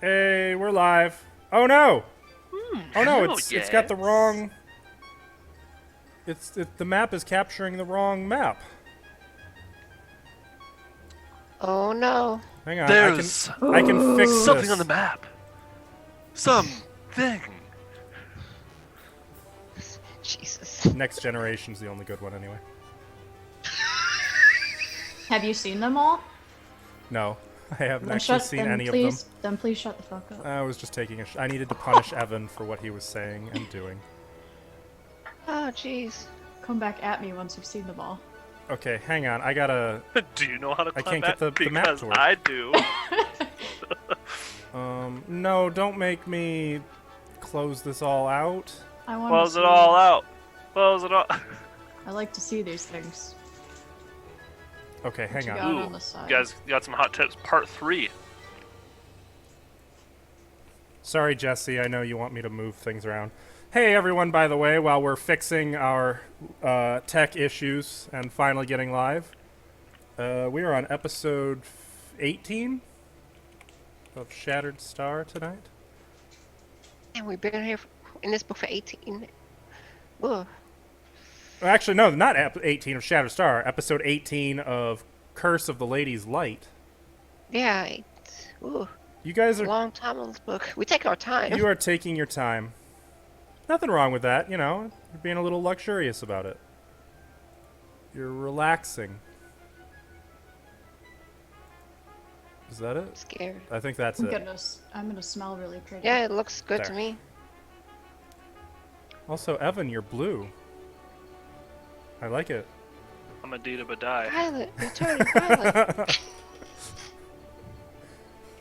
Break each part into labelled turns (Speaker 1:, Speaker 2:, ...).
Speaker 1: Hey, we're live. Oh no! Oh no, it's got the wrong. The map is capturing the wrong map.
Speaker 2: Oh no!
Speaker 1: Hang on,
Speaker 3: There's
Speaker 1: I can fix
Speaker 3: something
Speaker 1: this.
Speaker 3: on the map. Something.
Speaker 2: Jesus.
Speaker 1: Next Generation's the only good one anyway.
Speaker 4: Have you seen them all?
Speaker 1: No, I haven't
Speaker 4: Then
Speaker 1: actually
Speaker 4: shut-
Speaker 1: seen
Speaker 4: then
Speaker 1: any
Speaker 4: please,
Speaker 1: of them.
Speaker 4: Then please shut the fuck up.
Speaker 1: I was just taking I needed to punish Evan for what he was saying and doing.
Speaker 2: Oh jeez.
Speaker 4: Come back at me once you've seen them all.
Speaker 1: Okay, hang on. I gotta.
Speaker 3: Do you know how to
Speaker 1: I
Speaker 3: clap
Speaker 1: can't get
Speaker 3: that?
Speaker 1: the map
Speaker 3: Because
Speaker 1: to work.
Speaker 3: I do.
Speaker 1: No, don't make me close this all out.
Speaker 4: I want
Speaker 3: Close
Speaker 4: to
Speaker 3: it all out. Close it all.
Speaker 4: I like to see these things.
Speaker 1: Okay, hang
Speaker 4: you
Speaker 1: on.
Speaker 4: got
Speaker 3: Ooh,
Speaker 4: on the side.
Speaker 3: you guys got some hot tips. Part 3.
Speaker 1: Sorry, Jesse. I know you want me to move things around. Hey, everyone, by the way, while we're fixing our tech issues and finally getting live, we are on episode 18 of Shattered Star tonight.
Speaker 2: And we've been here in this book for 18. Ugh.
Speaker 1: Actually, no, not 18 of Shattered Star. Episode 18 of Curse of the Lady's Light.
Speaker 2: Yeah. Ooh.
Speaker 1: You guys
Speaker 2: A
Speaker 1: are
Speaker 2: long time on this book. We take our time.
Speaker 1: you are taking your time. Nothing wrong with that, you know. You're being a little luxurious about it. You're relaxing. Is that it?
Speaker 2: Scared.
Speaker 1: I think that's it.
Speaker 4: I'm gonna smell really pretty.
Speaker 2: Yeah, it looks good to
Speaker 1: There.
Speaker 2: me.
Speaker 1: Also, Evan, you're blue. I like it.
Speaker 3: I'm Adita Badai.
Speaker 2: Violet, you're turning violet.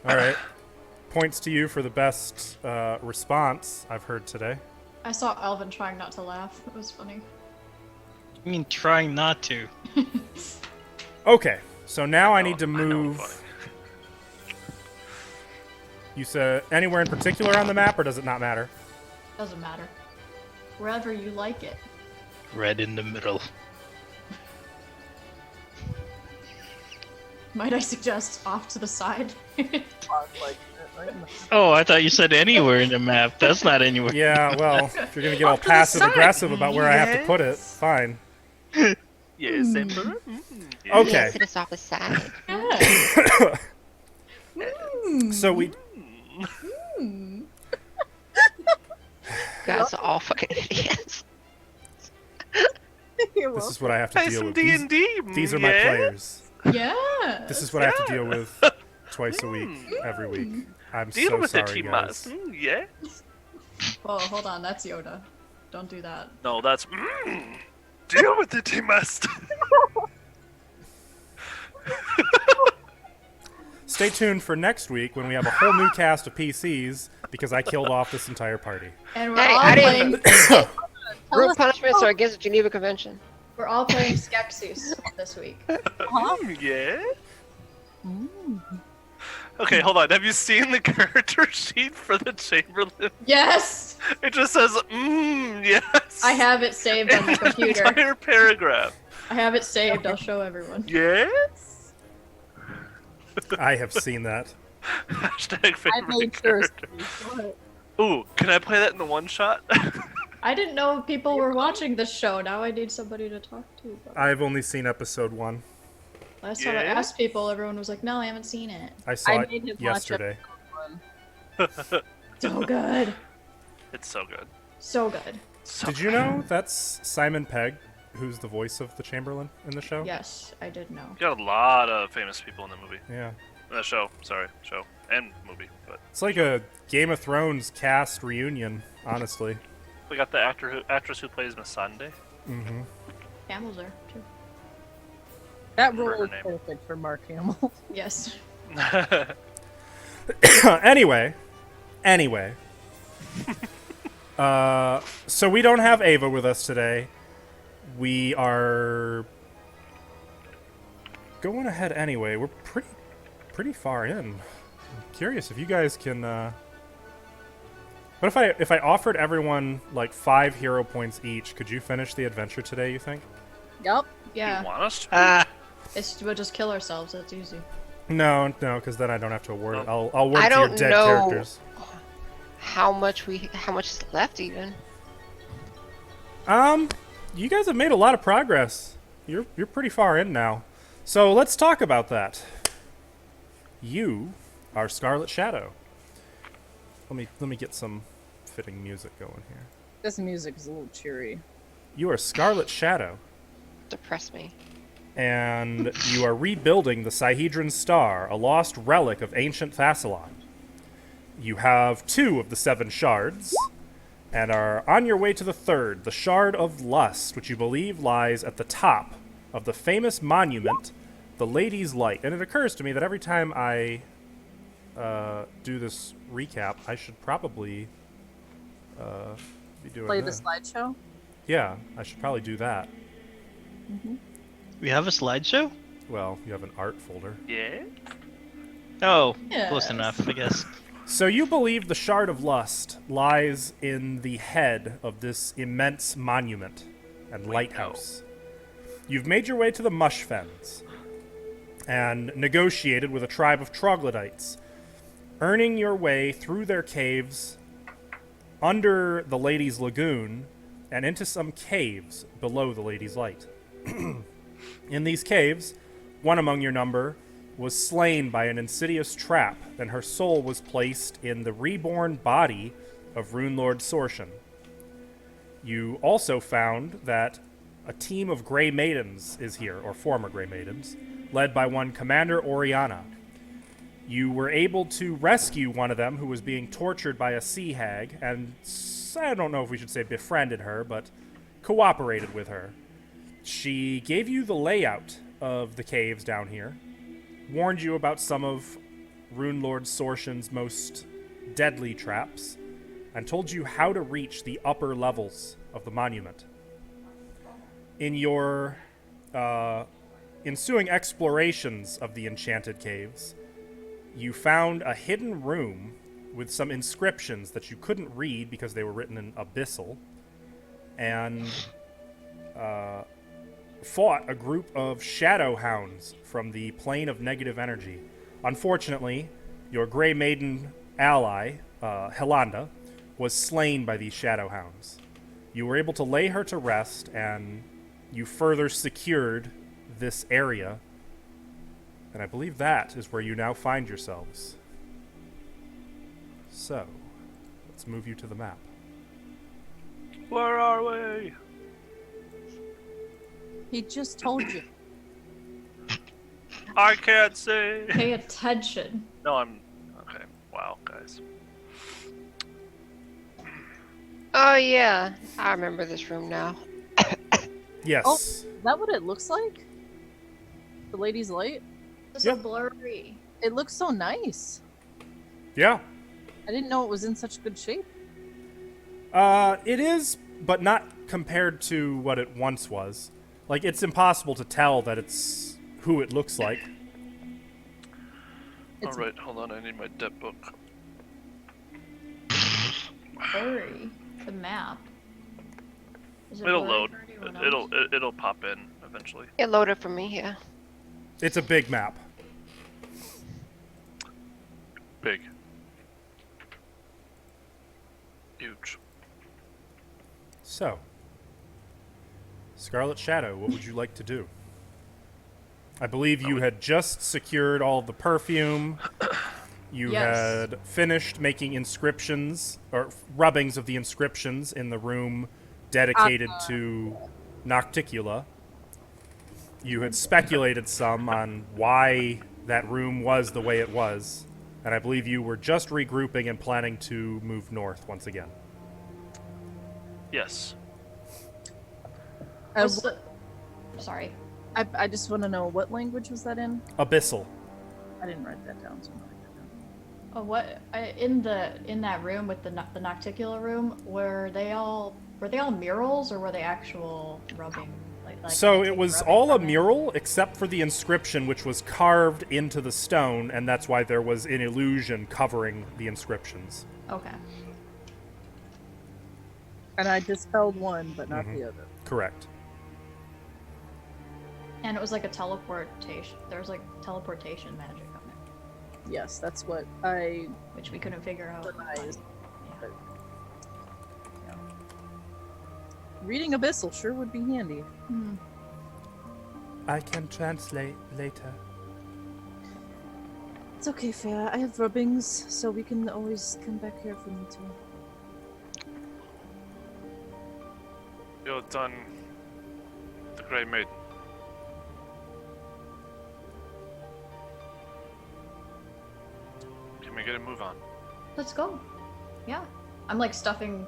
Speaker 1: All right. Points to you for the best response I've heard today.
Speaker 4: I saw Alvin trying not to laugh. It was funny.
Speaker 5: I mean, trying not to.
Speaker 1: Okay, so now I
Speaker 3: Oh,
Speaker 1: need to
Speaker 3: I know,
Speaker 1: move.
Speaker 3: funny.
Speaker 1: You said anywhere in particular on the map, or does it not matter?
Speaker 4: Doesn't matter. Wherever you like it.
Speaker 5: Red in the middle.
Speaker 4: Might I suggest off to the side?
Speaker 5: Oh, I thought you said anywhere in the map. That's not anywhere.
Speaker 1: Yeah, well, if you're gonna get all
Speaker 3: Off to the
Speaker 1: passive
Speaker 3: side,
Speaker 1: aggressive about where I have to put it,
Speaker 3: yes.
Speaker 1: fine.
Speaker 3: Yes, Emperor. Yeah.
Speaker 1: Okay.
Speaker 2: Yeah, sit us off the side.
Speaker 1: So we
Speaker 2: You guys are all fucking idiots.
Speaker 1: this is what I have to
Speaker 3: Play
Speaker 1: deal
Speaker 3: some
Speaker 1: with.
Speaker 3: D&D.
Speaker 1: These are my
Speaker 3: yeah?
Speaker 1: players.
Speaker 4: Yeah.
Speaker 1: This is what I have to deal with twice a week, every week. I'm
Speaker 3: Deal
Speaker 1: so
Speaker 3: with it,
Speaker 1: sorry,
Speaker 3: Timas.
Speaker 1: guys.
Speaker 3: Yeah?
Speaker 4: Whoa, hold on. That's Yoda. Don't do that.
Speaker 3: No, that's... Deal with it, Timas.
Speaker 1: Stay tuned for next week when we have a whole new cast of PCs because I killed off this entire party.
Speaker 4: And we're
Speaker 2: Hey,
Speaker 4: all
Speaker 2: I didn't-
Speaker 4: playing.
Speaker 2: Group punishments are against the Geneva Convention.
Speaker 4: We're all playing Skeksis this week.
Speaker 3: Yeah? Okay, hold on. Have you seen the character sheet for the Chamberlain?
Speaker 4: Yes.
Speaker 3: It just says, yes.
Speaker 4: I have it saved on my
Speaker 3: An
Speaker 4: computer.
Speaker 3: entire paragraph.
Speaker 4: I have it saved. I'll show everyone.
Speaker 3: Yes?
Speaker 1: I have seen that.
Speaker 3: Hashtag
Speaker 6: I
Speaker 3: favorite
Speaker 6: made sure.
Speaker 3: character. Ooh, can I play that in the one shot?
Speaker 4: I didn't know people were watching this show. Now I need somebody to talk to. About it.
Speaker 1: I've only seen episode 1.
Speaker 4: Last time I
Speaker 3: Yeah?
Speaker 4: asked people, everyone was like, "No, I haven't seen it."
Speaker 1: I saw
Speaker 6: made him
Speaker 1: it
Speaker 6: watch
Speaker 1: yesterday.
Speaker 4: So good.
Speaker 3: It's so good.
Speaker 4: So good.
Speaker 3: So
Speaker 1: Did you know that's Simon Pegg, who's the voice of the Chamberlain in the show?
Speaker 4: Yes, I did know.
Speaker 3: You got a lot of famous people in the movie.
Speaker 1: Yeah.
Speaker 3: Show. Sorry, show. And movie. But
Speaker 1: It's like a Game of Thrones cast reunion, honestly.
Speaker 3: we got the actress who plays Missandei.
Speaker 1: Mm-hmm.
Speaker 4: Hamill's there too.
Speaker 6: That
Speaker 3: Remember
Speaker 6: role is
Speaker 3: her name.
Speaker 6: perfect for Mark Hamill.
Speaker 4: Yes.
Speaker 1: Anyway. So we don't have Ava with us today. We are going ahead anyway. We're pretty far in. I'm curious if you guys can. What if I offered everyone like 5 hero points each? Could you finish the adventure today? You think?
Speaker 6: Yup.
Speaker 3: You
Speaker 4: Yeah.
Speaker 3: want us to?
Speaker 4: We'll just kill ourselves. That's easy.
Speaker 1: No, because then I don't have to award it.
Speaker 3: Oh.
Speaker 1: I'll award
Speaker 2: I
Speaker 1: it to your
Speaker 2: don't
Speaker 1: dead
Speaker 2: know
Speaker 1: characters.
Speaker 2: how much is left even.
Speaker 1: You guys have made a lot of progress. You're pretty far in now. So let's talk about that. You are Scarlet Shadow. Let me get some fitting music going here.
Speaker 6: This music is a little cheery.
Speaker 1: You are Scarlet Shadow,
Speaker 2: Depress me.
Speaker 1: and you are rebuilding the Sihedron Star, a lost relic of ancient Thassalon. You have 2 of the 7 shards, and are on your way to the 3rd, the Shard of Lust, which you believe lies at the top of the famous monument, the Lady's Light. And it occurs to me that every time I do this recap, I should probably be doing
Speaker 6: Play the
Speaker 1: this.
Speaker 6: slideshow.
Speaker 1: Yeah, I should probably do that.
Speaker 5: We have a slideshow?
Speaker 1: Well, you have an art folder.
Speaker 3: Yeah.
Speaker 5: Oh,
Speaker 4: Yes.
Speaker 5: close enough, I guess.
Speaker 1: So you believe the Shard of Lust lies in the head of this immense monument and lighthouse. You've made your way to the Mush Fens and negotiated with a tribe of troglodytes, earning your way through their caves under the Lady's Lagoon and into some caves below the Lady's Light. In these caves, one among your number was slain by an insidious trap, and her soul was placed in the reborn body of Rune Lord Sorshan. You also found that a team of Grey Maidens is here, or former Grey Maidens, led by one Commander Oriana. You were able to rescue one of them who was being tortured by a sea hag, and I don't know if we should say befriended her, but cooperated with her. She gave you the layout of the caves down here, warned you about some of Rune Lord Sorshan's most deadly traps, and told you how to reach the upper levels of the monument. In your ensuing explorations of the enchanted caves, you found a hidden room with some inscriptions that you couldn't read because they were written in Abyssal, and fought a group of shadow hounds from the plane of negative energy. Unfortunately, your Grey Maiden ally, Helanda, was slain by these shadow hounds. You were able to lay her to rest, and you further secured this area, and I believe that is where you now find yourselves. So, let's move you to the map.
Speaker 3: Where are we?
Speaker 6: He just told you.
Speaker 3: I can't see.
Speaker 4: Pay attention.
Speaker 3: No, I'm okay. Wow, guys.
Speaker 2: Oh yeah, I remember this room now.
Speaker 1: Yes.
Speaker 6: Oh. Is that what it looks like? The Lady's Light?
Speaker 4: It's
Speaker 1: Yep.
Speaker 4: so blurry.
Speaker 6: It looks so nice.
Speaker 1: Yeah.
Speaker 6: I didn't know it was in such good shape.
Speaker 1: It is, but not compared to what it once was. Like, it's impossible to tell that it's who it looks like.
Speaker 6: It's-
Speaker 3: All right, hold on. I need my debt book.
Speaker 4: Blurry. The map. Is it
Speaker 3: It'll
Speaker 4: blurry
Speaker 3: load.
Speaker 4: for anyone else?
Speaker 3: It'll pop in eventually.
Speaker 2: It loaded for me, yeah.
Speaker 1: It's a big map.
Speaker 3: Big. Huge.
Speaker 1: So, Scarlet Shadow, what would you like to do? I believe you had just secured all the perfume. You
Speaker 4: Yes.
Speaker 1: had finished making inscriptions, or rubbings of the inscriptions in the room dedicated to Nocticula. You had speculated some on why that room was the way it was, and I believe you were just regrouping and planning to move north once again.
Speaker 3: Yes.
Speaker 4: What's the- Sorry.
Speaker 6: I just want to know, what language was that in?
Speaker 1: Abyssal.
Speaker 6: I didn't write that down, so I'm gonna write that down.
Speaker 4: Oh, what in that room with the Nocticula room, were they all murals or were they actual rubbing? Like
Speaker 1: So it
Speaker 4: antique
Speaker 1: was
Speaker 4: rubbing
Speaker 1: all a
Speaker 4: from it?
Speaker 1: mural except for the inscription, which was carved into the stone, and that's why there was an illusion covering the inscriptions.
Speaker 4: Okay.
Speaker 6: And I dispelled one, but not
Speaker 1: Mhm.
Speaker 6: the other.
Speaker 1: Correct.
Speaker 4: And it was like a teleportation. There was like teleportation magic on
Speaker 6: Yes, that's what I
Speaker 4: which we couldn't figure out.
Speaker 6: surmised.
Speaker 4: Yeah.
Speaker 6: Yeah. Reading Abyssal sure would be handy.
Speaker 4: Hmm.
Speaker 1: I can translate later.
Speaker 6: It's okay, Fair. I have rubbings, so we can always come back here if we need to.
Speaker 3: You're done. The Grey Maiden. Can we get a move on?
Speaker 4: Let's go. Yeah. I'm like stuffing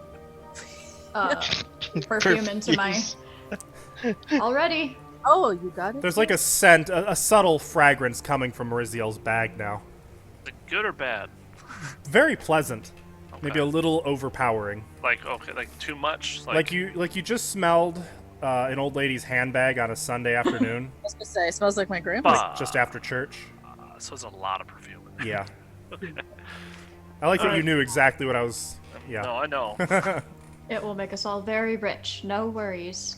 Speaker 4: perfume into my already.
Speaker 6: Oh, you got it?
Speaker 1: There's like a scent, a subtle fragrance coming from Mariziel's bag now.
Speaker 3: Is it good or bad?
Speaker 1: Very pleasant. Maybe a
Speaker 3: Okay.
Speaker 1: little overpowering.
Speaker 3: Like, okay, like too much?
Speaker 1: Like you just smelled an old lady's handbag on a Sunday afternoon,
Speaker 6: I was gonna say, it smells like my grandma's.
Speaker 1: just after church.
Speaker 3: So it's a lot of perfume in there.
Speaker 1: Yeah. I like that you
Speaker 3: Alright.
Speaker 1: knew exactly what I was. Yeah.
Speaker 3: No, I know.
Speaker 4: It will make us all very rich. No worries.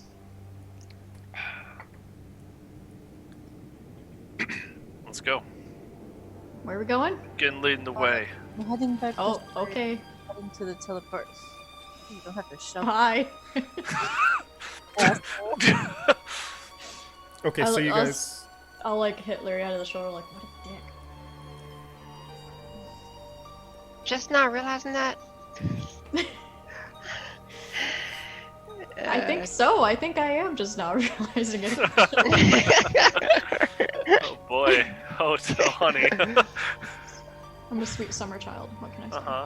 Speaker 3: Let's go.
Speaker 4: Where are we going?
Speaker 3: Getting leading the way.
Speaker 6: I'm heading back.
Speaker 4: Oh,
Speaker 6: this way,
Speaker 4: okay.
Speaker 6: Heading to the teleport. You don't have to shove.
Speaker 4: Hi.
Speaker 6: asshole.
Speaker 1: Okay, so you
Speaker 4: I'll
Speaker 1: guys.
Speaker 4: I'll like hit Larry out of the shoulder like, what a dick.
Speaker 2: Just not realizing that.
Speaker 4: I think so. I think I am just now realizing it.
Speaker 3: Oh boy. Oh, so honey.
Speaker 4: I'm a sweet summer child. What can I say?
Speaker 3: Uh-huh.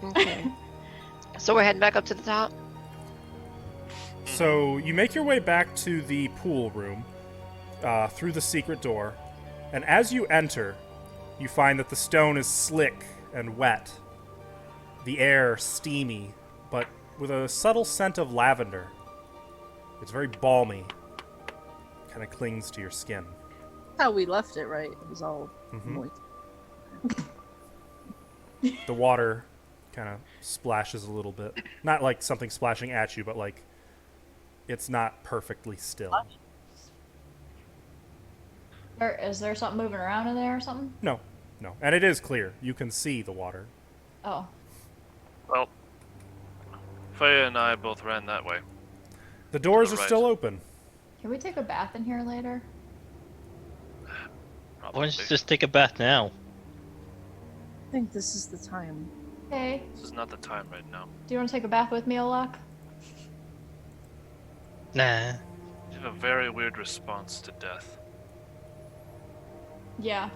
Speaker 2: Okay. So we're heading back up to the top.
Speaker 1: So you make your way back to the pool room through the secret door, and as you enter, you find that the stone is slick and wet, the air steamy, but with a subtle scent of lavender. It's very balmy, kind of clings to your skin.
Speaker 6: How we left it, right? It was all
Speaker 1: Mhm.
Speaker 6: moist.
Speaker 1: The water kind of splashes a little bit. Not like something splashing at you, but like it's not perfectly still.
Speaker 4: Is there something moving around in there or something?
Speaker 1: No. And it is clear. You can see the water.
Speaker 4: Oh.
Speaker 3: Well, Freya and I both ran that way.
Speaker 1: The doors are
Speaker 3: Right.
Speaker 1: still open.
Speaker 4: Can we take a bath in here later?
Speaker 5: Why
Speaker 3: Probably.
Speaker 5: don't you just take a bath now?
Speaker 6: I think this is the time.
Speaker 4: Hey,
Speaker 3: This is not the time right now.
Speaker 4: do you want to take a bath with me, Olak?
Speaker 5: Nah.
Speaker 3: You have a very weird response to death.
Speaker 4: Yeah.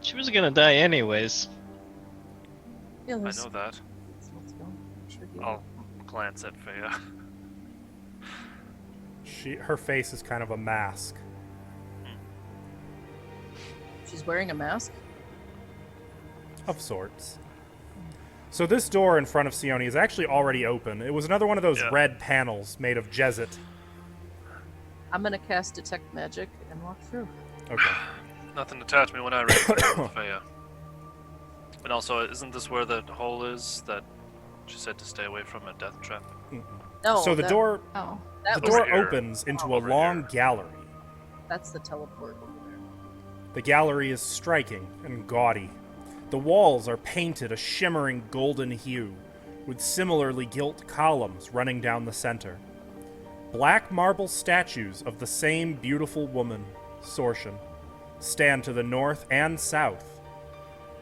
Speaker 5: She was gonna die anyways.
Speaker 6: Yeah,
Speaker 3: I
Speaker 6: let's,
Speaker 3: know that.
Speaker 6: let's go. Sure you-
Speaker 3: I'll glance at Freya.
Speaker 1: Her face is kind of a mask.
Speaker 6: She's wearing a mask.
Speaker 1: Of sorts. So this door in front of Sione is actually already open. It was another one of those
Speaker 3: Yeah.
Speaker 1: red panels made of Jezit.
Speaker 6: I'm gonna cast detect magic and walk through.
Speaker 1: Okay.
Speaker 3: Nothing to touch me when I read with Freya. And also, isn't this where the hole is that she said to stay away from a death trap?
Speaker 6: No.
Speaker 1: So the door
Speaker 4: Oh.
Speaker 6: That
Speaker 1: the
Speaker 6: was,
Speaker 1: door
Speaker 3: here.
Speaker 1: opens into a
Speaker 3: Over
Speaker 1: long
Speaker 3: here.
Speaker 1: gallery.
Speaker 6: that's the teleport over there.
Speaker 1: The gallery is striking and gaudy. The walls are painted a shimmering golden hue, with similarly gilt columns running down the center. Black marble statues of the same beautiful woman, Sorshan, stand to the north and south.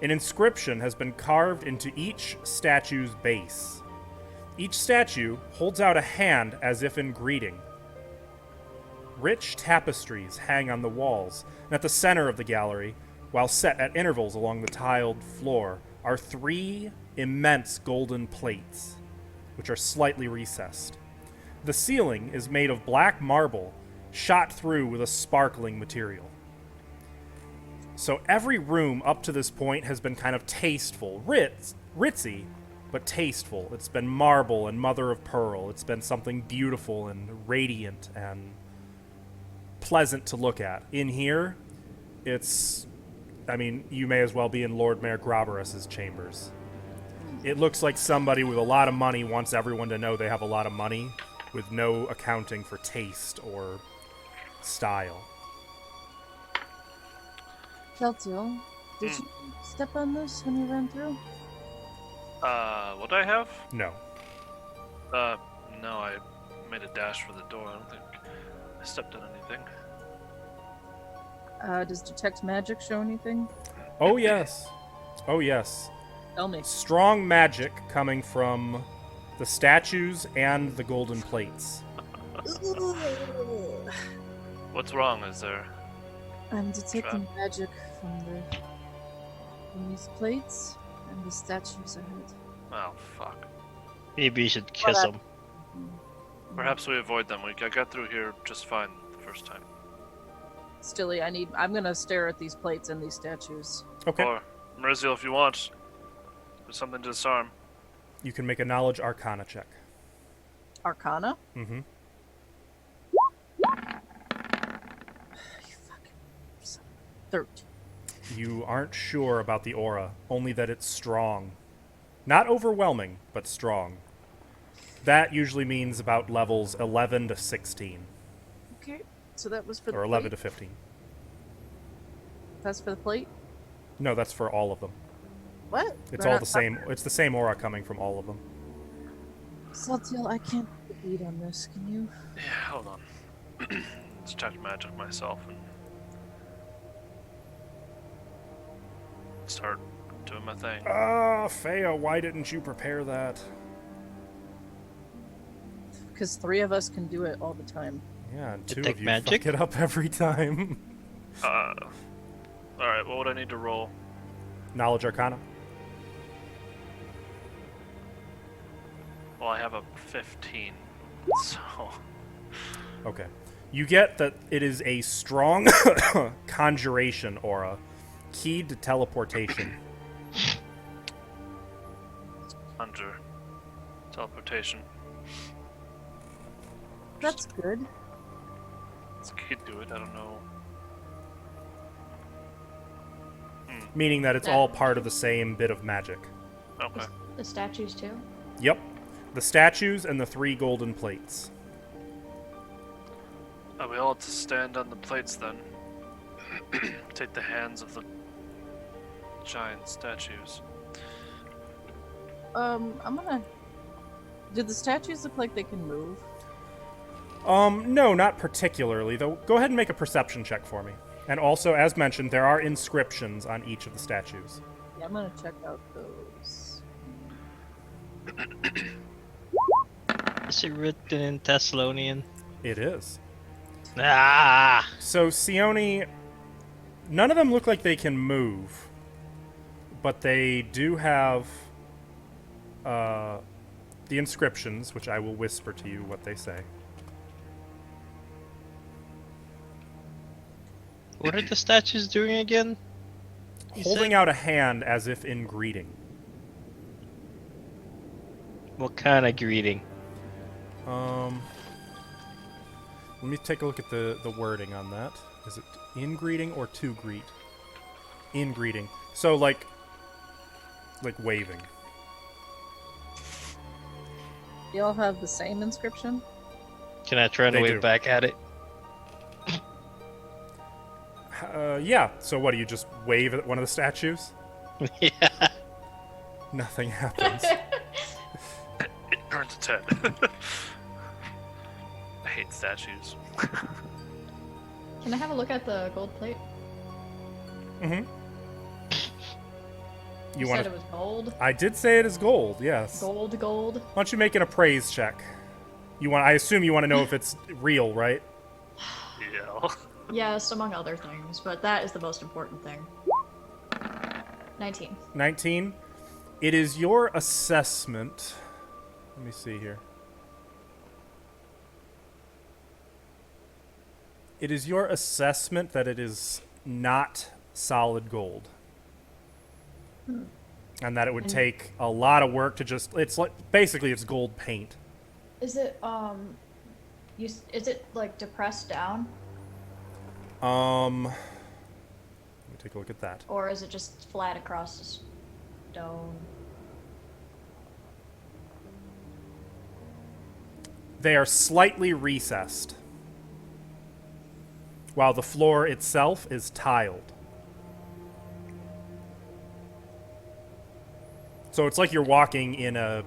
Speaker 1: An inscription has been carved into each statue's base. Each statue holds out a hand as if in greeting. Rich tapestries hang on the walls, and at the center of the gallery, while set at intervals along the tiled floor, are 3 immense golden plates, which are slightly recessed. The ceiling is made of black marble, shot through with a sparkling material. So every room up to this point has been kind of tasteful, ritzy, but tasteful. It's been marble and mother of pearl. It's been something beautiful and radiant and pleasant to look at. In here, you may as well be in Lord Mayor Groberus's chambers. It looks like somebody with a lot of money wants everyone to know they have a lot of money, with no accounting for taste or style.
Speaker 6: Celtial, did you step on this when you ran through?
Speaker 3: What I have?
Speaker 1: No.
Speaker 3: No, I made a dash for the door. I don't think I stepped on anything.
Speaker 6: Does detect magic show anything?
Speaker 1: Oh, yes. Oh, yes.
Speaker 6: Tell me.
Speaker 1: Strong magic coming from the statues and the golden plates.
Speaker 3: What's wrong? Is there?
Speaker 6: I'm detecting magic from these plates and the statues ahead.
Speaker 3: Oh, fuck.
Speaker 5: Maybe you should kiss him.
Speaker 3: Perhaps we avoid them. I got through here just fine the first time.
Speaker 6: Stilly, I'm gonna stare at these plates and these statues.
Speaker 1: Okay.
Speaker 3: Or, Meriziel, if you want, there's something to disarm.
Speaker 1: You can make a knowledge arcana check.
Speaker 6: Arcana?
Speaker 1: Mm-hmm.
Speaker 6: You fucking son of a 13.
Speaker 1: You aren't sure about the aura, only that it's strong. Not overwhelming, but strong. That usually means about levels 11 to 16.
Speaker 6: Okay, so that was for the
Speaker 1: Or 11
Speaker 6: plate.
Speaker 1: to 15.
Speaker 6: That's for the plate?
Speaker 1: No, that's for all of them.
Speaker 6: What?
Speaker 1: It's
Speaker 6: They're
Speaker 1: all
Speaker 6: not
Speaker 1: the same. It's the same aura coming from all of them.
Speaker 6: Celtial, I can't beat on this. Can you?
Speaker 3: Yeah, hold on. Let's check magic myself and start doing my thing.
Speaker 1: Fea, why didn't you prepare that?
Speaker 6: Because 3 of us can do it all the time.
Speaker 1: Yeah, and 2
Speaker 5: Detect
Speaker 1: of you
Speaker 5: magic?
Speaker 1: fuck it up every time.
Speaker 3: Alright, what would I need to roll?
Speaker 1: Knowledge arcana.
Speaker 3: Well, I have a 15, so...
Speaker 1: Okay. You get that it is a strong conjuration aura, keyed to teleportation.
Speaker 3: Under teleportation.
Speaker 6: That's good.
Speaker 3: Let's keep do it, I don't know.
Speaker 1: Meaning that it's all part of the same bit of magic.
Speaker 3: Okay.
Speaker 4: The statues too.
Speaker 1: Yep. The statues and the 3 golden plates.
Speaker 3: We all have to stand on the plates then. Take the hands of the giant statues.
Speaker 6: I'm gonna. Do the statues look like they can move?
Speaker 1: No, not particularly, though. Go ahead and make a perception check for me. And also, as mentioned, there are inscriptions on each of the statues.
Speaker 6: Yeah, I'm gonna check out those.
Speaker 5: Is it written in Thessalonian?
Speaker 1: It is.
Speaker 5: Ah!
Speaker 1: So, Sione, none of them look like they can move, but they do have the inscriptions, which I will whisper to you what they say.
Speaker 5: What are the statues doing again? You
Speaker 1: Holding
Speaker 5: said-
Speaker 1: out a hand as if in greeting.
Speaker 5: What kind of greeting?
Speaker 1: Let me take a look at the wording on that. Is it in greeting or to greet? In greeting. So like waving.
Speaker 6: They all have the same inscription?
Speaker 5: Can I try to
Speaker 1: They
Speaker 5: wave
Speaker 1: do.
Speaker 5: back at it?
Speaker 1: Yeah. So what, do you just wave at one of the statues?
Speaker 5: Yeah.
Speaker 1: Nothing happens.
Speaker 3: It turns its head. I hate statues.
Speaker 4: Can I have a look at the gold plate?
Speaker 1: Mm-hmm.
Speaker 4: You
Speaker 1: want
Speaker 4: said it was gold.
Speaker 1: I did say it is gold, yes.
Speaker 4: Gold.
Speaker 1: Why don't you make an appraise check? I assume you want to know if it's real, right?
Speaker 3: Yeah.
Speaker 4: Yes, among other things, but that is the most important thing. 19.
Speaker 1: 19. It is your assessment. Let me see here. It is your assessment that it is not solid gold. And that it would take a lot of work to just, it's like, basically it's gold paint.
Speaker 4: Is it is it like depressed down,
Speaker 1: Let me take a look at that.
Speaker 4: or is it just flat across the stone?
Speaker 1: They are slightly recessed, while the floor itself is tiled. So it's like you're walking in a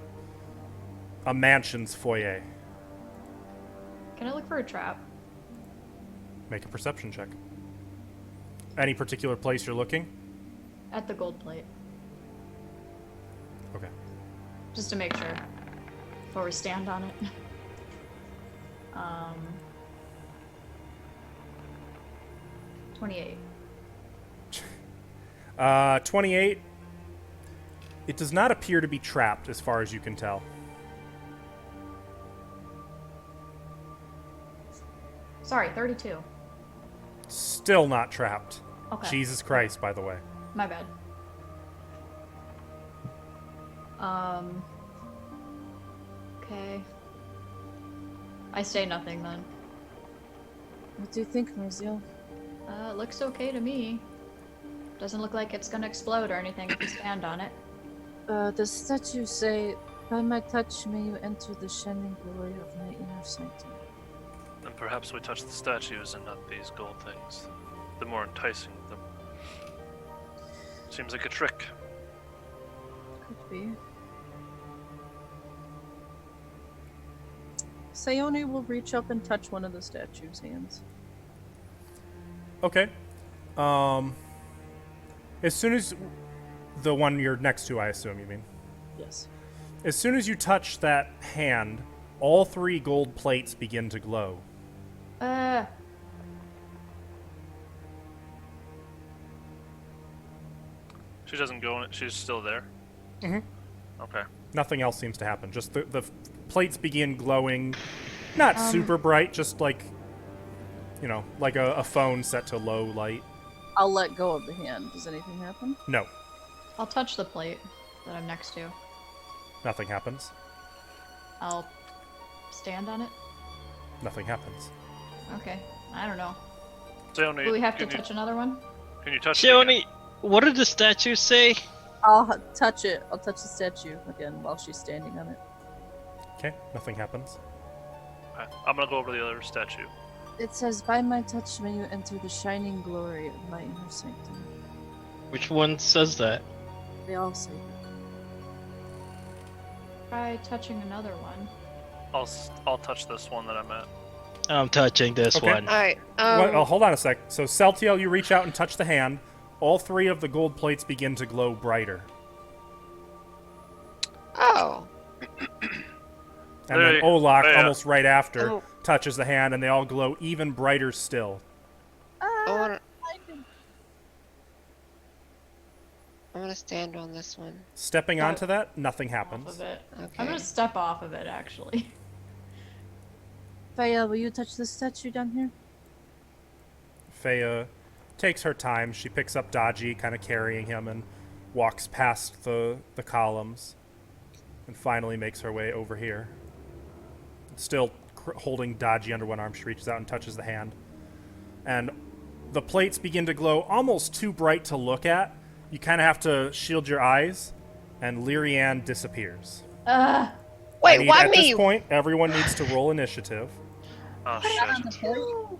Speaker 1: mansion's foyer.
Speaker 4: Can I look for a trap?
Speaker 1: Make a perception check. Any particular place you're looking?
Speaker 4: At the gold plate.
Speaker 1: Okay.
Speaker 4: Just to make sure. Before we stand on it. 28.
Speaker 1: 28. It does not appear to be trapped as far as you can tell.
Speaker 4: Sorry, 32.
Speaker 1: Still not trapped.
Speaker 4: Okay.
Speaker 1: Jesus Christ, by the way.
Speaker 4: My bad. Okay. I say nothing then.
Speaker 6: What do you think, Marziel?
Speaker 4: Looks okay to me. Doesn't look like it's gonna explode or anything if you stand on it.
Speaker 6: The statue say, "By my touch may you enter the shining glory of my inner sanctum."
Speaker 3: And perhaps we touch the statues and not these gold things. The more enticing of them. Seems like a trick.
Speaker 6: Could be. Sayone will reach up and touch one of the statue's hands.
Speaker 1: Okay. As soon as the one you're next to, I assume you mean.
Speaker 6: Yes.
Speaker 1: As soon as you touch that hand, all 3 gold plates begin to glow.
Speaker 3: She doesn't go in it. She's still there.
Speaker 1: Mhm.
Speaker 3: Okay.
Speaker 1: Nothing else seems to happen. Just the plates begin glowing. Not super bright, just like, you know, like a phone set to low light.
Speaker 6: I'll let go of the hand. Does anything happen?
Speaker 1: No,
Speaker 4: I'll touch the plate that I'm next to.
Speaker 1: nothing happens.
Speaker 4: I'll stand on it.
Speaker 1: Nothing happens.
Speaker 4: Okay. I don't know.
Speaker 3: Seone,
Speaker 4: Do we have to
Speaker 3: can you-
Speaker 4: touch another one?
Speaker 3: Can you touch it again?
Speaker 5: Shioni, what did the statues say?
Speaker 6: I'll touch it. I'll touch the statue again while she's standing on it.
Speaker 1: Okay, nothing happens.
Speaker 3: Okay. I'm gonna go over to the other statue.
Speaker 6: It says, "By my touch may you enter the shining glory of my inner sanctum."
Speaker 5: Which one says that?
Speaker 6: They all say that.
Speaker 4: Try touching another one.
Speaker 3: I'll touch this one that I'm at.
Speaker 5: I'm touching this
Speaker 1: Okay.
Speaker 5: one.
Speaker 2: Alright,
Speaker 1: Hold on a sec. So, Celtiel, you reach out and touch the hand. All 3 of the gold plates begin to glow brighter.
Speaker 2: oh.
Speaker 1: And then
Speaker 3: Hey,
Speaker 1: Olak,
Speaker 3: hey,
Speaker 1: almost right after,
Speaker 2: Oh.
Speaker 1: touches the hand, and they all glow even brighter still.
Speaker 2: I wanna stand on this one.
Speaker 1: Stepping
Speaker 4: Oh.
Speaker 1: onto that, nothing
Speaker 4: Off
Speaker 1: happens.
Speaker 4: of it.
Speaker 2: Okay.
Speaker 4: I'm gonna step off of it actually.
Speaker 6: Faya, will you touch the statue down here?
Speaker 1: Faya takes her time. She picks up Dodgy, kind of carrying him, and walks past the columns, and finally makes her way over here. Still holding Dodgy under one arm, she reaches out and touches the hand. And the plates begin to glow almost too bright to look at. You kind of have to shield your eyes, and Lyrianne disappears. I
Speaker 2: Wait,
Speaker 1: need-
Speaker 2: why
Speaker 1: at
Speaker 2: me?
Speaker 1: this point, everyone needs to roll initiative.
Speaker 3: Oh shit.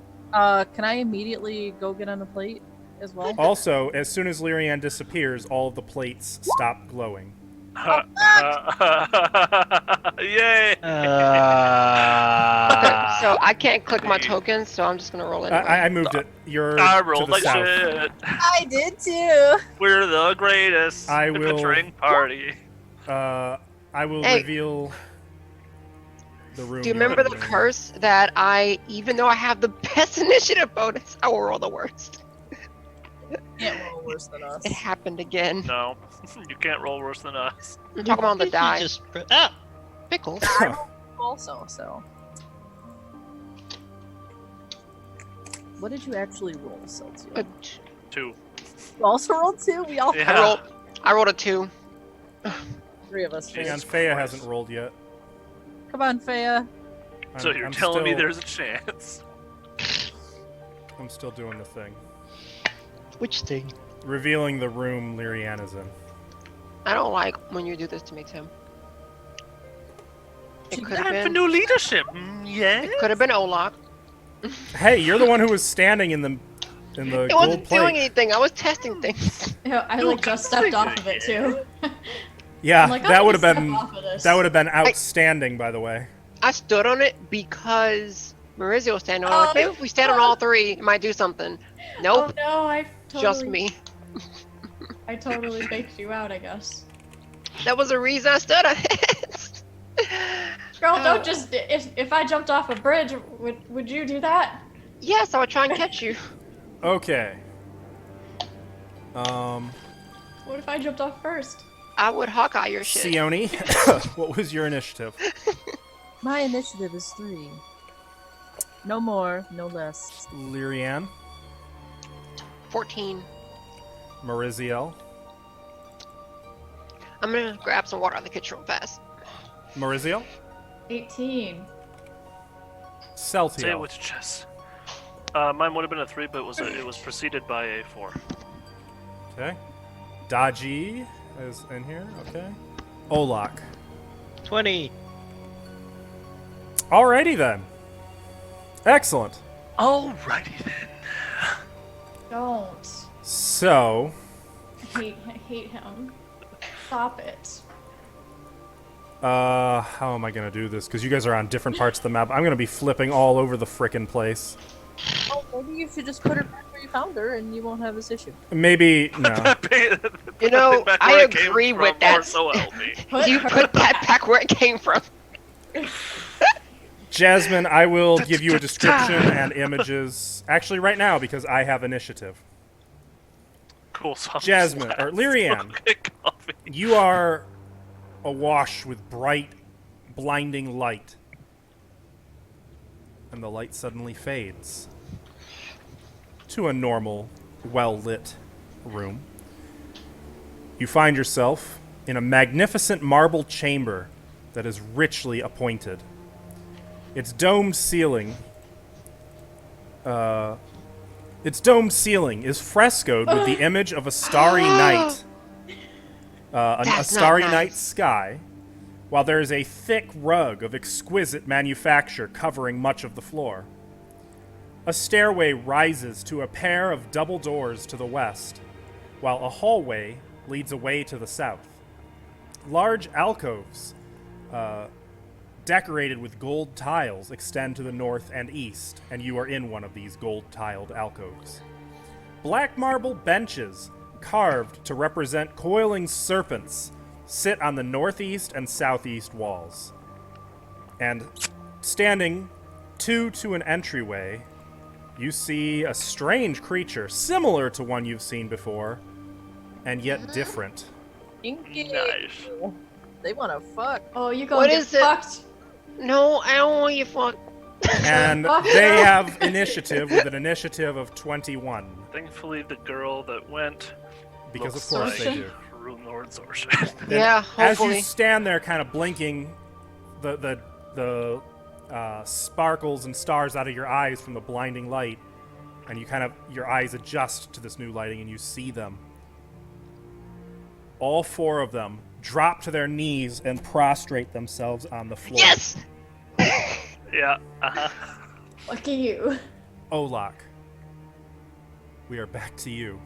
Speaker 6: Can I immediately go get on the plate as well?
Speaker 1: Also, as soon as Lyrianne disappears, all of the plates stop glowing.
Speaker 3: Yay!
Speaker 2: Okay, so I can't click my tokens, so I'm just gonna roll anyway.
Speaker 1: I moved it. You're
Speaker 3: I
Speaker 1: to
Speaker 3: rolled
Speaker 1: the
Speaker 3: like
Speaker 1: south.
Speaker 3: shit.
Speaker 6: I did too.
Speaker 3: We're the greatest
Speaker 1: I will-
Speaker 3: adventuring party.
Speaker 1: I will
Speaker 2: Hey.
Speaker 1: reveal the room.
Speaker 2: Do you
Speaker 1: you're
Speaker 2: remember the
Speaker 1: in.
Speaker 2: curse that even though I have the best initiative bonus, I will roll the worst?
Speaker 6: Can't roll worse than us.
Speaker 2: It happened again.
Speaker 3: No, you can't roll worse than us.
Speaker 2: I'm talking about the die.
Speaker 5: Ah!
Speaker 2: Pickles.
Speaker 6: Also, so. What did you actually roll, Celtial?
Speaker 2: Uh,
Speaker 3: Two.
Speaker 6: You also rolled 2? We all
Speaker 3: Yeah.
Speaker 2: I rolled a 2.
Speaker 6: 3 of us.
Speaker 3: Jesus
Speaker 1: And Faya
Speaker 3: Christ.
Speaker 1: hasn't rolled yet.
Speaker 6: Come on, Faya.
Speaker 3: So
Speaker 1: I'm-
Speaker 3: you're
Speaker 1: I'm
Speaker 3: telling me
Speaker 1: still-
Speaker 3: there's a chance?
Speaker 1: I'm still doing the thing.
Speaker 5: Which thing?
Speaker 1: Revealing the room Lyrianne is in.
Speaker 2: I don't like when you do this to me, Tim. It could have
Speaker 3: Time for
Speaker 2: been.
Speaker 3: new leadership. Yeah.
Speaker 2: It could have been Olak.
Speaker 1: Hey, you're the one who was standing in the
Speaker 2: It
Speaker 1: gold
Speaker 2: wasn't
Speaker 1: plate.
Speaker 2: doing anything. I was testing things.
Speaker 4: I like just stepped off of it too.
Speaker 1: Yeah,
Speaker 4: I'm like,
Speaker 1: that
Speaker 4: I'm
Speaker 1: would have
Speaker 4: gonna
Speaker 1: been
Speaker 4: step off of this.
Speaker 1: that would have been outstanding, by the way.
Speaker 2: I stood on it because Maurizio was standing on it. Like, maybe if we stand on all three, it might do something. Nope,
Speaker 4: Oh no, I totally.
Speaker 2: just me.
Speaker 4: I totally faked you out, I guess.
Speaker 2: That was the reason I stood on it.
Speaker 4: Girl, don't just. If I jumped off a bridge, would you do that?
Speaker 2: Yes, I would try and catch you.
Speaker 1: Okay.
Speaker 4: What if I jumped off first?
Speaker 2: I would Hawkeye your shit.
Speaker 1: Sione, what was your initiative?
Speaker 6: My initiative is 3. No more, no less.
Speaker 1: Lyrian,
Speaker 2: 14.
Speaker 1: Mariziel,
Speaker 2: I'm gonna grab some water out of the kitchen real fast.
Speaker 1: Mariziel,
Speaker 4: 18.
Speaker 3: Say it
Speaker 1: Celtiel.
Speaker 3: with your chest. Mine would have been a 3, but it was preceded by a 4.
Speaker 1: Okay. Daji is in here. Okay. Olak.
Speaker 5: 20.
Speaker 1: Alrighty then. Excellent.
Speaker 3: Alrighty then.
Speaker 4: Don't.
Speaker 1: So,
Speaker 4: I hate him. Stop it.
Speaker 1: how am I gonna do this? Because you guys are on different parts of the map. I'm gonna be flipping all over the frickin' place.
Speaker 6: Oh, maybe you should just put her back where you found her and you won't have this issue.
Speaker 1: Maybe no.
Speaker 2: You know, I agree with that.
Speaker 3: So help me.
Speaker 2: You put that back where it came from.
Speaker 1: Jasmine, I will give you a description and images. Actually, right now because I have initiative.
Speaker 3: Cool. So I'm
Speaker 1: Jasmine
Speaker 3: just
Speaker 1: or Lyrian,
Speaker 3: get coffee.
Speaker 1: you are awash with bright, blinding light, and the light suddenly fades to a normal, well-lit room. You find yourself in a magnificent marble chamber that is richly appointed. Its domed ceiling is frescoed with the image of a starry night, a
Speaker 2: That's
Speaker 1: starry
Speaker 2: not
Speaker 1: night
Speaker 2: nice.
Speaker 1: sky, while there is a thick rug of exquisite manufacture covering much of the floor. A stairway rises to a pair of double doors to the west, while a hallway leads away to the south. Large alcoves, decorated with gold tiles, extend to the north and east, and you are in one of these gold-tiled alcoves. Black marble benches, carved to represent coiling serpents, sit on the northeast and southeast walls. And standing to an entryway, you see a strange creature, similar to one you've seen before, and yet different.
Speaker 6: Kinky.
Speaker 3: Nice.
Speaker 6: They wanna fuck.
Speaker 4: Oh, you
Speaker 2: What
Speaker 4: gonna get
Speaker 2: is it?
Speaker 4: fucked?
Speaker 2: No, I don't want you fuck.
Speaker 1: And they have initiative with an initiative of 21.
Speaker 3: Thankfully, the girl that went
Speaker 1: Because
Speaker 3: looks
Speaker 1: of course they
Speaker 3: like
Speaker 1: do.
Speaker 3: Rune Lord Zorshan.
Speaker 2: Yeah,
Speaker 1: As you
Speaker 2: hopefully.
Speaker 1: stand there kind of blinking, the sparkles and stars out of your eyes from the blinding light, and your eyes adjust to this new lighting and you see them. All 4 of them drop to their knees and prostrate themselves on the floor.
Speaker 2: Yes!
Speaker 3: Yeah. Uh-huh.
Speaker 4: Look at you.
Speaker 1: Olak, we are back to you.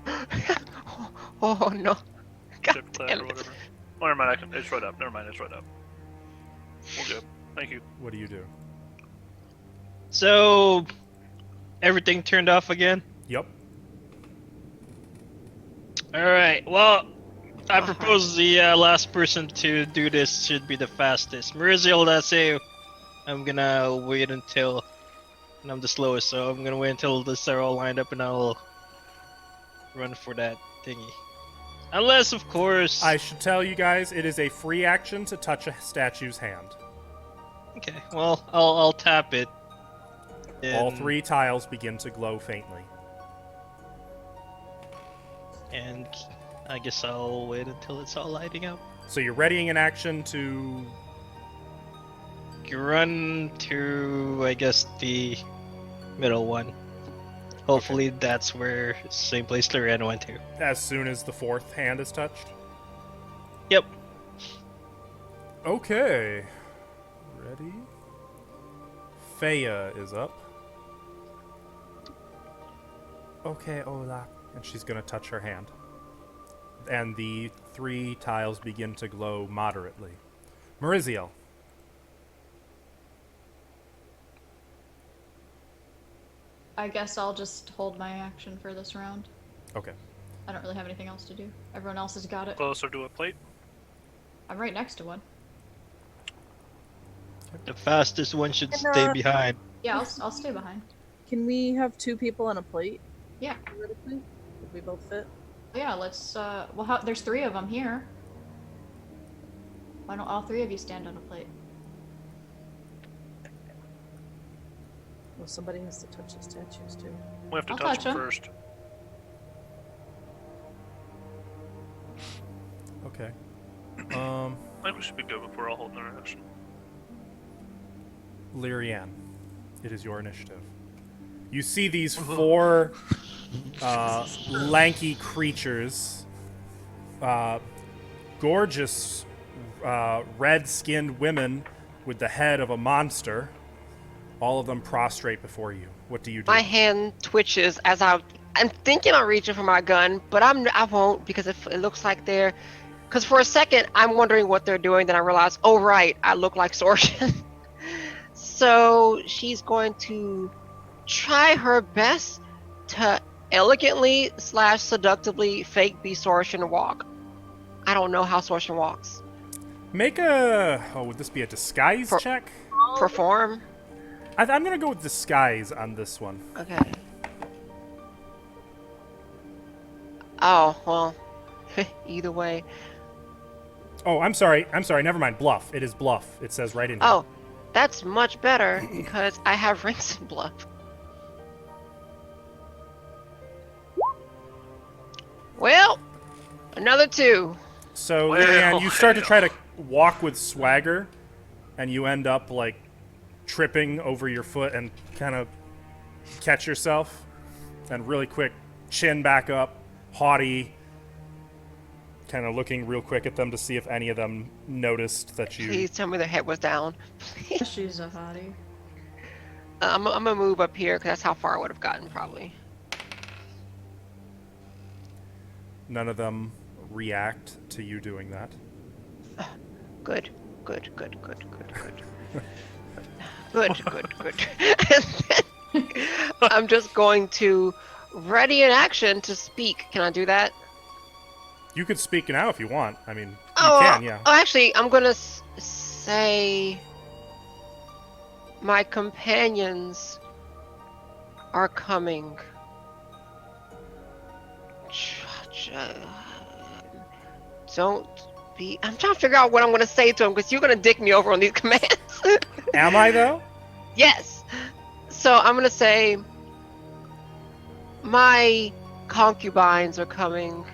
Speaker 2: Oh no. God
Speaker 3: Chip clap
Speaker 2: damn
Speaker 3: or
Speaker 2: it.
Speaker 3: whatever. Oh, never mind. It's right up. Never mind. It's right up. We're good. Thank you.
Speaker 1: What do you do?
Speaker 5: So, everything turned off again?
Speaker 1: Yep.
Speaker 5: Alright, well, I propose the last person to do this should be the fastest. Mariziel, that's you. I'm gonna wait until... And I'm the slowest, so I'm gonna wait until this are all lined up and I'll run for that thingy. Unless, of course...
Speaker 1: I should tell you guys, it is a free action to touch a statue's hand.
Speaker 5: Okay, well, I'll tap it.
Speaker 1: All
Speaker 5: And-
Speaker 1: 3 tiles begin to glow faintly.
Speaker 5: And I guess I'll wait until it's all lighting up.
Speaker 1: So you're readying an action to...
Speaker 5: Run to, I guess, the middle one. Hopefully that's where same place Lorena went to.
Speaker 1: as soon as the 4th hand is touched?
Speaker 5: Yep.
Speaker 1: Okay. Ready? Feya is up. Okay, Olak. And she's gonna touch her hand. and the 3 tiles begin to glow moderately. Maurizio.
Speaker 4: I guess I'll just hold my action for this round.
Speaker 1: Okay.
Speaker 4: I don't really have anything else to do. Everyone else has got it.
Speaker 3: Closer to a plate.
Speaker 4: I'm right next to one.
Speaker 5: The fastest one should
Speaker 6: And,
Speaker 5: stay behind.
Speaker 4: Yeah, I'll stay behind.
Speaker 6: Can we have 2 people on a plate?
Speaker 4: Yeah.
Speaker 6: Theoretically? Would we both fit?
Speaker 4: Yeah, let's, well, there's 3 of them here. Why don't all 3 of you stand on a plate?
Speaker 6: Well, somebody has to touch the statues too.
Speaker 3: We have to
Speaker 4: I'll
Speaker 3: touch
Speaker 4: touch
Speaker 3: them
Speaker 4: 'em.
Speaker 3: first.
Speaker 1: Okay.
Speaker 3: I think we should be good if we're all holding our action.
Speaker 1: Lyrianne, it is your initiative. You see these 4 lanky creatures, gorgeous red-skinned women with the head of a monster, all of them prostrate before you. What do you do?
Speaker 2: My hand twitches as I'm thinking I'm reaching for my gun, but I won't because it looks like they're. Because for a second I'm wondering what they're doing, then I realize, oh right, I look like Sortion. So she's going to try her best to elegantly / seductively fake be Sortion and walk. I don't know how Sortion walks.
Speaker 1: Make a... Oh, would this be a disguise check?
Speaker 2: Perform.
Speaker 1: I'm going to go with disguise on this one.
Speaker 2: Okay. Oh, well. Either way.
Speaker 1: Oh, I'm sorry. Never mind. Bluff. It is bluff. It says right in here.
Speaker 2: Oh, that's much better because I have rings and bluff. Well, another 2.
Speaker 1: So,
Speaker 3: Well,
Speaker 1: Lyrianne, you start to
Speaker 3: hell.
Speaker 1: try to walk with swagger, and you end up, like, tripping over your foot and kind of catch yourself. And really quick, chin back up, haughty, kind of looking real quick at them to see if any of them noticed that you...
Speaker 2: Please tell me their head was down.
Speaker 4: She's a hottie.
Speaker 2: I'm gonna move up here because that's how far I would have gotten probably.
Speaker 1: None of them react to you doing that.
Speaker 2: Good. Good. And then I'm just going to ready in action to speak. Can I do that?
Speaker 1: You could speak now if you want. I mean, you
Speaker 2: Oh,
Speaker 1: can, yeah.
Speaker 2: oh, actually, I'm gonna say my companions are coming. Don't be. I'm trying to figure out what I'm gonna say to him because you're gonna dick me over on these commands.
Speaker 1: Am I, though?
Speaker 2: Yes. So I'm gonna say my concubines are coming.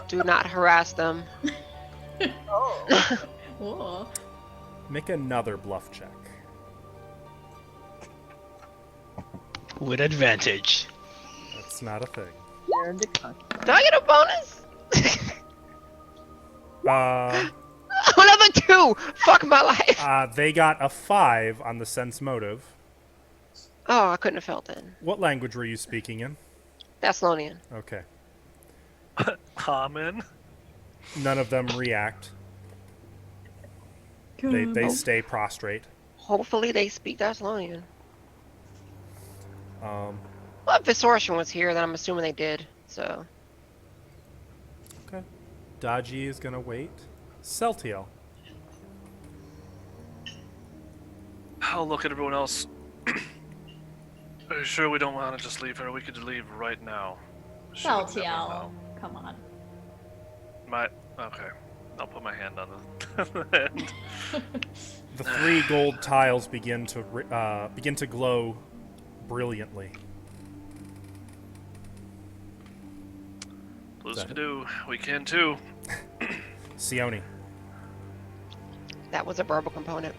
Speaker 2: Do not harass them.
Speaker 4: Whoa.
Speaker 1: Make another bluff check.
Speaker 5: With advantage.
Speaker 1: That's not a thing.
Speaker 6: You're in the con-
Speaker 2: Do I get a bonus? Another 2. Fuck my life.
Speaker 1: They got a 5 on the sense motive.
Speaker 2: Oh, I couldn't have felt it.
Speaker 1: What language were you speaking in?
Speaker 2: Thessalonian.
Speaker 1: Okay.
Speaker 3: Common.
Speaker 1: None of them react. They stay prostrate.
Speaker 2: Hopefully they speak Thessalonian.
Speaker 1: Um,
Speaker 2: Well, if Visortian was here, then I'm assuming they did. So
Speaker 1: okay. Dodgy is gonna wait. Celtiel.
Speaker 3: I'll look at everyone else. Are you sure we don't want to just leave her? We could leave right now. She would never
Speaker 4: Saltiel.
Speaker 3: know.
Speaker 4: Come on.
Speaker 3: Okay. I'll put my hand on the hand.
Speaker 1: The 3 gold tiles begin to glow brilliantly.
Speaker 3: Blues can do. We can too.
Speaker 1: Sione.
Speaker 2: that was a verbal component.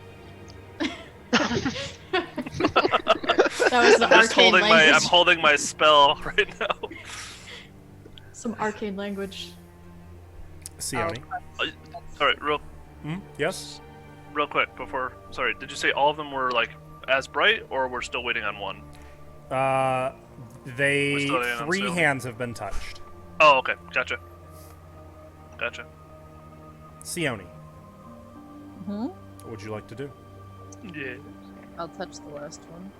Speaker 4: That was the
Speaker 3: I'm just
Speaker 4: arcane language.
Speaker 3: I'm holding my spell right now.
Speaker 4: Some arcane language.
Speaker 1: Sione.
Speaker 3: Sorry, real
Speaker 1: Yes?
Speaker 3: real quick before. Sorry, did you say all of them were like as bright, or we're still waiting on one?
Speaker 1: They...
Speaker 3: We're still waiting on
Speaker 1: 3
Speaker 3: two.
Speaker 1: hands have been touched.
Speaker 3: Oh, okay, gotcha. Gotcha.
Speaker 1: Sione,
Speaker 6: Hmm?
Speaker 1: what would you like to do?
Speaker 3: Yeah.
Speaker 6: I'll touch the last one.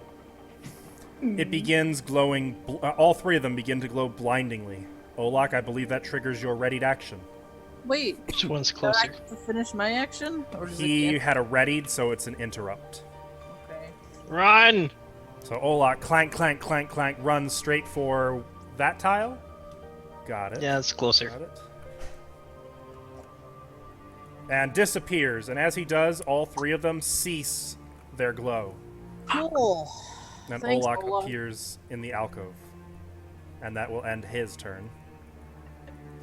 Speaker 1: It begins glowing. All three of them begin to glow blindingly. Olak, I believe that triggers your readied action.
Speaker 6: Wait,
Speaker 5: Which one's
Speaker 6: do I
Speaker 5: closer?
Speaker 6: get to finish my action? Or does
Speaker 1: He
Speaker 6: it
Speaker 1: had a readied, so it's an interrupt.
Speaker 6: Okay.
Speaker 5: Run!
Speaker 1: So Olak, clank, clank, clank, clank, runs straight for that tile. Got it.
Speaker 5: Yeah, it's closer.
Speaker 1: Got it. And disappears. And as he does, all three of them cease their glow.
Speaker 6: Cool.
Speaker 1: And
Speaker 6: Thanks,
Speaker 1: Olak
Speaker 6: Olak.
Speaker 1: appears in the alcove. And that will end his turn.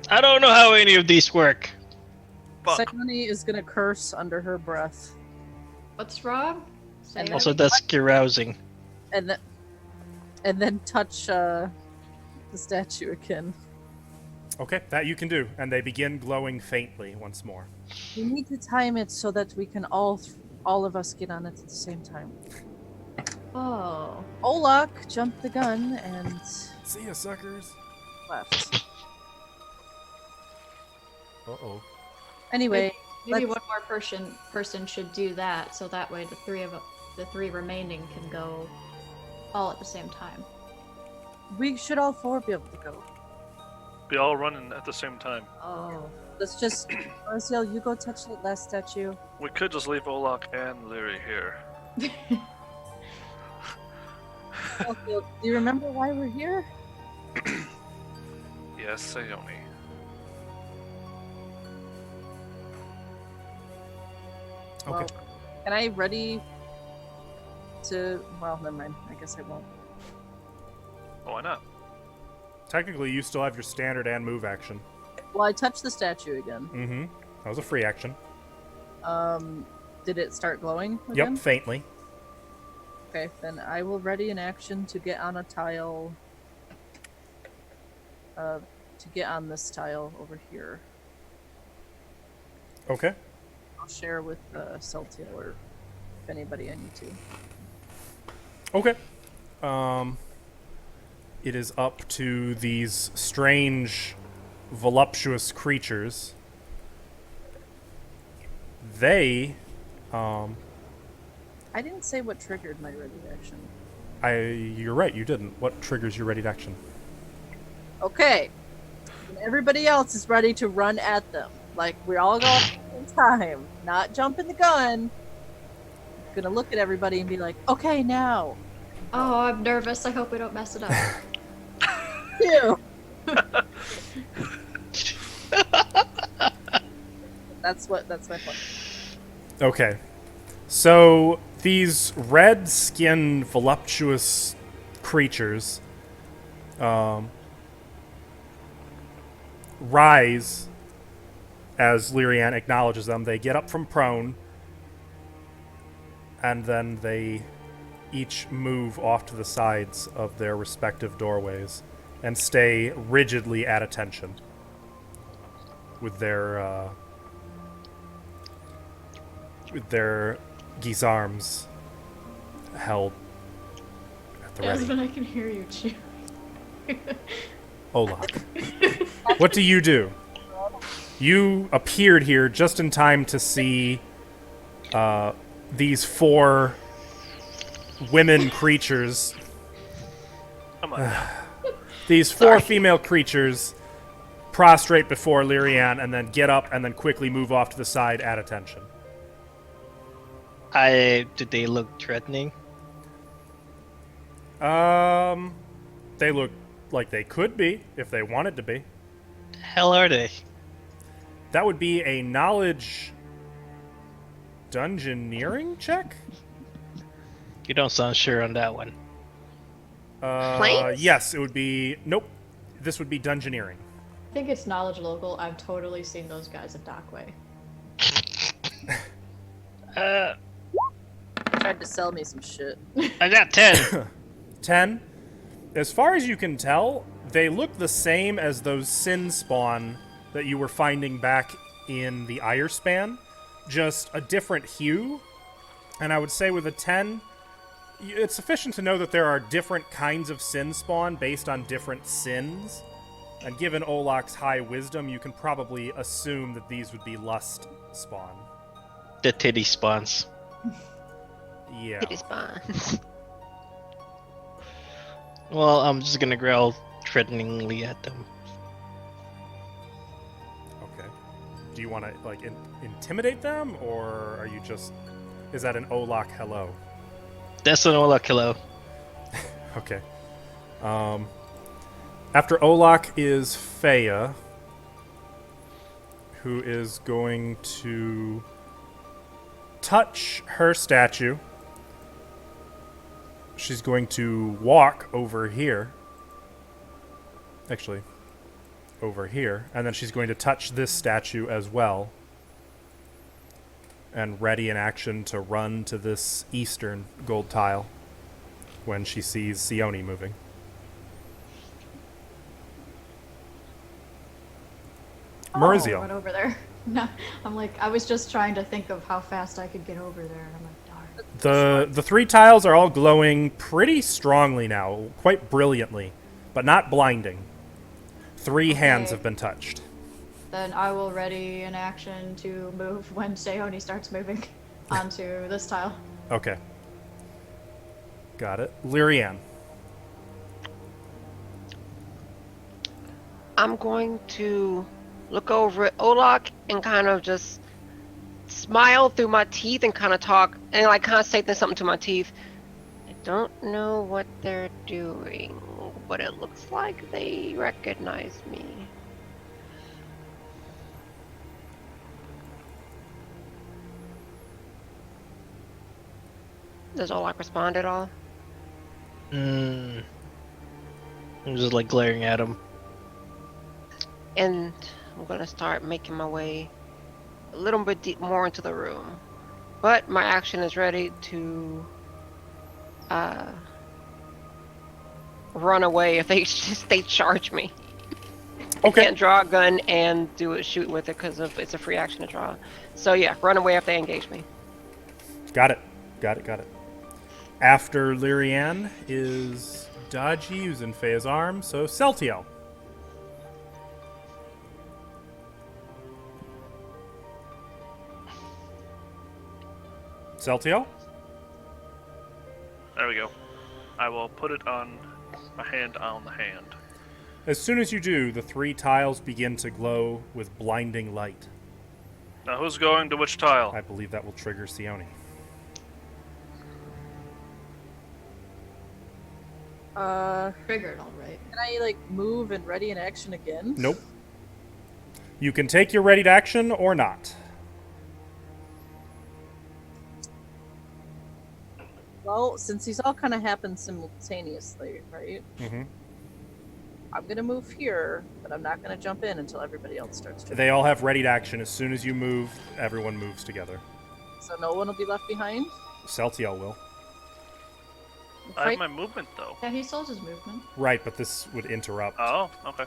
Speaker 5: I don't know how any of these work.
Speaker 3: Fuck.
Speaker 6: Sione is gonna curse under her breath.
Speaker 4: What's wrong? Say
Speaker 6: And
Speaker 4: it.
Speaker 5: Also, that's carousing.
Speaker 6: And then touch the statue again.
Speaker 1: Okay, that you can do. And they begin glowing faintly once more.
Speaker 6: We need to time it so that we can all of us get on it at the same time.
Speaker 4: Oh.
Speaker 6: Olak jumped the gun and
Speaker 1: See ya, suckers.
Speaker 6: left.
Speaker 1: Uh-oh.
Speaker 6: Anyway,
Speaker 4: Maybe
Speaker 6: let's-
Speaker 4: one more person should do that, so that way the three remaining can go all at the same time.
Speaker 6: we should all four be able to go.
Speaker 3: Be all running at the same time.
Speaker 4: Oh.
Speaker 6: Let's just, Marciel, you go touch the last statue.
Speaker 3: We could just leave Olak and Lyri here.
Speaker 6: Marciel, do you remember why we're here?
Speaker 3: Yes, Sione.
Speaker 1: Okay.
Speaker 6: Well, can I ready to? Well, never mind. I guess I won't.
Speaker 3: Oh, why not?
Speaker 1: Technically, you still have your standard and move action.
Speaker 6: Well, I touched the statue again.
Speaker 1: Mm-hmm. That was a free action.
Speaker 6: Did it start glowing again?
Speaker 1: Yep, faintly.
Speaker 6: Okay, then I will ready an action to get on a tile. To get on this tile over here.
Speaker 1: Okay.
Speaker 6: I'll share with Celtiel or if anybody I need to.
Speaker 1: Okay. It is up to these strange, voluptuous creatures. They,
Speaker 6: I didn't say what triggered my ready action.
Speaker 1: you're right, you didn't. What triggers your ready to action?
Speaker 6: Okay. When everybody else is ready to run at them. Like, we're all going at the same time. Not jumping the gun. Gonna look at everybody and be like, okay, now.
Speaker 4: Oh, I'm nervous. I hope we don't mess it up.
Speaker 6: You. That's my plan.
Speaker 1: Okay. So, these red-skinned, voluptuous creatures rise as Lyrian acknowledges them. They get up from prone, and then they each move off to the sides of their respective doorways and stay rigidly at attention with their guisarmes held at the ready.
Speaker 4: Jasmine, I can hear you cheer.
Speaker 1: Olak, what do you do? You appeared here just in time to see these four women creatures.
Speaker 3: Come on.
Speaker 1: These four female creatures prostrate before Lyrian and then get up and then quickly move off to the side at attention.
Speaker 5: Did they look threatening?
Speaker 1: They look like they could be if they wanted to be.
Speaker 5: The hell are they?
Speaker 1: That would be a knowledge dungeoneering check?
Speaker 5: You don't sound sure on that one.
Speaker 2: Planes?
Speaker 1: Yes, it would be. Nope. This would be dungeoneering.
Speaker 4: I think it's knowledge local. I've totally seen those guys at Dockway.
Speaker 6: Tried to sell me some shit.
Speaker 5: I got 10.
Speaker 1: 10. As far as you can tell, they look the same as those sin spawn that you were finding back in the Ire span, just a different hue. And I would say with a 10, it's sufficient to know that there are different kinds of sin spawn based on different sins. And given Olak's high wisdom, you can probably assume that these would be lust spawn.
Speaker 5: The titty spawns.
Speaker 1: Yeah.
Speaker 2: It is fine.
Speaker 5: Well, I'm just gonna growl threateningly at them.
Speaker 1: Okay. Do you want to like intimidate them, or are you just? Is that an Olak hello?
Speaker 5: That's an Olak hello.
Speaker 1: Okay. After Olak is Feya, who is going to touch her statue. She's going to walk over here. Actually, over here. And then she's going to touch this statue as well. And ready in action to run to this eastern gold tile when she sees Sione moving. Maurizio.
Speaker 4: Run over there. No, I'm like, I was just trying to think of how fast I could get over there, and I'm like, darn.
Speaker 1: The three tiles are all glowing pretty strongly now, quite brilliantly, but not blinding. Three hands
Speaker 4: Okay.
Speaker 1: have been touched.
Speaker 4: Then I will ready an action to move when Seoni starts moving onto this tile.
Speaker 1: Okay. Got it. Lyrianne.
Speaker 2: I'm going to look over at Olak and kind of just smile through my teeth and kind of talk and like kind of say something to my teeth. I don't know what they're doing, but it looks like they recognize me. Does Olak respond at all?
Speaker 5: I'm just like glaring at him.
Speaker 2: And I'm gonna start making my way a little bit more into the room. But my action is ready to run away if they charge me. I
Speaker 1: Okay.
Speaker 2: can't draw a gun and shoot with it because it's a free action to draw. So yeah, run away if they engage me.
Speaker 1: Got it. Got it. After Lyrianne is Daji, who's in Feya's arm, so Celtiel. Celtiel?
Speaker 3: There we go. I will put it on a hand on the hand.
Speaker 1: As soon as you do, the three tiles begin to glow with blinding light.
Speaker 3: Now who's going to which tile?
Speaker 1: I believe that will trigger Sione.
Speaker 4: Triggered, alright.
Speaker 6: Can I like move and ready in action again?
Speaker 1: Nope. You can take your ready to action or not.
Speaker 6: Well, since these all kind of happen simultaneously, right?
Speaker 1: Mm-hmm.
Speaker 6: I'm gonna move here, but I'm not gonna jump in until everybody else starts to.
Speaker 1: They all have ready to action. As soon as you move, everyone moves together.
Speaker 6: So no one will be left behind.
Speaker 1: Celtiel will.
Speaker 3: I have
Speaker 6: Right?
Speaker 3: my movement though.
Speaker 4: Yeah, he still has his movement.
Speaker 1: Right, but this would interrupt.
Speaker 3: Oh, okay.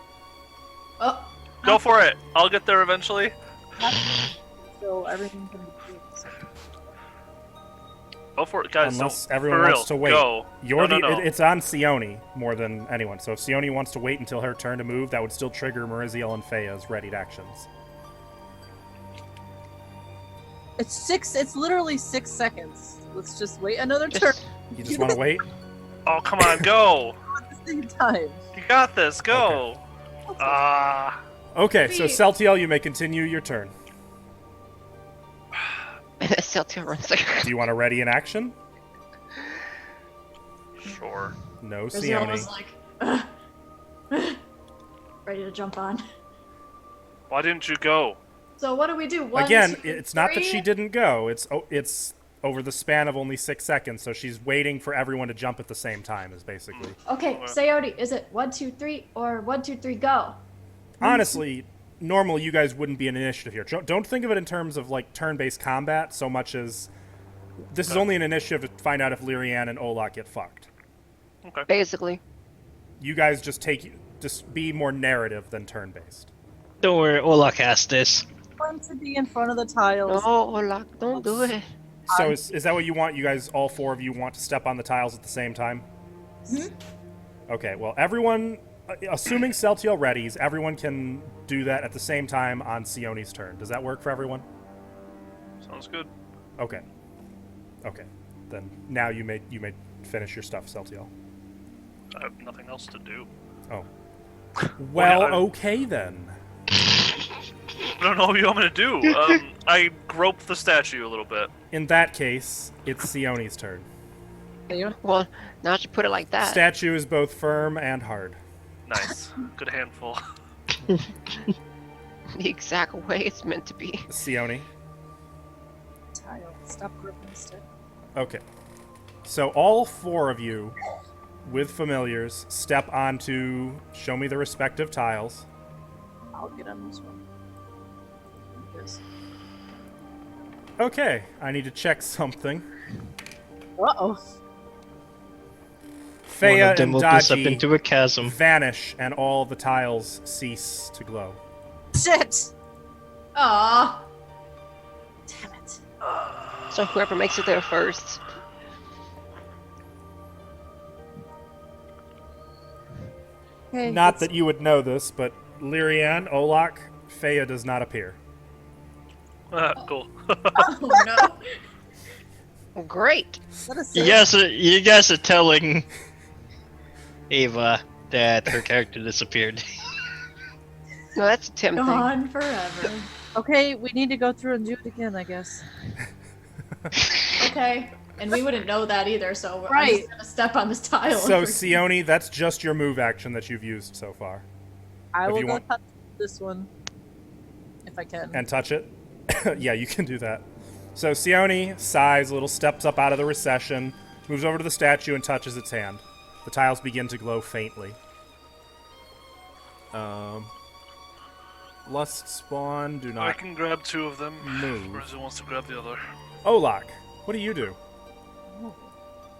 Speaker 4: Oh!
Speaker 3: Go for it. I'll get there eventually.
Speaker 6: So everything's gonna be.
Speaker 3: Go for it, guys.
Speaker 1: Unless
Speaker 3: don't,
Speaker 1: everyone
Speaker 3: for real,
Speaker 1: wants to wait.
Speaker 3: Go.
Speaker 1: You're
Speaker 3: no,
Speaker 1: the.
Speaker 3: no.
Speaker 1: It's on Sione more than anyone. So if Sione wants to wait until her turn to move, that would still trigger Maurizio and Feya's ready actions.
Speaker 6: It's 6. It's literally 6 seconds. Let's just wait another turn
Speaker 1: You just want to wait?
Speaker 3: Oh, come on, go.
Speaker 6: at the same time.
Speaker 3: You got this. Go. Ah.
Speaker 1: Okay, so
Speaker 4: Wait.
Speaker 1: Celtiel, you may continue your turn.
Speaker 2: And then Celtiel runs there.
Speaker 1: Do you want to ready in action?
Speaker 3: Sure.
Speaker 1: No,
Speaker 4: Brazil
Speaker 1: Sione.
Speaker 4: was like, ready to jump on.
Speaker 3: Why didn't you go?
Speaker 4: So what do we do? One,
Speaker 1: Again,
Speaker 4: two,
Speaker 1: it's not that she
Speaker 4: three?
Speaker 1: didn't go. It's over the span of only 6 seconds, so she's waiting for everyone to jump at the same time. Is basically.
Speaker 4: Okay, Sayori, is it 1, 2, 3 or 1, 2, 3 go?
Speaker 1: Honestly, normally you guys wouldn't be an initiative here. Don't think of it in terms of like turn-based combat so much as this is only an initiative to find out if Lyrianne and Olak get fucked.
Speaker 3: Okay.
Speaker 2: Basically.
Speaker 1: You guys just be more narrative than turn-based.
Speaker 5: Don't worry, Olak has this.
Speaker 6: Fun to be in front of the tiles.
Speaker 2: No, Olak, don't do it.
Speaker 1: So is that what you want? You guys, all four of you, want to step on the tiles at the same time?
Speaker 4: Mhm.
Speaker 1: Okay. Well, everyone assuming Celtiel readies, everyone can do that at the same time on Sione's turn. Does that work for everyone?
Speaker 3: Sounds good.
Speaker 1: Okay. Okay. Then now you may finish your stuff, Celtiel.
Speaker 3: I have nothing else to do.
Speaker 1: Oh. Well,
Speaker 3: I-
Speaker 1: okay then.
Speaker 3: I don't know what you want me to do. I grope the statue a little bit.
Speaker 1: In that case, it's Sione's turn.
Speaker 2: Well, now that you put it like that.
Speaker 1: Statue is both firm and hard.
Speaker 3: Nice. Good handful.
Speaker 2: The exact way it's meant to be.
Speaker 1: Sione.
Speaker 6: Tile. Stop gripping the stick.
Speaker 1: Okay. So all 4 of you, with familiars, step onto show me the respective tiles.
Speaker 6: I'll get on this one. Yes.
Speaker 1: Okay, I need to check something.
Speaker 6: Uh-oh.
Speaker 5: One
Speaker 1: Faya
Speaker 5: of them
Speaker 1: and
Speaker 5: will disappear
Speaker 1: Daji
Speaker 5: into a chasm.
Speaker 1: vanish, and all the tiles cease to glow.
Speaker 6: Shit!
Speaker 4: Aw.
Speaker 6: Damn it.
Speaker 2: So whoever makes it there first.
Speaker 6: Okay,
Speaker 1: Not that you would know this, but Lyrian, Olak, Faya does not appear.
Speaker 3: Cool.
Speaker 4: Oh no.
Speaker 2: Great.
Speaker 6: Let us
Speaker 5: You guys are telling Ava that her character disappeared.
Speaker 2: No, that's a Tim thing.
Speaker 4: Gone forever.
Speaker 6: Okay, we need to go through and do it again, I guess.
Speaker 4: Okay. And we wouldn't know that either, so I'm
Speaker 6: Right.
Speaker 4: just gonna step on this tile.
Speaker 1: So,
Speaker 4: and-
Speaker 1: Sione, that's just your move action that you've used so far.
Speaker 6: I
Speaker 1: If
Speaker 6: will
Speaker 1: you
Speaker 6: go
Speaker 1: want-
Speaker 6: touch this one. If I can.
Speaker 1: And touch it? Yeah, you can do that. So, Sione sighs a little, steps up out of the recession, moves over to the statue, and touches its hand. The tiles begin to glow faintly. Lust spawn, do
Speaker 3: I
Speaker 1: not
Speaker 3: can grab 2 of them.
Speaker 1: move.
Speaker 3: Marissa wants to grab the other.
Speaker 1: Olak, what do you do?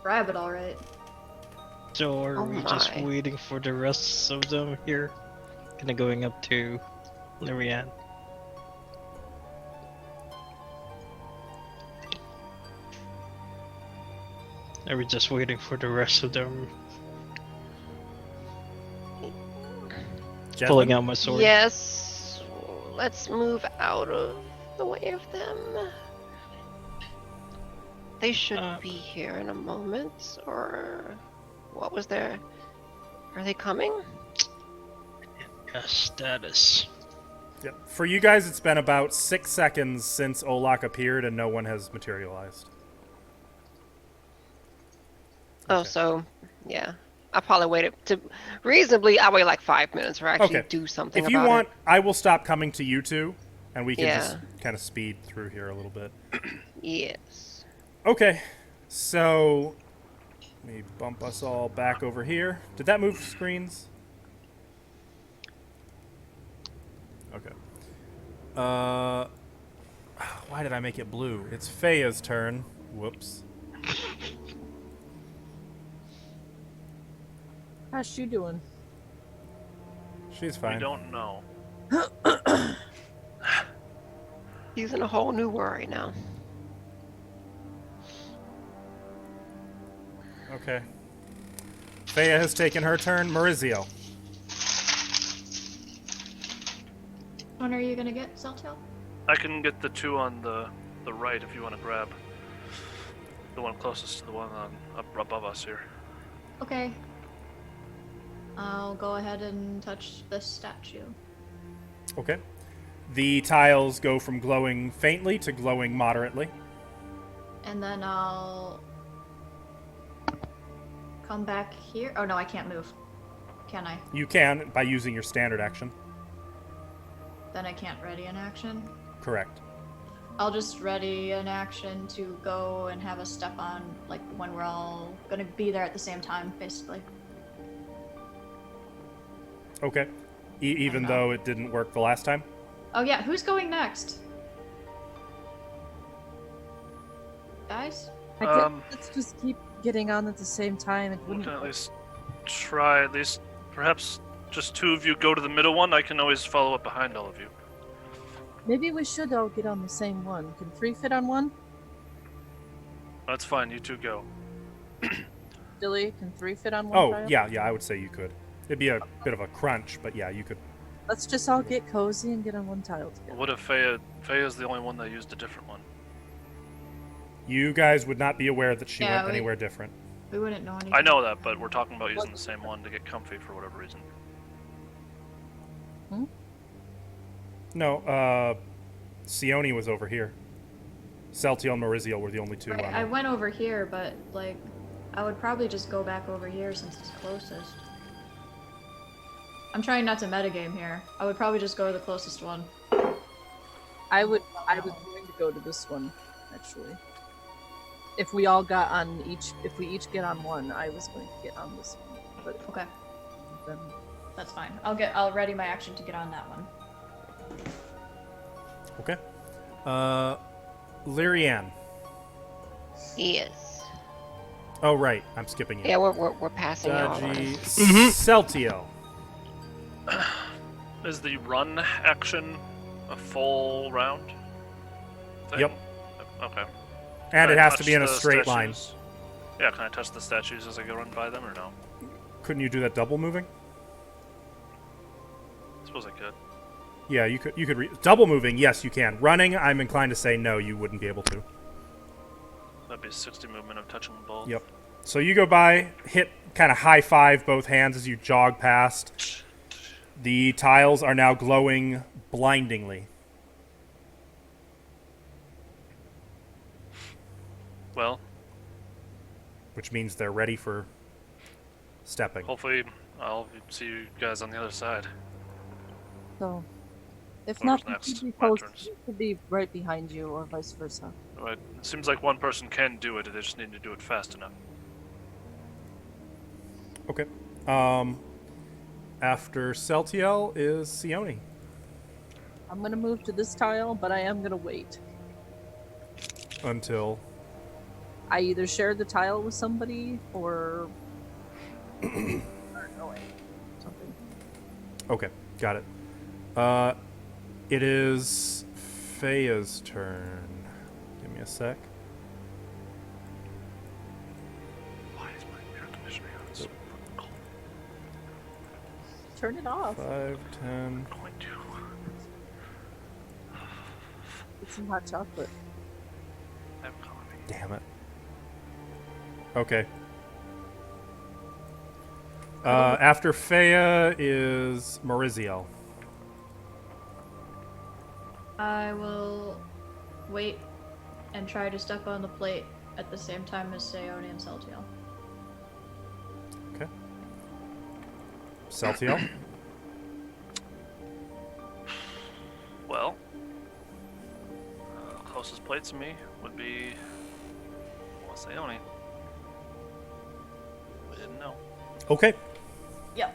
Speaker 4: Grab it, alright.
Speaker 5: So are
Speaker 2: Oh
Speaker 5: we just
Speaker 2: my.
Speaker 5: waiting for the rest of them here? Kinda going up to Lyrian. Are we just waiting for the rest of them?
Speaker 1: Jasmine?
Speaker 5: Pulling out my sword.
Speaker 2: Yes. Let's move out of the way of them. They should be here in a moment, or what was there? Are they coming?
Speaker 5: Status.
Speaker 1: Yep. For you guys, it's been about 6 seconds since Olak appeared, and no one has materialized.
Speaker 2: Oh,
Speaker 1: Okay.
Speaker 2: so yeah. I probably waited to reasonably. I wait like 5 minutes for actually
Speaker 1: Okay.
Speaker 2: do something.
Speaker 1: If you
Speaker 2: about
Speaker 1: want, I will stop coming to you two, and we can
Speaker 2: Yeah.
Speaker 1: just kind of speed through here a little bit.
Speaker 2: it. Yes.
Speaker 1: Okay, so let me bump us all back over here. Did that move screens? Okay. Why did I make it blue? It's Faya's turn. Whoops.
Speaker 6: How's she doing?
Speaker 1: She's
Speaker 3: We
Speaker 1: fine.
Speaker 3: don't know.
Speaker 2: He's in a whole new world right now.
Speaker 1: Okay. Faya has taken her turn. Maurizio.
Speaker 4: When are you gonna get Celtiel?
Speaker 3: I can get the 2 on the right if you want to grab the one closest to the one on up above us here.
Speaker 4: Okay. I'll go ahead and touch this statue.
Speaker 1: Okay. The tiles go from glowing faintly to glowing moderately.
Speaker 4: And then I'll come back here. Oh no, I can't move. Can I?
Speaker 1: You can by using your standard action.
Speaker 4: Then I can't ready an action.
Speaker 1: Correct.
Speaker 4: I'll just ready an action to go and have a step on, like when we're all gonna be there at the same time, basically.
Speaker 1: Okay. Even
Speaker 4: know.
Speaker 1: though it didn't work the last time?
Speaker 4: Oh yeah, who's going next? Guys?
Speaker 6: I guess
Speaker 3: Um,
Speaker 6: let's just keep getting on at the same time. It
Speaker 3: We
Speaker 6: wouldn't
Speaker 3: can at least try. At least perhaps just 2 of you go to the middle one. I can always follow up behind all of you.
Speaker 6: Maybe we should all get on the same one. Can 3 fit on one?
Speaker 3: That's fine. You 2 go.
Speaker 6: Dilly, can 3 fit on one?
Speaker 1: Oh,
Speaker 6: tile?
Speaker 1: yeah, I would say you could. It'd be a bit of a crunch, but yeah, you could.
Speaker 6: Let's just all get cozy and get on one tile together.
Speaker 3: What if Feya's the only one that used a different one?
Speaker 1: You guys would not be aware that she
Speaker 4: Yeah,
Speaker 1: went anywhere different.
Speaker 4: We wouldn't know anything.
Speaker 3: I know that, but we're talking about using the same one to get comfy for whatever reason.
Speaker 1: No, Sione was over here. Celtiel and Maurizio were the only two.
Speaker 4: Right, I went over here, but like, I would probably just go back over here since it's closest. I'm trying not to metagame here. I would probably just go to the closest one.
Speaker 6: I was going to go to this one, actually. If we all got on each, if we each get on one, I was going to get on this one. But
Speaker 4: Okay,
Speaker 6: then,
Speaker 4: that's fine. I'll ready my action to get on that one.
Speaker 1: Okay. Lyrianne.
Speaker 2: Yes.
Speaker 1: Oh, right. I'm skipping you.
Speaker 2: Yeah, we're passing y'all.
Speaker 1: Dodgy.
Speaker 5: Mhm.
Speaker 1: Celtiel.
Speaker 3: Is the run action a full round? thing?
Speaker 1: Yep.
Speaker 3: Okay.
Speaker 1: And
Speaker 3: Can
Speaker 1: it
Speaker 3: I
Speaker 1: has to
Speaker 3: touch
Speaker 1: be in a
Speaker 3: the
Speaker 1: straight line.
Speaker 3: statues? Yeah, can I touch the statues as I go run by them or no?
Speaker 1: Couldn't you do that double moving?
Speaker 3: I suppose I could.
Speaker 1: Yeah, you could. Double moving, yes, you can. Running, I'm inclined to say no, you wouldn't be able to.
Speaker 3: That'd be 60 movement of touching them both.
Speaker 1: Yep. So you go by, hit, kind of high five both hands as you jog past. The tiles are now glowing blindingly.
Speaker 3: Well,
Speaker 1: Which means they're ready for stepping.
Speaker 3: hopefully I'll see you guys on the other side.
Speaker 6: so, if
Speaker 3: Whoever's
Speaker 6: not,
Speaker 3: next?
Speaker 6: we could be
Speaker 3: My
Speaker 6: close.
Speaker 3: turns.
Speaker 6: We could be right behind you, or vice versa.
Speaker 3: Right. It seems like one person can do it, they just need to do it fast enough.
Speaker 1: Okay. After Celtiel is Sione.
Speaker 6: I'm gonna move to this tile, but I am gonna wait.
Speaker 1: Until...
Speaker 6: I either share the tile with somebody or start going. Something.
Speaker 1: Okay, got it. It is Feya's turn. Give me a sec.
Speaker 3: Why is my air conditioning on so cold?
Speaker 6: Turn it off.
Speaker 1: 5, 10...
Speaker 3: I'm going to.
Speaker 6: Get some hot chocolate.
Speaker 3: I have coffee.
Speaker 1: Damn it. Okay. After Feya is Maurizio.
Speaker 4: I will wait and try to step on the plate at the same time as Sayone and Celtiel.
Speaker 1: Okay. Celtiel.
Speaker 3: Well, closest plate to me would be Sayone. We didn't know.
Speaker 1: Okay.
Speaker 4: Yep.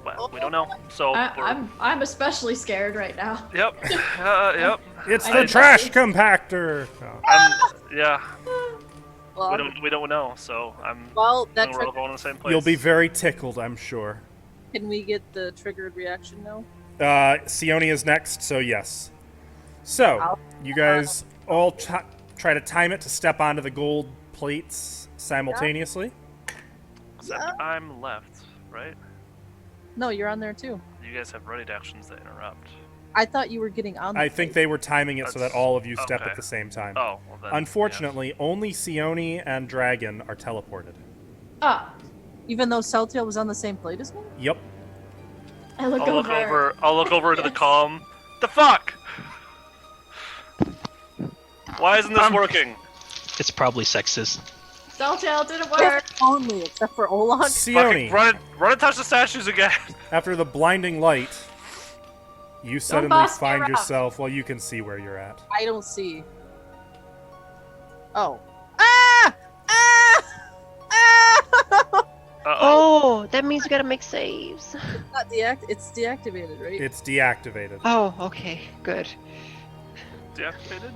Speaker 3: Well, we don't know. So
Speaker 4: I'm especially scared right now.
Speaker 3: Yep. Yep.
Speaker 1: It's
Speaker 4: I-
Speaker 1: the trash compactor! Oh.
Speaker 3: Yeah.
Speaker 6: Well,
Speaker 3: We don't know. So
Speaker 6: well, that
Speaker 3: we're all
Speaker 6: trigger,
Speaker 3: going to the same place.
Speaker 1: You'll be very tickled, I'm sure.
Speaker 6: can we get the triggered reaction now?
Speaker 1: Sione is next, so yes. So, you guys all try to time it to step onto the gold plates simultaneously.
Speaker 3: Except I'm left, right?
Speaker 6: No, you're on there too.
Speaker 3: You guys have ready actions that interrupt.
Speaker 6: I thought you were getting on.
Speaker 1: I think they were timing it so that
Speaker 3: That's-
Speaker 1: all of you step
Speaker 3: okay.
Speaker 1: at the same time.
Speaker 3: Oh, well then.
Speaker 1: Unfortunately, only Sione and Dragon are teleported.
Speaker 4: Ah,
Speaker 6: Even though Celtiel was on the same plate as me.
Speaker 1: Yep.
Speaker 4: I look
Speaker 3: I'll look
Speaker 4: over.
Speaker 3: I'll look over to the calm. The fuck! Why isn't this working?
Speaker 5: It's probably sexist.
Speaker 4: Celtiel didn't work.
Speaker 6: Only, except for Olog.
Speaker 1: Sione,
Speaker 3: Fucking run and touch the statues again.
Speaker 1: after the blinding light, you suddenly
Speaker 4: boss me
Speaker 1: find
Speaker 4: around.
Speaker 1: yourself, well, you can see where you're at.
Speaker 6: I don't see. Oh. Ah! Ah! Ah!
Speaker 2: Oh, that means we gotta make saves.
Speaker 6: Not it's deactivated, right?
Speaker 1: It's deactivated.
Speaker 2: Oh, okay, good.
Speaker 3: Deactivated?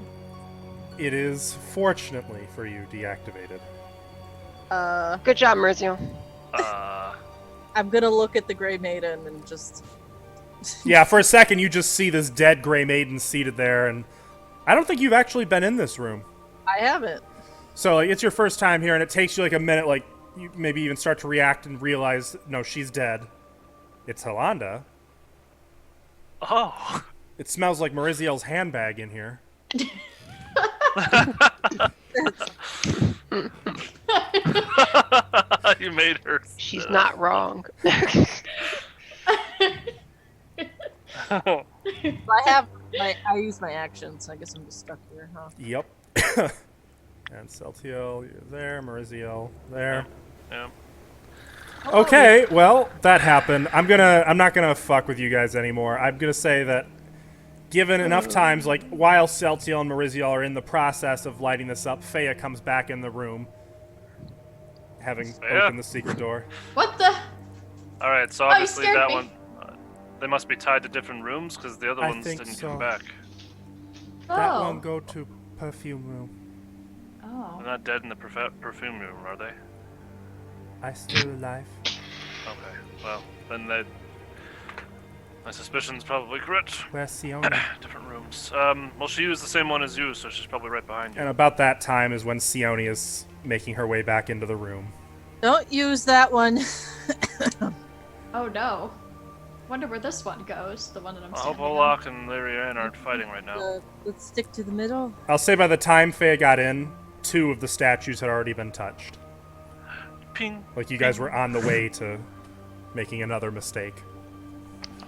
Speaker 1: It is, fortunately for you, deactivated.
Speaker 2: Good job, Merzio.
Speaker 6: I'm gonna look at the Grey Maiden and just.
Speaker 1: Yeah, for a second you just see this dead Grey Maiden seated there, and I don't think you've actually been in this room.
Speaker 6: I haven't.
Speaker 1: So like, it's your first time here, and it takes you like a minute, like you maybe even start to react and realize, no, she's dead. It's Halanda.
Speaker 3: Oh.
Speaker 1: It smells like Mariziel's handbag in here.
Speaker 3: You made her.
Speaker 2: She's not wrong.
Speaker 6: I use my actions. I guess I'm just stuck here, huh?
Speaker 1: Yep. And Celtiel, you're there. Mariziel, there.
Speaker 3: Yeah.
Speaker 1: Okay, well, that happened. I'm not gonna fuck with you guys anymore. I'm gonna say that given enough times, like while Celtiel and Mariziel are in the process of lighting this up, Fea comes back in the room, having opened the secret door.
Speaker 4: What the?
Speaker 3: All right, so
Speaker 4: Oh, you
Speaker 3: obviously
Speaker 4: scared
Speaker 3: that
Speaker 4: me.
Speaker 3: one, they must be tied to different rooms because the other
Speaker 1: I
Speaker 3: ones
Speaker 1: think
Speaker 3: didn't
Speaker 1: so.
Speaker 3: come back.
Speaker 1: That
Speaker 4: Oh.
Speaker 1: one go to perfume room.
Speaker 4: Oh.
Speaker 3: They're not dead in the perfume room, are they?
Speaker 1: I still alive.
Speaker 3: Okay, well then my suspicion's probably correct.
Speaker 1: Where's Siona?
Speaker 3: Different rooms. Well, she used the same one as you, so she's probably right behind you.
Speaker 1: And about that time is when Sione is making her way back into the room.
Speaker 6: Don't use that one.
Speaker 4: Oh no. Wonder where this one goes. The one that I'm
Speaker 3: I hope
Speaker 4: standing on.
Speaker 3: Olak and Lyrian aren't fighting right now.
Speaker 6: Let's stick to the middle.
Speaker 1: I'll say by the time Fea got in, 2 of the statues had already been touched.
Speaker 3: Ping.
Speaker 1: Like you guys were on the way to making another mistake.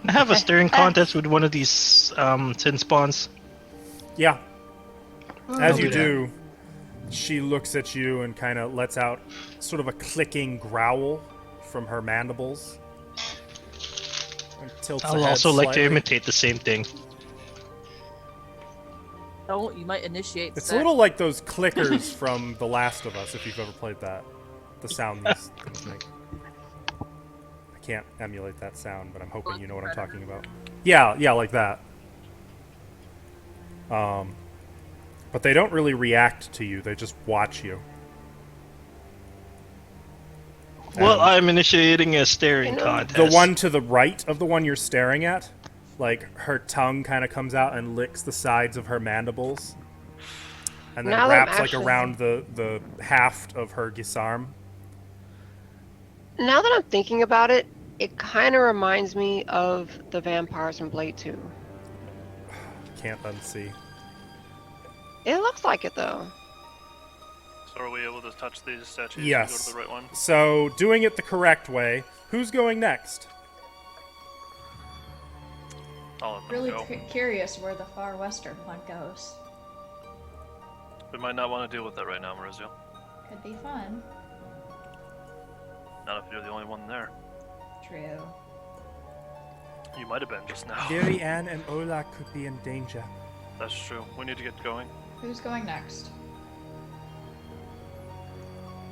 Speaker 5: I have a staring contest with one of these sin spawns.
Speaker 1: Yeah. As
Speaker 5: I'll
Speaker 1: you
Speaker 5: do
Speaker 1: do, she looks at you and kind of lets out sort of a clicking growl from her mandibles. And tilts her
Speaker 5: I'll
Speaker 1: head
Speaker 5: also like to
Speaker 1: slightly.
Speaker 5: imitate the same thing.
Speaker 6: Don't, you might initiate
Speaker 1: It's
Speaker 6: sex.
Speaker 1: a little like those clickers from The Last of Us, if you've ever played that. The sound these things make. I can't emulate that sound, but I'm hoping you know what I'm talking about. Yeah, like that. But they don't really react to you, they just watch you.
Speaker 5: Well,
Speaker 1: And
Speaker 5: I'm initiating a staring
Speaker 2: You know,
Speaker 5: contest.
Speaker 1: the one to the right of the one you're staring at, like her tongue kind of comes out and licks the sides of her mandibles. And then
Speaker 2: Now that I'm
Speaker 1: wraps like
Speaker 2: actually-
Speaker 1: around the haft of her gisarm.
Speaker 2: Now that I'm thinking about it, it kind of reminds me of the vampires in Blade 2.
Speaker 1: Can't unsee.
Speaker 2: It looks like it though.
Speaker 3: So are we able to touch these statues
Speaker 1: Yes.
Speaker 3: and go to the right one?
Speaker 1: So, doing it the correct way, who's going next?
Speaker 3: I'll let them
Speaker 4: Really
Speaker 3: go.
Speaker 4: curious where the far western one goes.
Speaker 3: We might not want to deal with that right now, Mauricio.
Speaker 4: Could be fun.
Speaker 3: Not if you're the only one there.
Speaker 4: True.
Speaker 3: You might have been just now.
Speaker 1: Gary Ann and Ola could be in danger.
Speaker 3: That's true. We need to get going.
Speaker 4: Who's going next?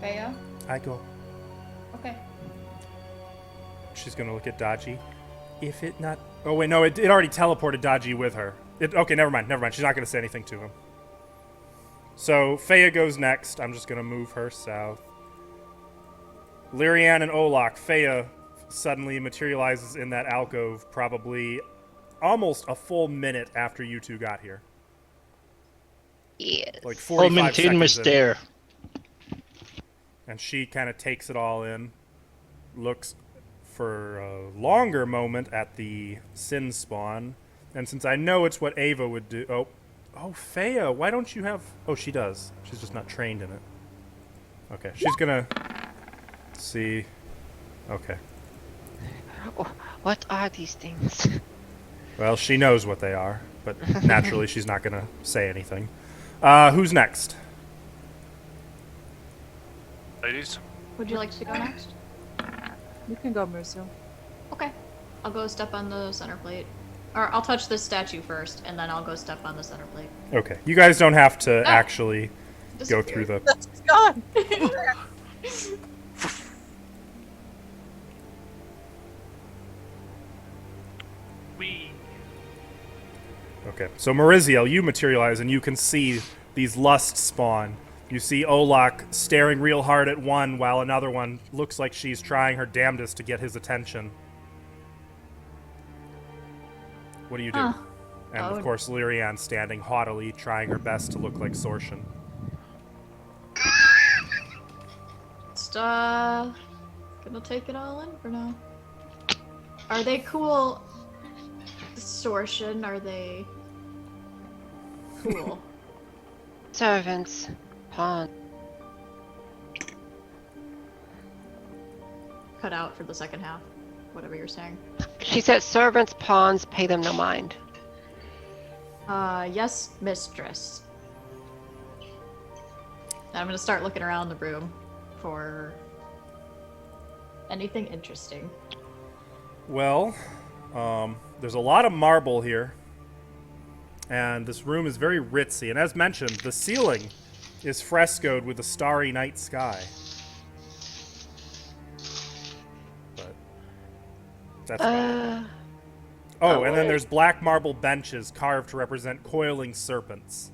Speaker 4: Fea?
Speaker 1: I go.
Speaker 4: Okay.
Speaker 1: She's gonna look at Daji. If it not... Oh, wait, no, it already teleported Daji with her. Okay, never mind. She's not gonna say anything to him. So, Fea goes next. I'm just gonna move her south. Lyrian and Olak. Fea suddenly materializes in that alcove probably almost a full minute after you two got here.
Speaker 2: Yes.
Speaker 1: Like
Speaker 5: I'll
Speaker 1: 45
Speaker 5: maintain my
Speaker 1: seconds in.
Speaker 5: stare.
Speaker 1: And she kind of takes it all in, looks for a longer moment at the sin spawn, and since I know it's what Ava would do... Oh, Fea, why don't you have... Oh, she does. She's just not trained in it. Okay, she's gonna... see... Okay.
Speaker 2: Oh, what are these things?
Speaker 1: Well, she knows what they are, but naturally she's not gonna say anything. Who's next?
Speaker 3: Ladies?
Speaker 4: Would you like to go next?
Speaker 6: You can go, Marcel.
Speaker 4: Okay. I'll go step on the center plate. Or I'll touch this statue first, and then I'll go step on the center plate.
Speaker 1: Okay, you guys don't have to actually go through
Speaker 4: Disappeared.
Speaker 1: the...
Speaker 6: That's gone.
Speaker 3: Wee.
Speaker 1: Okay, so Mariziel, you materialize and you can see these lust spawn. You see Olak staring real hard at one while another one looks like she's trying her damnedest to get his attention. What do you do?
Speaker 4: Huh.
Speaker 1: And
Speaker 4: Oh.
Speaker 1: of course, Lyrian standing haughtily, trying her best to look like Sorshan.
Speaker 4: gonna take it all in for now. Are they cool? Distortion, are they cool?
Speaker 2: Servants, pawn.
Speaker 4: Cut out for the second half, whatever you're saying.
Speaker 2: She said servants, pawns, pay them no mind.
Speaker 4: Yes, mistress. I'm gonna start looking around the room for anything interesting.
Speaker 1: Well, there's a lot of marble here, and this room is very ritzy. And as mentioned, the ceiling is frescoed with a starry night sky. But that's about it. Oh, and then there's black marble benches carved to represent coiling serpents.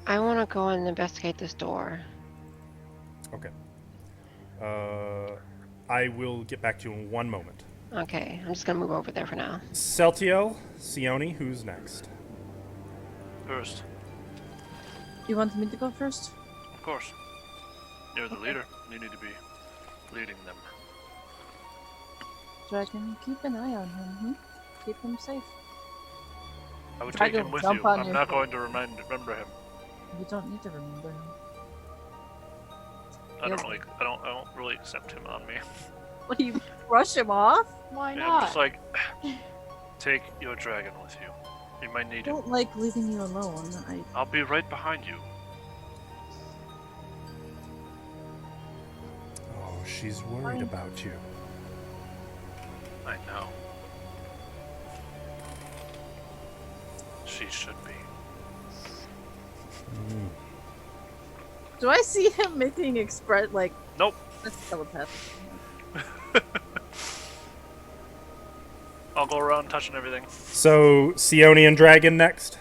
Speaker 2: I want to go and investigate this door.
Speaker 1: Okay. I will get back to you in one moment.
Speaker 2: Okay, I'm just gonna move over there for now.
Speaker 1: Celtiel, Sione, who's next?
Speaker 3: First,
Speaker 6: You want me to go first?
Speaker 3: of course. You're the leader. You need to be leading them.
Speaker 6: Dragon, keep an eye on him. Hmm? Keep him safe.
Speaker 3: I would
Speaker 6: Try
Speaker 3: take
Speaker 6: to
Speaker 3: him with
Speaker 6: jump
Speaker 3: you.
Speaker 6: on
Speaker 3: I'm
Speaker 6: your
Speaker 3: not
Speaker 6: foot.
Speaker 3: going to remember him.
Speaker 6: You don't need to remember him.
Speaker 3: I
Speaker 6: Yes.
Speaker 3: don't really accept him on me.
Speaker 6: What do you brush him off?
Speaker 4: Why
Speaker 3: Yeah, I'm
Speaker 4: not?
Speaker 3: just like, take your dragon with you. You might
Speaker 6: I
Speaker 3: need him.
Speaker 6: don't like leaving you alone.
Speaker 3: I'll be right behind you.
Speaker 1: Oh, she's worried about you.
Speaker 3: I know. She should be.
Speaker 6: Do I see him making express like?
Speaker 3: Nope.
Speaker 6: That's telepathic.
Speaker 3: I'll go around touching everything.
Speaker 1: So, Sione and Dragon next?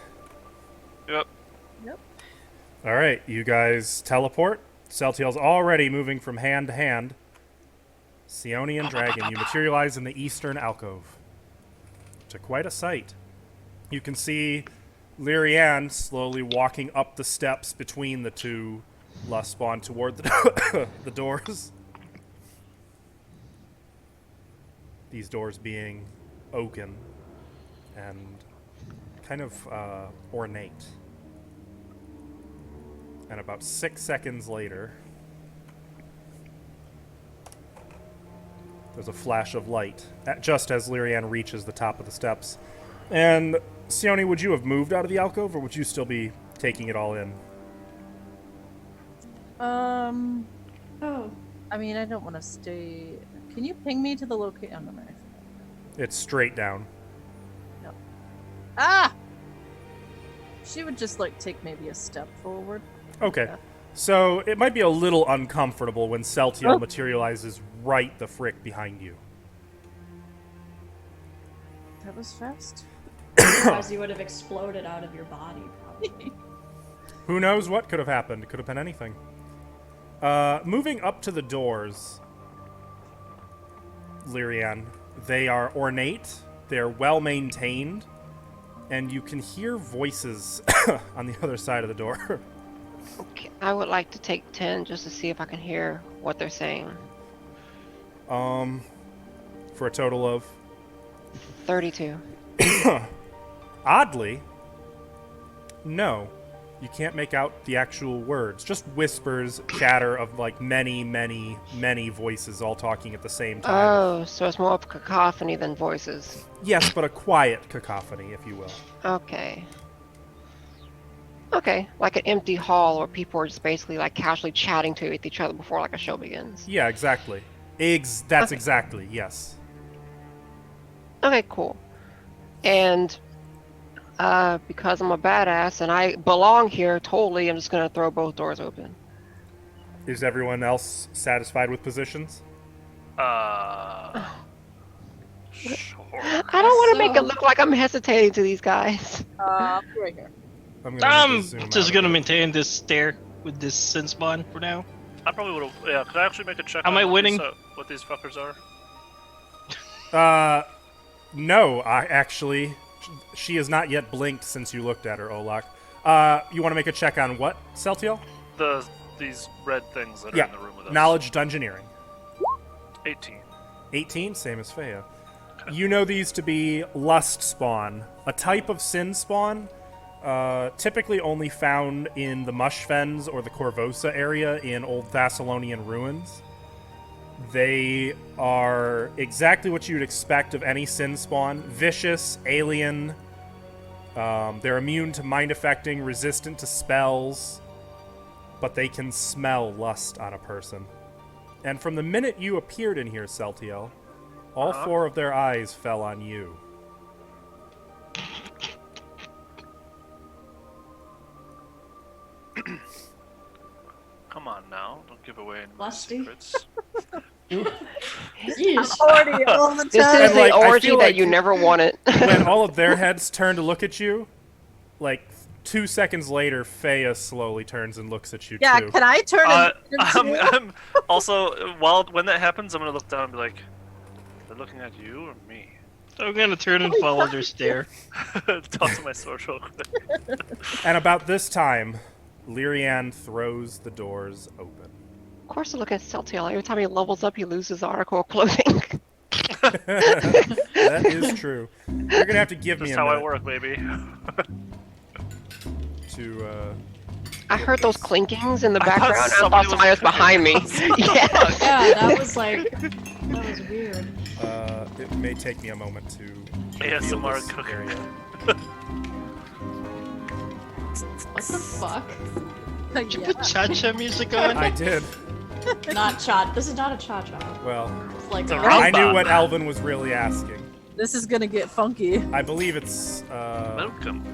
Speaker 3: Yep.
Speaker 1: Alright, you guys teleport. Celtiel's already moving from hand to hand. Sione and Dragon, you materialize in the eastern alcove. To quite a sight. You can see Lyrianne slowly walking up the steps between the two lust spawn toward the, the doors. These doors being oaken and kind of ornate. And about 6 seconds later, there's a flash of light, just as Lyrianne reaches the top of the steps. And Sione, would you have moved out of the alcove, or would you still be taking it all in?
Speaker 4: Oh,
Speaker 6: I mean, I don't want to stay. Can you ping me to the location? Oh, no, no.
Speaker 1: It's straight down.
Speaker 6: Ah! She would just like take maybe a step forward.
Speaker 1: Okay.
Speaker 6: Yeah.
Speaker 1: So it might be a little uncomfortable when Celtiel materializes right the frick behind you.
Speaker 6: That was fast.
Speaker 4: otherwise you would have exploded out of your body, probably.
Speaker 1: Who knows what could have happened? It could have been anything. Moving up to the doors, Lyrianne, they are ornate, they're well maintained, and you can hear voices on the other side of the door.
Speaker 2: Okay, I would like to take 10 just to see if I can hear what they're saying.
Speaker 1: For a total of
Speaker 2: 32.
Speaker 1: Oddly, no. You can't make out the actual words. Just whispers, chatter of like many, many, many voices all talking at the same time.
Speaker 2: Oh, so it's more of cacophony than voices.
Speaker 1: Yes, but a quiet cacophony, if you will.
Speaker 2: Okay. Okay, like an empty hall where people are just basically like casually chatting to each other before like a show begins.
Speaker 1: Yeah, exactly. That's
Speaker 2: Okay.
Speaker 1: exactly, yes.
Speaker 2: Okay, cool. And because I'm a badass and I belong here totally, I'm just gonna throw both doors open.
Speaker 1: Is everyone else satisfied with positions?
Speaker 3: Sure.
Speaker 2: I don't want to make it
Speaker 4: So-
Speaker 2: look like I'm hesitating to these guys.
Speaker 6: I'll be right here.
Speaker 1: I'm gonna
Speaker 5: I'm
Speaker 1: need to zoom out
Speaker 5: just
Speaker 1: a
Speaker 5: gonna
Speaker 1: bit.
Speaker 5: maintain this stair with this sense bond for now.
Speaker 3: I probably would have. Yeah, could I actually make a check
Speaker 5: Am
Speaker 3: on
Speaker 5: I
Speaker 3: what
Speaker 5: winning?
Speaker 3: what these fuckers are?
Speaker 1: No, she has not yet blinked since you looked at her, Olak. You want to make a check on what, Celtiel?
Speaker 3: The these red things that are
Speaker 1: Yeah.
Speaker 3: in the room with us.
Speaker 1: Knowledge dungeoneering.
Speaker 3: 18.
Speaker 1: 18, same as Faya. You know these to be lust spawn, a type of sin spawn, typically only found in the Mushfens or the Corvosa area in old Thessalonian ruins. They are exactly what you'd expect of any sin spawn: vicious, alien. They're immune to mind affecting, resistant to spells, but they can smell lust on a person. And from the minute you appeared in here, Celtiel, all 4 of their eyes fell on you.
Speaker 3: Come on now, don't give away any more
Speaker 4: Lusty.
Speaker 3: secrets.
Speaker 4: Yeesh.
Speaker 6: Already all the
Speaker 2: This is
Speaker 6: time.
Speaker 1: And,
Speaker 2: the
Speaker 1: like, I
Speaker 2: orgy
Speaker 1: feel
Speaker 2: that
Speaker 1: like-
Speaker 2: you never wanted.
Speaker 1: When all of their heads turn to look at you, like 2 seconds later, Faya slowly turns and looks at you
Speaker 6: Yeah,
Speaker 1: too.
Speaker 6: can I turn into
Speaker 3: I'm also, when that happens, I'm gonna look down and be like, they're looking at you or me?
Speaker 5: I'm gonna turn and follow their stare.
Speaker 3: Toss my sword real quick.
Speaker 1: And about this time, Lyrian throws the doors open.
Speaker 2: Of course, I look at Celtiel. Every time he levels up, he loses the article of clothing.
Speaker 1: That is true. You're gonna have to give me
Speaker 3: That's
Speaker 1: a
Speaker 3: how I
Speaker 1: minute
Speaker 3: work, baby.
Speaker 1: to.
Speaker 2: I heard those clinkings in the
Speaker 3: I thought
Speaker 2: background. I
Speaker 3: somebody
Speaker 2: thought somebody was
Speaker 3: was
Speaker 2: behind me. Yeah.
Speaker 4: Yeah, that was weird.
Speaker 1: It may take me a moment to. reveal
Speaker 3: ASMR
Speaker 1: this
Speaker 3: cooking.
Speaker 1: area.
Speaker 4: What the fuck?
Speaker 5: Did you put cha-cha music on?
Speaker 1: I did.
Speaker 4: Not cha. This is not a cha-cha.
Speaker 1: Well,
Speaker 4: It's like
Speaker 3: It's a
Speaker 4: a-
Speaker 3: rumba.
Speaker 1: I knew what Alvin was really asking.
Speaker 6: This is gonna get funky.
Speaker 1: I believe it's.
Speaker 3: Welcome.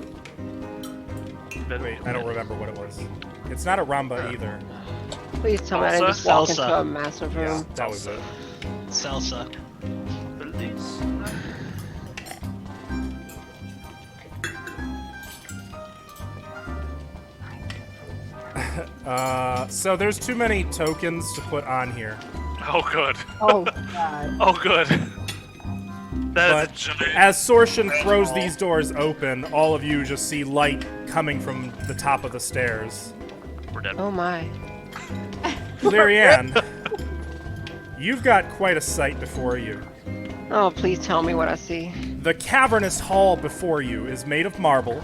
Speaker 1: Wait, I don't remember what it was. It's not a ramba either.
Speaker 2: Please tell me I didn't just walk into
Speaker 5: Salsa.
Speaker 2: a massive room.
Speaker 1: That was it.
Speaker 5: Salsa.
Speaker 3: Release.
Speaker 1: So there's too many tokens to put on here.
Speaker 3: Oh, good.
Speaker 6: Oh god.
Speaker 3: Oh, good. That
Speaker 1: But
Speaker 3: is a giant.
Speaker 1: as Sorshin throws these doors open, all of you just see light coming from the top of the stairs.
Speaker 3: We're dead.
Speaker 2: Oh my.
Speaker 1: Lyrian, you've got quite a sight before you.
Speaker 2: Oh, please tell me what I see.
Speaker 1: The cavernous hall before you is made of marble.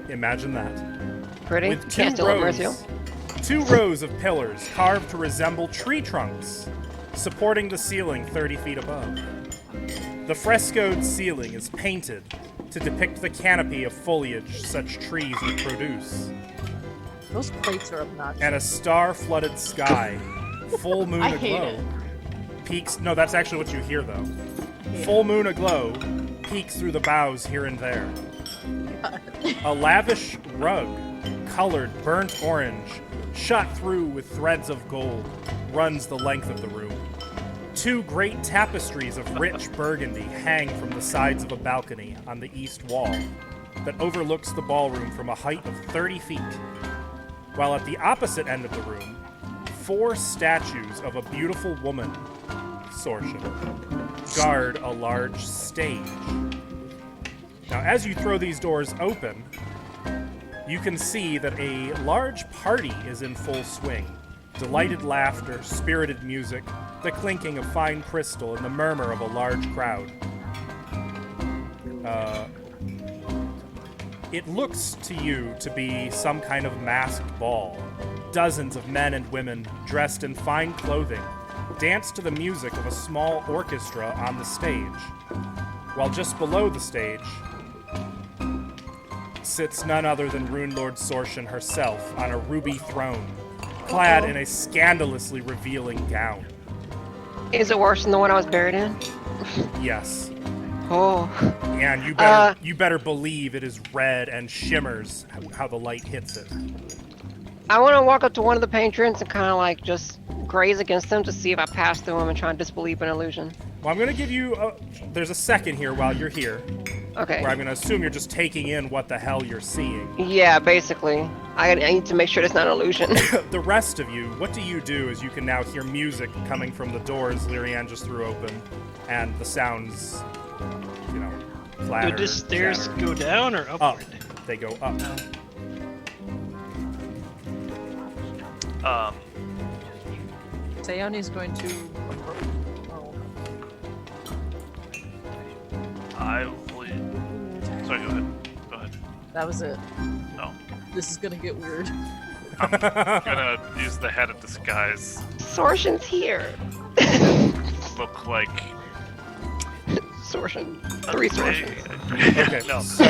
Speaker 1: Imagine that.
Speaker 2: Pretty?
Speaker 1: With two
Speaker 2: Yeah, still in
Speaker 1: rows,
Speaker 2: Merziel.
Speaker 1: 2 rows of pillars carved to resemble tree trunks, supporting the ceiling 30 feet above. The frescoed ceiling is painted to depict the canopy of foliage such trees would produce,
Speaker 6: Those plates are obnoxious.
Speaker 1: and a star-flooded sky, full moon
Speaker 4: I hate
Speaker 1: aglow.
Speaker 4: it.
Speaker 1: Peaks. No, that's actually what you hear though. Full moon aglow peeks through the boughs here and there. A lavish rug, colored burnt orange, shot through with threads of gold, runs the length of the room. 2 great tapestries of rich burgundy hang from the sides of a balcony on the east wall that overlooks the ballroom from a height of 30 feet. While at the opposite end of the room, 4 statues of a beautiful woman, Sorshin, guard a large stage. Now, as you throw these doors open, you can see that a large party is in full swing. Delighted laughter, spirited music, the clinking of fine crystal, and the murmur of a large crowd. It looks to you to be some kind of masked ball. Dozens of men and women, dressed in fine clothing, dance to the music of a small orchestra on the stage, while just below the stage sits none other than Rune Lord Sorshin herself on a ruby throne, clad in a scandalously revealing gown.
Speaker 2: Is it worse than the one I was buried in?
Speaker 1: Yes,
Speaker 2: Oh.
Speaker 1: and you better believe it is red and shimmers how the light hits it.
Speaker 2: I want to walk up to one of the patrons and kind of like just graze against them to see if I pass through them and try and disbelieve an illusion.
Speaker 1: Well, I'm gonna give you there's a second here while you're here,
Speaker 2: Okay.
Speaker 1: where I'm gonna assume you're just taking in what the hell you're seeing.
Speaker 2: Yeah, basically. I need to make sure it's not an illusion.
Speaker 1: The rest of you, what do you do as you can now hear music coming from the doors Lyrian just threw open, and the sounds, you know, clatter,
Speaker 5: Do the stairs
Speaker 1: chatter.
Speaker 5: go down or
Speaker 1: Up.
Speaker 5: upward?
Speaker 1: They go up.
Speaker 6: Sayone's going to. Oh.
Speaker 3: I will. Sorry, go ahead. Go ahead.
Speaker 6: That was it.
Speaker 3: No.
Speaker 6: This is gonna get weird.
Speaker 3: I'm gonna use the head of disguise.
Speaker 2: Sortion's here.
Speaker 3: Look like.
Speaker 2: Sortion. 3 Sortions.
Speaker 1: Okay,
Speaker 3: No.
Speaker 1: so-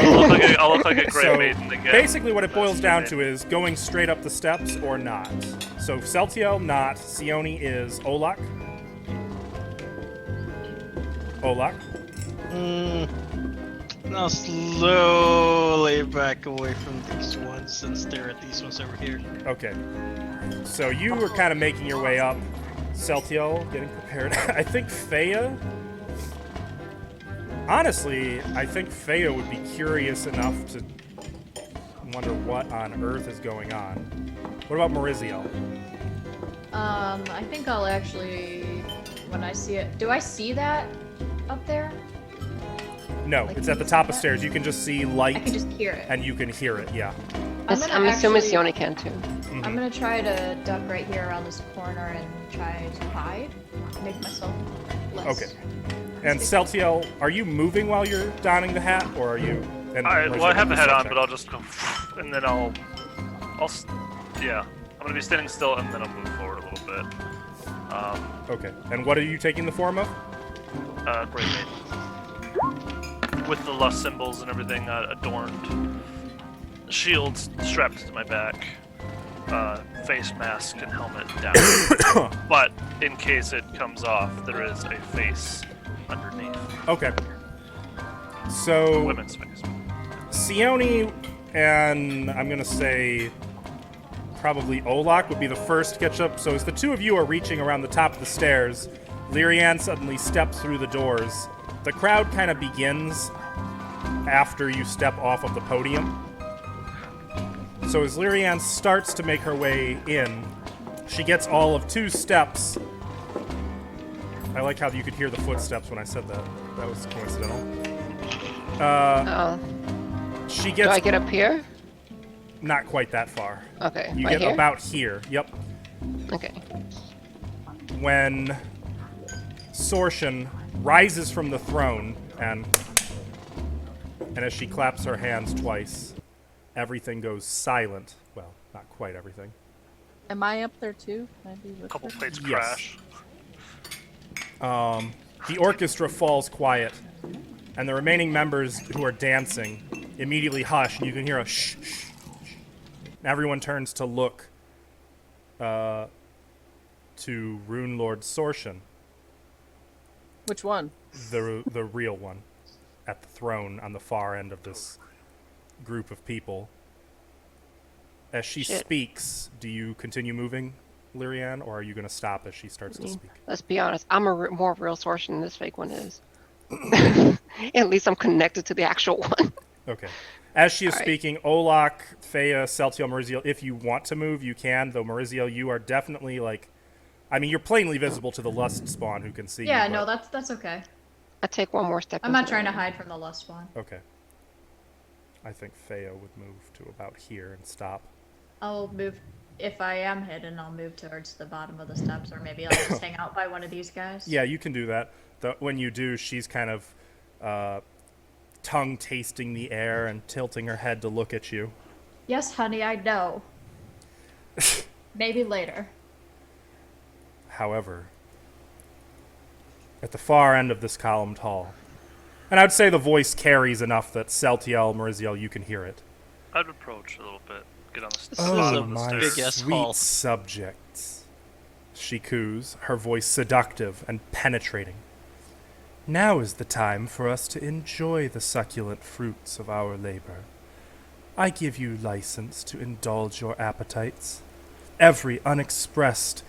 Speaker 3: I'll look like a Grey
Speaker 1: So,
Speaker 3: Maiden again.
Speaker 1: basically what it boils down
Speaker 3: That's
Speaker 1: to is going straight up the steps or not. So Celtiel, not. Sione is Olak. Olak.
Speaker 5: I'll slowly back away from these ones and stare at these ones over here.
Speaker 1: Okay. So you were kind of making your way up. Celtiel, getting prepared. I think Faya... Honestly, I think Faya would be curious enough to wonder what on earth is going on. What about Maurizio?
Speaker 4: I think I'll actually, when I see it, do I see that up there?
Speaker 1: No,
Speaker 4: Like,
Speaker 1: it's at the
Speaker 4: can you
Speaker 1: top
Speaker 4: see
Speaker 1: of
Speaker 4: that?
Speaker 1: stairs. You can just see
Speaker 4: I
Speaker 1: light,
Speaker 4: can just hear it.
Speaker 1: and you can hear it, yeah.
Speaker 2: I'm assuming
Speaker 4: actually-
Speaker 2: Sione can too.
Speaker 4: I'm gonna try to duck right here around this corner and try to hide, make myself less.
Speaker 1: Okay. And Celtiel, are you moving while you're donning the hat, or are you... And
Speaker 3: Well, I have the head on, but
Speaker 1: I'll...
Speaker 3: I'll just go, and then yeah. I'm gonna be standing still, and then I'll move forward a little bit.
Speaker 1: Okay. And what are you taking the form of?
Speaker 3: Great Maiden. With the lust symbols and everything adorned. Shields strapped to my back. Face mask and helmet down. But in case it comes off, there is a face underneath.
Speaker 1: Okay. So...
Speaker 3: Women's face.
Speaker 1: Sione and I'm gonna say probably Olak would be the first to catch up. So as the two of you are reaching around the top of the stairs, Lyrian suddenly steps through the doors. The crowd kind of begins after you step off of the podium. So as Lyrian starts to make her way in, she gets all of 2 steps. I like how you could hear the footsteps when I said that. That was coincidental.
Speaker 2: Oh.
Speaker 1: She
Speaker 2: Do
Speaker 1: gets
Speaker 2: I get up here?
Speaker 1: not quite that far.
Speaker 2: Okay.
Speaker 1: You
Speaker 2: right
Speaker 1: get
Speaker 2: here?
Speaker 1: about here. Yep.
Speaker 2: Okay.
Speaker 1: When Sortion rises from the throne and as she claps her hands twice, everything goes silent. Well, not quite everything.
Speaker 6: Am I up there too? Can I be with
Speaker 3: A couple
Speaker 6: her?
Speaker 3: plates
Speaker 1: Yes.
Speaker 3: crash.
Speaker 1: The orchestra falls quiet, and the remaining members who are dancing immediately hush, and you can hear a shh, shh, shh. And everyone turns to look to Rune Lord Sortion,
Speaker 6: Which one?
Speaker 1: the real one, at the throne on the far end of this group of people. As she
Speaker 2: Shit.
Speaker 1: speaks, do you continue moving, Lyrian, or are you going to stop as she starts to speak?
Speaker 2: Let's be honest. I'm a more real Sortion than this fake one is. At least I'm connected to the actual one.
Speaker 1: Okay. As she is
Speaker 2: All right.
Speaker 1: speaking, Olak, Faya, Celtiel, Maurizio, if you want to move, you can. Though, Maurizio, you are definitely, like... I mean, you're plainly visible to the Lust Spawn who can see
Speaker 4: Yeah,
Speaker 1: you.
Speaker 4: no,
Speaker 1: but-
Speaker 4: that's okay.
Speaker 2: I take one more step.
Speaker 4: I'm not
Speaker 2: into
Speaker 4: trying to
Speaker 2: the-
Speaker 4: hide from the lust spawn.
Speaker 1: Okay. I think Faya would move to about here and stop.
Speaker 4: I'll move, if I am hidden, I'll move towards the bottom of the steps, or maybe I'll just hang out by one of these guys.
Speaker 1: Yeah, you can do that. When you do, she's kind of tongue-tasting the air and tilting her head to look at you.
Speaker 4: Yes, honey, I know. Maybe later.
Speaker 1: However, at the far end of this columned hall, and I'd say the voice carries enough that Celtiel, Maurizio, you can hear it.
Speaker 3: I'd approach a little bit. Get on the
Speaker 5: This
Speaker 3: bottom
Speaker 5: is a
Speaker 3: of the
Speaker 1: my
Speaker 3: stairs.
Speaker 5: big-ass
Speaker 1: sweet
Speaker 5: hall.
Speaker 1: subjects, she coos, her voice seductive and penetrating. Now is the time for us to enjoy the succulent fruits of our labor. I give you license to indulge your appetites. Every unexpressed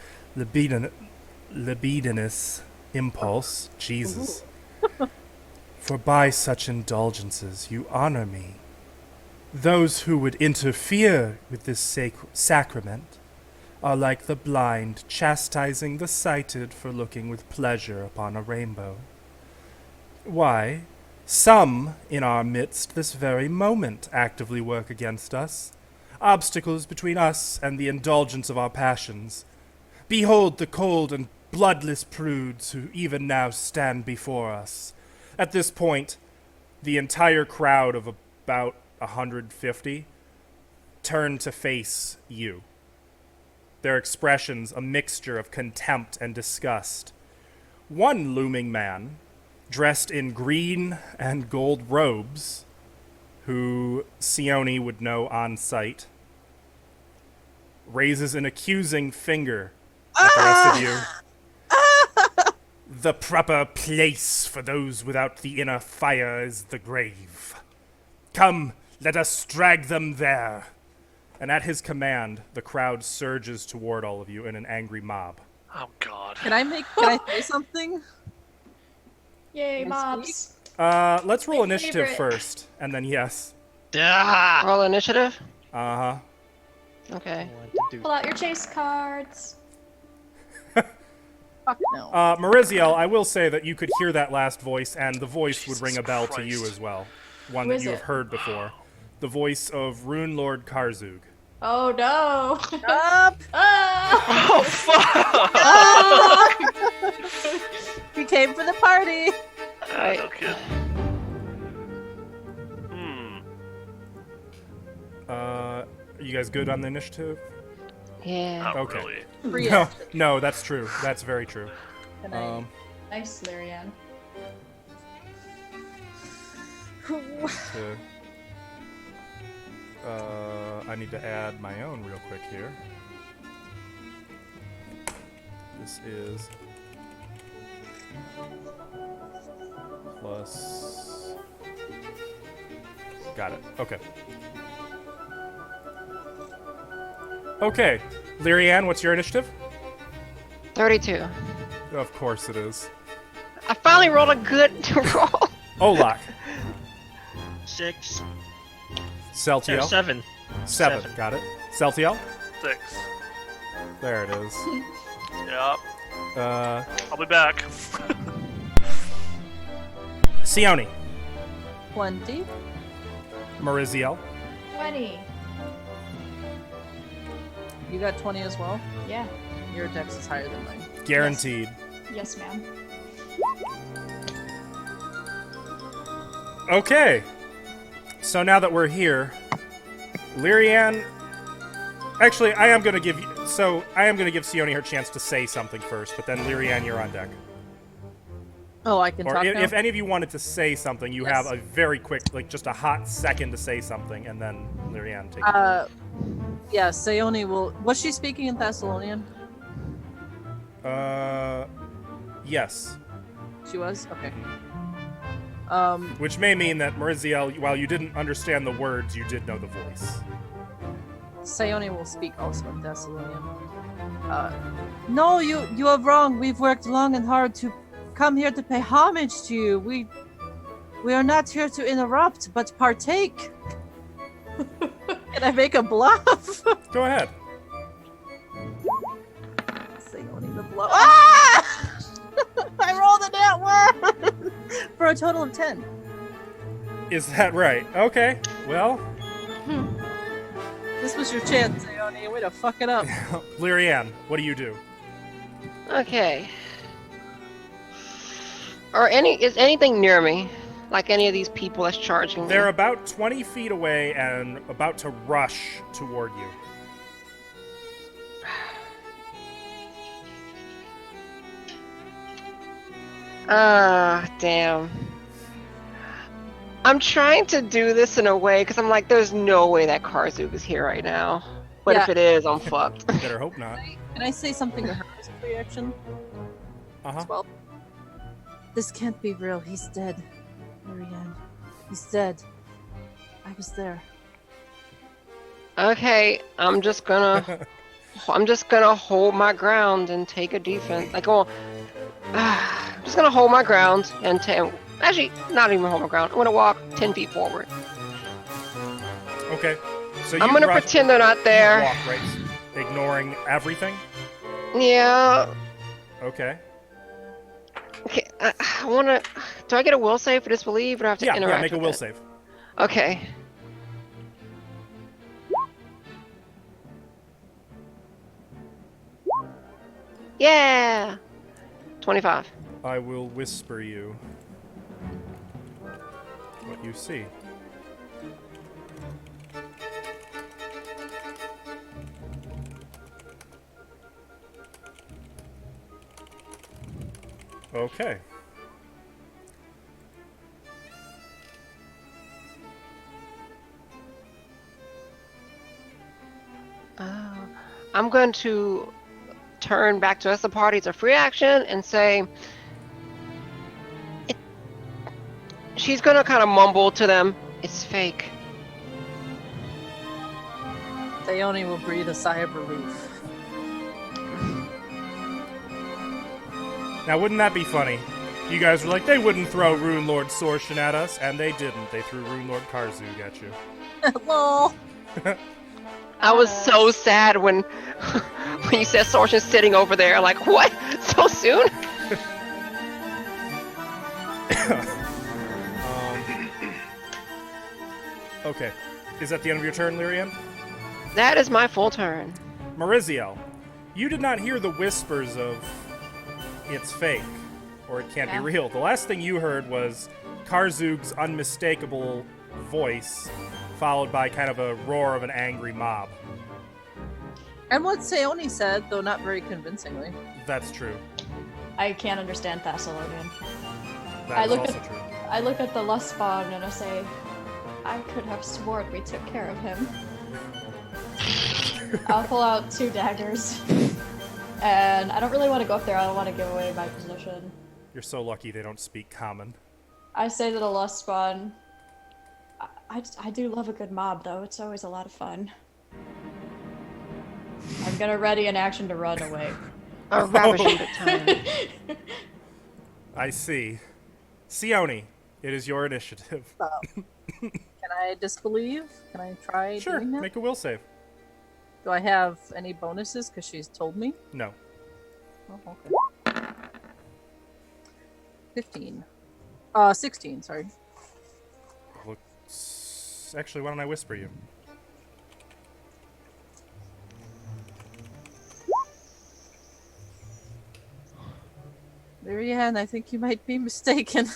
Speaker 1: libidinous impulse, Jesus. For by such indulgences you honor me. Those who would interfere with this sacrament are like the blind chastising the sighted for looking with pleasure upon a rainbow. Why, some in our midst this very moment actively work against us. obstacles between us and the indulgence of our passions. Behold the cold and bloodless prudes who even now stand before us. At this point, the entire crowd of about 150 turn to face you. Their expressions a mixture of contempt and disgust. One looming man, dressed in green and gold robes, who Sione would know on sight, raises an accusing finger at the rest of you. The proper place for those without the inner fire is the grave. Come, let us drag them there. And at his command, the crowd surges toward all of you in an angry mob.
Speaker 3: Oh God.
Speaker 6: Can I say something?
Speaker 4: Yay,
Speaker 6: Yes,
Speaker 4: mobs.
Speaker 1: Let's roll
Speaker 4: My
Speaker 1: initiative
Speaker 4: favorite.
Speaker 1: first, and then yes.
Speaker 5: Ah!
Speaker 2: Roll initiative.
Speaker 1: Uh-huh.
Speaker 2: Okay.
Speaker 4: Pull out your chase cards.
Speaker 6: Fuck no.
Speaker 1: Mariziel, I will say that you could hear that last voice, and the voice would ring a
Speaker 3: Jesus
Speaker 1: bell to you
Speaker 3: Christ.
Speaker 1: as well. One
Speaker 4: Who
Speaker 1: that
Speaker 4: is
Speaker 1: you have
Speaker 4: it?
Speaker 1: heard before. The voice of Rune Lord Karzug.
Speaker 4: Oh no.
Speaker 6: Up!
Speaker 4: Ah!
Speaker 3: Oh fuck!
Speaker 6: He came for the party.
Speaker 3: No kid. Hmm.
Speaker 1: Are you guys good on the initiative?
Speaker 2: Yeah.
Speaker 3: Not
Speaker 1: Okay.
Speaker 3: really.
Speaker 6: Free
Speaker 1: No,
Speaker 6: action.
Speaker 1: no, that's true. That's very true.
Speaker 6: Can I-
Speaker 4: Nice, Lyrian.
Speaker 1: to- I need to add my own real quick here. This is plus. Got it. Okay. Okay, Lyrian, what's your initiative?
Speaker 2: 32.
Speaker 1: Of course it is.
Speaker 2: I finally rolled a good roll.
Speaker 1: Olak,
Speaker 5: 6.
Speaker 1: Celtiel,
Speaker 5: 7.
Speaker 1: seven.
Speaker 5: Seven.
Speaker 1: Got it. Celtiel,
Speaker 3: 6.
Speaker 1: there it is.
Speaker 3: Yep.
Speaker 1: Uh,
Speaker 3: I'll be back.
Speaker 1: Sione,
Speaker 6: 20.
Speaker 1: Mariziel,
Speaker 4: 20.
Speaker 6: You got 20 as well?
Speaker 4: Yeah.
Speaker 6: Your dex is higher than mine.
Speaker 1: guaranteed.
Speaker 4: Yes, ma'am.
Speaker 1: Okay. So now that we're here, Lyrian. Actually, I am gonna give Sione her chance to say something first, but then Lyrian, you're on deck.
Speaker 6: Oh, I can
Speaker 1: Or
Speaker 6: talk
Speaker 1: if,
Speaker 6: now?
Speaker 1: if any of you wanted to say something, you
Speaker 6: Yes.
Speaker 1: have a very quick, like just a hot second to say something, and then Lyrian take it.
Speaker 6: Yeah, Sayoni will... Was she speaking in Thessalonian?
Speaker 1: Yes.
Speaker 6: She was? Okay.
Speaker 1: Which may mean that Mariziel, while you didn't understand the words, you did know the voice.
Speaker 6: Sayoni will speak also in Thessalonian. No, you are wrong. We've worked long and hard to come here to pay homage to you. We are not here to interrupt, but partake. Can I make a bluff?
Speaker 1: Go ahead.
Speaker 6: Sayoni the bluff. Ah! I rolled a nat one for a total of 10.
Speaker 1: Is that right? Okay. Well,
Speaker 6: This was your chance, Sayoni. Way to fuck it up.
Speaker 1: Lyrian, what do you do?
Speaker 2: Okay. Is anything near me? Like any of these people that's charging me?
Speaker 1: They're about 20 feet away and about to rush toward you.
Speaker 2: Damn. I'm trying to do this in a way because I'm like, there's no way that Karzuk is here right now. But if
Speaker 6: Yeah.
Speaker 2: it is, I'm fucked.
Speaker 1: Better hope not.
Speaker 6: Can I say something to her as a reaction
Speaker 1: Uh-huh.
Speaker 6: as well? This can't be real. He's dead. Marianne. He's dead. I was there.
Speaker 2: Okay, I'm just gonna hold my ground and take a defense. Like, well, I'm just gonna hold my ground and actually not even hold my ground. I'm gonna walk 10 feet forward.
Speaker 1: Okay. So
Speaker 2: I'm gonna pretend they're not there.
Speaker 1: Walk, right? Ignoring everything?
Speaker 2: Yeah.
Speaker 1: Okay.
Speaker 2: Okay. I wanna. Do I get a will save for disbelief, or do I have to
Speaker 1: Yeah,
Speaker 2: interact?
Speaker 1: make a
Speaker 2: with
Speaker 1: will
Speaker 2: it?
Speaker 1: save.
Speaker 2: Okay. Yeah. 25.
Speaker 1: I will whisper you what you see. Okay.
Speaker 2: I'm going to turn back to us. The party's a free action and say, she's going to kind of mumble to them, it's fake.
Speaker 6: Théone will breathe a sigh of relief.
Speaker 1: Now, wouldn't that be funny? You guys were like, they wouldn't throw Rune Lord Sorshin at us, and they didn't. They threw Rune Lord Karzug at you.
Speaker 6: Lol.
Speaker 2: I was so sad when you said Sorshin's sitting over there. Like, what? So soon?
Speaker 1: Okay. Is that the end of your turn, Lyrian?
Speaker 2: That is my full turn.
Speaker 1: Mariziel, you did not hear the whispers of it's fake, or it can't be
Speaker 4: Yeah.
Speaker 1: real. The last thing you heard was Karzug's unmistakable voice, followed by kind of a roar of an angry mob.
Speaker 6: And what Théone said, though not very convincingly.
Speaker 1: That's true.
Speaker 4: I can't understand Thessalonian.
Speaker 1: That
Speaker 4: I
Speaker 1: is
Speaker 4: look
Speaker 1: also
Speaker 4: at-
Speaker 1: true.
Speaker 4: I look at the lust spawn and I say, I could have sworn we took care of him. I'll pull out 2 daggers. And I don't really want to go up there. I don't want to give away my position.
Speaker 1: You're so lucky they don't speak common.
Speaker 4: I say to the lust spawn, I do love a good mob, though. It's always a lot of fun. I'm gonna ready an action to run away.
Speaker 2: A ravishing good time.
Speaker 1: I see. Sione, it is your initiative.
Speaker 6: Can I disbelieve? Can I try
Speaker 1: Sure,
Speaker 6: doing that?
Speaker 1: make a will save.
Speaker 6: Do I have any bonuses because she's told me?
Speaker 1: No.
Speaker 6: Oh, okay. 15. 16, sorry.
Speaker 1: Actually, why don't I whisper you?
Speaker 6: Marianne, I think you might be mistaken.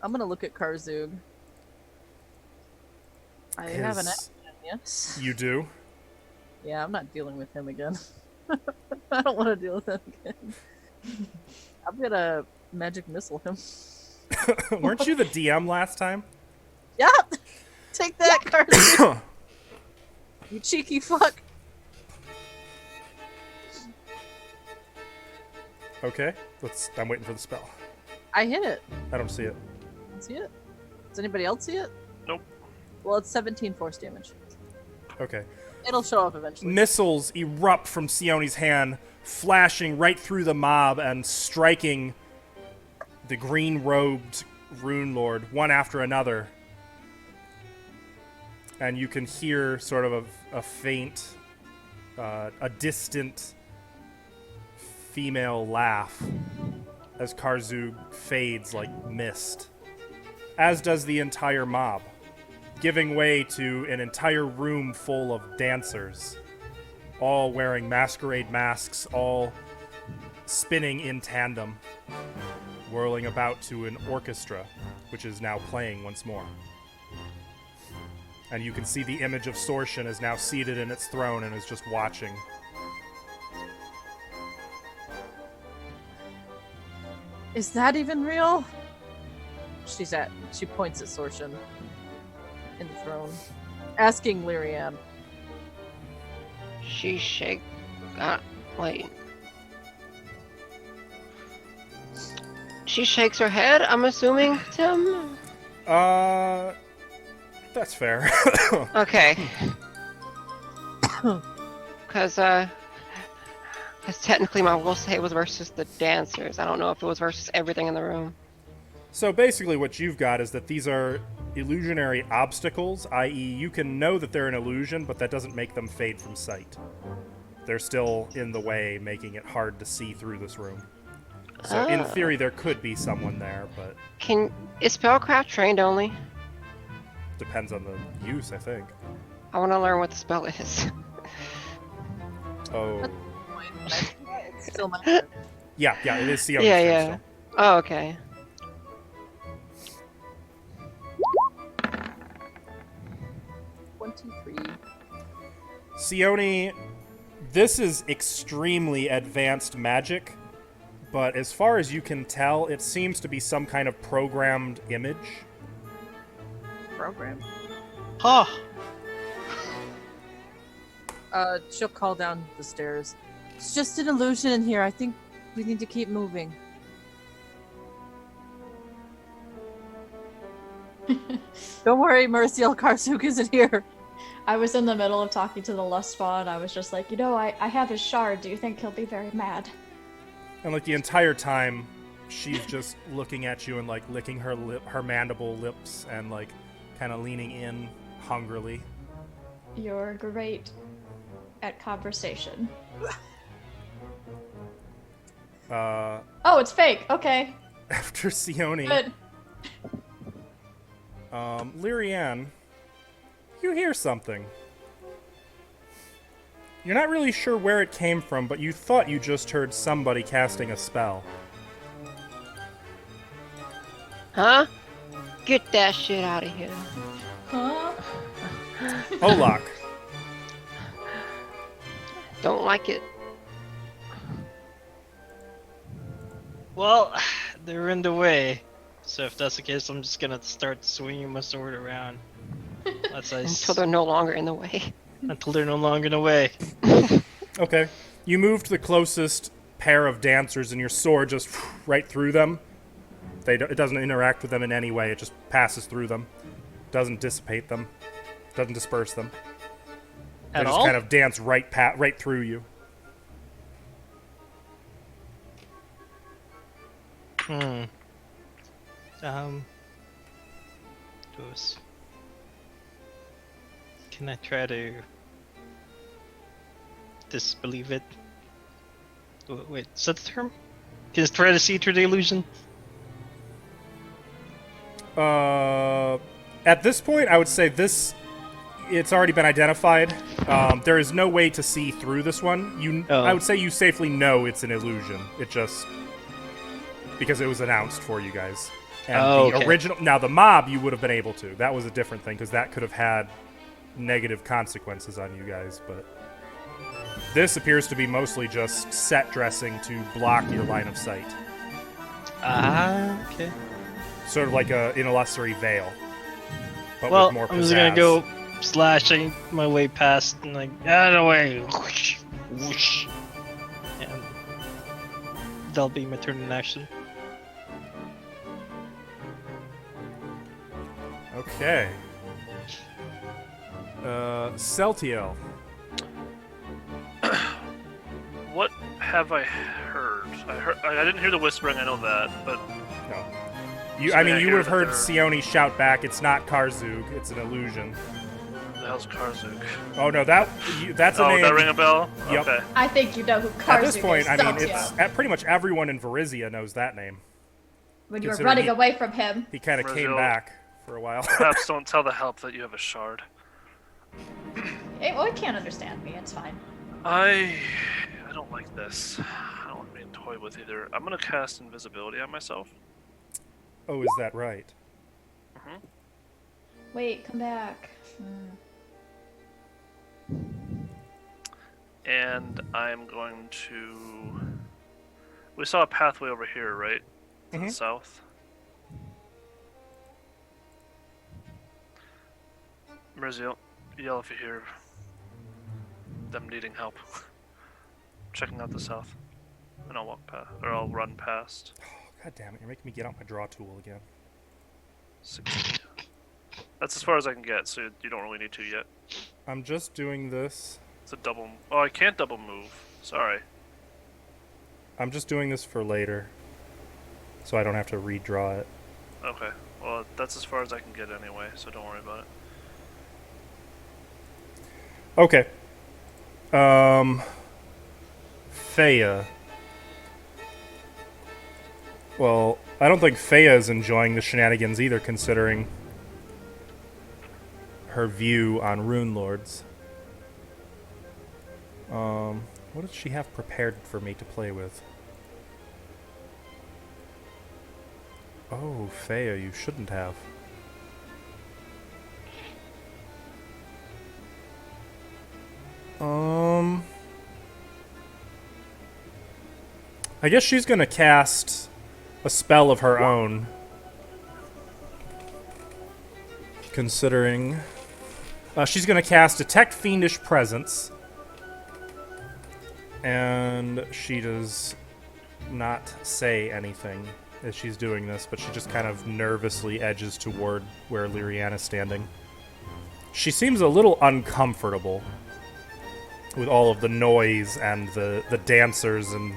Speaker 6: I'm gonna look at Karzug. I have an action, yes.
Speaker 1: You do?
Speaker 6: Yeah, I'm not dealing with him again. I don't want to deal with him again. I'm gonna magic missile him.
Speaker 1: Weren't you the DM last time?
Speaker 6: Yeah! Take that, Karzug! You cheeky fuck!
Speaker 1: Okay, I'm waiting for the spell.
Speaker 6: I hit it.
Speaker 1: I don't see it.
Speaker 6: See it? Does anybody else see it?
Speaker 3: Nope.
Speaker 6: Well, it's 17 force damage.
Speaker 1: Okay.
Speaker 6: It'll show up eventually.
Speaker 1: Missiles erupt from Sione's hand, flashing right through the mob and striking the green-robed Rune Lord one after another. And you can hear sort of a faint, a distant female laugh as Karzug fades like mist, as does the entire mob, giving way to an entire room full of dancers, all wearing masquerade masks, all spinning in tandem, whirling about to an orchestra, which is now playing once more. And you can see the image of Sorshin is now seated in its throne and is just watching.
Speaker 6: Is that even real? She points at Sorshin in the throne, asking Lyrian.
Speaker 2: She shake. Wait. She shakes her head, I'm assuming, Tim?
Speaker 1: That's fair.
Speaker 2: Okay. Because technically my will save was versus the dancers. I don't know if it was versus everything in the room.
Speaker 1: So basically what you've got is that these are illusionary obstacles, i.e. you can know that they're an illusion, but that doesn't make them fade from sight. They're still in the way, making it hard to see through this room. So in theory there could be someone there, but
Speaker 2: Is spellcraft trained only?
Speaker 1: depends on the use, I think.
Speaker 2: I want to learn what the spell is.
Speaker 1: Oh.
Speaker 6: It's still my turn.
Speaker 1: Yeah, it is Siona's
Speaker 2: Yeah,
Speaker 1: turn
Speaker 2: yeah.
Speaker 1: still.
Speaker 2: Oh, okay.
Speaker 1: Sione, this is extremely advanced magic, but as far as you can tell, it seems to be some kind of programmed image.
Speaker 6: Program.
Speaker 5: Huh.
Speaker 6: She'll call down the stairs. It's just an illusion in here. I think we need to keep moving. Don't worry, Merciel Karsuk isn't here.
Speaker 4: I was in the middle of talking to the Lustball, and I was just like, I have his shard. Do you think he'll be very mad?
Speaker 1: And like the entire time, she's just looking at you and like licking her mandible lips and like kind of leaning in hungrily.
Speaker 4: You're great at conversation. Oh, it's fake. Okay.
Speaker 1: After Sione,
Speaker 4: Good.
Speaker 1: Lyrianne, you hear something. You're not really sure where it came from, but you thought you just heard somebody casting a spell.
Speaker 2: Huh? Get that shit out of here.
Speaker 4: Huh?
Speaker 1: Olak,
Speaker 2: Don't like it.
Speaker 5: Well, they're in the way. So if that's the case, I'm just gonna start swinging my sword around. That's
Speaker 2: Until they're no longer in the way.
Speaker 5: until they're no longer in the way.
Speaker 1: okay. You moved the closest pair of dancers and your sword just right through them. It doesn't interact with them in any way. It just passes through them. Doesn't dissipate them. Doesn't disperse them. They
Speaker 5: At
Speaker 1: just
Speaker 5: all?
Speaker 1: kind of dance right through you.
Speaker 5: Those. Can I try to disbelieve it? Wait, is that the term? Can I try to see through the illusion?
Speaker 1: At this point, I would say it's already been identified. There is no way to see through this one.
Speaker 5: Oh.
Speaker 1: I would say you safely know it's an illusion. It just because it was announced for you guys. And the
Speaker 5: okay.
Speaker 1: original, now the mob, you would have been able to. That was a different thing because that could have had negative consequences on you guys. But this appears to be mostly just set dressing to block your line of sight,
Speaker 5: Okay.
Speaker 1: sort of like an illusory veil, but
Speaker 5: Well,
Speaker 1: with more
Speaker 5: I'm just gonna
Speaker 1: pizzazz.
Speaker 5: go slashing my way past and like, out of the way. Whoosh, whoosh. And that'll be my turn in action.
Speaker 1: Okay. Celtiel.
Speaker 3: What have I heard? I didn't hear the whispering. I know that, but
Speaker 1: No.
Speaker 3: So
Speaker 1: I mean,
Speaker 3: I
Speaker 1: you
Speaker 3: hear
Speaker 1: would have
Speaker 3: that
Speaker 1: heard
Speaker 3: they're-
Speaker 1: Sione shout back, it's not Karzug, it's an illusion.
Speaker 3: who the hell's Karzuk?
Speaker 1: Oh, no, that's a
Speaker 3: Oh,
Speaker 1: name.
Speaker 3: that ring a bell?
Speaker 1: Yep.
Speaker 3: Okay.
Speaker 4: I think you know who Karzuk
Speaker 1: At this point,
Speaker 4: is.
Speaker 1: I mean,
Speaker 4: don't
Speaker 1: it's
Speaker 4: you?
Speaker 1: pretty much everyone in Varizia knows that name.
Speaker 4: When you were
Speaker 1: considering
Speaker 4: running
Speaker 1: he-
Speaker 4: away from him.
Speaker 1: He kind of came
Speaker 3: Brazil.
Speaker 1: back for a while.
Speaker 3: Perhaps don't tell the help that you have a shard.
Speaker 4: Well, it can't understand me. It's fine.
Speaker 3: I don't like this. I don't want to be toyed with either. I'm gonna cast invisibility on myself.
Speaker 1: Oh, is that right?
Speaker 4: Wait, come back.
Speaker 3: And I'm going to. We saw a pathway over here, right? To the
Speaker 1: Mhm.
Speaker 3: south. Merziel, yell if you hear them needing help. Checking out the south. And I'll walk past, or I'll run past.
Speaker 1: God damn it, you're making me get out my draw tool again.
Speaker 3: 60. That's as far as I can get, so you don't really need to yet.
Speaker 1: I'm just doing this.
Speaker 3: It's a double. Oh, I can't double move. Sorry.
Speaker 1: I'm just doing this for later. So I don't have to redraw it.
Speaker 3: Okay. Well, that's as far as I can get anyway, so don't worry about it.
Speaker 1: Okay. Thea. Well, I don't think Thea is enjoying the shenanigans either, considering her view on Rune Lords. What does she have prepared for me to play with? Oh, Fea, you shouldn't have. I guess she's gonna cast a spell of her own. Considering... she's gonna cast Detect Fiendish Presence. And she does not say anything as she's doing this, but she just kind of nervously edges toward where Lyrian is standing. She seems a little uncomfortable with all of the noise and the dancers and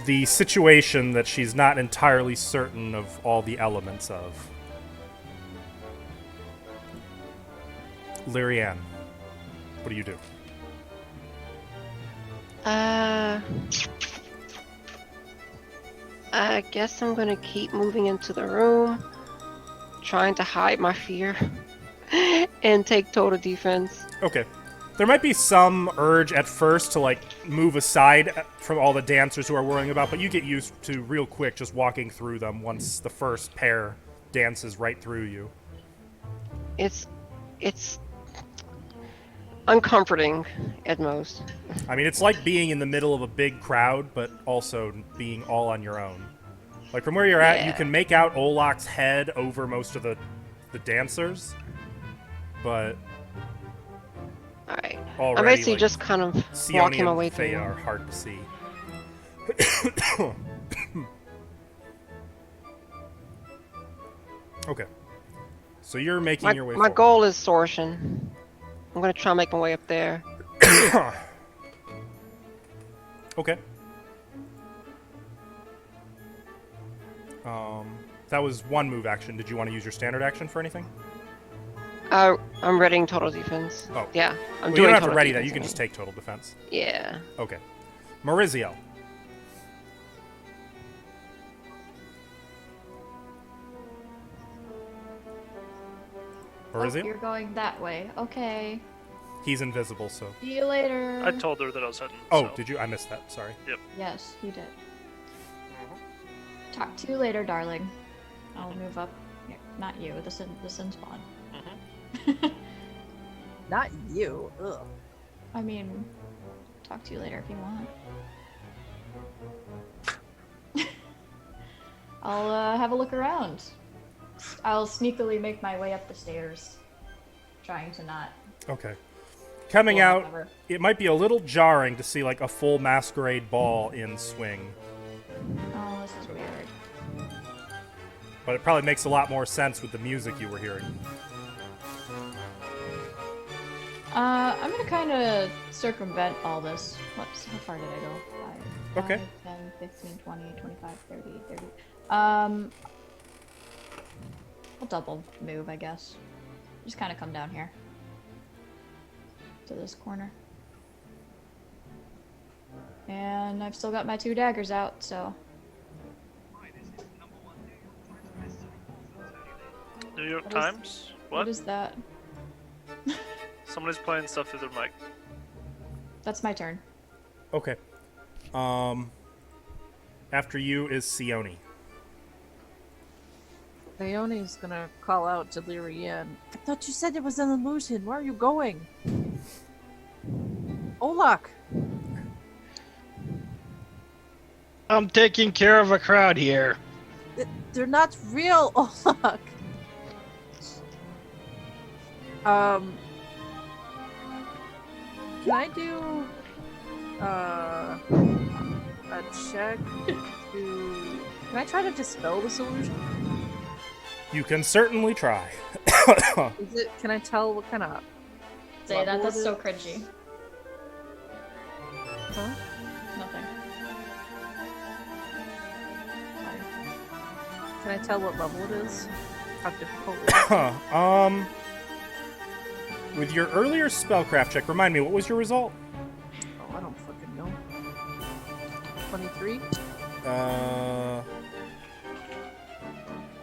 Speaker 1: the situation that she's not entirely certain of all the elements of. Lyrian, what do you do?
Speaker 2: I guess I'm gonna keep moving into the room, trying to hide my fear, and take total defense.
Speaker 1: Okay. There might be some urge at first to, like, move aside from all the dancers who are worrying about, but you get used to real quick just walking through them once the first pair dances right through you.
Speaker 2: It's uncomforting at most.
Speaker 1: I mean, it's like being in the middle of a big crowd, but also being all on your own. Like, from where you're at, you
Speaker 2: Yeah.
Speaker 1: can make out Olak's head over most of the dancers, but
Speaker 2: Alright.
Speaker 1: already,
Speaker 2: I'm basically
Speaker 1: like,
Speaker 2: just kind of
Speaker 1: Sione
Speaker 2: walking my
Speaker 1: and
Speaker 2: way
Speaker 1: Fea
Speaker 2: through.
Speaker 1: are hard to see. Okay. So you're making your way
Speaker 2: My
Speaker 1: forward.
Speaker 2: goal is Sorshin. I'm gonna try and make my way up there.
Speaker 1: Okay. That was one move action. Did you want to use your standard action for anything?
Speaker 2: I'm readying total defense.
Speaker 1: Oh.
Speaker 2: Yeah, I'm
Speaker 1: Well, you
Speaker 2: doing
Speaker 1: don't have to
Speaker 2: total
Speaker 1: ready that.
Speaker 2: defense,
Speaker 1: You can
Speaker 2: I
Speaker 1: just
Speaker 2: mean.
Speaker 1: take total defense.
Speaker 2: Yeah.
Speaker 1: Okay. Maurizio.
Speaker 4: Oh,
Speaker 1: Maurizio?
Speaker 4: you're going that way. Okay.
Speaker 1: He's invisible, so...
Speaker 4: See you later.
Speaker 3: I told her that I was heading.
Speaker 1: Oh,
Speaker 3: so.
Speaker 1: did you? I missed that. Sorry.
Speaker 4: Yes, you did. Talk to you later, darling. I'll move up. Yeah, not you, the sin spawn.
Speaker 6: Not you. Ugh.
Speaker 4: I mean, talk to you later if you want. I'll have a look around. I'll sneakily make my way up the stairs, trying to not.
Speaker 1: Okay. Coming
Speaker 4: pull
Speaker 1: out,
Speaker 4: cover.
Speaker 1: it might be a little jarring to see, like, a full masquerade ball in swing.
Speaker 4: Oh, this is weird.
Speaker 1: But it probably makes a lot more sense with the music you were hearing.
Speaker 4: I'm gonna kind of circumvent all this. Whoops, how far did I go? 5,
Speaker 1: Okay.
Speaker 4: 10, 15, 20, 25, 30, 30. I'll double move, I guess. Just kind of come down here. To this corner. And I've still got my 2 daggers out, so...
Speaker 3: New York
Speaker 4: What is-
Speaker 3: Times? What?
Speaker 4: is that?
Speaker 3: Somebody's playing stuff through their mic.
Speaker 4: That's my turn.
Speaker 1: Okay. After you is Sione.
Speaker 6: Leone's gonna call out to Lyrian. I thought you said it was an illusion. Where are you going? Olak!
Speaker 5: I'm taking care of a crowd here.
Speaker 6: They're not real, Olak! Can I do a check to... Can I try to dispel this illusion?
Speaker 1: You can certainly try.
Speaker 6: Is it... Can I tell what kind of...
Speaker 4: Say
Speaker 6: What
Speaker 4: that,
Speaker 6: will
Speaker 4: that's
Speaker 6: it-
Speaker 4: so cringy.
Speaker 6: Huh?
Speaker 4: Nothing. Sorry.
Speaker 6: Can I tell what level it is? How difficult it is?
Speaker 1: With your earlier spellcraft check, remind me, what was your result?
Speaker 6: Oh, I don't fucking know. 23?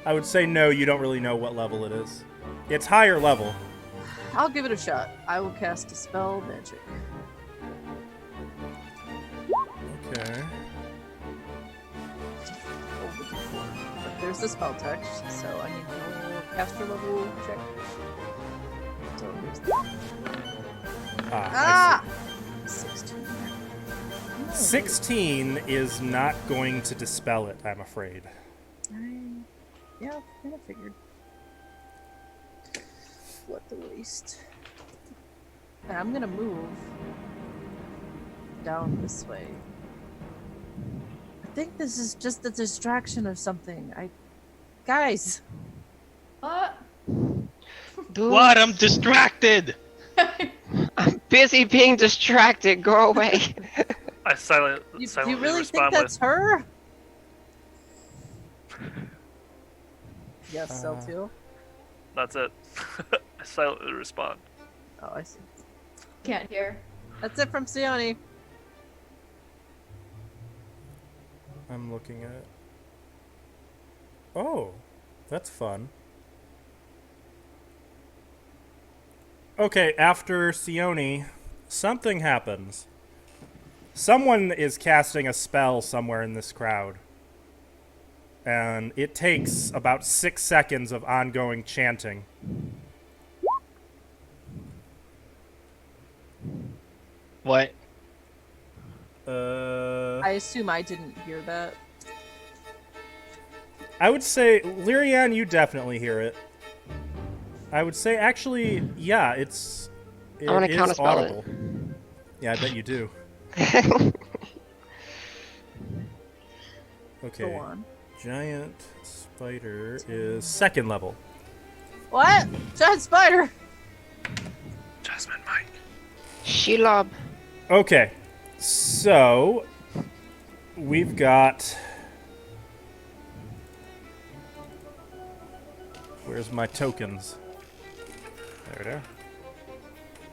Speaker 1: I would say no, you don't really know what level it is. It's higher level.
Speaker 6: I'll give it a shot. I will cast Dispel Magic.
Speaker 1: Okay.
Speaker 6: But there's the spell text, so I need a little caster level check. So here's the...
Speaker 1: Ah!
Speaker 6: Ah! 16.
Speaker 1: I see. 16 is not going to dispel it, I'm afraid.
Speaker 6: Yeah, kind of figured. What the waste. And I'm gonna move down this way. I think this is just a distraction of something. Guys!
Speaker 4: What?
Speaker 2: Dude,
Speaker 5: What? I'm distracted!
Speaker 2: I'm busy being distracted. Go away.
Speaker 3: I
Speaker 6: You
Speaker 3: silently
Speaker 6: really think
Speaker 3: respond
Speaker 6: that's
Speaker 3: with,
Speaker 6: her? Yes, Cell 2.
Speaker 3: that's it. I silently respond.
Speaker 6: Oh, I see.
Speaker 4: Can't hear.
Speaker 6: That's it from Sione.
Speaker 1: I'm looking at... Oh, that's fun. Okay, after Sione, something happens. Someone is casting a spell somewhere in this crowd. And it takes about 6 seconds of ongoing chanting.
Speaker 5: What?
Speaker 6: I assume I didn't hear that.
Speaker 1: I would say, Lyrian, you definitely hear it. I would say, actually, yeah, it
Speaker 2: wanna
Speaker 1: is
Speaker 2: counterspell it.
Speaker 1: audible. Yeah, I bet you do. Okay.
Speaker 6: Go on.
Speaker 1: Giant spider is 2nd level.
Speaker 6: What? Giant spider!
Speaker 3: Jasmine Mike.
Speaker 2: Shelob.
Speaker 1: Okay, so we've got. Where's my tokens? There they are.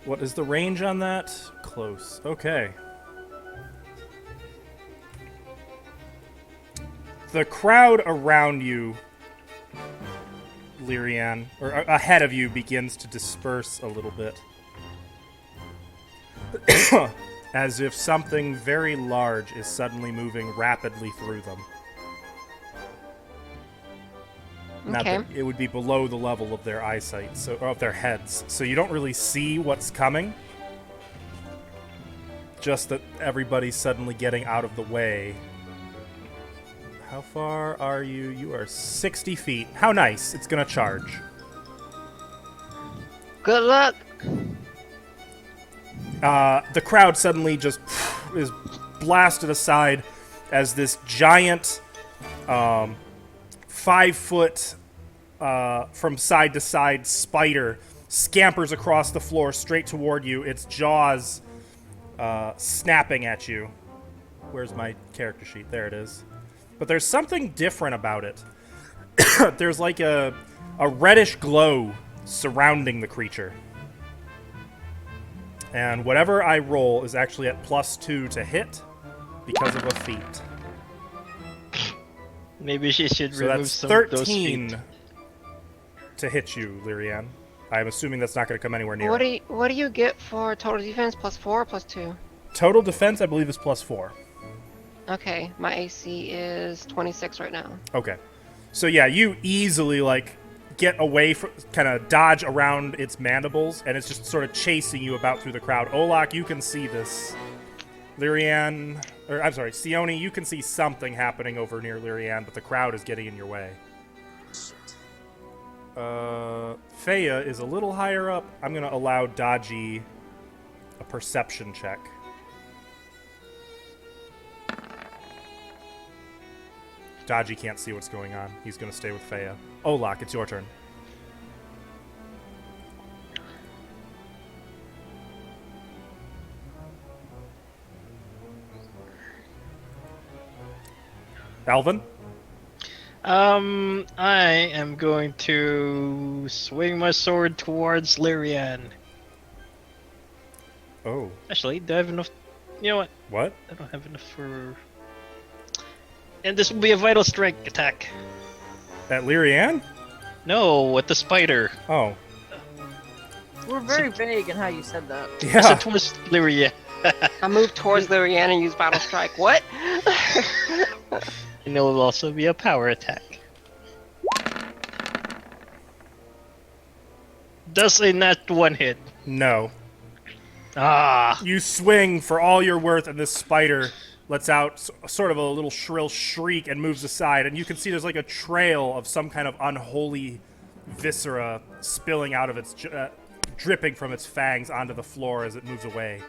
Speaker 1: What is the range on that? Close. Okay. The crowd around you, Lyrian, or ahead of you, begins to disperse a little bit. As if something very large is suddenly moving rapidly through them. Not
Speaker 2: Okay.
Speaker 1: that it would be below the level of their eyesight, so or of their heads. So you don't really see what's coming. Just that everybody's suddenly getting out of the way. How far are you? You are 60 feet. How nice. It's gonna charge.
Speaker 2: Good luck.
Speaker 1: The crowd suddenly just is blasted aside as this giant 5-foot from side to side spider scampers across the floor straight toward you, its jaws snapping at you. Where's my character sheet? There it is. But there's something different about it. There's like a reddish glow surrounding the creature. And whatever I roll is actually at +2 to hit because of a feat.
Speaker 5: Maybe she should
Speaker 1: So
Speaker 5: remove
Speaker 1: that's
Speaker 5: some of those
Speaker 1: 13
Speaker 5: feet.
Speaker 1: to hit you, Lyrian. I'm assuming that's not going to come anywhere near.
Speaker 2: What do you get for total defense? +4 or +2?
Speaker 1: Total defense, I believe, is +4.
Speaker 2: Okay, my AC is 26 right now.
Speaker 1: Okay. So yeah, you easily get away from, kind of dodge around its mandibles, and it's just sort of chasing you about through the crowd. Olak, you can see this. Lyrian, or I'm sorry, Sione, you can see something happening over near Lyrian, but the crowd is getting in your way. Faya is a little higher up. I'm gonna allow Dodgy a perception check. Dodgy can't see what's going on. He's gonna stay with Faya. Olak, it's your turn. Alvin?
Speaker 5: I am going to swing my sword towards Lyrian.
Speaker 1: Oh.
Speaker 5: Actually, do I have enough? You know what?
Speaker 1: What?
Speaker 5: I don't have enough for... And this will be a vital strike attack.
Speaker 1: At Lyrian?
Speaker 5: No, with the spider.
Speaker 1: Oh.
Speaker 6: We're very vague in how you said that.
Speaker 5: So
Speaker 1: Yeah.
Speaker 5: towards Lyria.
Speaker 2: I moved towards Lirianne and used Battle Strike. What?
Speaker 5: And it will also be a power attack. Does a nat 1 hit?
Speaker 1: No.
Speaker 5: Ah.
Speaker 1: You swing for all your worth, and this spider lets out sort of a little shrill shriek and moves aside. And you can see there's like a trail of some kind of unholy viscera spilling out of its, dripping from its fangs onto the floor as it moves away.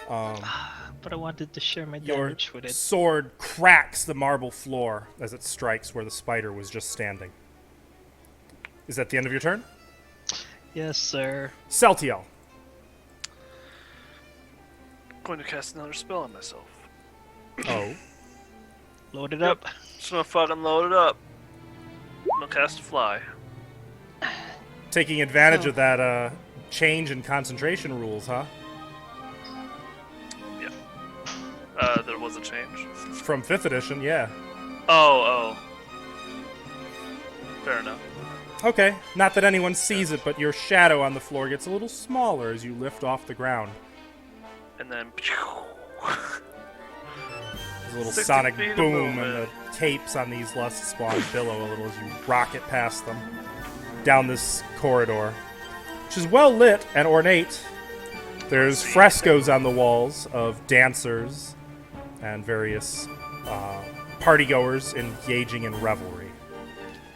Speaker 5: But I wanted to share my
Speaker 1: Your
Speaker 5: damage with it.
Speaker 1: sword cracks the marble floor as it strikes where the spider was just standing. Is that the end of your turn?
Speaker 5: Yes, sir.
Speaker 1: Celtiel.
Speaker 3: Going to cast another spell on myself.
Speaker 1: Oh.
Speaker 5: Load it up.
Speaker 3: Just gonna fucking load it up. I'm gonna cast a fly.
Speaker 1: Taking advantage of that change in concentration rules, huh?
Speaker 3: There was a change.
Speaker 1: From 5th edition, yeah.
Speaker 3: Oh. Fair enough.
Speaker 1: Okay, not that anyone sees it, but your shadow on the floor gets a little smaller as you lift off the ground.
Speaker 3: And then.
Speaker 1: There's a little
Speaker 3: 60
Speaker 1: sonic
Speaker 3: feet of
Speaker 1: boom, and
Speaker 3: movement.
Speaker 1: the capes on these lust spawn billow a little as you rocket past them down this corridor, which is well lit and ornate. There's frescoes on the walls of dancers and various partygoers engaging in revelry.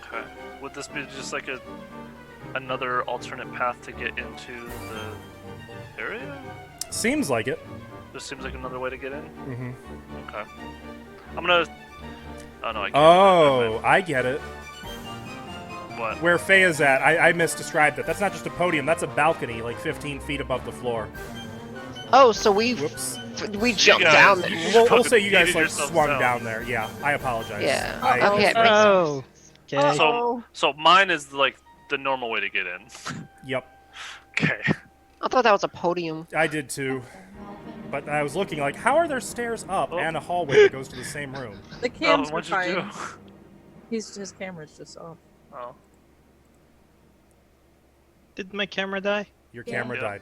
Speaker 3: Okay. Would this be just like another alternate path to get into the area?
Speaker 1: Seems like it.
Speaker 3: This seems like another way to get in.
Speaker 1: Mm-hmm.
Speaker 3: Okay. I'm gonna. Oh no, I can't.
Speaker 1: Oh, I get it.
Speaker 3: What?
Speaker 1: Where Feya's at, I misdescribed it. That's not just a podium, that's a balcony, like 15 feet above the floor.
Speaker 2: Oh, so we
Speaker 1: Whoops.
Speaker 2: jumped
Speaker 3: guys-
Speaker 2: down there.
Speaker 3: you-
Speaker 1: We'll
Speaker 3: fucking
Speaker 1: say you guys
Speaker 3: yeeted
Speaker 1: like
Speaker 3: yourselves
Speaker 1: swung
Speaker 3: down.
Speaker 1: down there. Yeah, I apologize.
Speaker 2: Yeah.
Speaker 1: I,
Speaker 2: Okay. it makes
Speaker 5: Oh.
Speaker 2: sense.
Speaker 5: Okay.
Speaker 6: Uh-oh.
Speaker 3: So mine is like the normal way to get in.
Speaker 1: Yep,
Speaker 3: Okay.
Speaker 2: I thought that was a podium.
Speaker 1: I did too. But I was looking like, how are there stairs up
Speaker 3: Oh.
Speaker 1: and a hallway that goes to the same room?
Speaker 6: The cams were
Speaker 3: what'd you do?
Speaker 6: fine. His camera's just off.
Speaker 3: Oh.
Speaker 5: Did my camera die?
Speaker 1: Your
Speaker 4: Yeah.
Speaker 1: camera
Speaker 3: Yeah.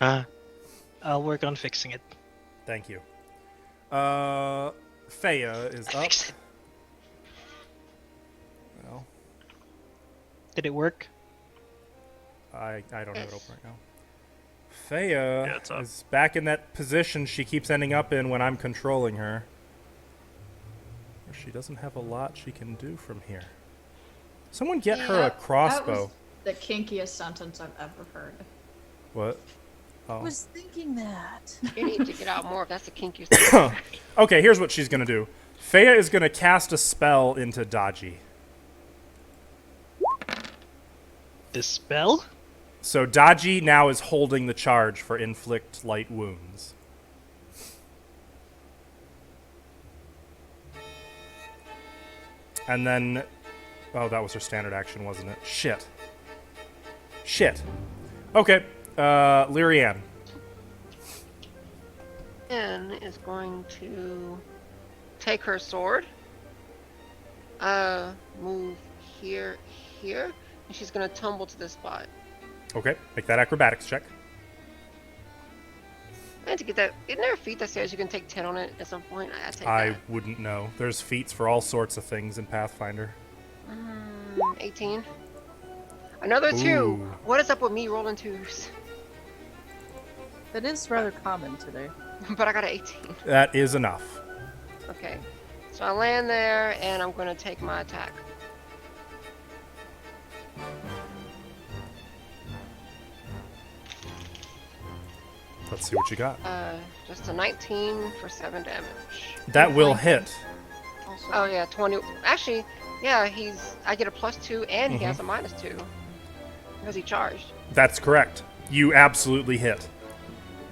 Speaker 1: died.
Speaker 5: I'll work on fixing it.
Speaker 1: Thank you. Feya is
Speaker 5: I
Speaker 1: up.
Speaker 5: fixed it.
Speaker 1: Well,
Speaker 5: Did it work?
Speaker 1: I don't have it
Speaker 2: Yes.
Speaker 1: open right now. Feya
Speaker 3: Yeah, it's up.
Speaker 1: is back in that position she keeps ending up in when I'm controlling her. Where she doesn't have a lot she can do from here. Someone get her a
Speaker 4: That
Speaker 1: crossbow.
Speaker 4: was the kinkiest sentence I've ever heard.
Speaker 1: What?
Speaker 6: I
Speaker 1: Oh.
Speaker 6: was thinking that.
Speaker 2: You need to get out more if that's the kinkiest thing.
Speaker 1: Okay, here's what she's gonna do. Feya is gonna cast a spell into Daji.
Speaker 5: Dispel?
Speaker 1: So Daji now is holding the charge for inflict light wounds. And then, oh, that was her standard action, wasn't it? Shit. Okay, Lyrianne.
Speaker 2: Jen is going to take her sword, move here, and she's gonna tumble to this spot.
Speaker 1: Okay, make that acrobatics check.
Speaker 2: I had to get that. Isn't there a feat that says you can take 10 on it at some point? I take
Speaker 1: I
Speaker 2: that.
Speaker 1: wouldn't know. There's feats for all sorts of things in Pathfinder.
Speaker 2: 18. Another 2.
Speaker 1: Ooh.
Speaker 2: What is up with me rolling 2s?
Speaker 6: That is rather common today.
Speaker 2: But I got an 18.
Speaker 1: That is enough.
Speaker 2: Okay. So I land there, and I'm gonna take my attack.
Speaker 1: Let's see what you got.
Speaker 2: Just a 19 for 7 damage.
Speaker 1: That will hit.
Speaker 4: Also,
Speaker 2: Oh yeah, 20. Actually, yeah, I get a +2, and he has a -2 because he charged.
Speaker 1: That's correct. You absolutely hit.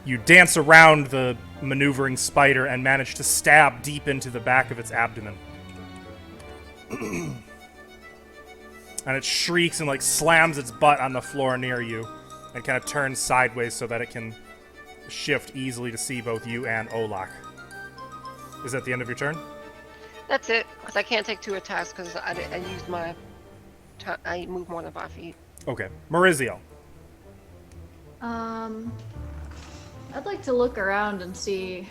Speaker 1: You dance around the maneuvering spider and manage to stab deep into the back of its abdomen. And it shrieks and like slams its butt on the floor near you and kind of turns sideways so that it can shift easily to see both you and Olak. Is that the end of your turn?
Speaker 2: That's it, because I can't take 2 attacks because I used my. I moved more than 5 feet.
Speaker 1: Okay. Maurizio.
Speaker 4: I'd like to look around and see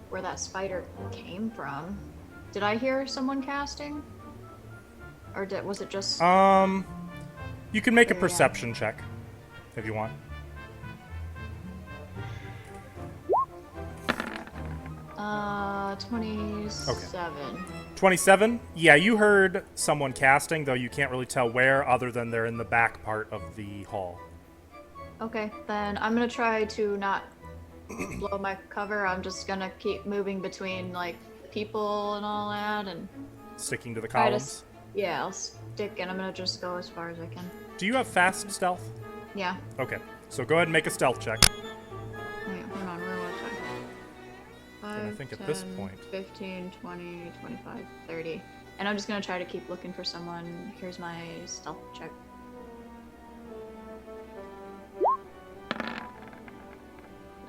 Speaker 4: where that spider came from. Did I hear someone casting? Or was it just...
Speaker 1: You can make a
Speaker 4: There, yeah.
Speaker 1: perception check if you want.
Speaker 4: 27.
Speaker 1: 27? Yeah, you heard someone casting, though you can't really tell where other than they're in the back part of the hall.
Speaker 4: Okay, then I'm gonna try to not blow my cover. I'm just gonna keep moving between, like, people and all that, and...
Speaker 1: Sticking to the
Speaker 4: try to
Speaker 1: columns.
Speaker 4: Yeah, I'll stick, and I'm gonna just go as far as I can.
Speaker 1: Do you have fast stealth?
Speaker 4: Yeah.
Speaker 1: Okay, so go ahead and make a stealth check.
Speaker 4: Wait, hold on, where was I? 5,
Speaker 1: And I think at this
Speaker 4: 10,
Speaker 1: point-
Speaker 4: 15, 20, 25, 30. And I'm just gonna try to keep looking for someone. Here's my stealth check.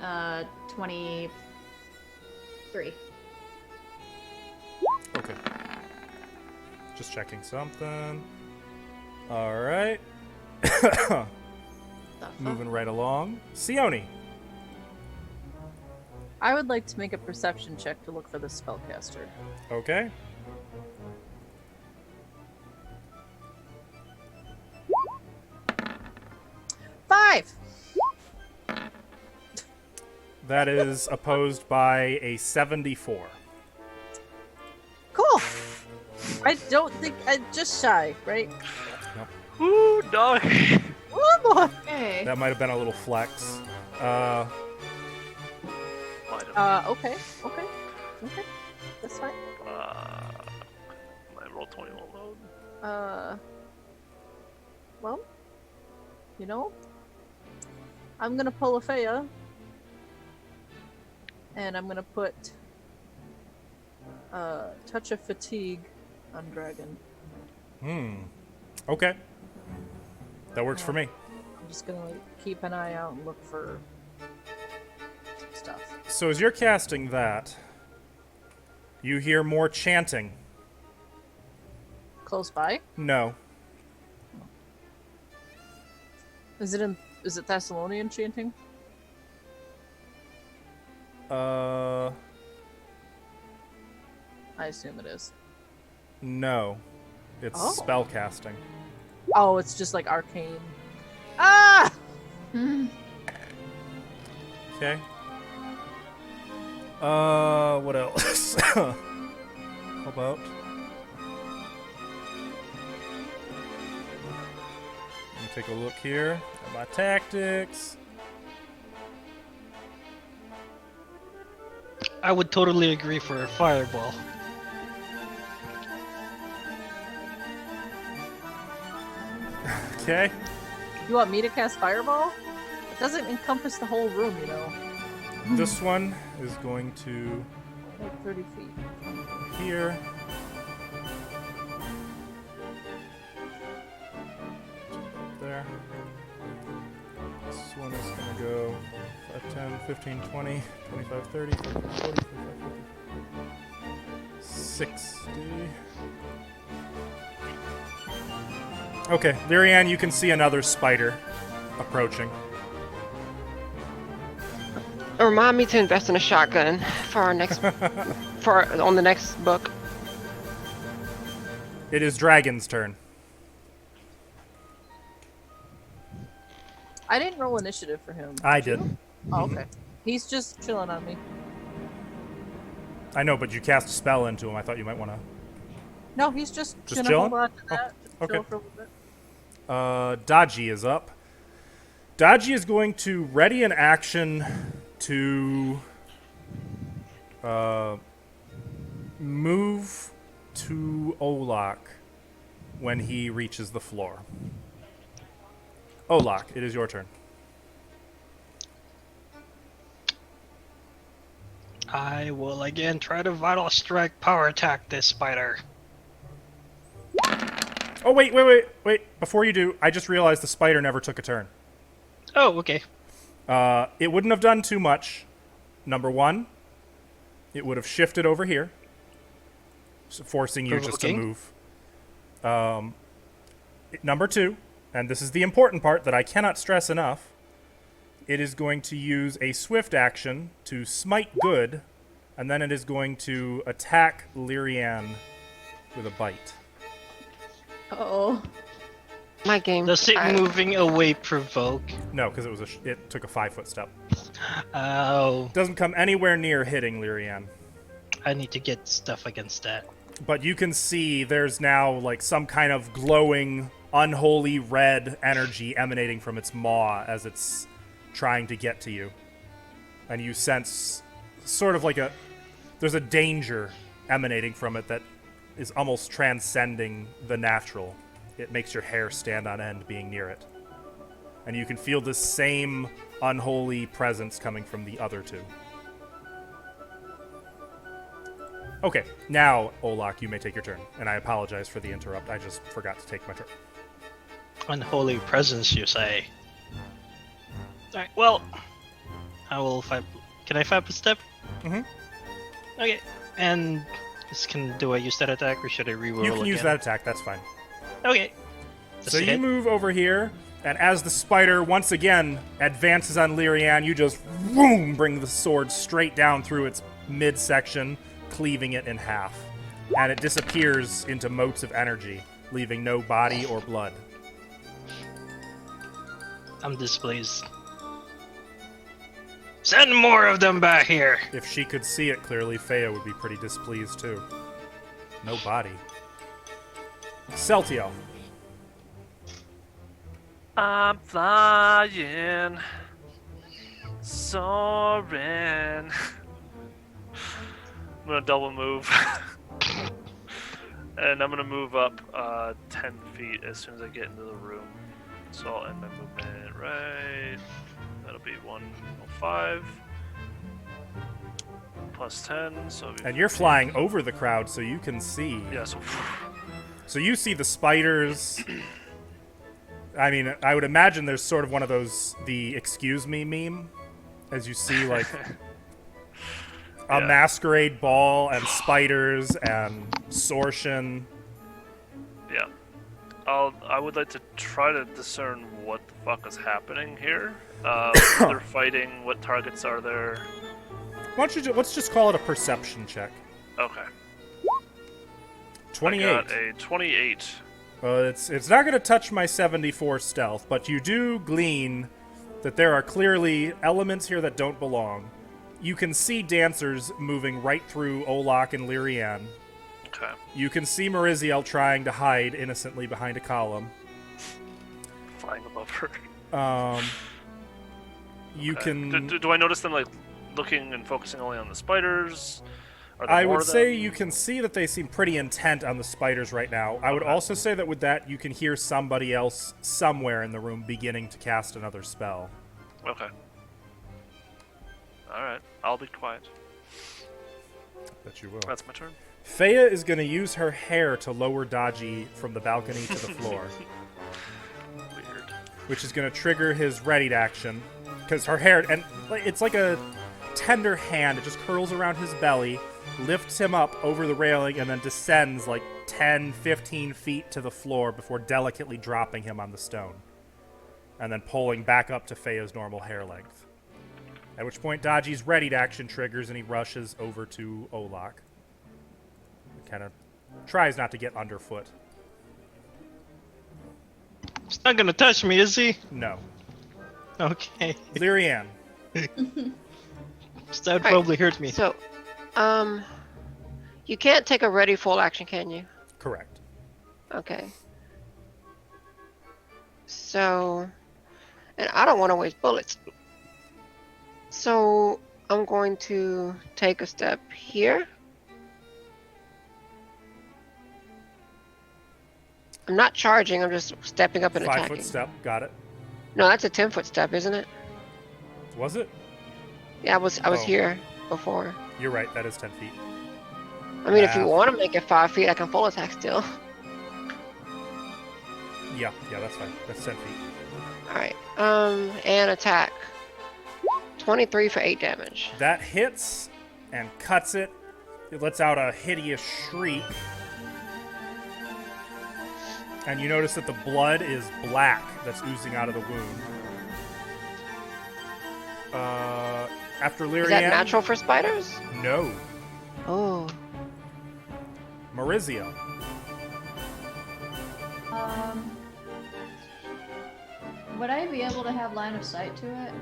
Speaker 4: Uh, 23.
Speaker 1: Okay. Just checking something. Alright.
Speaker 4: The fuck?
Speaker 1: Moving right along. Sione.
Speaker 6: I would like to make a perception check to look for the spellcaster.
Speaker 1: Okay.
Speaker 6: Five!
Speaker 1: That is opposed by a 74.
Speaker 6: Cool! I don't think... just shy, right?
Speaker 3: Ooh, dog.
Speaker 6: Oh boy!
Speaker 4: Okay.
Speaker 1: That might have been a little flex.
Speaker 3: Might have.
Speaker 6: Okay. That's fine.
Speaker 3: My roll 20 will load.
Speaker 6: Well, you know, I'm gonna pull a Faya, and I'm gonna put Touch of Fatigue on Dragon.
Speaker 1: Okay. That works for me.
Speaker 6: I'm just gonna keep an eye out and look for stuff.
Speaker 1: So as you're casting that, you hear more chanting.
Speaker 6: Close by.
Speaker 1: No.
Speaker 6: Is it Thessalonian chanting?
Speaker 1: Uh,
Speaker 6: I assume it is.
Speaker 1: no. It's
Speaker 6: Oh.
Speaker 1: spell casting.
Speaker 6: Oh, it's just like arcane. Ah!
Speaker 4: Hmm.
Speaker 1: Okay. What else? How about? Let me take a look here at my tactics.
Speaker 5: I would totally agree for a fireball.
Speaker 1: Okay.
Speaker 6: You want me to cast Fireball? It doesn't encompass the whole room, you know.
Speaker 1: This one is going to
Speaker 6: Like 30 feet.
Speaker 1: here. There. This one is going to go 5, 10, 15, 20, 25, 30, 40, 45, 60. Okay, Lyrianne, you can see another spider approaching.
Speaker 2: Remind me to invest in a shotgun for our next, on the next book.
Speaker 1: It is Dragon's turn.
Speaker 6: I didn't roll initiative for him.
Speaker 1: I did.
Speaker 6: Oh, okay. He's just chilling on me.
Speaker 1: I know, but you cast a spell into him. I thought you might want to.
Speaker 6: No, he's just gonna
Speaker 1: chilling?
Speaker 6: hold on to
Speaker 1: Oh,
Speaker 6: that. Just
Speaker 1: okay.
Speaker 6: chill for a little bit.
Speaker 1: Daji is up. Daji is going to ready an action to move to Olak when he reaches the floor. Olak, it is your turn.
Speaker 5: I will again try to vital strike power attack this spider.
Speaker 1: Oh, wait. Before you do, I just realized the spider never took a turn.
Speaker 5: Oh, okay.
Speaker 1: It wouldn't have done too much. Number one, it would have shifted over here, so forcing you just to
Speaker 5: Provoking.
Speaker 1: move. Number two, and this is the important part that I cannot stress enough, it is going to use a swift action to smite good, and then it is going to attack Lyrian with a bite.
Speaker 4: Uh-oh.
Speaker 2: My game.
Speaker 5: Does it moving away provoke?
Speaker 1: No, because it took a 5-foot step.
Speaker 5: Oh,
Speaker 1: Doesn't come anywhere near hitting Lyrian.
Speaker 5: I need to get stuff against that.
Speaker 1: But you can see there's now like some kind of glowing, unholy red energy emanating from its maw as it's trying to get to you. And you sense sort of like there's a danger emanating from it that is almost transcending the natural. It makes your hair stand on end being near it. And you can feel the same unholy presence coming from the other two. Okay, now, Olak, you may take your turn. And I apologize for the interrupt. I just forgot to take my turn.
Speaker 5: Unholy presence, you say? Alright, well, I will five. Can I 5 step?
Speaker 1: Mhm.
Speaker 5: Okay, and do I use that attack or should I reroll
Speaker 1: You can use
Speaker 5: again?
Speaker 1: that attack, that's fine.
Speaker 5: Okay.
Speaker 1: So you move over here, and as the spider once again advances on Lyrian, you just boom, bring the sword straight down through its midsection, cleaving it in half. And it disappears into motes of energy, leaving no body or blood.
Speaker 5: I'm displeased. Send more of them back here!
Speaker 1: If she could see it clearly, Fea would be pretty displeased too. No body. Celtiel.
Speaker 3: I'm flying, soaring. I'm gonna double move, and I'm gonna move up 10 feet as soon as I get into the room. So I'll end my movement right. That'll be 105 plus 10. So it'll be
Speaker 1: And you're
Speaker 3: 15.
Speaker 1: flying over the crowd, so you can see.
Speaker 3: Yeah. So
Speaker 1: So you see the spiders. I mean, I would imagine there's sort of one of those, the excuse me meme, as you see like a
Speaker 3: Yeah.
Speaker 1: masquerade ball and spiders and sortion.
Speaker 3: yeah. I would like to try to discern what the fuck is happening here. What they're fighting. What targets are there?
Speaker 1: Why don't you let's just call it a perception check.
Speaker 3: Okay.
Speaker 1: 28.
Speaker 3: I got a 28.
Speaker 1: It's not going to touch my 74 stealth, but you do glean that there are clearly elements here that don't belong. You can see dancers moving right through Olak and Lyrian.
Speaker 3: Okay.
Speaker 1: You can see Mariziel trying to hide innocently behind a column.
Speaker 3: Flying above her.
Speaker 1: You
Speaker 3: Okay.
Speaker 1: can...
Speaker 3: Do I notice them like looking and focusing only on the spiders? Are there
Speaker 1: I
Speaker 3: more
Speaker 1: would
Speaker 3: of
Speaker 1: say
Speaker 3: them?
Speaker 1: you can see that they seem pretty intent on the spiders right now. I would
Speaker 3: Okay.
Speaker 1: also say that with that, you can hear somebody else somewhere in the room beginning to cast another spell.
Speaker 3: Okay. All right. I'll be quiet.
Speaker 1: Bet you will.
Speaker 3: That's my turn.
Speaker 1: Fea is going to use her hair to lower Dodgy from the balcony to the floor,
Speaker 3: Weird.
Speaker 1: which is going to trigger his readied action. Because her hair, and it's like a tender hand. It just curls around his belly, lifts him up over the railing, and then descends like 10, 15 feet to the floor before delicately dropping him on the stone. And then pulling back up to Fea's normal hair length. At which point, Dodgy's readied action triggers and he rushes over to Olak. Kind of tries not to get underfoot.
Speaker 5: He's not gonna touch me, is he?
Speaker 1: No.
Speaker 5: Okay.
Speaker 1: Lyrian.
Speaker 5: That would
Speaker 2: Alright,
Speaker 5: probably hurt me.
Speaker 2: So, you can't take a ready full action, can you?
Speaker 1: Correct.
Speaker 2: Okay. So, and I don't want to waste bullets. So, I'm going to take a step here. I'm not charging, I'm just stepping up and
Speaker 1: 5
Speaker 2: attacking.
Speaker 1: foot step. Got it.
Speaker 2: No, that's a 10-foot step, isn't it?
Speaker 1: Was it?
Speaker 2: Yeah, I was
Speaker 1: Oh.
Speaker 2: here before.
Speaker 1: You're right. That is 10 feet.
Speaker 2: I mean, if you
Speaker 1: Math.
Speaker 2: want to make it 5 feet, I can full attack still.
Speaker 1: Yeah, that's fine. That's 10 feet.
Speaker 2: Alright, and attack. 23 for 8 damage.
Speaker 1: That hits and cuts it. It lets out a hideous shriek. And you notice that the blood is black that's oozing out of the wound. After Lyrian...
Speaker 2: Is that natural for spiders?
Speaker 1: No.
Speaker 2: Oh.
Speaker 1: Maurizio.
Speaker 4: Would I be able to have line of sight to it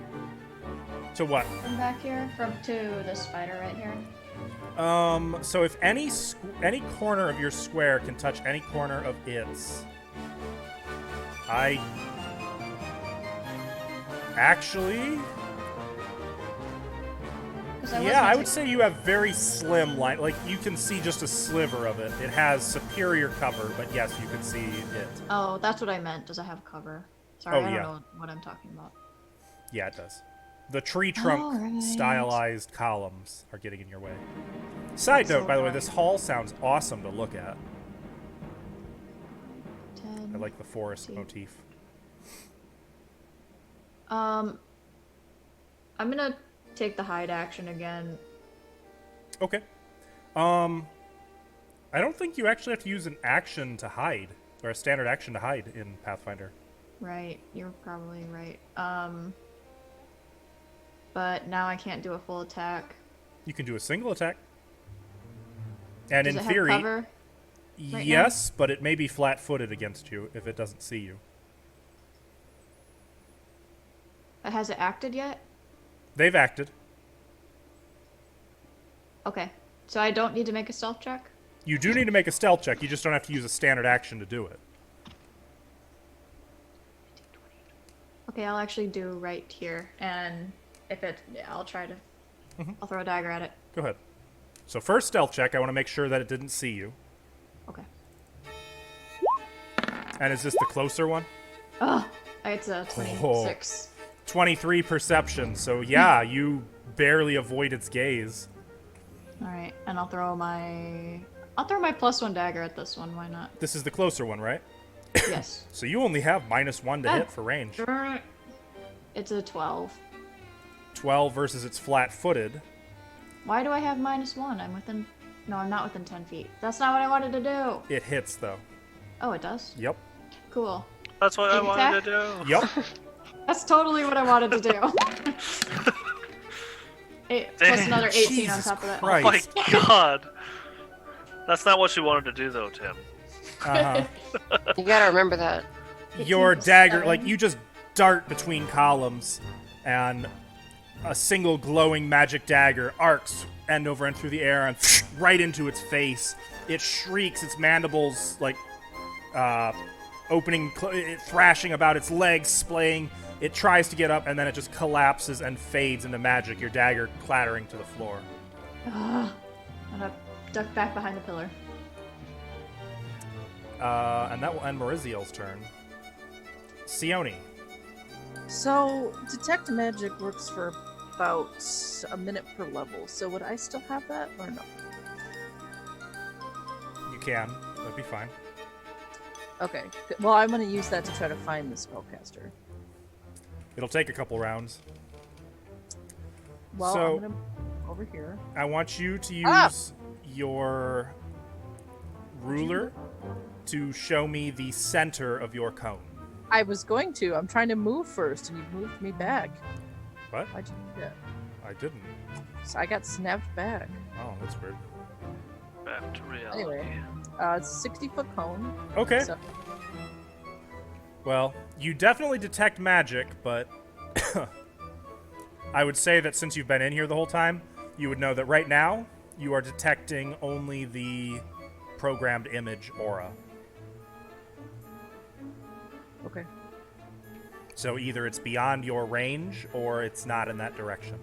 Speaker 1: To what?
Speaker 4: from back here? To this spider right here?
Speaker 1: So if any corner of your square can touch any corner of its... Actually...
Speaker 4: 'Cause I was
Speaker 1: Yeah,
Speaker 4: gonna
Speaker 1: I would
Speaker 4: take-
Speaker 1: say you have very slim line. Like, you can see just a sliver of it. It has superior cover, but yes, you can see it.
Speaker 4: Oh, that's what I meant. Does it have cover? Sorry,
Speaker 1: Oh,
Speaker 4: I don't
Speaker 1: yeah.
Speaker 4: know what I'm talking about.
Speaker 1: Yeah, it does. The tree trunk
Speaker 4: Alright.
Speaker 1: stylized columns are getting in your way. Side note, by the way, this hall sounds awesome to look at.
Speaker 4: 10.
Speaker 1: I like the forest
Speaker 4: See.
Speaker 1: motif.
Speaker 4: I'm gonna take the hide action again.
Speaker 1: Okay. I don't think you actually have to use an action to hide, or a standard action to hide in Pathfinder.
Speaker 4: Right, you're probably right. But now I can't do a full attack.
Speaker 1: You can do a single attack. And
Speaker 4: Does
Speaker 1: in
Speaker 4: it
Speaker 1: theory,
Speaker 4: have cover? right now?
Speaker 1: yes, but it may be flat-footed against you if it doesn't see you.
Speaker 4: Has it acted yet?
Speaker 1: They've acted.
Speaker 4: Okay, so I don't need to make a stealth check?
Speaker 1: You do need to make a stealth check. You just don't have to use a standard action to do it.
Speaker 4: Okay, I'll actually do right here, and if it, yeah, I'll try to, I'll throw a dagger at it.
Speaker 1: Go ahead. So first stealth check, I want to make sure that it didn't see you.
Speaker 4: Okay.
Speaker 1: And is this the closer one?
Speaker 4: Oh, it's a 26.
Speaker 1: 23 perception. So yeah, you barely avoid its gaze.
Speaker 4: All right, and I'll throw my +1 dagger at this one. Why not?
Speaker 1: This is the closer one, right?
Speaker 4: Yes.
Speaker 1: So you only have -1 to hit for range.
Speaker 4: It's a 12.
Speaker 1: 12 versus its flat-footed.
Speaker 4: Why do I have -1? I'm within. No, I'm not within 10 feet. That's not what I wanted to do.
Speaker 1: It hits though.
Speaker 4: Oh, it does.
Speaker 1: Yep.
Speaker 4: Cool.
Speaker 3: That's what I
Speaker 4: Big
Speaker 3: wanted
Speaker 4: attack?
Speaker 3: to do.
Speaker 1: Yep.
Speaker 4: That's totally what I wanted to do. Plus another 18 on
Speaker 1: Jesus
Speaker 4: top of that.
Speaker 1: Christ.
Speaker 3: Oh my god. That's not what you wanted to do, though, Tim.
Speaker 1: Uh-huh.
Speaker 2: You gotta remember that.
Speaker 1: Your
Speaker 4: 18
Speaker 1: dagger,
Speaker 4: 7.
Speaker 1: like, you just dart between columns, and a single glowing magic dagger arcs end over end through the air and right into its face. It shrieks, its mandibles, like, opening, thrashing about, its legs splaying. It tries to get up, and then it just collapses and fades into magic, your dagger clattering to the floor.
Speaker 4: I'm gonna duck back behind the pillar.
Speaker 1: And that will end Maurizio's turn. Sione.
Speaker 6: So, detect magic works for about a minute per level. So, would I still have that or no?
Speaker 1: You can. That'd be fine.
Speaker 6: Okay. Well, I'm going to use that to try to find the spellcaster.
Speaker 1: It'll take a couple rounds.
Speaker 6: Well,
Speaker 1: So-
Speaker 6: I'm going to over here.
Speaker 1: I want you to use
Speaker 6: Ah!
Speaker 1: your ruler to show me the center of your cone.
Speaker 6: I was going to. I'm trying to move first, and you moved me back.
Speaker 1: What?
Speaker 6: Why'd you do that?
Speaker 1: I didn't.
Speaker 6: So I got snapped back.
Speaker 1: Oh, that's weird.
Speaker 3: Back to reality.
Speaker 6: Anyway, it's a 60-foot cone.
Speaker 1: Okay.
Speaker 6: So,
Speaker 1: Well, you definitely detect magic, but I would say that since you've been in here the whole time, you would know that right now you are detecting only the programmed image aura.
Speaker 6: okay.
Speaker 1: So either it's beyond your range or it's not in that direction.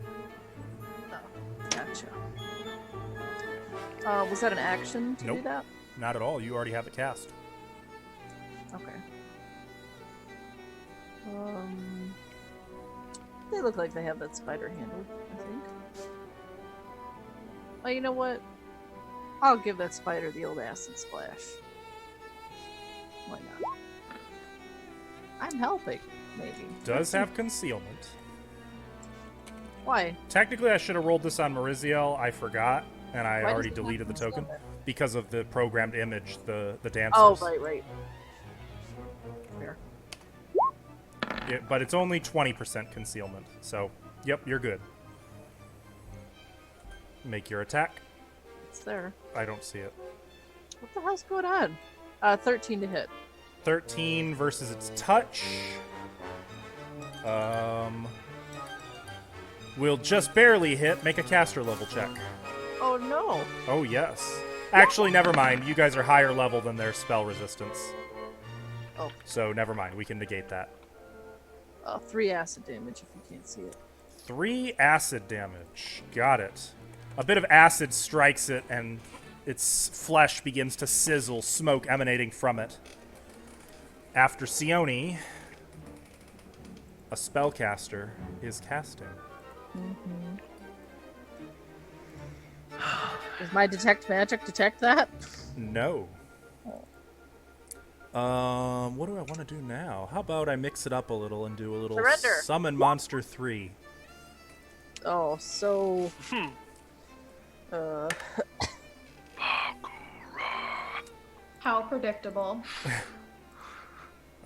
Speaker 6: Gotcha. Was that an action to
Speaker 1: Nope.
Speaker 6: do that?
Speaker 1: Not at all. You already have it cast.
Speaker 6: Okay. They look like they have that spider handled, I think. Oh, you know what? I'll give that spider the old acid splash. Why not? I'm helping, maybe.
Speaker 1: Does have concealment.
Speaker 6: Why?
Speaker 1: Technically, I should have rolled this on Maurizio. I forgot, and I
Speaker 6: Why
Speaker 1: already
Speaker 6: does it have
Speaker 1: deleted the token
Speaker 6: concealment?
Speaker 1: because of the programmed image, the dancers.
Speaker 6: Oh, right.
Speaker 1: But it's only 20% concealment. So, yep, you're good. Make your attack.
Speaker 6: It's there.
Speaker 1: I don't see it.
Speaker 6: What the hell's going on? 13 to hit.
Speaker 1: 13 versus its touch. Will just barely hit. Make a caster level check.
Speaker 6: Oh no.
Speaker 1: Oh, yes. Actually, never mind. You guys are higher level than their spell resistance.
Speaker 6: Oh.
Speaker 1: So, never mind. We can negate that.
Speaker 6: 3 acid damage if you can't see it.
Speaker 1: 3 acid damage. Got it. A bit of acid strikes it, and its flesh begins to sizzle, smoke emanating from it. After Sione, a spellcaster is casting.
Speaker 6: Does my detect magic detect that?
Speaker 1: No. What do I want to do now? How about I mix it up a little and do a little
Speaker 6: Surrender.
Speaker 1: Summon Monster 3.
Speaker 6: Oh, so...
Speaker 4: How predictable.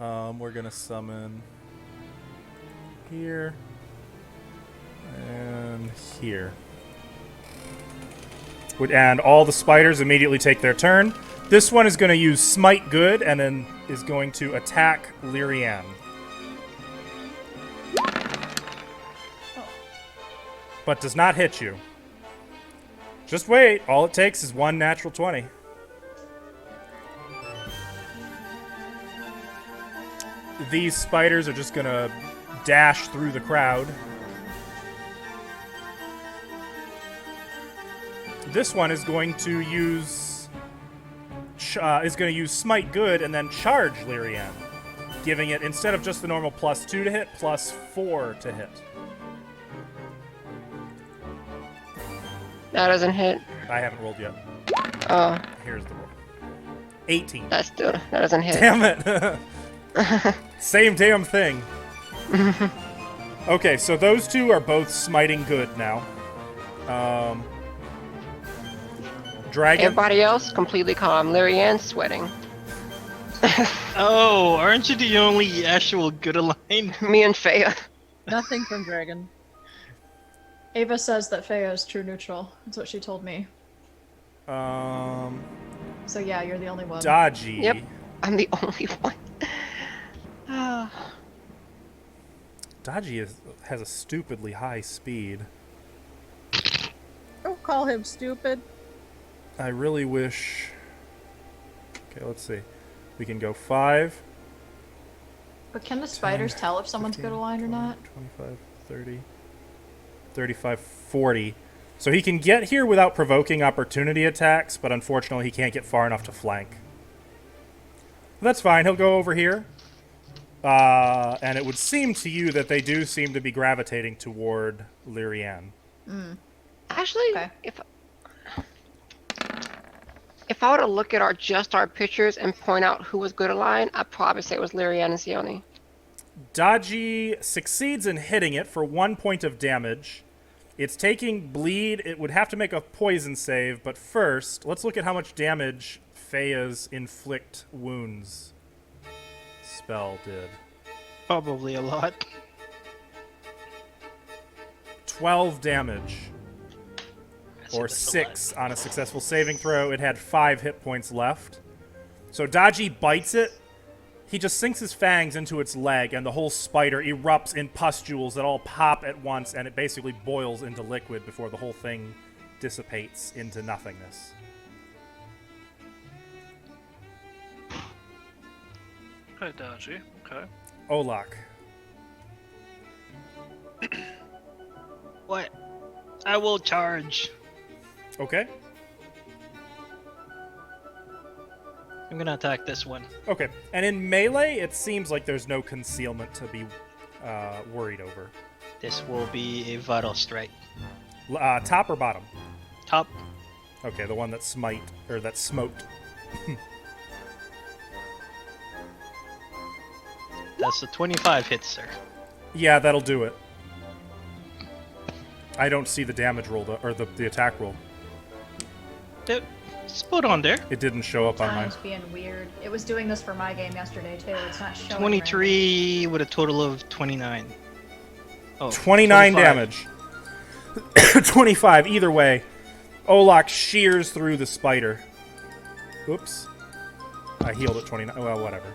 Speaker 1: We're gonna summon here and here. And all the spiders immediately take their turn. This one is going to use Smite Good and then is going to attack Lyrianne. But does not hit you. Just wait. All it takes is one natural 20. These spiders are just going to dash through the crowd. This one is going to use Smite Good and then charge Lyrianne, giving it, instead of just the normal +2 to hit, +4 to hit.
Speaker 2: That doesn't hit.
Speaker 1: I haven't rolled yet.
Speaker 2: Oh,
Speaker 1: Here's the roll. 18.
Speaker 2: that doesn't hit.
Speaker 1: Damn it! Same damn thing. Okay, so those two are both smiting good now. Dragon.
Speaker 2: Everybody else completely calm. Lyrianne's sweating.
Speaker 5: Oh, aren't you the only actual good aligned?
Speaker 2: Me and Fea.
Speaker 6: Nothing from Dragon.
Speaker 4: Ava says that Fea is true neutral. That's what she told me. So yeah, you're the only one.
Speaker 1: Dodgy.
Speaker 2: Yep, I'm the only one.
Speaker 1: Dodgy has a stupidly high speed.
Speaker 6: Don't call him stupid.
Speaker 1: I really wish... Okay, let's see. We can go 5.
Speaker 4: But can the spiders tell if someone's good aligned or not?
Speaker 1: 25, 30, 35, 40. So he can get here without provoking opportunity attacks, but unfortunately he can't get far enough to flank. That's fine, he'll go over here. And it would seem to you that they do seem to be gravitating toward Lyrianne.
Speaker 2: Actually,
Speaker 4: Okay.
Speaker 2: if I were to look at just our pictures and point out who was good aligned, I'd probably say it was Lyrianne and Sione.
Speaker 1: Dodgy succeeds in hitting it for 1 point of damage. It's taking bleed. It would have to make a poison save, but first, let's look at how much damage Fea's Inflict Wounds spell did.
Speaker 5: Probably a lot.
Speaker 1: 12 damage. Or 6 on a successful saving throw. It had 5 hit points left. So Dodgy bites it. He just sinks his fangs into its leg, and the whole spider erupts in pustules that all pop at once, and it basically boils into liquid before the whole thing dissipates into nothingness.
Speaker 3: Okay, Dodgy. Okay.
Speaker 1: Olak.
Speaker 5: What? I will charge.
Speaker 1: Okay.
Speaker 5: I'm gonna attack this one.
Speaker 1: Okay. And in melee, it seems like there's no concealment to be worried over.
Speaker 5: This will be a vital strike.
Speaker 1: Top or bottom?
Speaker 5: Top.
Speaker 1: Okay, the one that that smoked.
Speaker 5: That's a 25 hit, sir.
Speaker 1: Yeah, that'll do it. I don't see the damage roll, or the attack roll.
Speaker 5: Yep. It's put on there.
Speaker 1: It didn't show up on mine.
Speaker 4: Time's being weird. It was doing this for my game yesterday too. It's not showing.
Speaker 5: 23 with a total of 29. Oh,
Speaker 1: 29
Speaker 5: 25.
Speaker 1: damage. 25, either way. Olak shears through the spider. Oops. I healed at 29. Well, whatever.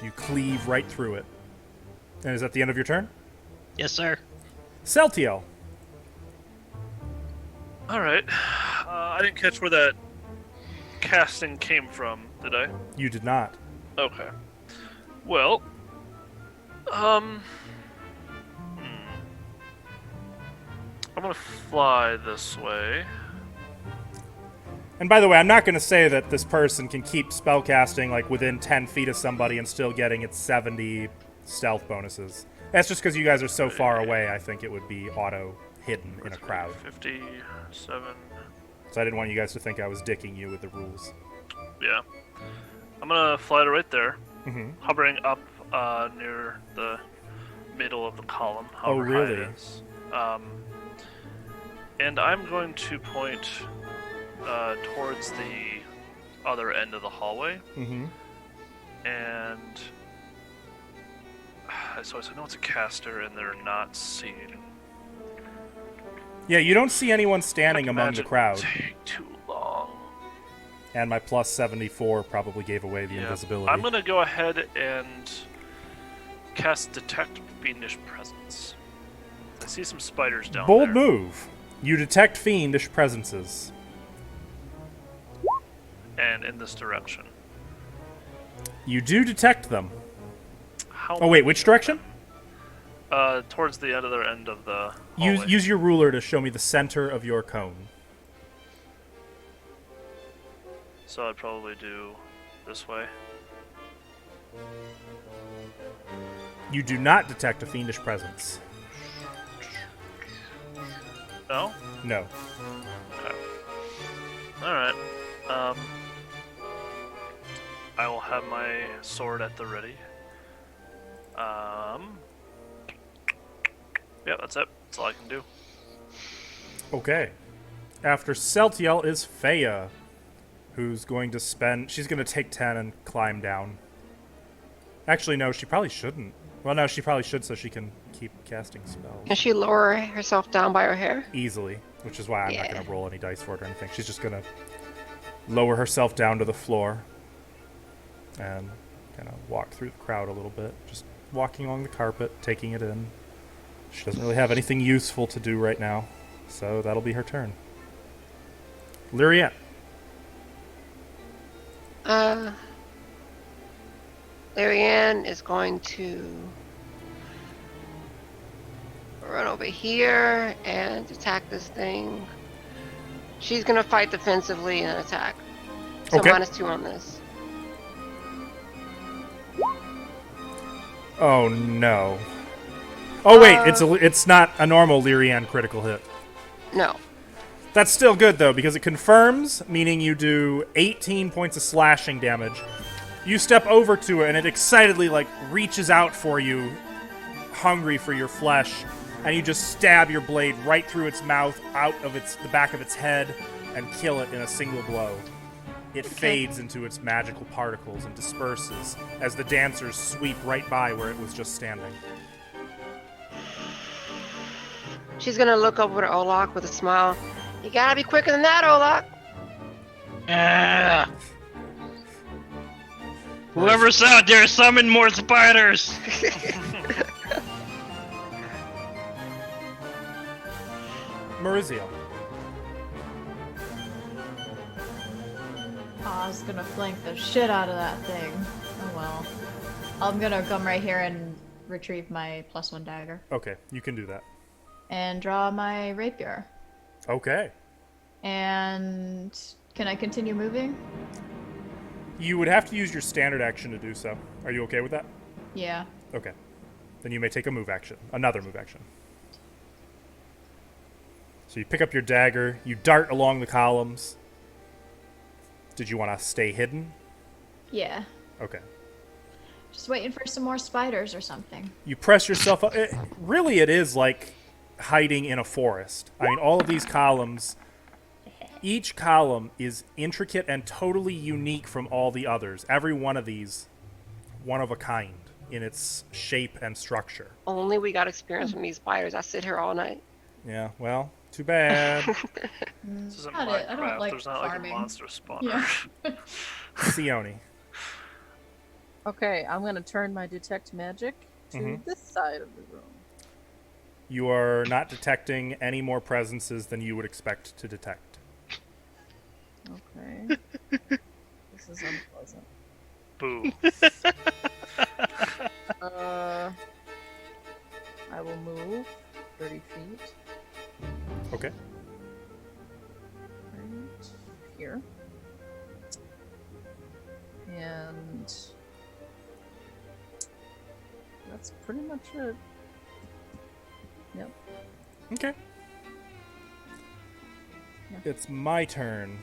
Speaker 1: You cleave right through it. And is that the end of your turn?
Speaker 5: Yes, sir.
Speaker 1: Celtiel.
Speaker 3: All right. I didn't catch where that casting came from, did I?
Speaker 1: You did not.
Speaker 3: Okay. Well, I'm gonna fly this way.
Speaker 1: And by the way, I'm not going to say that this person can keep spellcasting like within 10 feet of somebody and still getting its 70 stealth bonuses. That's just because you guys are so far away, I think it would be auto hidden in a crowd.
Speaker 3: 57.
Speaker 1: So I didn't want you guys to think I was dicking you with the rules.
Speaker 3: Yeah. I'm gonna fly to right there,
Speaker 1: Mm-hmm.
Speaker 3: hovering up near the middle of the column.
Speaker 1: Oh,
Speaker 3: however high
Speaker 1: really?
Speaker 3: it is. And I'm going to point towards the other end of the hallway.
Speaker 1: Mm-hmm.
Speaker 3: And so I know it's a caster, and they're not seen.
Speaker 1: Yeah, you don't see anyone standing among the
Speaker 3: Imagine
Speaker 1: crowd.
Speaker 3: Take too long.
Speaker 1: And my plus 74 probably gave away the invisibility.
Speaker 3: I'm gonna go ahead and cast Detect Fiendish Presence. I see some spiders down
Speaker 1: Bold
Speaker 3: there.
Speaker 1: move. You detect fiendish presences.
Speaker 3: And in this direction.
Speaker 1: You do detect them.
Speaker 3: How?
Speaker 1: Oh wait, which direction?
Speaker 3: Towards the other end of the
Speaker 1: Use
Speaker 3: hallway.
Speaker 1: use your ruler to show me the center of your cone.
Speaker 3: So I'd probably do this way.
Speaker 1: You do not detect a fiendish presence.
Speaker 3: No?
Speaker 1: No.
Speaker 3: Okay. Alright. I will have my sword at the ready. Yeah, that's it. That's all I can do.
Speaker 1: Okay. After Celtiel is Feya, who's going to spend... She's going to take 10 and climb down. Actually, no, she probably shouldn't. Well, no, she probably should so she can keep casting spells.
Speaker 2: Can she lower herself down by her hair?
Speaker 1: Easily, which is why I'm not
Speaker 2: Yeah.
Speaker 1: going to roll any dice for it or anything. She's just going to lower herself down to the floor and kind of walk through the crowd a little bit. Just walking along the carpet, taking it in. She doesn't really have anything useful to do right now, so that'll be her turn. Lyriette.
Speaker 2: Larianne is going to run over here and attack this thing. She's gonna fight defensively and attack. So
Speaker 1: Okay.
Speaker 2: -2 on this.
Speaker 1: Oh no. Oh wait, it's not a normal Lyrianne critical hit.
Speaker 2: No.
Speaker 1: That's still good though, because it confirms, meaning you do 18 points of slashing damage. You step over to it and it excitedly like reaches out for you, hungry for your flesh, and you just stab your blade right through its mouth, out of the back of its head, and kill it in a single blow. It fades into its magical particles and disperses as the dancers sweep right by where it was just standing.
Speaker 2: She's gonna look over to Olak with a smile. You gotta be quicker than that, Olak.
Speaker 5: Ah. Whoever's out there, summon more spiders!
Speaker 1: Maurizio.
Speaker 4: I was gonna flank the shit out of that thing. Oh well. I'm gonna come right here and retrieve my +1 dagger.
Speaker 1: Okay, you can do that.
Speaker 4: And draw my rapier.
Speaker 1: Okay.
Speaker 4: And can I continue moving?
Speaker 1: You would have to use your standard action to do so. Are you okay with that?
Speaker 4: Yeah.
Speaker 1: Okay. Then you may take a move action. Another move action. So you pick up your dagger, you dart along the columns. Did you want to stay hidden?
Speaker 4: Yeah.
Speaker 1: Okay.
Speaker 4: Just waiting for some more spiders or something.
Speaker 1: You press yourself up. Really, it is like hiding in a forest. I mean, all of these columns Each column is intricate and totally unique from all the others. Every one of these, one of a kind in its shape and structure.
Speaker 2: Only we got experience from these spiders. I sit here all night.
Speaker 1: Yeah, well, too bad.
Speaker 3: This isn't
Speaker 4: Got it. I don't
Speaker 3: Minecraft.
Speaker 4: like
Speaker 3: There's not
Speaker 4: farming.
Speaker 3: like a monster spawner.
Speaker 4: Yeah.
Speaker 1: Sione.
Speaker 6: Okay, I'm gonna turn my detect magic to
Speaker 1: Mhm.
Speaker 6: this side of the room.
Speaker 1: You are not detecting any more presences than you would expect to detect.
Speaker 6: Okay. This is unpleasant.
Speaker 3: Boo.
Speaker 6: I will move 30 feet
Speaker 1: Okay.
Speaker 6: right here. And that's pretty much it. Yep.
Speaker 1: Okay.
Speaker 6: Yeah.
Speaker 1: It's my turn.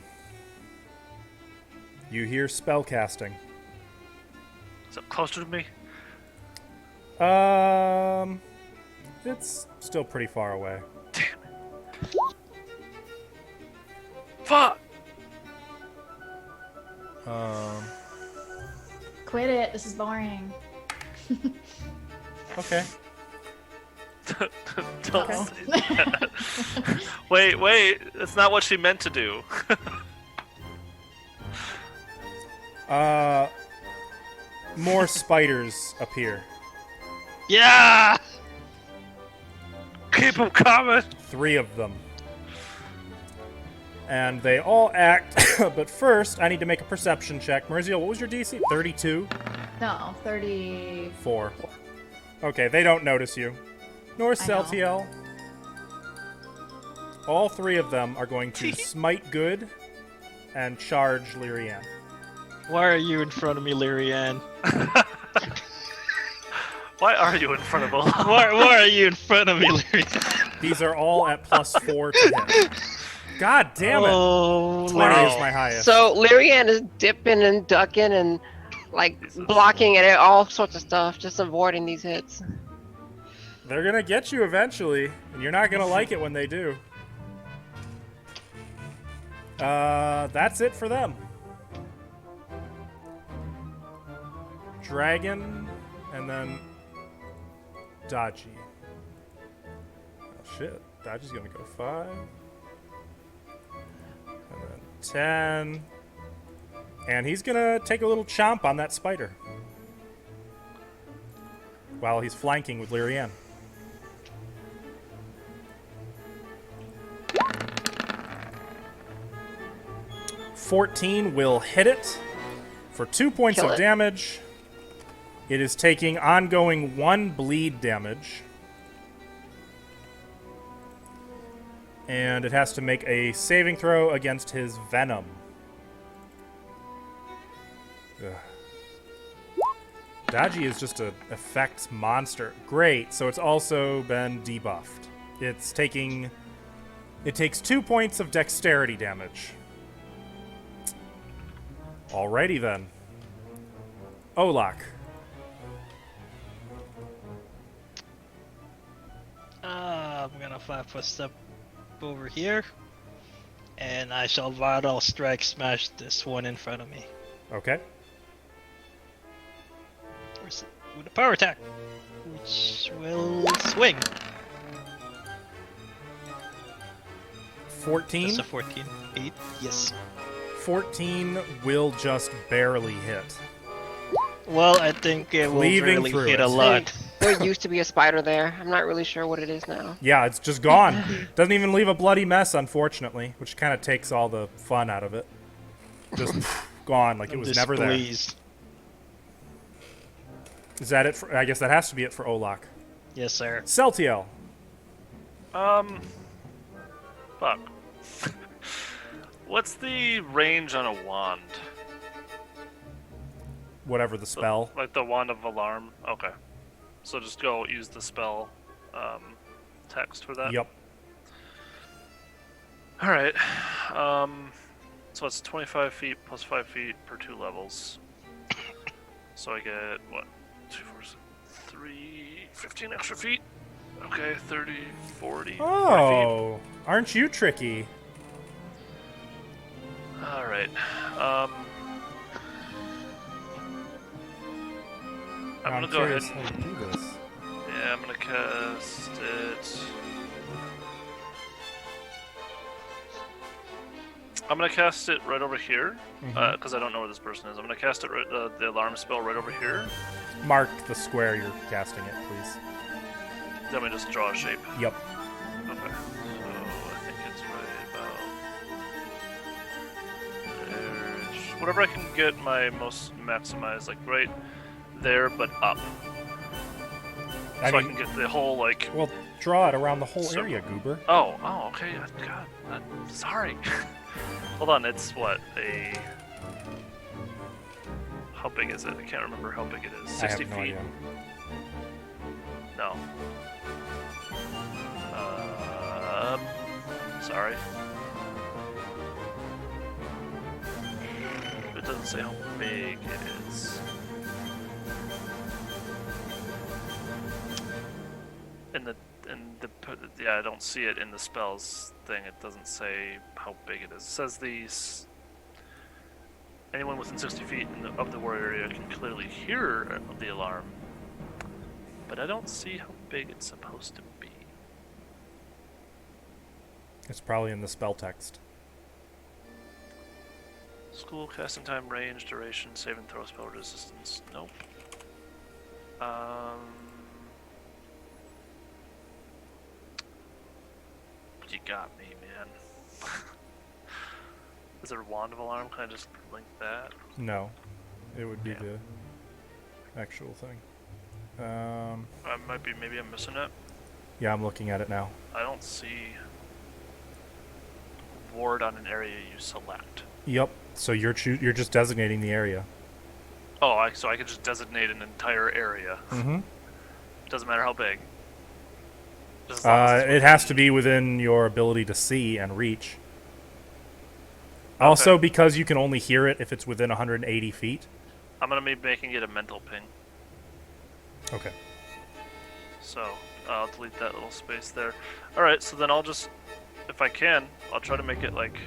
Speaker 1: You hear spell casting.
Speaker 3: Is it closer to me?
Speaker 1: It's still pretty far away.
Speaker 3: Fuck!
Speaker 4: Quit it. This is boring.
Speaker 1: Okay.
Speaker 3: Don't say that. Wait, that's not what she meant to do.
Speaker 1: More spiders appear.
Speaker 5: Yeah!
Speaker 3: Keep them coming!
Speaker 1: 3 of them. And they all act, but first I need to make a perception check. Marizio, what was your DC? 32?
Speaker 4: No, 30.
Speaker 1: 4. Okay, they don't notice you. Nor
Speaker 4: know.
Speaker 1: Celtiel. All 3 of them are going to smite good and charge Lyrian.
Speaker 5: Why are you in front of me, Lyrian?
Speaker 3: Why are you in front of all?
Speaker 5: Why are you in front of me, Lyrian?
Speaker 1: These are all at +4 to hit. God damn it!
Speaker 5: Oh,
Speaker 1: 20
Speaker 3: wow.
Speaker 1: is my highest.
Speaker 2: So Lyrian is dipping and ducking and like blocking it, all sorts of stuff, just avoiding these hits.
Speaker 1: They're gonna get you eventually, and you're not gonna like it when they do. That's it for them. Dragon, and then Dodgy. Oh shit, Dodgy's gonna go 5. And then 10. And he's gonna take a little chomp on that spider. While he's flanking with Lyrian. $14 will hit it for 2 points
Speaker 2: Kill
Speaker 1: of
Speaker 2: it.
Speaker 1: damage. It is taking ongoing 1 bleed damage. And it has to make a saving throw against his venom. Ugh. Dodgy is just an effects monster. Great, so it's also been debuffed. It takes 2 points of dexterity damage. Alrighty then. Olak.
Speaker 5: I'm gonna 5-foot step over here, and I shall Vital Strike smash this one in front of me.
Speaker 1: Okay.
Speaker 5: With a power attack, which will swing.
Speaker 1: 14.
Speaker 5: That's a 14. 8, yes.
Speaker 1: 14 will just barely hit.
Speaker 5: Well, I think it will
Speaker 1: Cleaving
Speaker 5: really
Speaker 1: through
Speaker 5: hit
Speaker 1: it.
Speaker 5: a lot.
Speaker 2: There used to be a spider there. I'm not really sure what it is now.
Speaker 1: Yeah, it's just gone. Doesn't even leave a bloody mess, unfortunately, which kind of takes all the fun out of it. Just gone, like it was never there.
Speaker 5: Displeased.
Speaker 1: Is that it? I guess that has to be it for Olak.
Speaker 5: Yes, sir.
Speaker 1: Celtiel.
Speaker 3: Fuck. What's the range on a wand?
Speaker 1: Whatever the spell.
Speaker 3: Like the wand of alarm? Okay. So just go use the spell text for that?
Speaker 1: Yep.
Speaker 3: Alright. So it's 25 feet plus 5 feet per 2 levels. So I get, what? 2, 4, 6, 3, 15 extra feet? Okay, 30, 40, 40 feet.
Speaker 1: Oh, aren't you tricky?
Speaker 3: right. I'm
Speaker 1: I'm
Speaker 3: gonna go ahead
Speaker 1: curious
Speaker 3: and...
Speaker 1: how to do this.
Speaker 3: Yeah, I'm gonna cast it... I'm gonna cast it right over here, because I don't know where this person is. I'm gonna cast it right, the alarm spell right over here.
Speaker 1: Mark the square you're casting it, please.
Speaker 3: Then we just draw a shape.
Speaker 1: Yep.
Speaker 3: Okay. So I think it's right about there. Whatever I can get my most maximized, like right there, but up.
Speaker 1: I
Speaker 3: So I
Speaker 1: mean,
Speaker 3: can get the whole like.
Speaker 1: well, draw it around the whole
Speaker 3: So-
Speaker 1: area, Goober.
Speaker 3: Oh, okay. God, sorry. Hold on. It's what a. How big is it? I can't remember how big it is. 60
Speaker 1: I have no
Speaker 3: feet.
Speaker 1: idea.
Speaker 3: No. Sorry. It doesn't say how big it is. Yeah, I don't see it in the spells thing. It doesn't say how big it is. It says these. Anyone within 60 feet of the warrior area can clearly hear the alarm, but I don't see how big it's supposed to be.
Speaker 1: It's probably in the spell text.
Speaker 3: School, casting time, range, duration, save and throw, spell resistance. Nope. You got me, man. Is there a wand of alarm? Can I just link that?
Speaker 1: No, it would be
Speaker 3: Yeah.
Speaker 1: the actual thing.
Speaker 3: Maybe I'm missing it.
Speaker 1: Yeah, I'm looking at it now.
Speaker 3: I don't see ward on an area you select.
Speaker 1: Yep. So you're just designating the area.
Speaker 3: Oh, so I could just designate an entire area.
Speaker 1: Mm-hmm.
Speaker 3: Doesn't matter how big. Just as long as it's
Speaker 1: It has to be within your ability to see and reach. Also, because you can only hear it if it's within 180 feet.
Speaker 3: I'm gonna be making it a mental ping.
Speaker 1: Okay.
Speaker 3: So I'll delete that little space there. Alright, so then I'll just, if I can, I'll try to make it like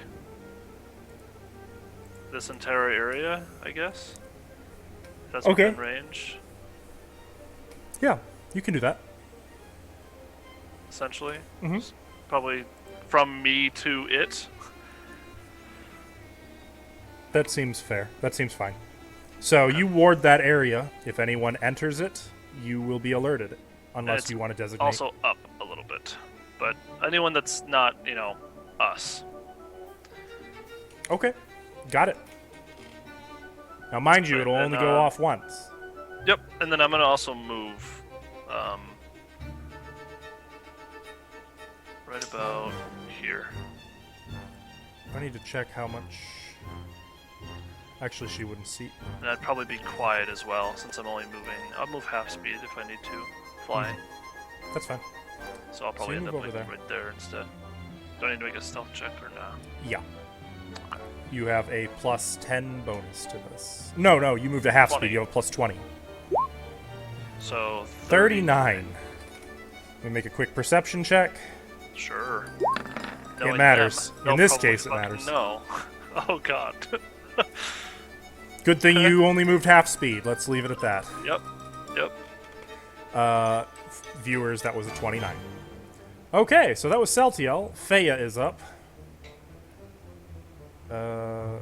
Speaker 3: this entire area, I guess. If that's
Speaker 1: Okay.
Speaker 3: within range,
Speaker 1: Yeah, you can do that.
Speaker 3: essentially.
Speaker 1: Mhm.
Speaker 3: Just probably from me to it.
Speaker 1: That seems fair. That seems fine. So you ward that area. If anyone enters it, you will be alerted, unless
Speaker 3: It's
Speaker 1: you want to designate.
Speaker 3: Also up a little bit. But anyone that's not, us.
Speaker 1: Okay, got it. Now, mind you,
Speaker 3: Right,
Speaker 1: it'll
Speaker 3: and,
Speaker 1: only go off once.
Speaker 3: Yep, and then I'm gonna also move right about here.
Speaker 1: I need to check how much. Actually, she wouldn't see.
Speaker 3: And I'd probably be quiet as well, since I'm only moving. I'll move half speed if I need to, flying.
Speaker 1: That's fine.
Speaker 3: So I'll probably
Speaker 1: you
Speaker 3: end up
Speaker 1: move over
Speaker 3: like
Speaker 1: there.
Speaker 3: right there instead. Do I need to make a stealth check or not?
Speaker 1: Yeah. You have a plus 10 bonus to this. No, you moved to half
Speaker 3: 20.
Speaker 1: speed. You have a plus 20.
Speaker 3: So
Speaker 1: 39. Let me make a quick perception check.
Speaker 3: Sure.
Speaker 1: It matters.
Speaker 3: They'll
Speaker 1: In this
Speaker 3: probably
Speaker 1: case, it
Speaker 3: fucking
Speaker 1: matters.
Speaker 3: No. Oh god.
Speaker 1: Good thing you only moved half speed. Let's leave it at that.
Speaker 3: Yep.
Speaker 1: Viewers, that was a 29. Okay, so that was Celtiel. Feya is up. I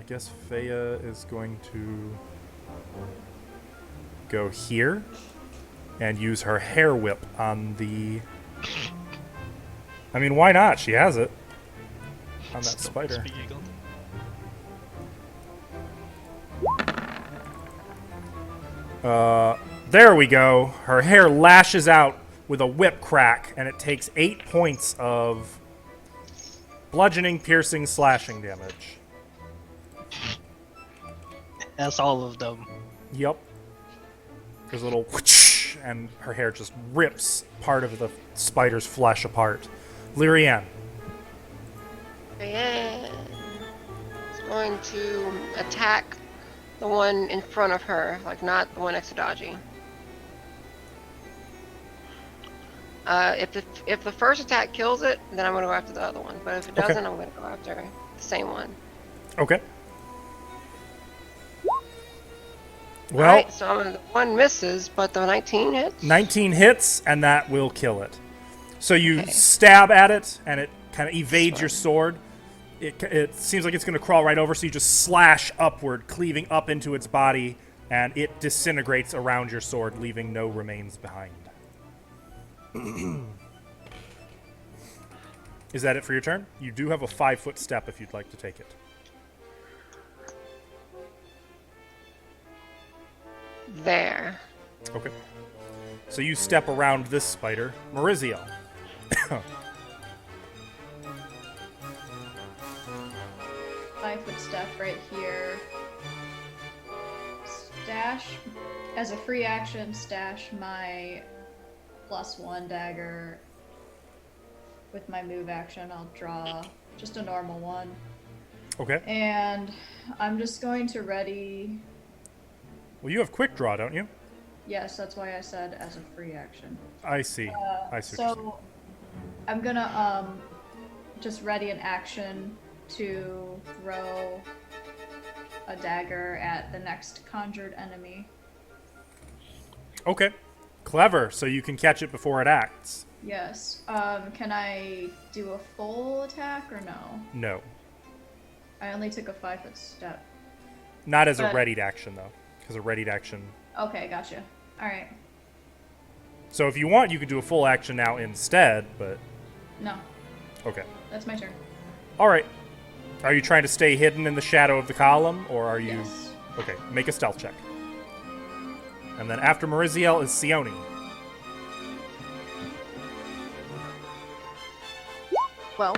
Speaker 1: guess Feya is going to go here and use her hair whip on the... I mean, why not? She has it. On that spider. There we go. Her hair lashes out with a whip crack, and it takes 8 points of bludgeoning, piercing, slashing damage.
Speaker 5: That's all of them.
Speaker 1: Yep. There's a little whoosh, and her hair just rips part of the spider's flesh apart. Lyrianne.
Speaker 2: Yeah. It's going to attack the one in front of her, like not the one next to Dodgy. If the first attack kills it, then I'm gonna go after the other one. But if it
Speaker 1: Okay.
Speaker 2: doesn't, I'm gonna go after the same one.
Speaker 1: Okay. Well,
Speaker 2: Alright, so the one misses, but the 19 hits.
Speaker 1: 19 hits, and that will kill it. So you
Speaker 2: Okay.
Speaker 1: stab at it, and it kind of evades your sword. It seems like it's going to crawl right over, so you just slash upward, cleaving up into its body, and it disintegrates around your sword, leaving no remains behind. Is that it for your turn? You do have a 5-foot step if you'd like to take it.
Speaker 2: There.
Speaker 1: Okay. So you step around this spider. Maurizio.
Speaker 4: 5-foot step right here. Stash, as a free action, stash my +1 dagger. With my move action, I'll draw just a normal one.
Speaker 1: Okay.
Speaker 4: And I'm just going to ready.
Speaker 1: Well, you have quick draw, don't you?
Speaker 4: Yes, that's why I said as a free action.
Speaker 1: I see. I see. what you're saying.
Speaker 4: So I'm gonna just ready an action to throw a dagger at the next conjured enemy.
Speaker 1: Okay. Clever. So you can catch it before it acts.
Speaker 4: Yes. Can I do a full attack or no?
Speaker 1: No.
Speaker 4: I only took a 5-foot step.
Speaker 1: Not as a
Speaker 4: But-
Speaker 1: readied action, though. Because a readied action...
Speaker 4: Okay, gotcha. Alright.
Speaker 1: So if you want, you could do a full action now instead, but...
Speaker 4: No,
Speaker 1: Okay.
Speaker 4: that's my turn.
Speaker 1: All right. Are you trying to stay hidden in the shadow of the column, or are you...
Speaker 4: Yes.
Speaker 1: Okay, make a stealth check. And then after Mariziel is Sione.
Speaker 6: Well,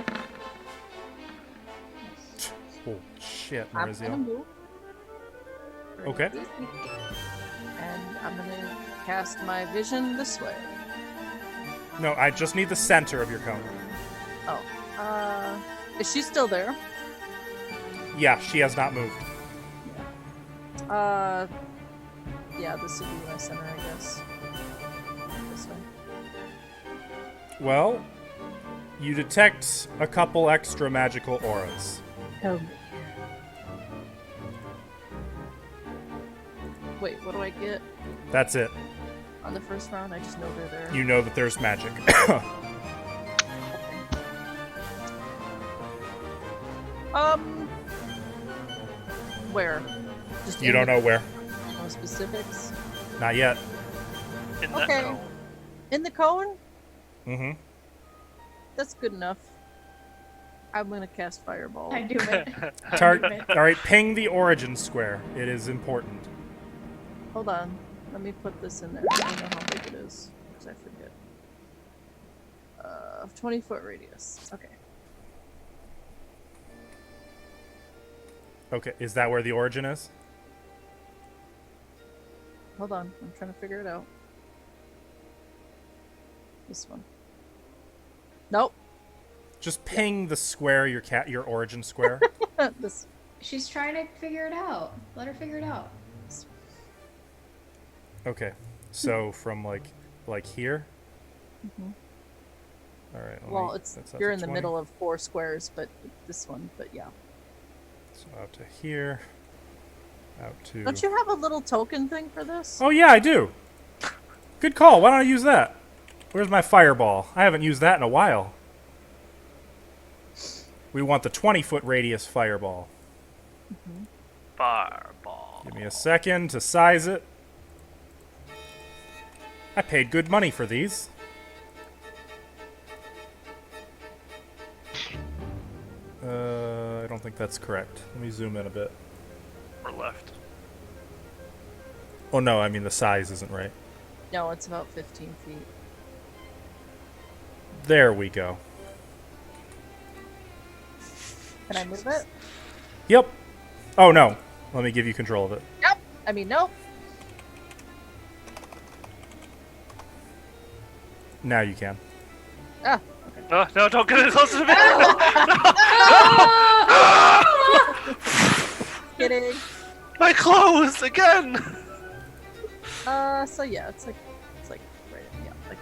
Speaker 1: Oh, shit,
Speaker 6: I'm gonna
Speaker 1: Mariziel.
Speaker 6: move.
Speaker 1: Okay.
Speaker 6: And I'm gonna cast my vision this way.
Speaker 1: No, I just need the center of your cone.
Speaker 6: Oh. Is she still there?
Speaker 1: Yeah, she has not moved.
Speaker 6: Yeah, this would be my center, I guess. This way.
Speaker 1: Well, you detect a couple extra magical auras.
Speaker 6: Oh. Wait, what do I get
Speaker 1: That's it.
Speaker 6: on the first round? I just know they're there.
Speaker 1: You know that there's magic.
Speaker 6: Where? Just
Speaker 1: You
Speaker 6: in
Speaker 1: don't know where.
Speaker 6: No specifics.
Speaker 1: Not yet.
Speaker 3: In that
Speaker 6: Okay.
Speaker 3: cone.
Speaker 6: In the cone?
Speaker 1: Mm-hmm.
Speaker 6: That's good enough. I'm gonna cast Fireball.
Speaker 4: I do it.
Speaker 1: All right, ping the origin square. It is important.
Speaker 6: Hold on. Let me put this in there. I don't know how big it is, because I forget. 20-foot radius. Okay.
Speaker 1: Okay, is that where the origin is?
Speaker 6: Hold on. I'm trying to figure it out. This one. Nope.
Speaker 1: Just ping the square, your origin square.
Speaker 6: This.
Speaker 4: She's trying to figure it out. Let her figure it out.
Speaker 1: Okay, so from like here.
Speaker 6: Mhm.
Speaker 1: All right.
Speaker 6: Well, it's you're in the middle of 4 squares, but this one. But yeah.
Speaker 1: So out to here. Out to.
Speaker 6: Don't you have a little token thing for this?
Speaker 1: Oh yeah, I do. Good call. Why don't I use that? Where's my fireball? I haven't used that in a while. We want the 20-foot radius fireball.
Speaker 3: Fireball.
Speaker 1: Give me a second to size it. I paid good money for these. I don't think that's correct. Let me zoom in a bit.
Speaker 3: Or left.
Speaker 1: Oh no, I mean the size isn't right.
Speaker 6: No, it's about 15 feet.
Speaker 1: There we go.
Speaker 6: Can I move it?
Speaker 1: Yep. Oh no. Let me give you control of it.
Speaker 6: Yep. I mean, nope.
Speaker 1: Now you can.
Speaker 6: Ah.
Speaker 3: No, no, don't get it close to me!
Speaker 6: Kidding.
Speaker 3: My clothes again!
Speaker 6: So yeah, it's like right. Yeah. Like.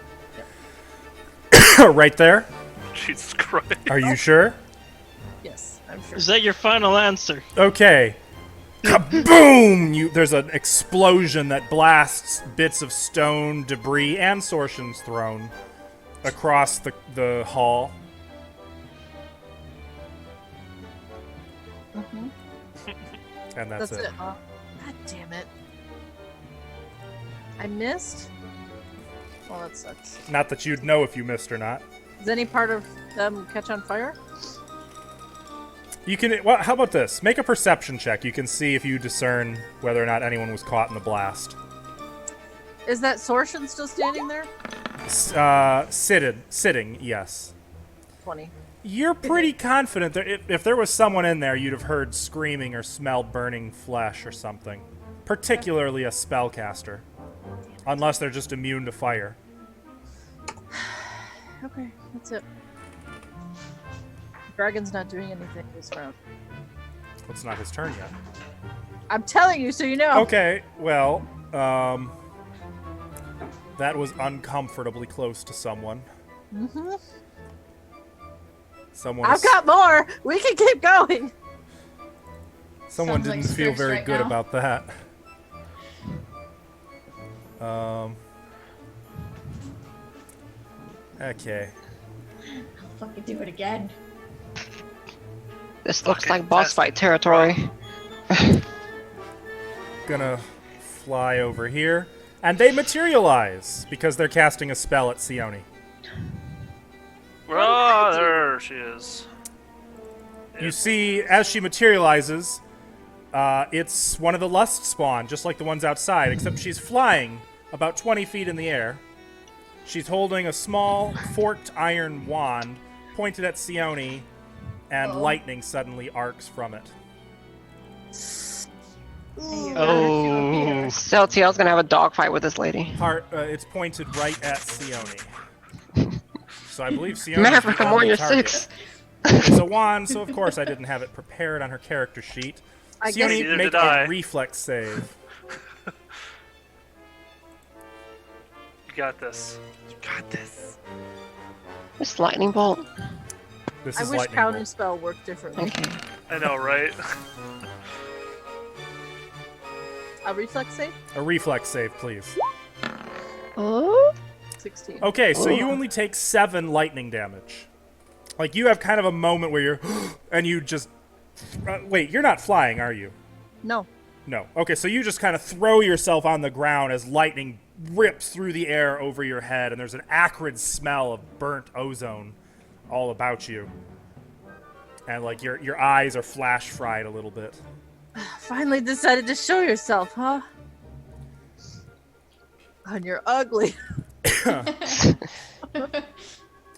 Speaker 1: Right there?
Speaker 3: Jesus Christ.
Speaker 1: Are you sure?
Speaker 6: Yes, I'm sure.
Speaker 5: Is that your final answer?
Speaker 1: Okay. Kaboom! There's an explosion that blasts bits of stone, debris, and Sorshin's throne across the hall. And that's it.
Speaker 6: Huh? God damn it. I missed? Well, that sucks.
Speaker 1: Not that you'd know if you missed or not.
Speaker 6: Does any part of them catch on fire?
Speaker 1: You can. Well, how about this? Make a perception check. You can see if you discern whether or not anyone was caught in the blast.
Speaker 6: Is that Sorshin still standing there?
Speaker 1: Sitting, yes.
Speaker 6: 20.
Speaker 1: You're pretty confident that if there was someone in there, you'd have heard screaming or smelled burning flesh or something. Particularly a spellcaster. Unless they're just immune to fire.
Speaker 6: Okay, that's it. Dragon's not doing anything this round.
Speaker 1: It's not his turn yet.
Speaker 6: I'm telling you so you know.
Speaker 1: Okay, well, that was uncomfortably close to someone.
Speaker 6: Mm-hmm.
Speaker 1: Someone.
Speaker 6: I've got more. We can keep going.
Speaker 1: Someone
Speaker 4: Sounds like
Speaker 1: didn't feel
Speaker 4: Strix
Speaker 1: very
Speaker 4: right
Speaker 1: good
Speaker 4: now.
Speaker 1: about that. Okay.
Speaker 4: I'll fucking do it again.
Speaker 2: This looks
Speaker 3: Fucking
Speaker 2: like boss
Speaker 3: test
Speaker 2: fight
Speaker 3: it.
Speaker 2: territory.
Speaker 1: Gonna fly over here. And they materialize because they're casting a spell at Sione.
Speaker 3: Oh, there she is.
Speaker 1: You see, as she materializes, it's one of the lust spawn, just like the ones outside, except she's flying about 20 feet in the air. She's holding a small, forked iron wand pointed at Sione, and lightning suddenly arcs from it.
Speaker 5: Oh.
Speaker 2: Celtiel's gonna have a dogfight with this lady.
Speaker 1: It's pointed right at Sione. So I believe Sione.
Speaker 2: Maverick, I'm on your 6.
Speaker 1: It's a wand, so of course I didn't have it prepared on her character sheet.
Speaker 6: I guess
Speaker 1: Sione,
Speaker 3: Neither
Speaker 1: make
Speaker 3: did I.
Speaker 1: a reflex save.
Speaker 3: You got this. You got this.
Speaker 2: This lightning bolt.
Speaker 1: This
Speaker 6: I
Speaker 1: is
Speaker 6: wish
Speaker 1: lightning
Speaker 6: counter
Speaker 1: bolt.
Speaker 6: spell worked differently.
Speaker 2: Okay.
Speaker 3: I know, right?
Speaker 6: A reflex save?
Speaker 1: A reflex save, please.
Speaker 2: Oh.
Speaker 6: 16.
Speaker 1: Okay, so you only take 7 lightning damage. Like, you have kind of a moment where you're... and you just... wait, you're not flying, are you?
Speaker 6: No.
Speaker 1: No. Okay, so you just kind of throw yourself on the ground as lightning rips through the air over your head, and there's an acrid smell of burnt ozone all about you. And, like, your eyes are flash fried a little bit.
Speaker 6: Finally decided to show yourself, huh? And you're ugly.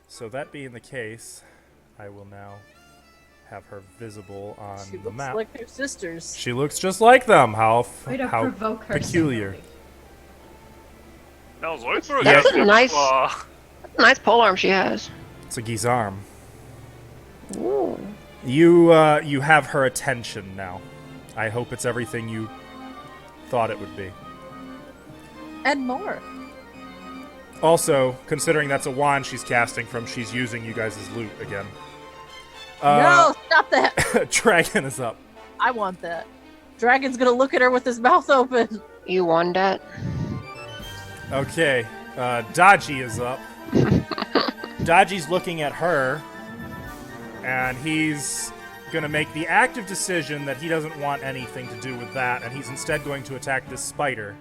Speaker 1: So that being the case, I will now have her visible on
Speaker 6: She
Speaker 1: the
Speaker 6: looks
Speaker 1: map.
Speaker 6: like her sisters.
Speaker 1: She looks just like them. How
Speaker 4: Way to
Speaker 1: how
Speaker 4: provoke her. so
Speaker 1: peculiar.
Speaker 4: early.
Speaker 3: That was like for
Speaker 1: Yeah.
Speaker 2: That's a nice,
Speaker 3: Aw.
Speaker 2: nice polearm she has.
Speaker 1: It's a Gizarm.
Speaker 2: Ooh.
Speaker 1: You have her attention now. I hope it's everything you thought it would be.
Speaker 6: And more.
Speaker 1: Also, considering that's a wand she's casting from, she's using you guys' loot again.
Speaker 6: No, stop that.
Speaker 1: Dragon is up.
Speaker 6: I want that. Dragon's gonna look at her with his mouth open.
Speaker 2: You won that?
Speaker 1: Okay, Dodgy is up. Dodgy's looking at her, and he's gonna make the active decision that he doesn't want anything to do with that, and he's instead going to attack this spider.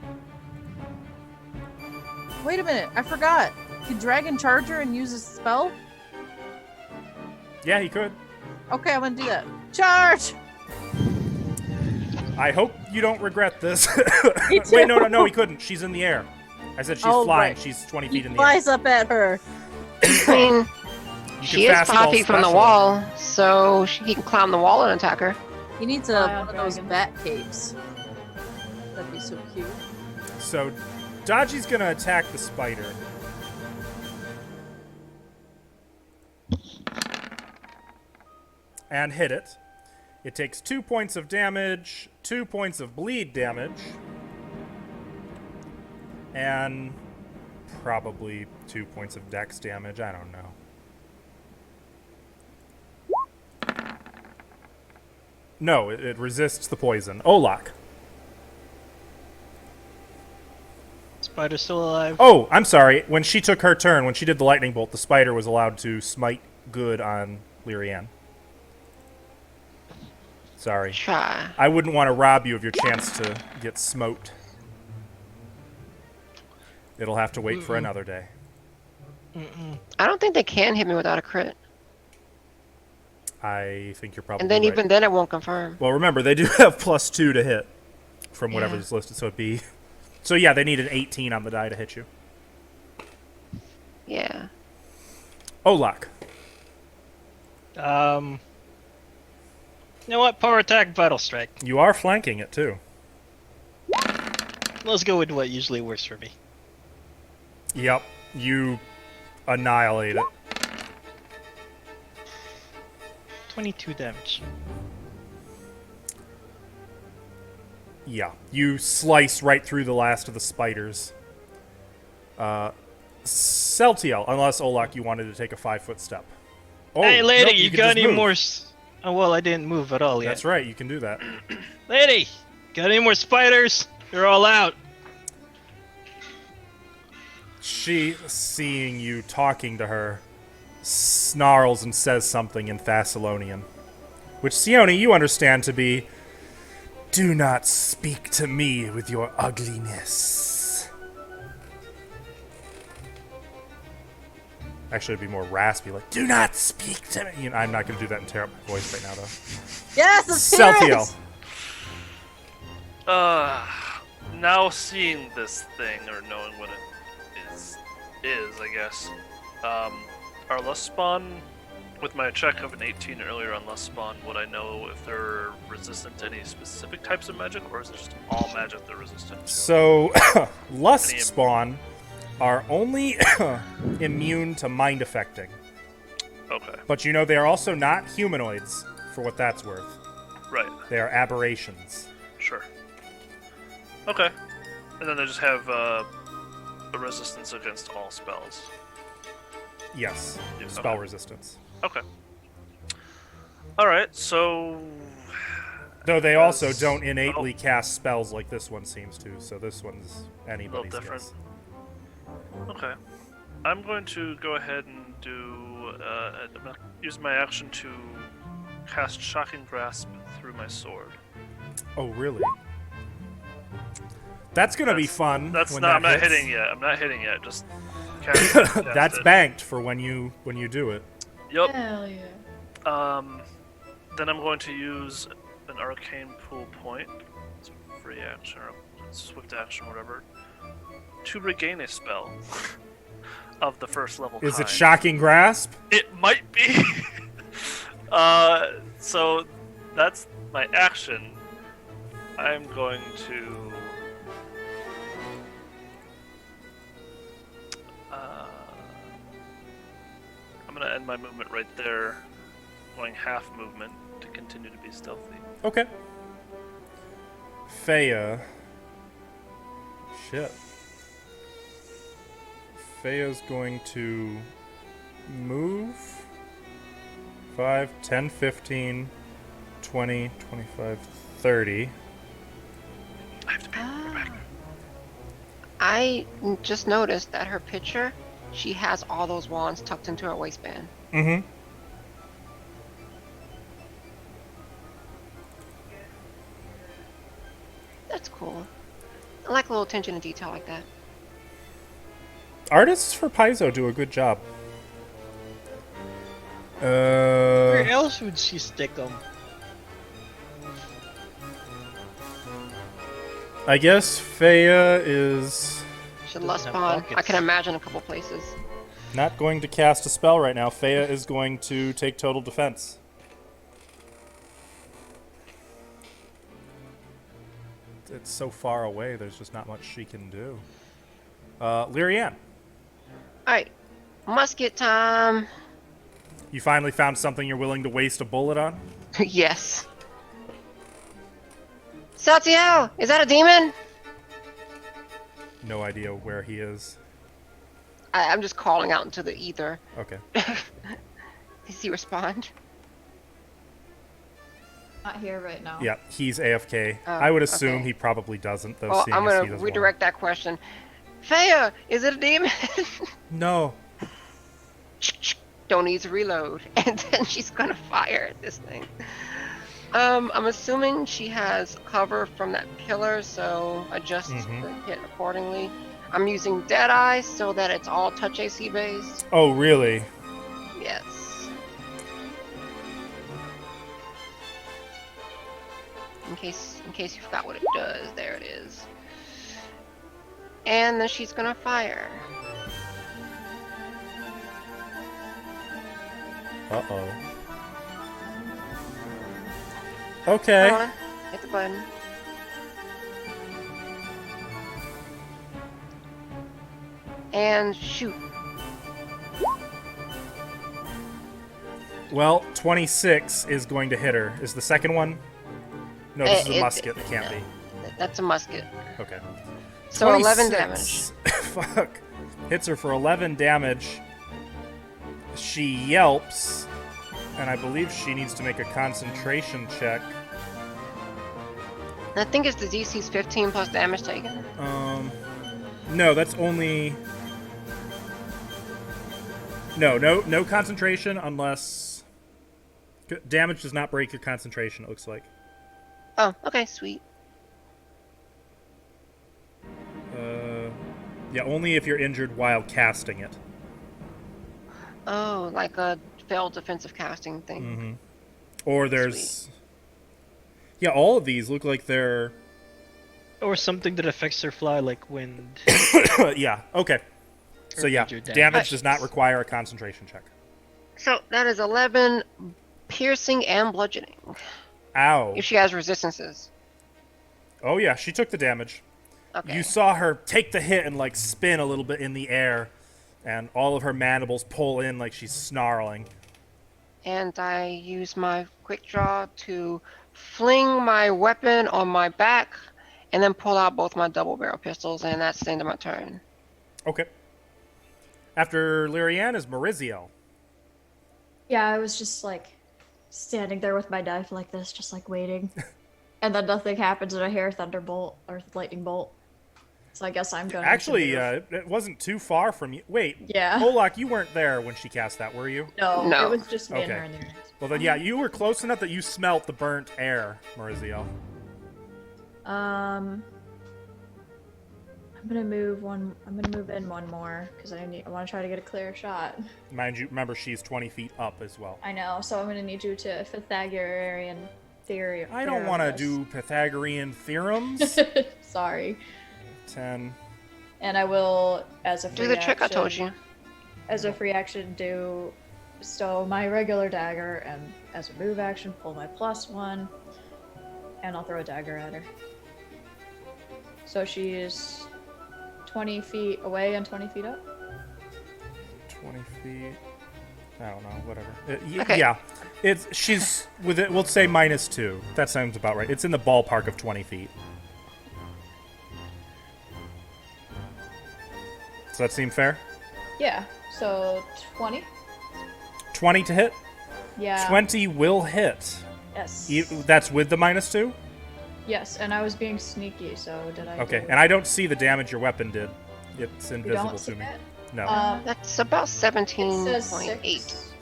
Speaker 6: Wait a minute, I forgot. Can Dragon charge her and use a spell?
Speaker 1: Yeah, he could.
Speaker 6: Okay, I'm gonna do that. Charge!
Speaker 1: I hope you don't regret this.
Speaker 6: Me
Speaker 1: Wait,
Speaker 6: too.
Speaker 1: no, he couldn't. She's in the air. I said she's
Speaker 6: Oh,
Speaker 1: flying.
Speaker 6: right.
Speaker 1: She's 20
Speaker 6: He
Speaker 1: feet in the air.
Speaker 6: flies up at her.
Speaker 2: I mean,
Speaker 1: You
Speaker 2: she
Speaker 1: can
Speaker 2: is
Speaker 1: fast
Speaker 2: 5
Speaker 1: fall
Speaker 2: feet from the
Speaker 1: special.
Speaker 2: wall, so he can climb the wall and attack her.
Speaker 6: He needs
Speaker 4: Fly
Speaker 6: one
Speaker 4: on
Speaker 6: of those
Speaker 4: dragon.
Speaker 6: bat capes. That'd be so cute.
Speaker 1: So, Dodgy's gonna attack the spider. And hit it. It takes 2 points of damage, 2 points of bleed damage, and probably 2 points of dex damage. I don't know. No, it resists the poison. Olak.
Speaker 5: Spider's still alive.
Speaker 1: Oh, I'm sorry. When she took her turn, when she did the lightning bolt, the spider was allowed to smite good on Lyrianne. Sorry.
Speaker 2: Try.
Speaker 1: I wouldn't want to rob you of your chance to get smote. It'll have to wait for another day.
Speaker 2: I don't think they can hit me without a crit.
Speaker 1: I think you're probably
Speaker 2: And then
Speaker 1: right.
Speaker 2: even then, it won't confirm.
Speaker 1: Well, remember, they do have +2 to hit from whatever
Speaker 2: Yeah.
Speaker 1: is listed, so it'd be... So yeah, they need an 18 on the die to hit you.
Speaker 2: Yeah.
Speaker 1: Olak.
Speaker 5: You know what? Power attack, vital strike.
Speaker 1: You are flanking it, too.
Speaker 5: Let's go with what usually works for me.
Speaker 1: Yep. You annihilate it.
Speaker 5: 22 damage.
Speaker 1: Yeah. You slice right through the last of the spiders. Celtiel, unless, Olak, you wanted to take a 5-foot step. Oh,
Speaker 5: Hey, lady,
Speaker 1: nope,
Speaker 5: you
Speaker 1: can
Speaker 5: got
Speaker 1: just
Speaker 5: any
Speaker 1: move.
Speaker 5: more... Oh, well, I didn't move at all yet.
Speaker 1: That's right, you can do that.
Speaker 5: Lady, got any more spiders? They're all out.
Speaker 1: She, seeing you talking to her, snarls and says something in Thessalonian. Which, Sione, you understand to be, "Do not speak to me with your ugliness." Actually, it'd be more raspy, like, "Do not speak to me." You know, I'm not going to do that in terrible voice right now, though.
Speaker 6: Yes, let's hear
Speaker 1: Celtiel.
Speaker 6: it!
Speaker 3: Now seeing this thing, or knowing what it is, I guess. Our lust spawn, with my check of an 18 earlier on lust spawn, would I know if they're resistant to any specific types of magic, or is it just all magic they're resistant to?
Speaker 1: So, Lust
Speaker 3: Any-
Speaker 1: Spawn are only immune to mind affecting.
Speaker 3: Okay,
Speaker 1: But you know, they are also not humanoids, for what that's worth.
Speaker 3: right,
Speaker 1: They are aberrations.
Speaker 3: sure. Okay, and then they just have a resistance against all spells.
Speaker 1: Yes,
Speaker 3: Yeah,
Speaker 1: spell
Speaker 3: okay.
Speaker 1: resistance.
Speaker 3: Okay. Alright, so...
Speaker 1: Though they also
Speaker 3: As-
Speaker 1: don't innately cast spells like this one seems to, so this one's
Speaker 3: A little
Speaker 1: anybody's
Speaker 3: different.
Speaker 1: guess.
Speaker 3: Okay. I'm going to go ahead and do... I'm going to use my action to cast Shocking Grasp through my sword.
Speaker 1: Oh, really? That's gonna be fun.
Speaker 3: That's
Speaker 1: when
Speaker 3: not...
Speaker 1: that
Speaker 3: I'm not
Speaker 1: hits.
Speaker 3: hitting yet. I'm not hitting yet. Just cast
Speaker 1: That's
Speaker 3: it.
Speaker 1: banked for when you do it.
Speaker 3: Yep.
Speaker 4: Hell yeah.
Speaker 3: Then I'm going to use an Arcane Pool Point. It's a free action or a swift action, whatever. To regain a spell of the first level
Speaker 1: Is
Speaker 3: kind.
Speaker 1: it Shocking Grasp?
Speaker 3: It might be. So that's my action. I'm going to. I'm going to end my movement right there, going half movement to continue to be stealthy.
Speaker 1: Okay. Faya. Shit. Faya's going to move 5, 10, 15, 20, 25, 30.
Speaker 3: I have to be back.
Speaker 2: I just noticed that her picture, she has all those wands tucked into her waistband.
Speaker 1: Mm-hmm.
Speaker 2: That's cool. I like a little attention to detail like that.
Speaker 1: Artists for Paizo do a good job.
Speaker 5: Where else would she stick them?
Speaker 1: I guess Faya is
Speaker 2: She
Speaker 5: Doesn't
Speaker 2: lust
Speaker 5: have
Speaker 2: spawn. I
Speaker 5: pockets.
Speaker 2: can imagine a couple places.
Speaker 1: not going to cast a spell right now. Faya is going to take total defense. It's so far away, there's just not much she can do. Lyrianne,
Speaker 2: Alright. Musket time.
Speaker 1: you finally found something you're willing to waste a bullet on?
Speaker 2: Yes. Saltiel! Is that a demon?
Speaker 1: No idea where he is.
Speaker 2: I'm just calling out into the ether.
Speaker 1: Okay.
Speaker 2: Does he respond?
Speaker 4: Not here right now.
Speaker 1: Yeah, he's AFK.
Speaker 2: Oh,
Speaker 1: I would assume
Speaker 2: okay.
Speaker 1: he probably doesn't, though.
Speaker 2: Well,
Speaker 1: seeing
Speaker 2: I'm
Speaker 1: as he
Speaker 2: gonna
Speaker 1: doesn't
Speaker 2: redirect that question. Faya, is it a demon?
Speaker 1: No.
Speaker 2: Don't need to reload. And then she's gonna fire at this thing. I'm assuming she has cover from that pillar, so adjust the hit accordingly. I'm using Deadeye so that it's all touch AC based.
Speaker 1: Oh, really?
Speaker 2: Yes. In case you forgot what it does, there it is. And then she's gonna fire.
Speaker 1: Uh-oh. Okay.
Speaker 2: Hold on. Hit the button. And shoot.
Speaker 1: Well, 26 is going to hit her. Is the second one? No, this is a
Speaker 2: It-
Speaker 1: musket. It can't be.
Speaker 2: That's a musket.
Speaker 1: Okay.
Speaker 2: So 11 damage.
Speaker 1: 26. Fuck. Hits her for 11 damage. She yelps, and I believe she needs to make a concentration check.
Speaker 2: I think it's the DC's 15 plus damage taken.
Speaker 1: No, that's only... No concentration unless... Damage does not break your concentration, it looks like.
Speaker 2: Oh, okay, sweet.
Speaker 1: Yeah, only if you're injured while casting it.
Speaker 2: Oh, like a failed defensive casting thing.
Speaker 1: Or there's... Yeah, all of these look like they're...
Speaker 5: Or something that affects their fly, like wind.
Speaker 1: Yeah, okay. So
Speaker 5: Or
Speaker 1: yeah,
Speaker 5: major damage.
Speaker 1: damage does not require a concentration check.
Speaker 2: So that is 11 piercing and bludgeoning.
Speaker 1: Ow.
Speaker 2: If she has resistances.
Speaker 1: Oh yeah, she took the damage.
Speaker 2: Okay.
Speaker 1: You saw her take the hit and like spin a little bit in the air, and all of her mandibles pull in like she's snarling.
Speaker 2: And I use my quick draw to fling my weapon on my back and then pull out both my double barrel pistols, and that's the end of my turn.
Speaker 1: Okay. After Lyrianne is Maurizio.
Speaker 4: Yeah, I was just like standing there with my knife like this, just like waiting. And then nothing happens and I hear thunderbolt or lightning bolt. So I guess I'm going
Speaker 1: Actually,
Speaker 4: to
Speaker 1: it wasn't too far from you. Wait,
Speaker 4: Yeah.
Speaker 1: Olak, you weren't there when she cast that, were you?
Speaker 4: No,
Speaker 2: No.
Speaker 4: it was just me and
Speaker 1: Okay.
Speaker 4: her in there.
Speaker 1: Well then, yeah, you were close enough that you smelt the burnt air, Maurizio.
Speaker 4: I'm gonna move in one more because I want to try to get a clear shot.
Speaker 1: Mind you, remember she's 20 feet up as well.
Speaker 4: I know, so I'm gonna need you to Pythagorean theory.
Speaker 1: I don't want to do Pythagorean theorems.
Speaker 4: Sorry.
Speaker 1: 10.
Speaker 4: And I will, as a free
Speaker 2: Do the trick I
Speaker 4: action-
Speaker 2: told you.
Speaker 4: As a free action, stow my regular dagger, and as a move action, pull my +1, and I'll throw a dagger at her. So she's 20 feet away and 20 feet up.
Speaker 1: 20 feet. I don't know, whatever.
Speaker 2: Okay.
Speaker 1: Yeah. She's with it, we'll say -2. That sounds about right. It's in the ballpark of 20 feet. Does that seem fair?
Speaker 4: Yeah, so 20?
Speaker 1: 20 to hit?
Speaker 4: Yeah.
Speaker 1: 20 will hit.
Speaker 4: Yes.
Speaker 1: That's with the -2?
Speaker 4: Yes, and I was being sneaky, so did I
Speaker 1: Okay,
Speaker 4: do-
Speaker 1: and I don't see the damage your weapon did. It's
Speaker 4: You
Speaker 1: invisible
Speaker 4: don't
Speaker 1: to
Speaker 4: see
Speaker 1: me.
Speaker 4: it?
Speaker 1: No.
Speaker 2: That's about
Speaker 4: It says
Speaker 2: 17.8.
Speaker 4: 6.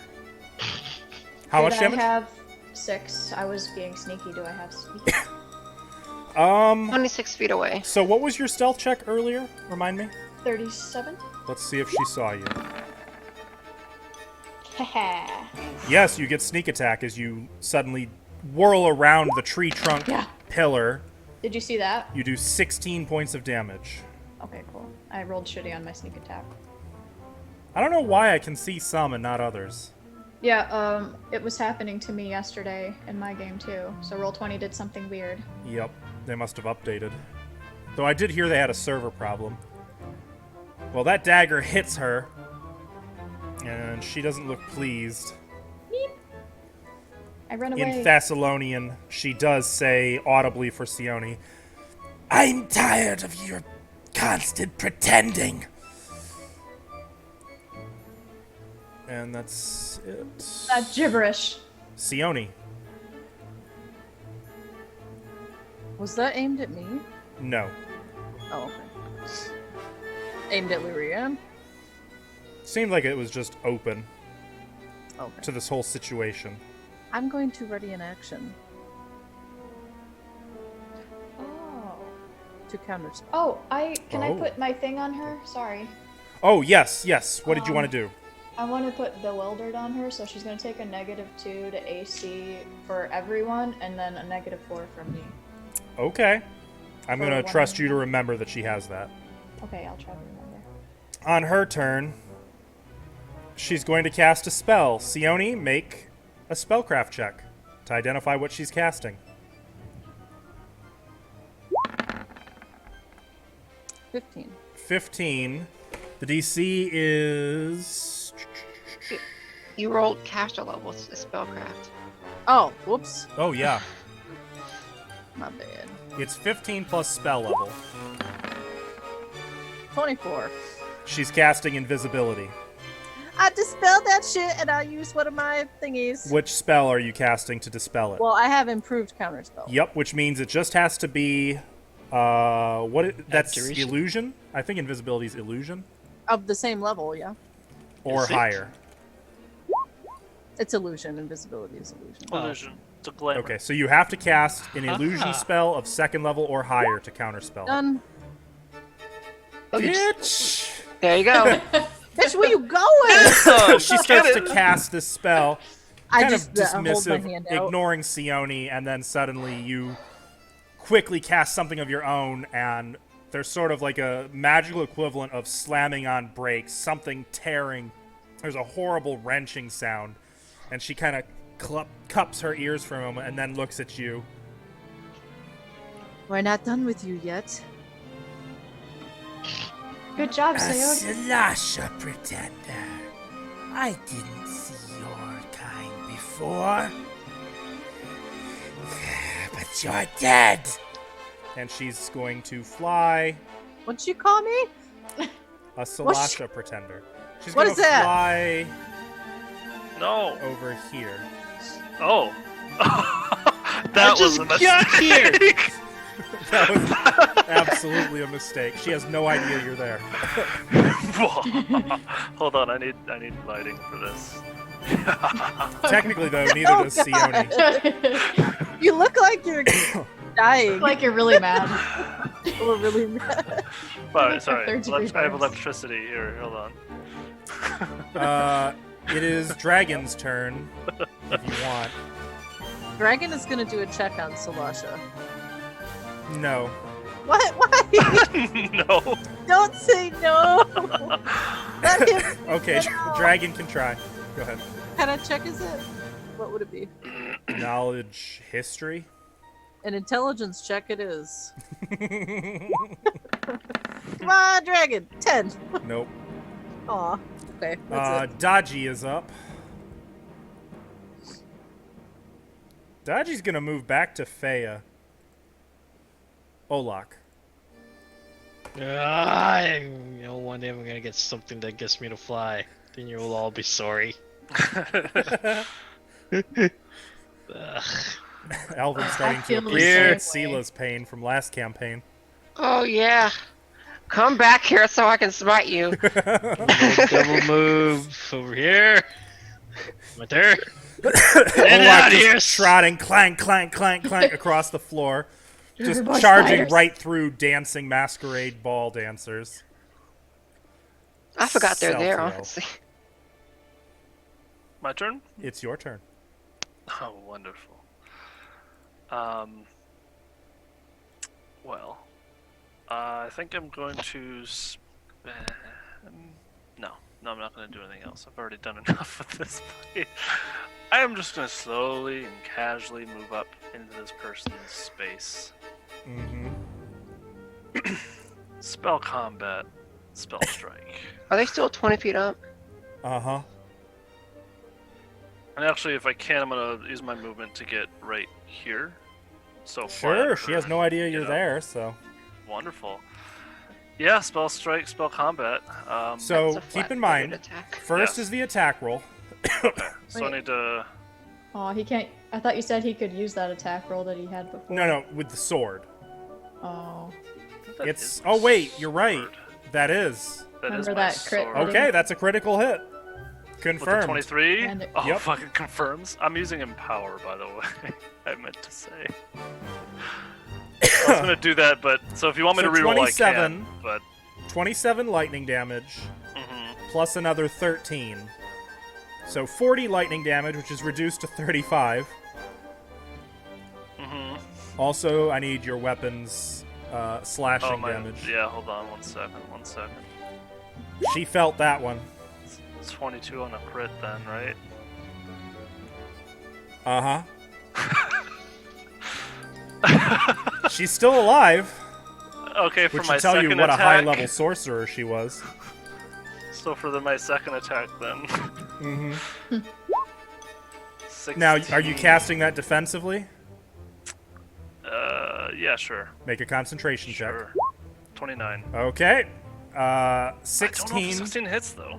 Speaker 1: How
Speaker 4: Did
Speaker 1: much damage?
Speaker 4: I have 6. I was being sneaky. Do I have sneaky?
Speaker 2: 26 feet away.
Speaker 1: So what was your stealth check earlier? Remind me.
Speaker 4: 37?
Speaker 1: Let's see if she saw you.
Speaker 4: Haha.
Speaker 1: Yes, you get sneak attack as you suddenly whirl around the tree trunk
Speaker 4: Yeah.
Speaker 1: pillar.
Speaker 4: Did you see that?
Speaker 1: You do 16 points of damage.
Speaker 4: Okay, cool. I rolled shitty on my sneak attack.
Speaker 1: I don't know why I can see some and not others.
Speaker 4: Yeah, it was happening to me yesterday in my game too. So Roll20 did something weird.
Speaker 1: Yep, they must have updated. Though I did hear they had a server problem. Well, that dagger hits her, and she doesn't look pleased.
Speaker 4: I run away.
Speaker 1: In Thessalonian, she does say audibly for Sione, "I'm tired of your constant pretending. And that's it.
Speaker 4: That gibberish.
Speaker 1: Sione.
Speaker 6: Was that aimed at me?
Speaker 1: No.
Speaker 6: Oh, okay. Aimed at Lyrian?
Speaker 1: Seemed like it was just open
Speaker 6: Okay.
Speaker 1: to this whole situation.
Speaker 6: I'm going to ready an action
Speaker 4: Oh.
Speaker 6: to counterspell.
Speaker 4: Oh, can I
Speaker 1: Oh.
Speaker 4: put my thing on her? Sorry.
Speaker 1: Oh, yes, yes. What did you want to do?
Speaker 4: I want to put Bewildered on her, so she's going to take a -2 to AC for everyone, and then a -4 from me.
Speaker 1: Okay. I'm
Speaker 4: For
Speaker 1: going to
Speaker 4: one
Speaker 1: trust
Speaker 4: of
Speaker 1: you to
Speaker 4: them.
Speaker 1: remember that she has that.
Speaker 4: Okay, I'll try to remember.
Speaker 1: On her turn, she's going to cast a spell. Sione, make a spellcraft check to identify what she's casting.
Speaker 6: 15.
Speaker 1: 15. The DC is...
Speaker 2: You rolled caster levels, spellcraft.
Speaker 6: Oh, whoops.
Speaker 1: Oh, yeah.
Speaker 6: My bad.
Speaker 1: It's 15 plus spell level.
Speaker 6: 24.
Speaker 1: She's casting invisibility.
Speaker 6: I dispelled that shit and I used one of my thingies.
Speaker 1: Which spell are you casting to dispel it?
Speaker 6: Well, I have improved counterspell.
Speaker 1: Yep, which means it just has to be... that's
Speaker 5: Abjuration?
Speaker 1: illusion? I think invisibility is illusion.
Speaker 6: Of the same level, yeah.
Speaker 1: Or
Speaker 5: Is it?
Speaker 1: higher.
Speaker 6: It's illusion. Invisibility is illusion.
Speaker 3: Illusion. It's a glamour.
Speaker 1: Okay, so you have to cast an illusion
Speaker 5: Ah.
Speaker 1: spell of second level or higher to counterspell.
Speaker 6: Done.
Speaker 1: Bitch!
Speaker 2: There you go.
Speaker 6: Bitch, where you going?
Speaker 3: Oh,
Speaker 1: She starts to cast this spell,
Speaker 6: I
Speaker 1: kind
Speaker 6: just
Speaker 1: of
Speaker 6: hold my
Speaker 1: dismissive,
Speaker 6: hand out.
Speaker 1: ignoring Sione, and then suddenly you quickly cast something of your own, and there's sort of like a magical equivalent of slamming on brakes, something tearing. There's a horrible wrenching sound, and she kind of cups her ears for a moment and then looks at you.
Speaker 6: We're not done with you yet.
Speaker 4: Good job, Sayod.
Speaker 1: Salasha pretender. I didn't see your kind before. But you're dead. And she's going to fly
Speaker 6: What'd you call me?
Speaker 1: a Salasha pretender. She's
Speaker 6: What
Speaker 1: going
Speaker 6: is
Speaker 1: to
Speaker 6: that?
Speaker 1: fly
Speaker 3: No.
Speaker 1: over here.
Speaker 3: Oh.
Speaker 5: I
Speaker 3: That was
Speaker 5: just
Speaker 3: a
Speaker 5: got here.
Speaker 3: mistake.
Speaker 1: That was absolutely a mistake. She has no idea you're there.
Speaker 3: Hold on, I need lighting for this.
Speaker 1: Technically, though, neither
Speaker 6: Oh,
Speaker 1: does Sione.
Speaker 6: You look like you're dying.
Speaker 4: Like you're really mad.
Speaker 6: Or really mad.
Speaker 3: Sorry.
Speaker 4: Third-degree
Speaker 3: I have
Speaker 4: burns.
Speaker 3: electricity here. Hold on.
Speaker 1: It is Dragon's turn, if you want.
Speaker 6: Dragon is gonna do a check on Salasha.
Speaker 1: No.
Speaker 6: What? Why?
Speaker 3: No.
Speaker 6: Don't say no. Let him.
Speaker 1: Okay,
Speaker 6: No.
Speaker 1: Dragon can try. Go ahead.
Speaker 6: What kind of check is it? What would it be?
Speaker 1: Knowledge history?
Speaker 6: An intelligence check it is. Come on, Dragon. 10.
Speaker 1: Nope.
Speaker 6: Aw. Okay, that's it.
Speaker 1: Dodgy is up. Dodgy's gonna move back to Faya. Olak.
Speaker 5: I know one day I'm gonna get something that gets me to fly. Then you'll all be sorry. Ugh.
Speaker 1: Alvin's starting to
Speaker 4: feel the
Speaker 1: appreciate
Speaker 4: same way.
Speaker 1: Seela's pain from last campaign.
Speaker 2: Oh yeah. Come back here so I can smite you.
Speaker 5: Double move over here. My turn. Get
Speaker 1: Olak
Speaker 5: out
Speaker 1: just
Speaker 5: here.
Speaker 1: trotting clank, clank, clank, clank across the floor. Just
Speaker 4: Everybody
Speaker 1: charging
Speaker 4: fires.
Speaker 1: right through dancing masquerade ball dancers.
Speaker 2: I forgot they're there,
Speaker 1: Self-heal.
Speaker 2: honestly.
Speaker 3: My turn?
Speaker 1: It's your turn.
Speaker 3: Oh, wonderful. Well, I think I'm going to no, I'm not going to do anything else. I've already done enough at this point. I am just going to slowly and casually move up into this person's space.
Speaker 1: Mm-hmm.
Speaker 3: Spell combat, spell strike.
Speaker 2: Are they still 20 feet up?
Speaker 1: Uh-huh.
Speaker 3: And actually, if I can, I'm going to use my movement to get right here. So
Speaker 1: Sure, she has no idea
Speaker 3: you
Speaker 1: you're
Speaker 3: know.
Speaker 1: there, so...
Speaker 3: Wonderful. Yeah, spell strike, spell combat.
Speaker 1: So
Speaker 2: That's a
Speaker 1: keep
Speaker 2: flat-footed
Speaker 1: in mind,
Speaker 2: attack.
Speaker 1: first
Speaker 3: Yes.
Speaker 1: is the attack roll.
Speaker 3: So I
Speaker 4: Wait.
Speaker 3: need to.
Speaker 4: Oh, he can't. I thought you said he could use that attack roll that he had before.
Speaker 1: No, with the sword.
Speaker 4: Oh.
Speaker 3: that
Speaker 1: It's.
Speaker 3: is
Speaker 1: Oh wait, you're right.
Speaker 3: sword.
Speaker 1: That is.
Speaker 3: That is
Speaker 4: Remember
Speaker 3: my
Speaker 4: that crit
Speaker 3: sword.
Speaker 4: hitting?
Speaker 1: Okay, that's a critical hit.
Speaker 3: With the
Speaker 1: Confirmed.
Speaker 3: 23?
Speaker 4: And it-
Speaker 3: Oh,
Speaker 1: Yep.
Speaker 3: fucking confirms. I'm using Empower, by the way. I meant to say. I was gonna do that, but so if you want me
Speaker 1: So
Speaker 3: to reroll,
Speaker 1: 27.
Speaker 3: I can. But
Speaker 1: 27 lightning damage,
Speaker 3: mhm.
Speaker 1: plus another 13. So 40 lightning damage, which is reduced to 35.
Speaker 3: Mhm.
Speaker 1: Also, I need your weapons slashing
Speaker 3: Oh my.
Speaker 1: damage.
Speaker 3: Yeah, hold on 1 second. 1 second.
Speaker 1: She felt that one.
Speaker 3: 22 on a crit, then, right?
Speaker 1: Uh-huh. She's still alive,
Speaker 3: Okay, for
Speaker 1: which
Speaker 3: my
Speaker 1: should tell
Speaker 3: second
Speaker 1: you what
Speaker 3: attack.
Speaker 1: a high-level sorcerer she was.
Speaker 3: So for my second attack, then.
Speaker 1: Mm-hmm.
Speaker 3: 16.
Speaker 1: Now, are you casting that defensively?
Speaker 3: Yeah, sure.
Speaker 1: Make a concentration
Speaker 3: Sure. 29.
Speaker 1: check. Okay.
Speaker 3: I don't know if
Speaker 1: 16.
Speaker 3: 16 hits, though.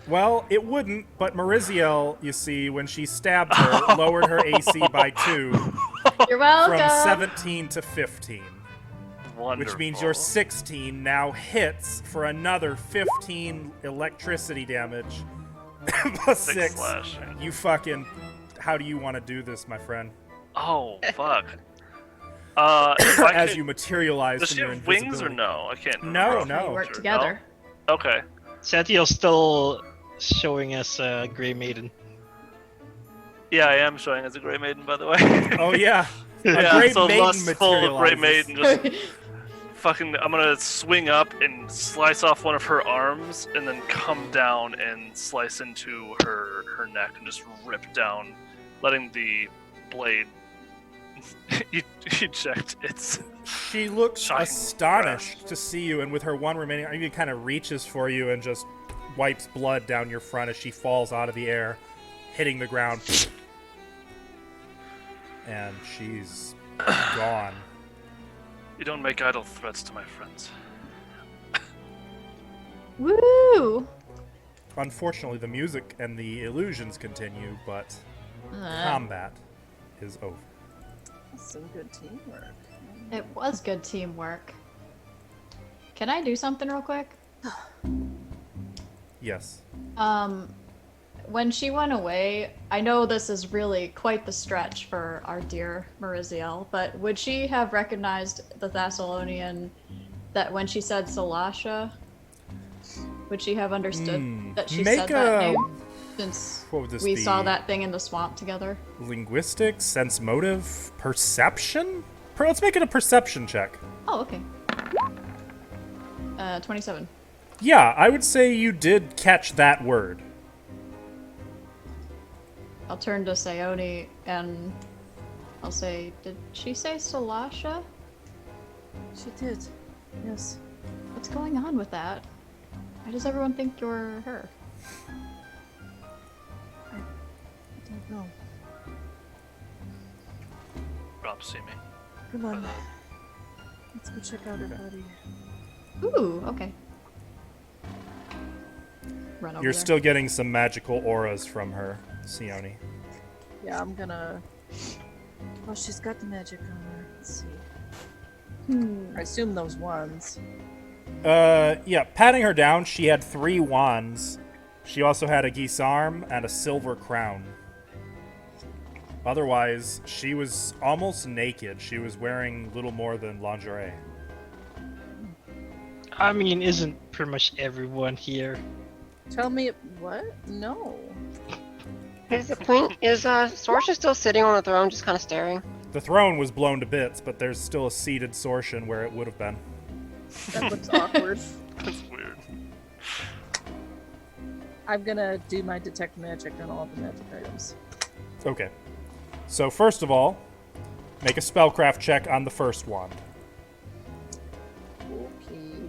Speaker 1: Well, it wouldn't, but Mariziel, you see, when she stabbed her, lowered her AC by 2
Speaker 4: You're welcome.
Speaker 1: from 17 to 15.
Speaker 3: Wonderful.
Speaker 1: Which means your 16 now hits for another 15 electricity damage. Plus 6.
Speaker 3: slashing.
Speaker 1: You fucking... How do you want to do this, my friend?
Speaker 3: Oh, fuck. If I
Speaker 1: As
Speaker 3: could-
Speaker 1: you materialize
Speaker 3: Does
Speaker 1: from
Speaker 3: she
Speaker 1: your
Speaker 3: have wings or
Speaker 1: invisibility.
Speaker 3: no? I can't
Speaker 1: No,
Speaker 3: remember.
Speaker 1: no.
Speaker 4: We work
Speaker 3: Sure.
Speaker 4: together.
Speaker 3: No? Okay.
Speaker 5: Satiel's still showing us Grey Maiden.
Speaker 3: Yeah, I am showing as a Grey Maiden, by the way.
Speaker 1: Oh, yeah.
Speaker 3: yeah,
Speaker 1: Grey
Speaker 3: so
Speaker 1: Maiden
Speaker 3: lustful Grey
Speaker 1: materializes.
Speaker 3: Maiden just fucking. I'm gonna swing up and slice off one of her arms, and then come down and slice into her neck and just rip down, letting the blade eject its.
Speaker 1: She looks
Speaker 3: Shocking
Speaker 1: astonished to see you, and with her one remaining, she kind of reaches for you and just wipes blood down your front as she falls out of the air, hitting the ground. And she's gone.
Speaker 3: You don't make idle threats to my friends.
Speaker 4: Woo!
Speaker 1: Unfortunately, the music and the illusions continue, but
Speaker 4: Uh,
Speaker 1: combat is over.
Speaker 6: That's some good teamwork.
Speaker 4: it was good teamwork. Can I do something real quick?
Speaker 1: Yes.
Speaker 4: When she went away, I know this is really quite the stretch for our dear Mariziel, but would she have recognized the Thessalonian that when she said Salasha? Would she have understood that she
Speaker 1: Make
Speaker 4: said that
Speaker 1: a-
Speaker 4: name? Since
Speaker 1: What would this
Speaker 4: we
Speaker 1: be?
Speaker 4: saw that thing in the swamp together.
Speaker 1: Linguistics, sense motive, perception? Let's make it a perception check.
Speaker 4: Oh, okay. 27.
Speaker 1: Yeah, I would say you did catch that word.
Speaker 4: I'll turn to Sayoni and I'll say, did she say Salasha?
Speaker 6: She did. Yes.
Speaker 4: What's going on with that? Why does everyone think you're her?
Speaker 6: I don't know.
Speaker 3: Rob, see me.
Speaker 6: Come on. Let's go check out her body.
Speaker 4: Ooh, okay. Run over
Speaker 1: You're
Speaker 4: there.
Speaker 1: still getting some magical auras from her, Sione.
Speaker 6: Yeah, I'm gonna. Well, she's got the magic on her. Let's see. I assume those ones.
Speaker 1: Yeah, patting her down, she had 3 wands. She also had a guisarme and a silver crown. Otherwise, she was almost naked. She was wearing little more than lingerie.
Speaker 5: I mean, isn't pretty much everyone here?
Speaker 6: Tell me what? No.
Speaker 2: Is the queen? Is Sorsha still sitting on the throne, just kind of staring?
Speaker 1: The throne was blown to bits, but there's still a seated Sortian where it would have been.
Speaker 6: That looks awkward.
Speaker 3: That's weird.
Speaker 6: I'm gonna do my detect magic on all the magic items.
Speaker 1: Okay. So first of all, make a spellcraft check on the first wand.
Speaker 6: Okay.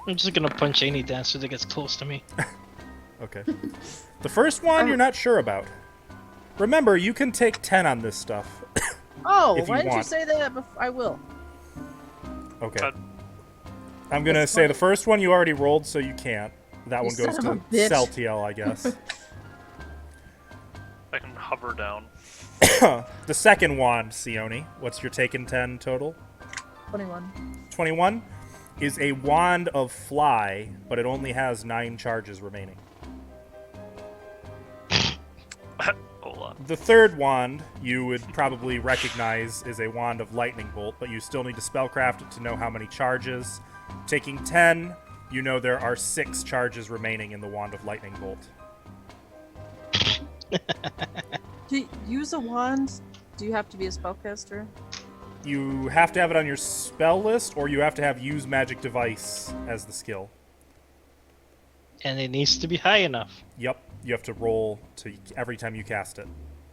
Speaker 5: I'm just gonna punch any dancer that gets close to me.
Speaker 1: Okay. The first one you're not sure about. Remember, you can take 10 on this stuff.
Speaker 6: Oh,
Speaker 1: If you
Speaker 6: why didn't you
Speaker 1: want.
Speaker 6: say that? I will.
Speaker 1: Okay. I'm gonna
Speaker 6: That's
Speaker 1: say
Speaker 6: funny.
Speaker 1: the first one you already rolled, so you can't. That
Speaker 6: You
Speaker 1: one goes
Speaker 6: son of
Speaker 1: to
Speaker 6: a bitch.
Speaker 1: Celtiel, I guess.
Speaker 3: I can hover down.
Speaker 1: The second wand, Sione. What's your taken 10 total?
Speaker 6: 21.
Speaker 1: 21 is a wand of fly, but it only has 9 charges remaining.
Speaker 3: Hold on.
Speaker 1: The third wand you would probably recognize is a wand of lightning bolt, but you still need to spellcraft it to know how many charges. Taking 10, you know there are 6 charges remaining in the wand of lightning bolt.
Speaker 6: To use a wand, do you have to be a spellcaster?
Speaker 1: You have to have it on your spell list, or you have to have use magic device as the skill.
Speaker 5: And it needs to be high enough.
Speaker 1: Yep, you have to roll to every time you cast it.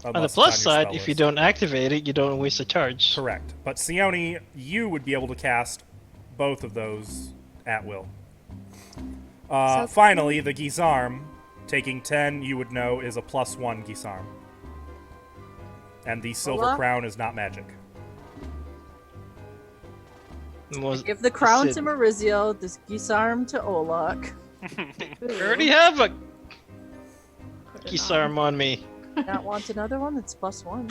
Speaker 5: On the
Speaker 1: unless it's
Speaker 5: plus
Speaker 1: your
Speaker 5: side,
Speaker 1: spell
Speaker 5: if you
Speaker 1: list.
Speaker 5: don't activate it, you don't waste a charge.
Speaker 1: Correct. But Sione, you would be able to cast both of those at will. Finally, the Gisarm, taking 10, you would know, is a +1 Gisarm. And the Silver
Speaker 6: Hola?
Speaker 1: Crown is not magic.
Speaker 6: Give the crown
Speaker 5: Sid.
Speaker 6: to Maurizio, this Gisarm to Olak.
Speaker 5: I already have a
Speaker 4: Put it
Speaker 5: Kisarm on me.
Speaker 6: Not want another one that's +1.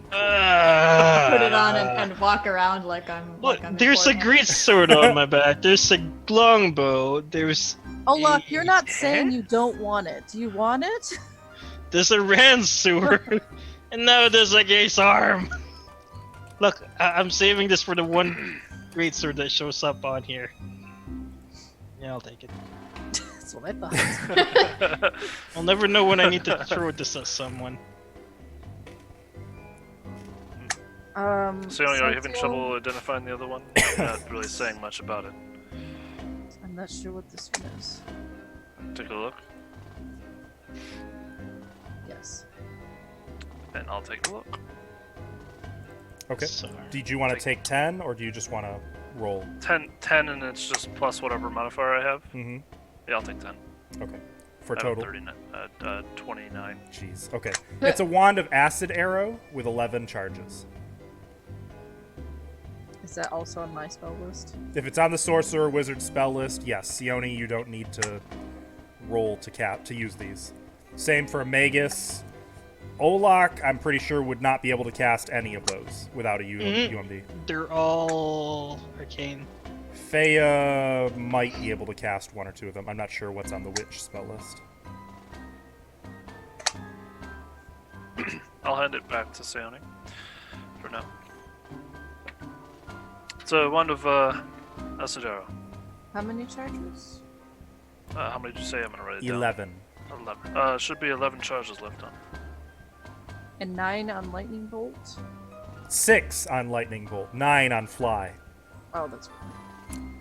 Speaker 4: Put it on and walk around like I'm.
Speaker 5: Look,
Speaker 4: Like I'm
Speaker 5: there's a
Speaker 4: important.
Speaker 5: great sword on my back. There's a longbow. There's
Speaker 6: Olak, you're not saying you don't want it. Do you want it?
Speaker 5: there's a Rand sword, and now there's a Gaze arm. Look, I'm saving this for the one great sword that shows up on here. Yeah, I'll take it.
Speaker 6: That's what I thought.
Speaker 5: I'll never know when I need to throw this at someone.
Speaker 3: So are you having
Speaker 6: Celtiel,
Speaker 3: trouble identifying the other one? You're not really saying much about it.
Speaker 6: I'm not sure what this one is.
Speaker 3: Take a look,
Speaker 6: Yes.
Speaker 3: and I'll take a look.
Speaker 1: Okay.
Speaker 5: So,
Speaker 1: Did you want to take 10, or do you just want to roll?
Speaker 3: 10, and it's just plus whatever modifier I have.
Speaker 1: Mm-hmm.
Speaker 3: Yeah, I'll take 10.
Speaker 1: Okay. For
Speaker 3: I have
Speaker 1: total?
Speaker 3: 39, 29.
Speaker 1: Jeez. Okay. It's a wand of acid arrow with 11 charges.
Speaker 6: Is that also on my spell list?
Speaker 1: If it's on the sorcerer wizard spell list, yes, Sione, you don't need to roll to use these. Same for Magus. Olak, I'm pretty sure would not be able to cast any of those without a UMD.
Speaker 5: they're all arcane.
Speaker 1: Feya might be able to cast 1 or 2 of them. I'm not sure what's on the witch spell list.
Speaker 3: I'll hand it back to Sione for now. It's a wand of Asadero.
Speaker 6: How many charges?
Speaker 3: How many did you say? I'm gonna write it down.
Speaker 1: 11.
Speaker 3: 11. Should be 11 charges left on.
Speaker 6: And 9 on lightning bolt?
Speaker 1: 6 on lightning bolt. 9 on fly.
Speaker 6: Oh, that's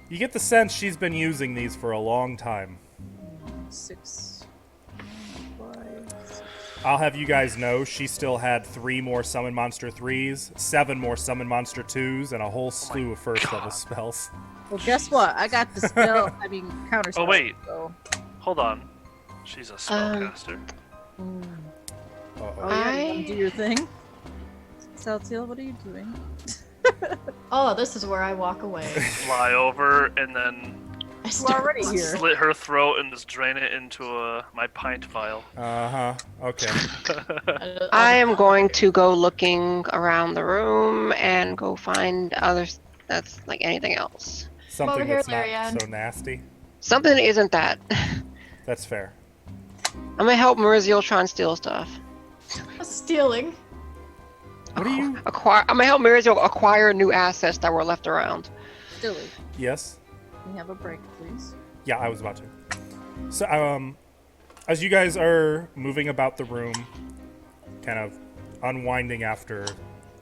Speaker 1: You get the sense she's been using these for a long time.
Speaker 6: 6. 5.
Speaker 1: I'll have you guys know she still had 3 more summon monster 3s, 7 more summon monster 2s, and a whole slew of first level spells.
Speaker 6: Well, guess what? I got the spell. I mean, counter spell.
Speaker 3: Oh, wait.
Speaker 6: So.
Speaker 3: Hold on. She's a spellcaster.
Speaker 1: Uh-oh.
Speaker 6: Oh, yeah, you
Speaker 2: I-
Speaker 6: wanna do your thing? Celtiel, what are you doing?
Speaker 4: Oh, this is where I walk away.
Speaker 3: Fly over and then
Speaker 4: I
Speaker 6: We're
Speaker 4: start
Speaker 6: already
Speaker 4: running.
Speaker 6: here.
Speaker 3: slit her throat and just drain it into my pint vial.
Speaker 1: Uh-huh. Okay.
Speaker 2: I am going to go looking around the room and go find others. That's like anything else.
Speaker 1: Something
Speaker 4: here,
Speaker 1: that's not
Speaker 4: Larian.
Speaker 1: so nasty.
Speaker 2: Something that isn't that.
Speaker 1: That's fair.
Speaker 2: I'm gonna help Maurizio try and steal stuff.
Speaker 4: Stealing.
Speaker 1: What are you...
Speaker 2: I'm gonna help Maurizio acquire new assets that were left around.
Speaker 6: Dilly,
Speaker 1: Yes?
Speaker 6: can we have a break, please?
Speaker 1: Yeah, I was about to. So, as you guys are moving about the room, kind of unwinding after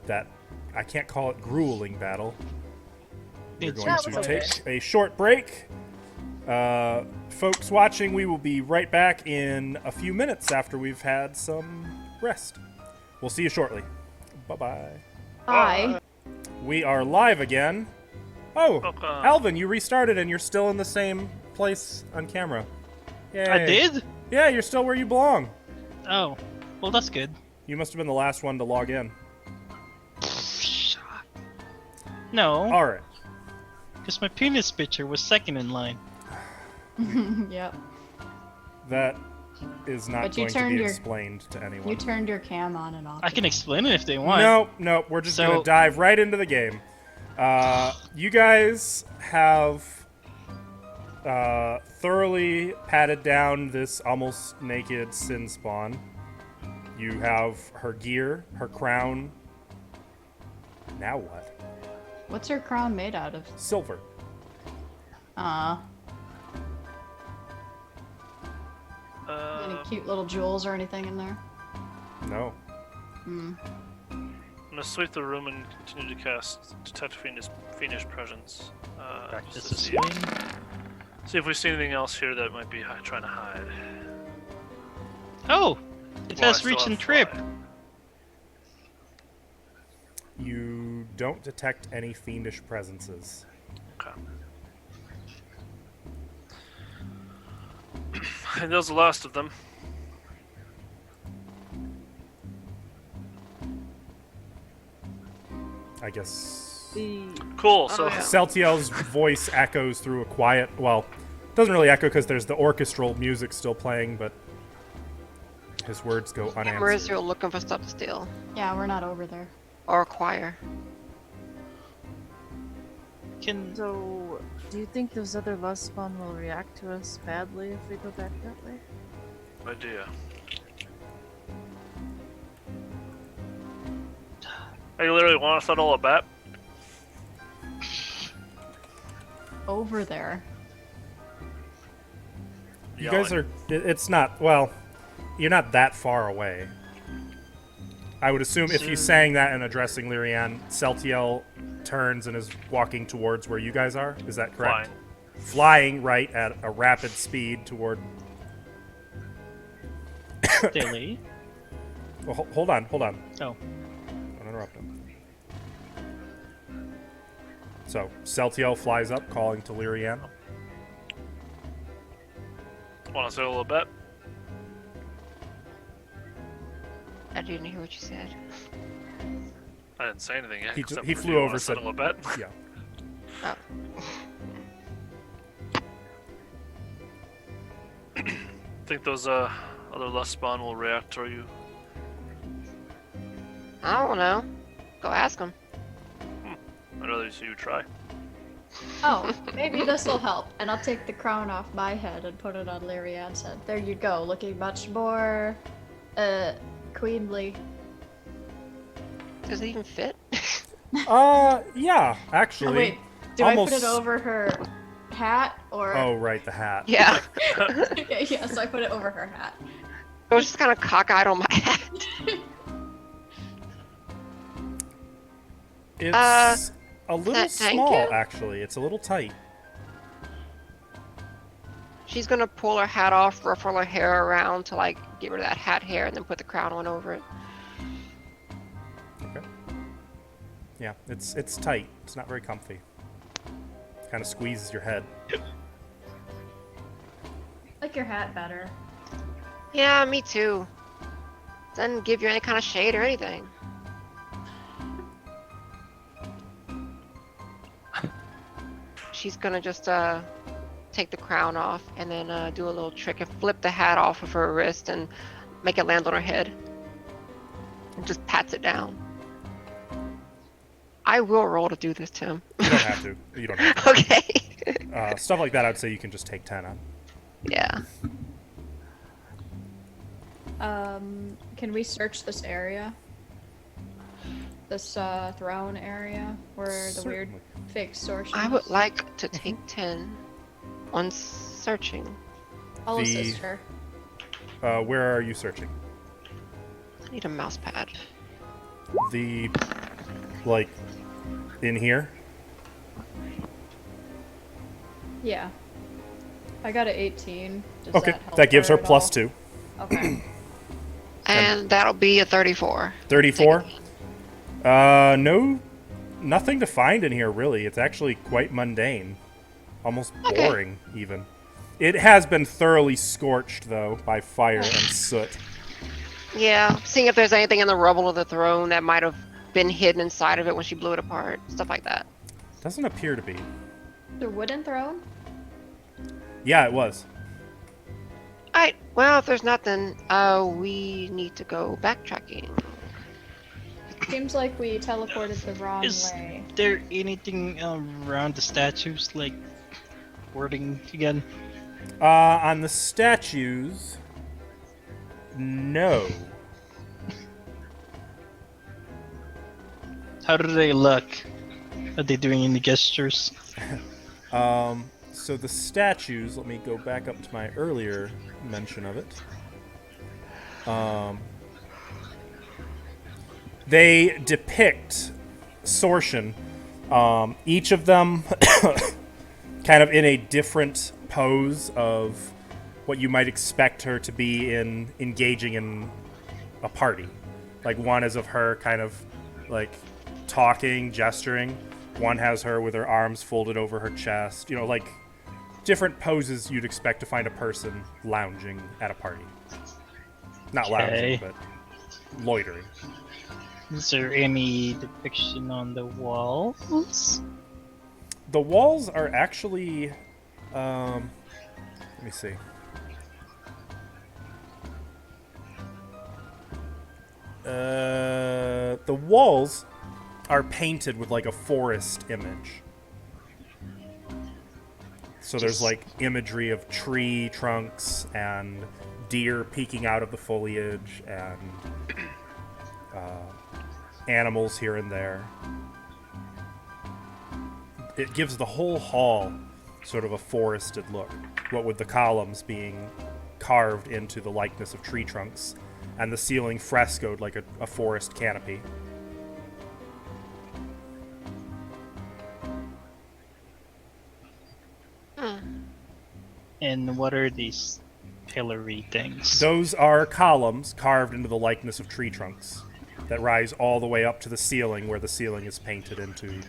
Speaker 1: that, I can't call it grueling battle, we're
Speaker 5: It's
Speaker 1: going to take a short break. Folks watching, we will be right back in a few minutes after we've had some rest. We'll see you shortly. Bye-bye.
Speaker 4: Bye.
Speaker 1: We are live again. Oh,
Speaker 3: Okay.
Speaker 1: Alvin, you restarted and you're still in the same place on camera. Yay.
Speaker 5: I did?
Speaker 1: Yeah, you're still where you belong.
Speaker 5: Oh, well that's good.
Speaker 1: You must have been the last one to log in.
Speaker 5: No.
Speaker 1: All right.
Speaker 5: Because my penis picture was second in line.
Speaker 4: Yep.
Speaker 1: That is not
Speaker 4: But you
Speaker 1: going to
Speaker 4: turned
Speaker 1: be
Speaker 4: your-
Speaker 1: explained to anyone.
Speaker 4: You turned your cam on and off.
Speaker 5: I can explain it if they want.
Speaker 1: No, we're just
Speaker 5: So-
Speaker 1: gonna dive right into the game. You guys have thoroughly patted down this almost naked Sin Spawn. You have her gear, her crown. Now what?
Speaker 4: What's her crown made out of?
Speaker 1: Silver.
Speaker 4: Any cute little jewels or anything in there?
Speaker 1: No.
Speaker 3: I'm gonna sweep the room and continue to cast Detect Fiendish Presence.
Speaker 5: Practice
Speaker 3: just
Speaker 5: the
Speaker 3: to
Speaker 5: swing.
Speaker 3: see if we see anything else here that might be trying to hide.
Speaker 5: Oh! It
Speaker 3: Well, I
Speaker 5: has
Speaker 3: still
Speaker 5: reach
Speaker 3: have
Speaker 5: and trip.
Speaker 3: fly.
Speaker 1: You don't detect any fiendish presences.
Speaker 3: Okay. And those are the last of them.
Speaker 1: I guess
Speaker 6: The
Speaker 3: Cool. So
Speaker 2: yeah.
Speaker 1: Celtiel's voice echoes through a quiet. Well, doesn't really echo because there's the orchestral music still playing, but his words go unanswered.
Speaker 2: Mauricio looking for stuff to steal
Speaker 4: Yeah, we're not over there.
Speaker 2: or acquire.
Speaker 5: Can
Speaker 6: So, do you think those other lust spawn will react to us badly if we go back that way?
Speaker 3: idea. I literally want to settle a bet.
Speaker 4: Over there.
Speaker 1: You guys are. It's not. Well, you're not that far away. I would assume if you sang that and addressing Lyrian, Celtiel turns and is walking towards where you guys are. Is that correct? Flying right at a rapid speed toward.
Speaker 5: Dilly?
Speaker 1: Well, hold on.
Speaker 5: Oh.
Speaker 1: Don't interrupt him. So Celtiel flies up, calling to Lyrian.
Speaker 3: Want to settle a little bet?
Speaker 2: I didn't hear what you said.
Speaker 3: I didn't say anything yet.
Speaker 1: He
Speaker 3: except
Speaker 1: he
Speaker 3: for,
Speaker 1: flew
Speaker 3: do you
Speaker 1: over,
Speaker 3: wanna
Speaker 1: said-
Speaker 3: settle a bet.
Speaker 1: Yeah.
Speaker 2: Oh.
Speaker 3: Think those other lust spawn will react to you?
Speaker 2: I don't know. Go ask him.
Speaker 3: I'd rather see you try.
Speaker 4: Oh, maybe this will help. And I'll take the crown off my head and put it on Lyrian's head. There you go, looking much more, queenly.
Speaker 2: Does it even fit?
Speaker 1: Yeah, actually.
Speaker 4: Oh, wait, do
Speaker 1: almost...
Speaker 4: I put it over her hat or?
Speaker 1: Oh, right, the hat.
Speaker 2: Yeah.
Speaker 4: Okay, yes, I put it over her hat.
Speaker 2: I was just kind of cockeyed on my hat.
Speaker 1: It's a little
Speaker 2: thank
Speaker 1: small,
Speaker 2: you?
Speaker 1: actually. It's a little tight.
Speaker 2: She's gonna pull her hat off, ruffle her hair around to like get rid of that hat hair, and then put the crown on over it.
Speaker 1: Okay. Yeah, it's tight. It's not very comfy. Kind of squeezes your head.
Speaker 4: Like your hat better.
Speaker 2: Yeah, me too. Doesn't give you any kind of shade or anything. She's gonna just take the crown off and then do a little trick and flip the hat off of her wrist and make it land on her head. And just pats it down. I will roll to do this, Tim.
Speaker 1: You don't have to. You don't have
Speaker 2: Okay.
Speaker 1: to. Stuff like that, I'd say you can just take 10 on.
Speaker 2: Yeah.
Speaker 4: Can we search this area? This throne area where the weird
Speaker 1: Certainly.
Speaker 4: fake source.
Speaker 2: I would like to take 10 on searching.
Speaker 4: I'll
Speaker 1: the-
Speaker 4: assist her.
Speaker 1: Where are you searching?
Speaker 2: I need a mouse pad.
Speaker 1: The, like, in here?
Speaker 4: Yeah. I got an 18. Does
Speaker 1: Okay,
Speaker 4: that help
Speaker 1: that gives her
Speaker 4: at
Speaker 1: plus
Speaker 4: all?
Speaker 1: 2.
Speaker 4: Okay.
Speaker 2: And that'll be a 34.
Speaker 1: 34? No, nothing to find in here, really. It's actually quite mundane. Almost
Speaker 2: Okay.
Speaker 1: boring, even. It has been thoroughly scorched, though, by fire and soot.
Speaker 2: Yeah, seeing if there's anything in the rubble of the throne that might have been hidden inside of it when she blew it apart. Stuff like that.
Speaker 1: Doesn't appear to be.
Speaker 4: the wooden throne?
Speaker 1: Yeah, it was.
Speaker 2: Alright, well, if there's nothing, we need to go backtracking.
Speaker 4: Seems like we teleported the wrong
Speaker 5: Is
Speaker 4: way.
Speaker 5: there anything around the statues, like wording again?
Speaker 1: On the statues, no.
Speaker 5: How do they look? Are they doing any gestures?
Speaker 1: So the statues, let me go back up to my earlier mention of it. They depict Sortion, each of them kind of in a different pose of what you might expect her to be in engaging in a party. Like one is of her kind of like talking, gesturing. One has her with her arms folded over her chest. You know, like different poses you'd expect to find a person lounging at a party. Not lounging,
Speaker 5: Okay.
Speaker 1: but loitering.
Speaker 5: Is there any depiction on the walls?
Speaker 1: The walls are actually, let me see. The walls are painted with like a forest image. So there's like imagery of tree trunks and deer peeking out of the foliage and animals here and there. It gives the whole hall sort of a forested look, what with the columns being carved into the likeness of tree trunks and the ceiling frescoed like a forest canopy.
Speaker 5: And what are these pillory things?
Speaker 1: Those are columns carved into the likeness of tree trunks that rise all the way up to the ceiling, where the ceiling is painted into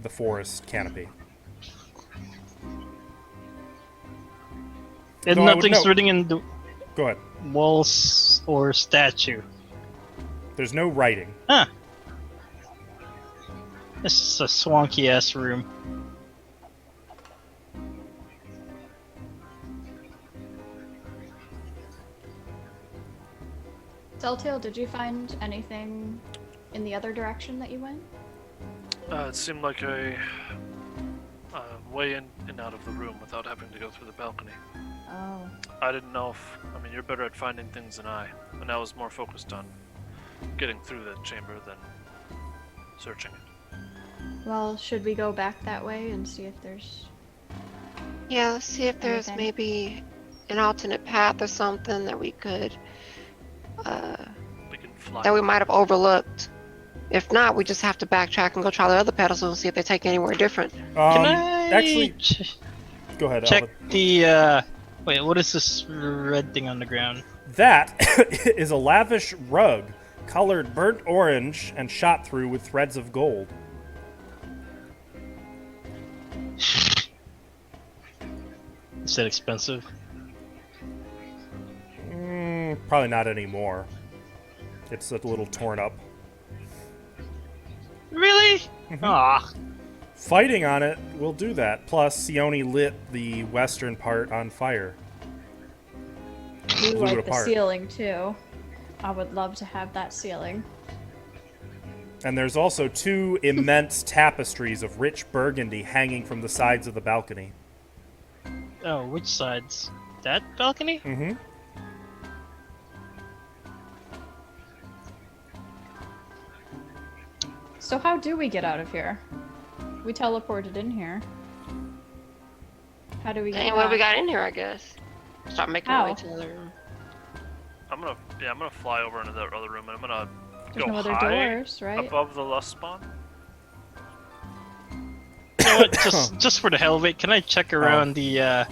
Speaker 1: the forest canopy.
Speaker 5: And
Speaker 1: No, I would
Speaker 5: nothing's
Speaker 1: note-
Speaker 5: written in the
Speaker 1: Go ahead.
Speaker 5: walls or statue.
Speaker 1: There's no writing.
Speaker 5: Huh. This is a swanky ass room.
Speaker 4: Telltale, did you find anything in the other direction that you went?
Speaker 3: It seemed like a way in and out of the room without having to go through the balcony.
Speaker 4: Oh.
Speaker 3: I didn't know if... I mean, you're better at finding things than I, and I was more focused on getting through the chamber than searching it.
Speaker 4: Well, should we go back that way and see if there's...
Speaker 2: Yeah, let's see if there's
Speaker 4: Anything?
Speaker 2: maybe an alternate path or something that we could,
Speaker 3: We can fly.
Speaker 2: that we might have overlooked. If not, we just have to backtrack and go try the other pedestals and see if they take anywhere different.
Speaker 5: Can I
Speaker 1: Actually, go ahead,
Speaker 5: check
Speaker 1: Alvin.
Speaker 5: the wait, what is this red thing on the ground?
Speaker 1: That is a lavish rug, colored burnt orange and shot through with threads of gold.
Speaker 5: Is that expensive?
Speaker 1: Probably not anymore. It's a little torn up.
Speaker 5: Really?
Speaker 1: Mm-hmm.
Speaker 5: Ah,
Speaker 1: Fighting on it will do that. Plus, Sione lit the western part on fire.
Speaker 4: We
Speaker 1: Blew it
Speaker 4: like the
Speaker 1: apart.
Speaker 4: ceiling too. I would love to have that ceiling.
Speaker 1: And there's also two immense tapestries of rich burgundy hanging from the sides of the balcony.
Speaker 5: oh, which sides? That balcony?
Speaker 1: Mm-hmm.
Speaker 4: So how do we get out of here? We teleported in here. How do we get
Speaker 2: Hey, what
Speaker 4: out?
Speaker 2: we got in here, I guess. Start making our way
Speaker 4: How?
Speaker 2: to the other room.
Speaker 3: I'm gonna fly over into that other room, and I'm gonna
Speaker 4: There's
Speaker 3: go
Speaker 4: no other
Speaker 3: high
Speaker 4: doors, right?
Speaker 3: above the lust spawn.
Speaker 5: You know what? Just for the hell of it, can I check around the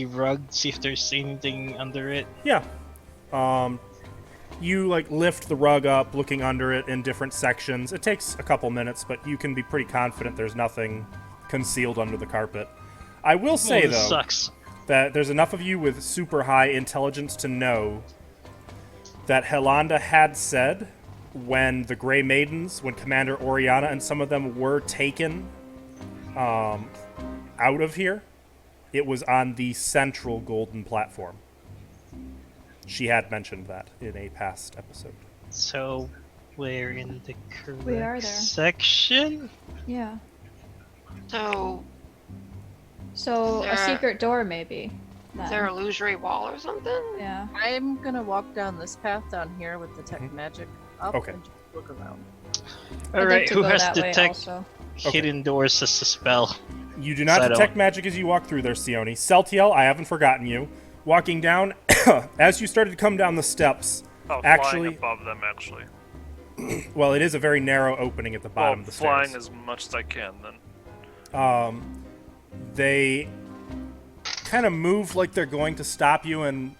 Speaker 5: rug, see if there's anything under it?
Speaker 1: Yeah. You like lift the rug up, looking under it in different sections. It takes a couple minutes, but you can be pretty confident there's nothing concealed under the carpet. I will say,
Speaker 5: Oh, this
Speaker 1: though,
Speaker 5: sucks.
Speaker 1: that there's enough of you with super high intelligence to know that Helanda had said when the Grey Maidens, when Commander Oriana and some of them were taken out of here, it was on the central golden platform. She had mentioned that in a past episode.
Speaker 5: So we're in the correct
Speaker 4: We are there.
Speaker 5: section?
Speaker 4: Yeah.
Speaker 2: So,
Speaker 4: So
Speaker 2: There-
Speaker 4: a secret door, maybe.
Speaker 2: is there an illusory wall or something?
Speaker 4: Yeah.
Speaker 6: I'm gonna walk down this path down here with detect magic up
Speaker 1: Okay.
Speaker 6: and just look around.
Speaker 4: I'd like
Speaker 5: Alright,
Speaker 4: to
Speaker 5: who
Speaker 4: go
Speaker 5: has
Speaker 4: that way
Speaker 5: detect
Speaker 4: also.
Speaker 5: hidden doors as a spell?
Speaker 1: You do not
Speaker 5: Side
Speaker 1: detect
Speaker 5: on.
Speaker 1: magic as you walk through there, Sione. Celtiel, I haven't forgotten you. Walking down, as you started to come down the steps,
Speaker 3: Oh,
Speaker 1: Actually-
Speaker 3: flying above them, actually.
Speaker 1: well, it is a very narrow opening at the bottom
Speaker 3: Well,
Speaker 1: of the
Speaker 3: flying
Speaker 1: stairs.
Speaker 3: as much as I can, then.
Speaker 1: They kind of move like they're going to stop you and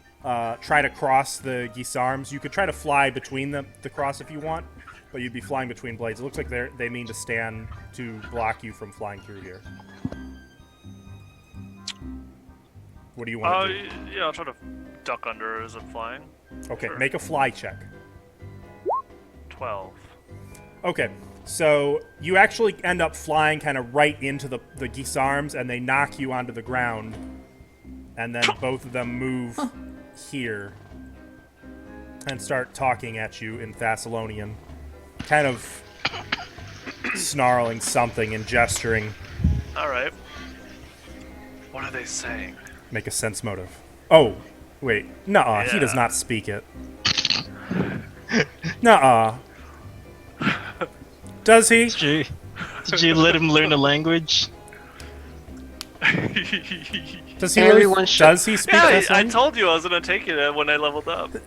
Speaker 1: try to cross the Gisarms. You could try to fly between the cross if you want, but you'd be flying between blades. It looks like they mean to stand to block you from flying through here. What do you want to do?
Speaker 3: Yeah, I'll try to duck under as I'm flying.
Speaker 1: Okay,
Speaker 3: sure.
Speaker 1: make a fly check.
Speaker 3: 12.
Speaker 1: Okay, so you actually end up flying kind of right into the Gisarms, and they knock you onto the ground, and then both of them move here and start talking at you in Thessalonian, kind of snarling something and gesturing.
Speaker 3: Alright. What are they saying?
Speaker 1: Make a sense motive. Oh, wait. Nuh-uh, he does
Speaker 3: Yeah.
Speaker 1: not speak it. Nuh-uh. Does he?
Speaker 5: Did you let him learn a language?
Speaker 1: Does he
Speaker 2: Everyone
Speaker 1: really?
Speaker 2: should-
Speaker 1: Does he speak
Speaker 3: Yeah, I
Speaker 1: Thessalonian?
Speaker 3: told you I was gonna take it when I leveled up.
Speaker 1: God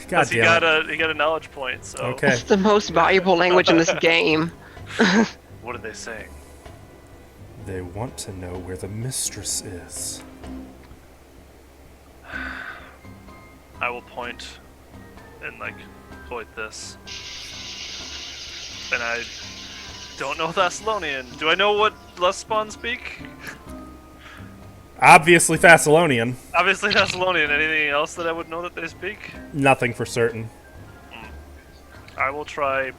Speaker 3: 'Cause he
Speaker 1: damn
Speaker 3: got
Speaker 1: it.
Speaker 3: he got a knowledge point, so.
Speaker 1: Okay.
Speaker 2: It's the most valuable language in this game.
Speaker 3: What are they saying?
Speaker 1: They want to know where the mistress is.
Speaker 3: I will point and like go like this. And I don't know Thessalonian. Do I know what Lustbon speak?
Speaker 1: Obviously Thessalonian.
Speaker 3: Obviously Thessalonian. Anything else that I would know that they speak?
Speaker 1: Nothing for certain.
Speaker 3: I will try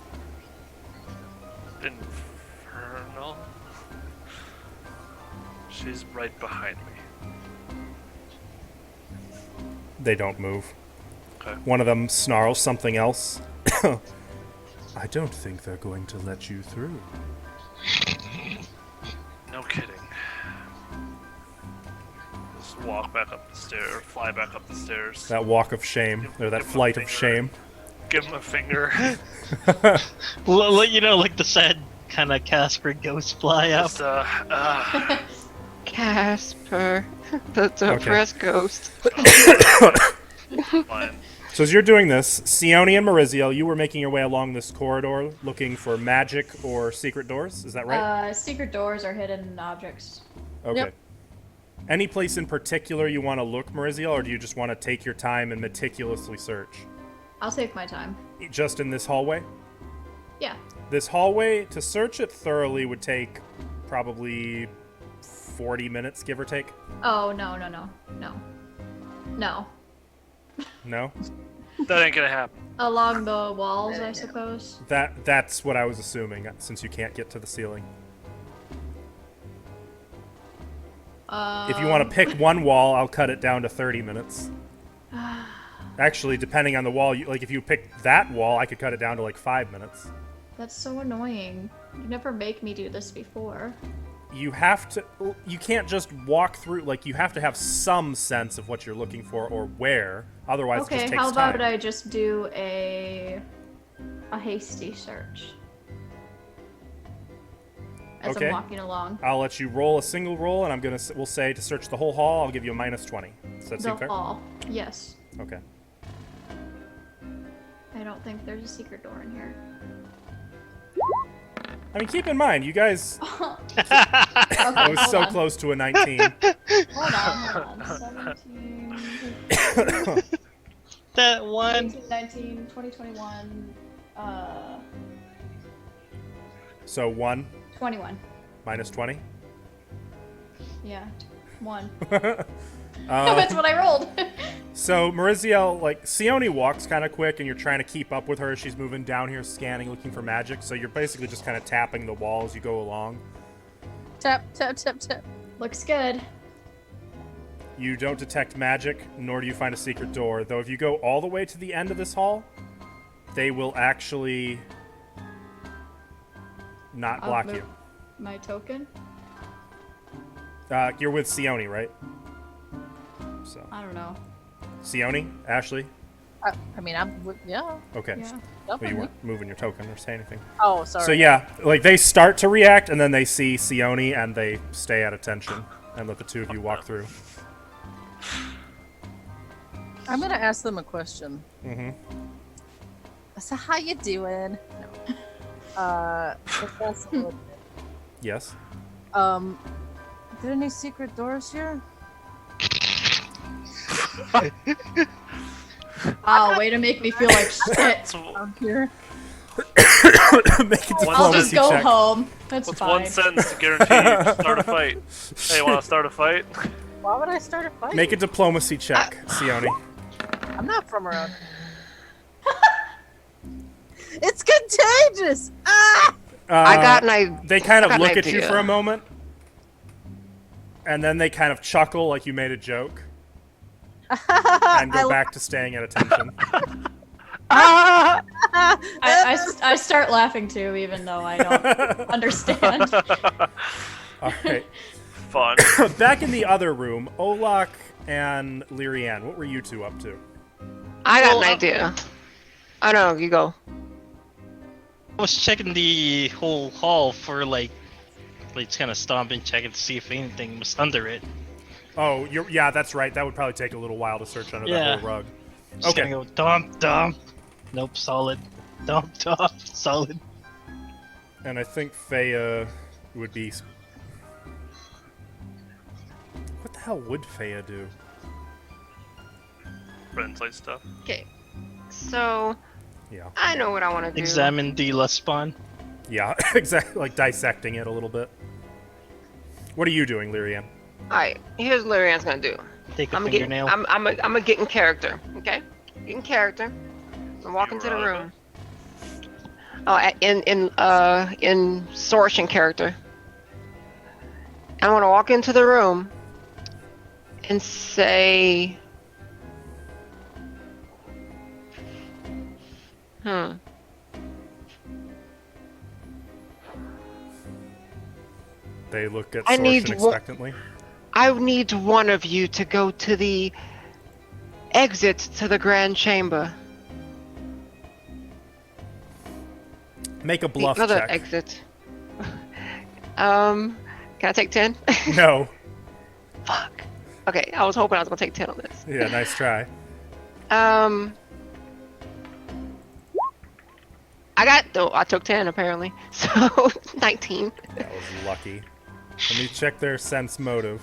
Speaker 3: Infernal. She's right behind me.
Speaker 1: They don't move.
Speaker 3: Okay.
Speaker 1: One of them snarls something else. I don't think they're going to let you through.
Speaker 3: No kidding. Just walk back up the stairs, or fly back up the stairs.
Speaker 1: That walk of shame, or that
Speaker 3: Give him a
Speaker 1: flight of
Speaker 3: finger.
Speaker 1: shame.
Speaker 3: Give him a finger.
Speaker 5: You know, like the sad kind of Casper ghost fly up.
Speaker 3: Just,
Speaker 2: Casper, the depressed ghost.
Speaker 3: fine.
Speaker 1: So as you're doing this, Sione and Mariziel, you were making your way along this corridor looking for magic or secret doors. Is that right?
Speaker 4: Secret doors are hidden objects.
Speaker 1: Okay.
Speaker 6: Yep.
Speaker 1: Any place in particular you want to look, Mariziel, or do you just want to take your time and meticulously search?
Speaker 4: I'll take my time.
Speaker 1: Just in this hallway?
Speaker 4: Yeah.
Speaker 1: This hallway, to search it thoroughly, would take probably 40 minutes, give or take.
Speaker 4: Oh, no. No.
Speaker 1: No?
Speaker 3: That ain't gonna happen.
Speaker 4: Along the walls, I suppose.
Speaker 1: That's what I was assuming, since you can't get to the ceiling. If you want to pick one wall, I'll cut it down to 30 minutes. Actually, depending on the wall, if you pick that wall, I could cut it down to like 5 minutes.
Speaker 4: That's so annoying. You never make me do this before.
Speaker 1: You can't just walk through, you have to have some sense of what you're looking for or where, otherwise it
Speaker 4: Okay,
Speaker 1: just takes
Speaker 4: how about
Speaker 1: time.
Speaker 4: I just do a hasty search as
Speaker 1: Okay.
Speaker 4: I'm walking along.
Speaker 1: I'll let you roll a single roll, and we'll say to search the whole hall, I'll give you a minus 20. Does that seem
Speaker 4: The
Speaker 1: fair?
Speaker 4: hall. Yes.
Speaker 1: Okay.
Speaker 4: I don't think there's a secret door in here.
Speaker 1: I mean, keep in mind, you guys,
Speaker 4: Okay,
Speaker 1: I was
Speaker 4: hold
Speaker 1: so
Speaker 4: on.
Speaker 1: close to a 19.
Speaker 4: Hold on. 17,
Speaker 5: That one.
Speaker 4: 18, 19, 20, 21,
Speaker 1: So 1
Speaker 4: 21.
Speaker 1: minus 20.
Speaker 4: Yeah, 1.
Speaker 1: Uh,
Speaker 4: That's what I rolled.
Speaker 1: So Mariziel, Sione walks kind of quick, and you're trying to keep up with her as she's moving down here, scanning, looking for magic. So you're basically just kind of tapping the wall as you go along.
Speaker 6: Tap, tap, tap, tap.
Speaker 4: Looks good.
Speaker 1: You don't detect magic, nor do you find a secret door. Though if you go all the way to the end of this hall, they will actually not
Speaker 4: I'll
Speaker 1: block
Speaker 4: move
Speaker 1: you.
Speaker 4: My token?
Speaker 1: You're with Sione, right? So
Speaker 4: I don't know.
Speaker 1: Sione, Ashley.
Speaker 6: I mean, yeah.
Speaker 1: Okay.
Speaker 4: Yeah.
Speaker 1: Well, you
Speaker 6: Definitely.
Speaker 1: weren't moving your token or say anything.
Speaker 6: Oh, sorry.
Speaker 1: So yeah, like they start to react, and then they see Sione, and they stay at attention, and let the two of you walk through.
Speaker 6: I'm gonna ask them a question.
Speaker 1: Mm-hmm.
Speaker 6: So how you doing? No. Professor,
Speaker 1: Yes.
Speaker 6: are there any secret doors here?
Speaker 4: Wow, way to make me feel like shit.
Speaker 3: What's,
Speaker 6: I'm here.
Speaker 1: Make a
Speaker 4: I'll just
Speaker 1: diplomacy
Speaker 4: go
Speaker 1: check.
Speaker 4: home. That's
Speaker 3: what's
Speaker 4: fine.
Speaker 3: one sentence to guarantee you to start a fight? Hey, want to start a fight?
Speaker 6: Why would I start a fight?
Speaker 1: Make a diplomacy check, Sione.
Speaker 6: I'm not from around here. It's contagious! Ah!
Speaker 2: I got an idea.
Speaker 1: They kind of
Speaker 2: I got an
Speaker 1: look at you
Speaker 2: idea.
Speaker 1: for a moment, and then they kind of chuckle like you made a joke, and go back to staying at attention.
Speaker 4: I start laughing too, even though I don't understand.
Speaker 1: All right.
Speaker 3: Fun.
Speaker 1: Back in the other room, Olak and Lyrianne, what were you two up to?
Speaker 2: I got an idea. I know, you go.
Speaker 5: I was checking the whole hall for like kind of stomping, checking to see if anything was under it.
Speaker 1: Oh, yeah, that's right. That would probably take a little while to search under
Speaker 5: Yeah.
Speaker 1: that whole rug.
Speaker 5: Just
Speaker 1: Okay.
Speaker 5: gonna go dump, dump. Nope, solid. Dump, dump, solid.
Speaker 1: And I think Faya would be. What the hell would Faya do?
Speaker 3: Friends like stuff.
Speaker 2: Okay. So,
Speaker 1: Yeah.
Speaker 2: I know what I want to do.
Speaker 5: Examine the lust spawn.
Speaker 1: Yeah, exactly. Like dissecting it a little bit. What are you doing, Lyrianne?
Speaker 2: Alright, here's what Lyrian's gonna do.
Speaker 5: Take a
Speaker 2: I'm gonna
Speaker 5: fingernail.
Speaker 2: get in character, okay? Get in character. I'm walking to the room. Oh, in Sortion character. I want to walk into the room and say,
Speaker 1: They look at
Speaker 2: I need
Speaker 1: Sortion
Speaker 2: wo-
Speaker 1: expectantly.
Speaker 2: I need one of you to go to the exit to the Grand Chamber.
Speaker 1: Make a bluff
Speaker 2: Another
Speaker 1: check.
Speaker 2: exit. Can I take 10?
Speaker 1: No.
Speaker 2: Fuck. Okay, I was hoping I was gonna take 10 on this.
Speaker 1: Yeah, nice try.
Speaker 2: I took 10 apparently. So 19.
Speaker 1: That was lucky. Let me check their sense motive.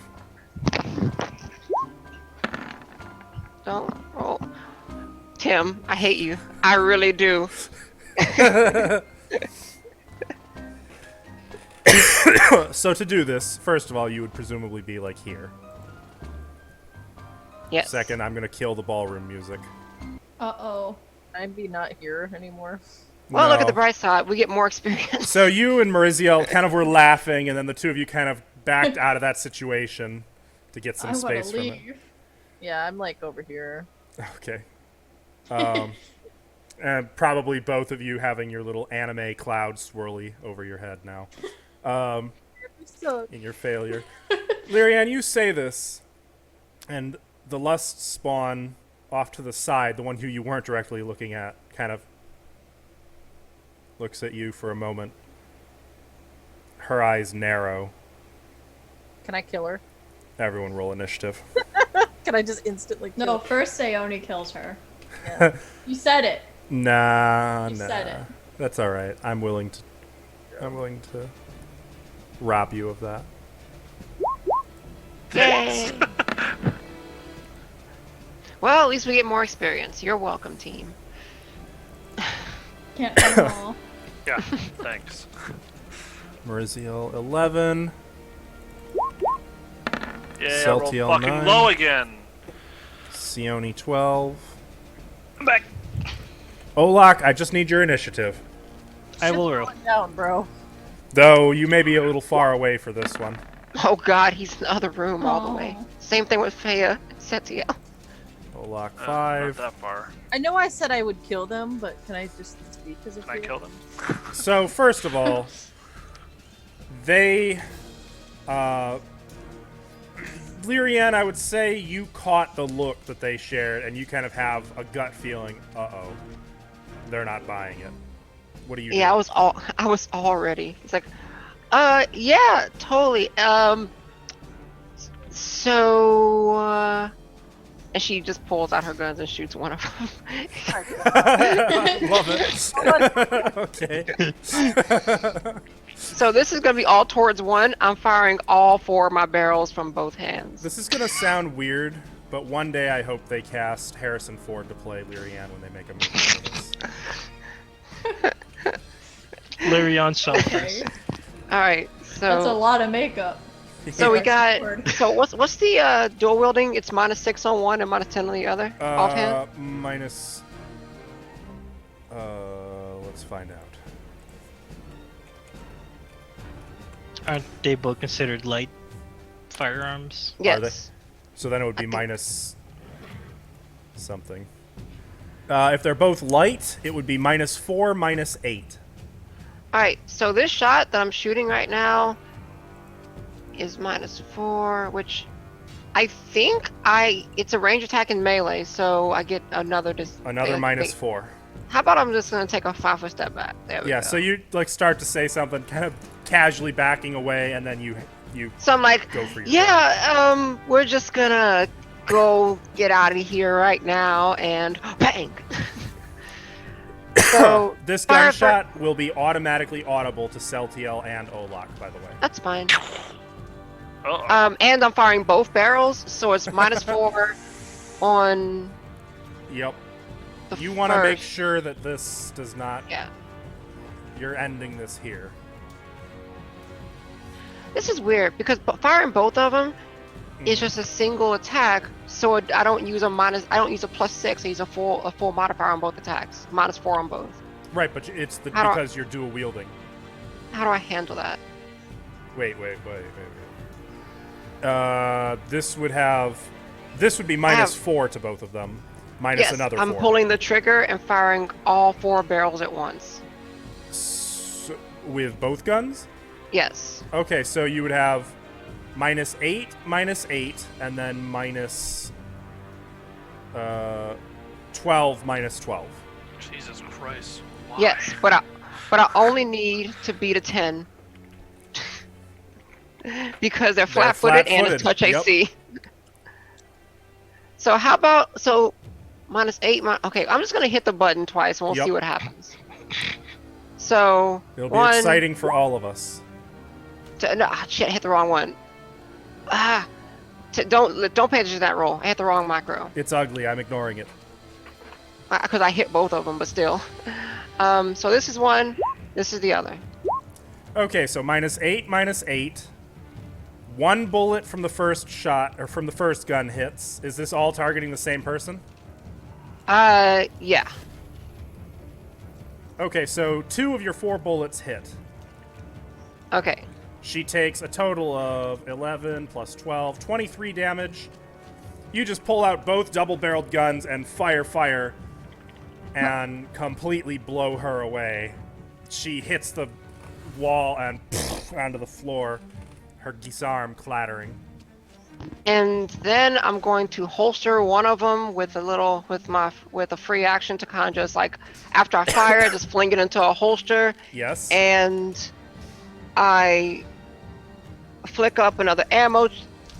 Speaker 2: Don't roll. Tim, I hate you. I really do.
Speaker 1: So to do this, first of all, you would presumably be like here.
Speaker 2: Yes.
Speaker 1: Second, I'm gonna kill the ballroom music.
Speaker 4: Uh-oh.
Speaker 6: I'd be not here anymore.
Speaker 2: Well, look at the
Speaker 1: No.
Speaker 2: bright side. We get more experience.
Speaker 1: So you and Mariziel kind of were laughing, and then the two of you kind of backed out of that situation to get some
Speaker 4: I want
Speaker 1: space
Speaker 4: to
Speaker 1: from it.
Speaker 4: leave.
Speaker 6: Yeah, I'm like over here.
Speaker 1: Okay. And probably both of you having your little anime cloud swirly over your head now.
Speaker 6: So,
Speaker 1: In your failure. Lyrianne, you say this, and the lust spawn off to the side, the one who you weren't directly looking at, kind of looks at you for a moment. Her eyes narrow.
Speaker 6: can I kill her?
Speaker 1: Everyone roll initiative.
Speaker 6: Can I just instantly kill
Speaker 4: No,
Speaker 6: her?
Speaker 4: first Sayoni kills her.
Speaker 6: Yeah.
Speaker 4: You said it.
Speaker 1: Nah,
Speaker 4: You
Speaker 1: nah.
Speaker 4: said it.
Speaker 1: That's all right. I'm willing to rob you of that.
Speaker 2: Yay. Well, at least we get more experience. You're welcome, team.
Speaker 4: Can't have them all.
Speaker 3: Yeah, thanks.
Speaker 1: Mariziel 11.
Speaker 3: Yeah, I rolled
Speaker 1: Celtiel
Speaker 3: fucking
Speaker 1: 9.
Speaker 3: low again.
Speaker 1: Sione 12.
Speaker 3: I'm back.
Speaker 1: Olak, I just need your initiative.
Speaker 5: I will roll.
Speaker 6: Going down, bro.
Speaker 1: Though you may be a little far away for this one.
Speaker 2: Oh God, he's in the other room all the way.
Speaker 4: Aw.
Speaker 2: Same thing with Faya and Setiel.
Speaker 1: Lock
Speaker 3: Not
Speaker 1: 5.
Speaker 3: that far.
Speaker 6: I know I said I would kill them, but can I just speak as a
Speaker 3: Can I kill them?
Speaker 1: So, first of all, they... Lyrian, I would say you caught the look that they shared, and you kind of have a gut feeling, uh-oh, they're not buying it. What do you do?
Speaker 2: Yeah, I was all ready. It's like, yeah, totally. And she just pulls out her guns and shoots one of them.
Speaker 1: Love it. Okay.
Speaker 2: So this is gonna be all towards one. I'm firing all 4 of my barrels from both hands.
Speaker 1: This is going to sound weird, but one day I hope they cast Harrison Ford to play Lyrian when they make a movie for this.
Speaker 5: Lyrion suffers.
Speaker 4: Okay.
Speaker 2: All right,
Speaker 4: That's a
Speaker 2: so
Speaker 4: lot of makeup.
Speaker 2: so we
Speaker 4: Harrison
Speaker 2: got
Speaker 4: Ford.
Speaker 2: so what's the dual wielding? It's -6 on one and -10 on the other. Offhand.
Speaker 1: Minus... let's find out.
Speaker 5: Aren't they both considered light firearms?
Speaker 2: Yes.
Speaker 1: So then it would be
Speaker 2: I think-
Speaker 1: minus something. If they're both light, it would be -4, -8.
Speaker 2: All right. So this shot that I'm shooting right now is -4, which I think it's a range attack in melee, so I get another
Speaker 1: Another
Speaker 2: wait.
Speaker 1: -4.
Speaker 2: How about I'm just gonna take a 5-foot step back? There we
Speaker 1: Yeah,
Speaker 2: go.
Speaker 1: so you like start to say something, kind of casually backing away, and then you
Speaker 2: So I'm like,
Speaker 1: go for your
Speaker 2: yeah, we're just gonna go get out of here right now, and bang. So
Speaker 1: This
Speaker 2: fire-
Speaker 1: gunshot will be automatically audible to Celtiel and Olak, by the way.
Speaker 2: That's fine.
Speaker 3: Uh-oh.
Speaker 2: And I'm firing both barrels, so it's -4 on
Speaker 1: Yep.
Speaker 2: the
Speaker 1: You want to make
Speaker 2: first.
Speaker 1: sure that this does not...
Speaker 2: Yeah.
Speaker 1: You're ending this here.
Speaker 2: This is weird because firing both of them is just a single attack, so I don't use a +6. I use a full modifier on both attacks. -4 on both.
Speaker 1: Right, but it's
Speaker 2: How do I-
Speaker 1: because you're dual wielding.
Speaker 2: How do I handle that?
Speaker 1: Wait. This would be -4 to both of them, minus
Speaker 2: Yes,
Speaker 1: another
Speaker 2: I'm
Speaker 1: 4.
Speaker 2: pulling the trigger and firing all 4 barrels at once.
Speaker 1: With both guns?
Speaker 2: Yes.
Speaker 1: Okay, so you would have -8, -8, and then -12, -12.
Speaker 3: Jesus Christ. Why?
Speaker 2: Yes, but I only need to beat a 10 because they're flat-footed and it's touch
Speaker 1: yep.
Speaker 2: AC. So how about -8? Okay, I'm just gonna hit the button twice and we'll
Speaker 1: Yep.
Speaker 2: see what happens. So
Speaker 1: It'll be
Speaker 2: one,
Speaker 1: exciting for all of us.
Speaker 2: no, shit, I hit the wrong one. Don't pay attention to that roll. I hit the wrong macro
Speaker 1: It's ugly. I'm ignoring it.
Speaker 2: because I hit both of them, but still. So this is one. This is the other.
Speaker 1: Okay, so -8, -8. One bullet from the first shot, or from the first gun hits. Is this all targeting the same person?
Speaker 2: Yeah.
Speaker 1: Okay, so 2 of your 4 bullets hit.
Speaker 2: Okay.
Speaker 1: She takes a total of 11 plus 12, 23 damage. You just pull out both double-barreled guns and fire, and completely blow her away. She hits the wall and onto the floor, her gisarm clattering.
Speaker 2: And then I'm going to holster one of them with a free action to kind of just like after I fire, just fling it into a holster,
Speaker 1: Yes.
Speaker 2: and I flick up another ammo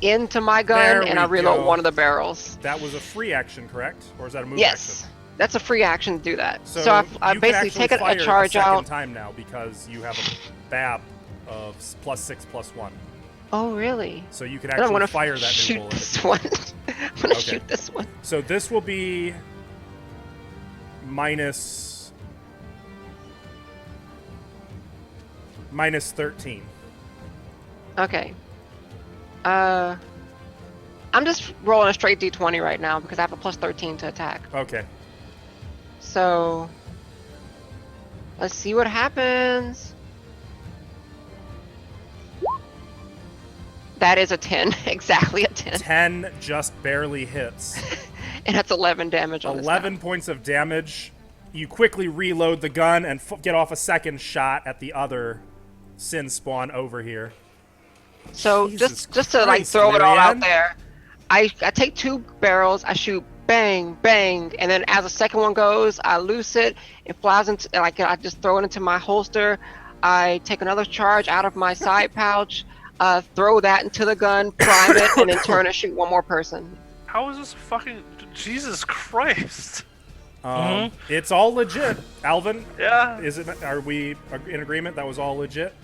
Speaker 2: into my gun,
Speaker 1: There
Speaker 2: and I
Speaker 1: we
Speaker 2: reload
Speaker 1: go.
Speaker 2: one of the barrels.
Speaker 1: That was a free action, correct? Or is that a move
Speaker 2: Yes,
Speaker 1: action?
Speaker 2: that's a free action to do that.
Speaker 1: So,
Speaker 2: So I
Speaker 1: you can
Speaker 2: basically
Speaker 1: actually
Speaker 2: take a
Speaker 1: fire
Speaker 2: charge
Speaker 1: second
Speaker 2: out.
Speaker 1: time now because you have a BAB of +6, +1.
Speaker 2: Oh, really?
Speaker 1: So you can
Speaker 2: Then I'm
Speaker 1: actually
Speaker 2: gonna
Speaker 1: fire that new
Speaker 2: shoot
Speaker 1: bullet.
Speaker 2: this
Speaker 1: if you
Speaker 2: one.
Speaker 1: want.
Speaker 2: I'm gonna
Speaker 1: Okay.
Speaker 2: shoot this one.
Speaker 1: So this will be minus 13.
Speaker 2: Okay. I'm just rolling a straight d20 right now because I have a +13 to attack.
Speaker 1: Okay.
Speaker 2: So let's see what happens. That is a 10. Exactly a 10.
Speaker 1: 10 just barely hits.
Speaker 2: And that's 11 damage on
Speaker 1: 11 points of damage. You quickly reload the gun and get off a second shot at the other sin spawn over here.
Speaker 2: So
Speaker 1: Jesus
Speaker 2: just to like
Speaker 1: Christ,
Speaker 2: throw it all out
Speaker 1: Marianne.
Speaker 2: there, I take 2 barrels, I shoot bang, bang, and then as the second one goes, I loose it, it flies into, like, I just throw it into my holster, I take another charge out of my side pouch, throw that into the gun, prime it, and then turn and shoot one more person.
Speaker 3: How is this fucking... Jesus Christ.
Speaker 1: It's all legit. Alvin,
Speaker 3: Yeah.
Speaker 1: are we in agreement that was all legit?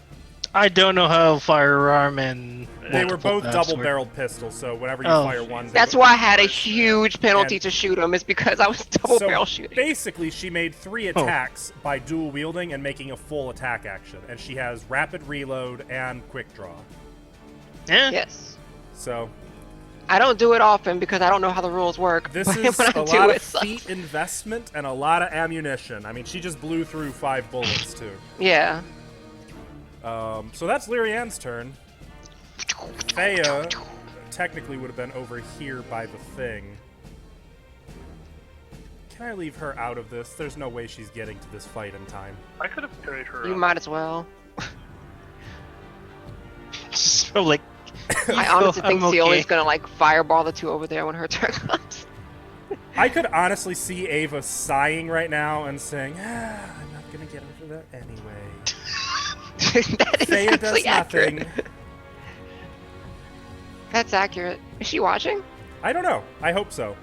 Speaker 5: I don't know how firearm and
Speaker 1: They were
Speaker 5: multiple
Speaker 1: both
Speaker 5: knives work.
Speaker 1: double-barreled pistols, so whenever you
Speaker 5: Oh.
Speaker 1: fire one... they
Speaker 2: That's
Speaker 1: go-
Speaker 2: why I had a huge penalty
Speaker 1: And-
Speaker 2: to shoot him, is because I was double
Speaker 1: So
Speaker 2: barrel shooting.
Speaker 1: basically, she made 3 attacks by dual wielding and making a full attack action, and she has rapid reload and quick draw.
Speaker 5: Yeah.
Speaker 2: Yes.
Speaker 1: So
Speaker 2: I don't do it often because I don't know how the rules work.
Speaker 1: this
Speaker 2: but
Speaker 1: is
Speaker 2: when I
Speaker 1: a
Speaker 2: do
Speaker 1: lot
Speaker 2: it,
Speaker 1: of feet investment and a lot of ammunition. I mean, she just blew through 5 bullets too.
Speaker 2: yeah.
Speaker 1: So that's Lyrianne's turn. Thea technically would have been over here by the thing. Can I leave her out of this? There's no way she's getting to this fight in time.
Speaker 3: I could have carried her
Speaker 2: You
Speaker 3: up.
Speaker 2: might as well.
Speaker 5: So like,
Speaker 2: I honestly think
Speaker 5: I'm
Speaker 2: Celine's
Speaker 5: okay.
Speaker 2: gonna like fireball the 2 over there when her turn comes.
Speaker 1: I could honestly see Ava sighing right now and saying, I'm not gonna get over that anyway.
Speaker 2: That is
Speaker 1: Thea does
Speaker 2: actually accurate.
Speaker 1: nothing.
Speaker 2: That's accurate. Is she watching?
Speaker 1: I don't know. I hope so.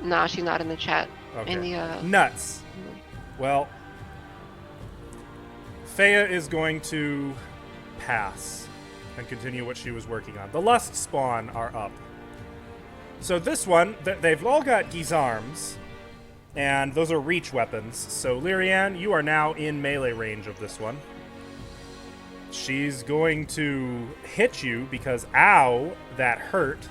Speaker 2: Nah, she's not in the chat.
Speaker 1: Okay.
Speaker 2: In the
Speaker 1: Nuts. Well, Thea is going to pass and continue what she was working on. The Lust spawn are up. So this one, they've all got Gizarms, and those are reach weapons. So Lyrianne, you are now in melee range of this one. She's going to hit you because, ow, that hurt.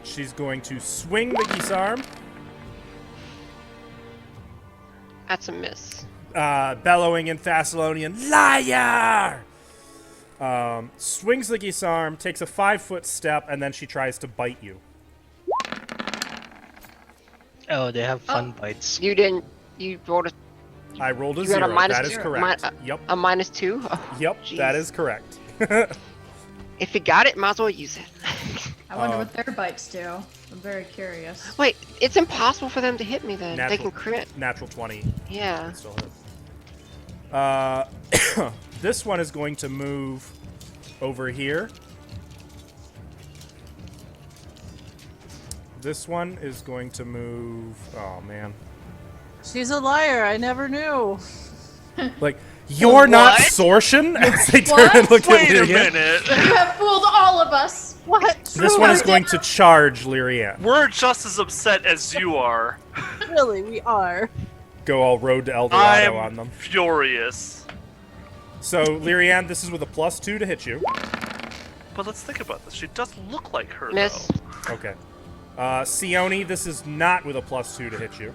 Speaker 1: She's going to swing the Gizarm.
Speaker 2: That's a miss.
Speaker 1: Bellowing in Thessalonian, liar! Swings the Gizarm, takes a 5-foot step, and then she tries to bite you.
Speaker 5: oh, they have fun bites.
Speaker 2: You didn't. You rolled a
Speaker 1: I rolled a
Speaker 2: You got a
Speaker 1: 0.
Speaker 2: minus
Speaker 1: That is
Speaker 2: 0.
Speaker 1: correct.
Speaker 2: Mi-
Speaker 1: Yep.
Speaker 2: a -2. Oh,
Speaker 1: Yep, that
Speaker 2: jeez.
Speaker 1: is correct.
Speaker 2: If you got it, might as well use it.
Speaker 4: I wonder what their bites do. I'm very curious.
Speaker 2: Wait, it's impossible for them to hit me then. They
Speaker 1: Natural-
Speaker 2: can crit.
Speaker 1: Natural 20.
Speaker 2: Yeah.
Speaker 1: Still hit. This one is going to move over here. This one is going to move... Oh, man.
Speaker 6: She's a liar. I never knew.
Speaker 1: Like, you're not
Speaker 2: What?
Speaker 1: Sortian? As they turn
Speaker 4: What?
Speaker 1: and look
Speaker 3: Wait
Speaker 1: at
Speaker 3: a
Speaker 1: Lyrianne.
Speaker 3: minute.
Speaker 4: You have fooled all of us.
Speaker 6: What?
Speaker 1: This one is going to charge Lyrianne.
Speaker 3: We're just as upset as you are.
Speaker 6: Really, we are.
Speaker 1: Go all road to El Dorado on
Speaker 3: I'm
Speaker 1: them.
Speaker 3: furious.
Speaker 1: So, Lyrianne, this is with a +2 to hit you.
Speaker 3: But let's think about this. She does look like her,
Speaker 2: Miss.
Speaker 3: though.
Speaker 1: Okay. Sione, this is not with a +2 to hit you.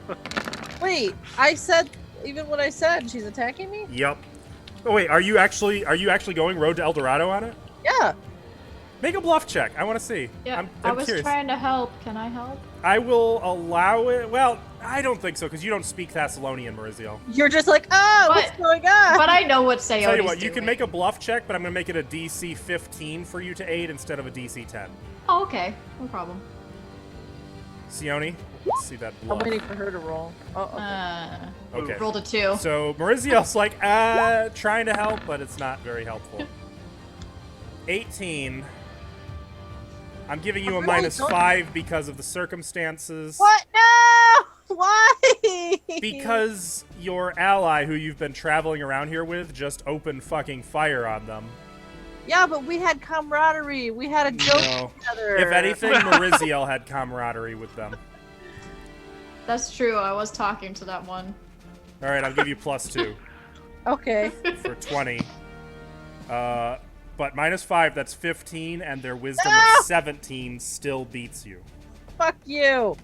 Speaker 6: Wait, I said even what I said. She's attacking me.
Speaker 1: Yep. Oh wait, are you actually going road to El Dorado on it?
Speaker 6: Yeah.
Speaker 1: Make a bluff check. I want to see.
Speaker 4: Yeah,
Speaker 1: I'm
Speaker 4: I was
Speaker 1: curious.
Speaker 4: trying to help. Can I help?
Speaker 1: I will allow it. Well, I don't think so because you don't speak Thessalonian, Maurizio.
Speaker 6: You're just like, oh, what's
Speaker 4: But-
Speaker 6: going on?
Speaker 4: But I know what Sayote's
Speaker 1: Tell you what, you
Speaker 4: doing.
Speaker 1: can make a bluff check, but I'm gonna make it a DC 15 for you to aid instead of a DC 10.
Speaker 4: Oh, okay. No problem.
Speaker 1: Sione, let's see that
Speaker 6: I'm
Speaker 1: bluff.
Speaker 6: waiting for her to roll. Oh, okay.
Speaker 1: Okay.
Speaker 4: Rolled a 2.
Speaker 1: So Maurizio's like, trying to help, but it's not very helpful. 18. I'm giving you a
Speaker 6: I'm really
Speaker 1: -5 because of the circumstances.
Speaker 6: What? No! Why?
Speaker 1: Because your ally, who you've been traveling around here with, just opened fucking fire on them.
Speaker 6: Yeah, but we had camaraderie. We had a joke
Speaker 1: No.
Speaker 6: together.
Speaker 1: If anything, Maurizio had camaraderie with them.
Speaker 4: That's true. I was talking to that one.
Speaker 1: All right, I'll give you +2
Speaker 6: Okay.
Speaker 1: for 20. But -5, that's 15, and their wisdom
Speaker 6: No!
Speaker 1: of 17 still beats you.
Speaker 6: Fuck you.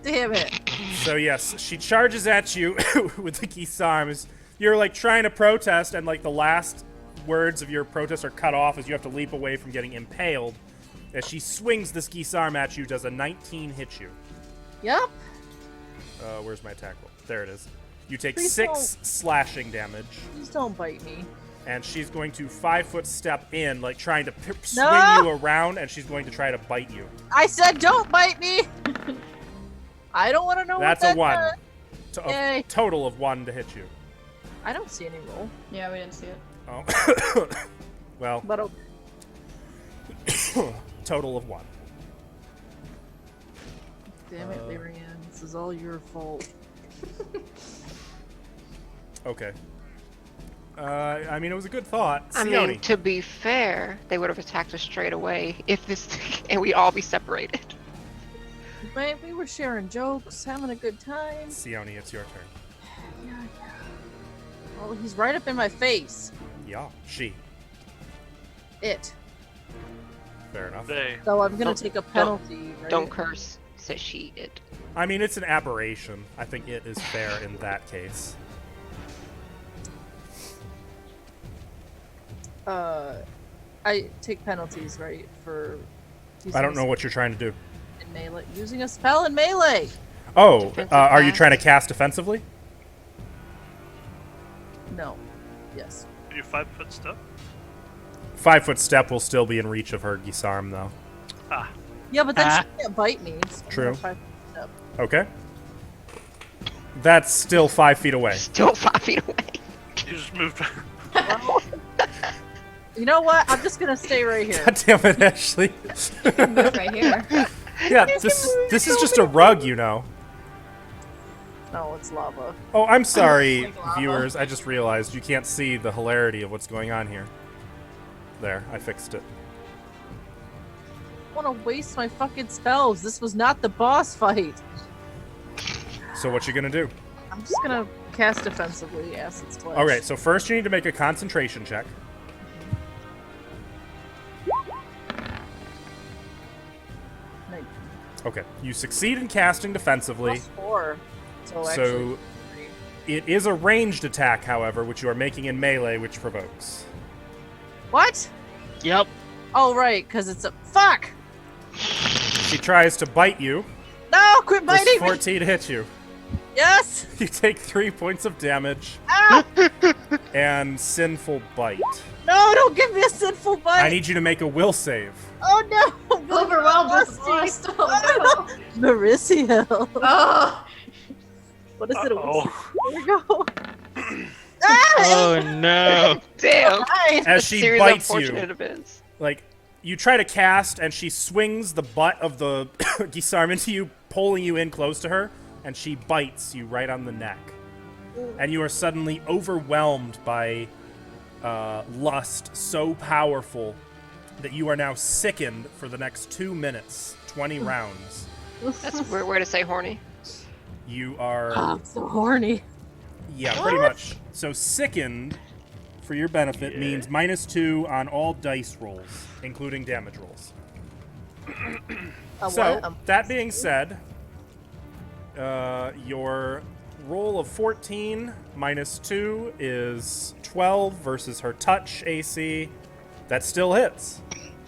Speaker 6: Damn it.
Speaker 1: So yes, she charges at you with the Gizarms. You're like trying to protest, and like the last words of your protest are cut off as you have to leap away from getting impaled. As she swings this geese arm at you, does a 19 hit you?
Speaker 6: Yep.
Speaker 1: Where's my attack roll? There it is. You take
Speaker 6: Please
Speaker 1: 6 slashing damage,
Speaker 6: Please don't bite me.
Speaker 1: and she's going to 5-foot step in, like trying to swing
Speaker 6: No!
Speaker 1: you around, and she's going to try to bite you.
Speaker 6: I said don't bite me! I don't want to know
Speaker 1: That's
Speaker 6: what
Speaker 1: a 1.
Speaker 6: does.
Speaker 1: A
Speaker 6: Yay.
Speaker 1: total of 1 to hit you.
Speaker 6: I don't see any roll.
Speaker 4: Yeah, we didn't see it.
Speaker 1: Oh. Well,
Speaker 6: But
Speaker 1: total of 1.
Speaker 6: damn it, Marianne. This is all your fault.
Speaker 1: Okay. I mean, it was a good thought.
Speaker 2: I
Speaker 1: Sione.
Speaker 2: mean, to be fair, they would have attacked us straight away if this, and we'd all be separated.
Speaker 6: Man, we were sharing jokes, having a good time.
Speaker 1: Sione, it's your turn.
Speaker 6: Yeah. Oh, he's right up in my face.
Speaker 1: Yeah, she.
Speaker 6: It.
Speaker 1: Fair enough.
Speaker 3: They.
Speaker 6: So I'm gonna
Speaker 2: Don't-
Speaker 6: take a penalty, right?
Speaker 2: Don't curse, says she. It.
Speaker 1: I mean, it's an aberration. I think it is fair in that case.
Speaker 6: I take penalties, right, for using
Speaker 1: I don't
Speaker 6: a
Speaker 1: know what you're trying to do.
Speaker 6: spell in melee. Using a spell in melee.
Speaker 1: Oh,
Speaker 2: Defensive
Speaker 1: are you
Speaker 2: cast.
Speaker 1: trying to cast defensively?
Speaker 6: No. Yes.
Speaker 3: Are you 5-foot step?
Speaker 1: 5-foot step will still be in reach of her Gisarm, though.
Speaker 3: Ah.
Speaker 6: Yeah, but then she can't bite me. So I'm
Speaker 1: True.
Speaker 6: gonna 5 step.
Speaker 1: Okay. That's still 5 feet away.
Speaker 2: Still 5 feet away.
Speaker 3: You just moved.
Speaker 6: You know what? I'm just gonna stay right here.
Speaker 1: God damn it, Ashley.
Speaker 4: Move right here.
Speaker 1: Yeah, this is just a rug, you know.
Speaker 6: No, it's lava.
Speaker 1: Oh, I'm sorry,
Speaker 4: Like lava.
Speaker 1: viewers. I just realized you can't see the hilarity of what's going on here. There, I fixed it.
Speaker 6: I want to waste my fucking spells. This was not the boss fight.
Speaker 1: So what you gonna do?
Speaker 6: I'm just gonna cast defensively, Acid Splash.
Speaker 1: All right, so first you need to make a concentration check.
Speaker 6: Like,
Speaker 1: Okay, you succeed in casting defensively.
Speaker 6: +4. So
Speaker 1: So
Speaker 6: actually,
Speaker 1: it is a ranged attack, however, which you are making in melee, which provokes.
Speaker 6: what?
Speaker 5: Yep.
Speaker 6: Oh right, because it's a fuck.
Speaker 1: She tries to bite you.
Speaker 6: No, quit
Speaker 1: Does
Speaker 6: biting me.
Speaker 1: 14 hit you.
Speaker 6: Yes.
Speaker 1: You take 3 points of damage
Speaker 6: Ah!
Speaker 1: and sinful bite.
Speaker 6: No, don't give me a sinful bite.
Speaker 1: I need you to make a will save.
Speaker 6: Oh no. I'm going
Speaker 4: Overwhelmed with
Speaker 6: rusty.
Speaker 4: lust. Oh
Speaker 6: Mauricio.
Speaker 4: no. Oh.
Speaker 6: What is it?
Speaker 3: Uh-oh.
Speaker 6: Here we go. Ah!
Speaker 5: Oh no.
Speaker 2: Damn.
Speaker 6: Fine.
Speaker 1: As
Speaker 2: A
Speaker 1: she
Speaker 2: series
Speaker 1: bites
Speaker 2: of
Speaker 1: you,
Speaker 2: unfortunate events.
Speaker 1: like, you try to cast, and she swings the butt of the Gisarm into you, pulling you in close to her, and she bites you right on the neck. And you are suddenly overwhelmed by lust so powerful that you are now sickened for the next 2 minutes, 20 rounds.
Speaker 2: That's a weird way to say horny.
Speaker 1: You are,
Speaker 6: I'm so horny.
Speaker 1: yeah, pretty much. So sickened, for your benefit, means -2 on all dice rolls, including damage rolls. So, that being said, your roll of 14 -2 is 12 versus her touch AC. That still hits.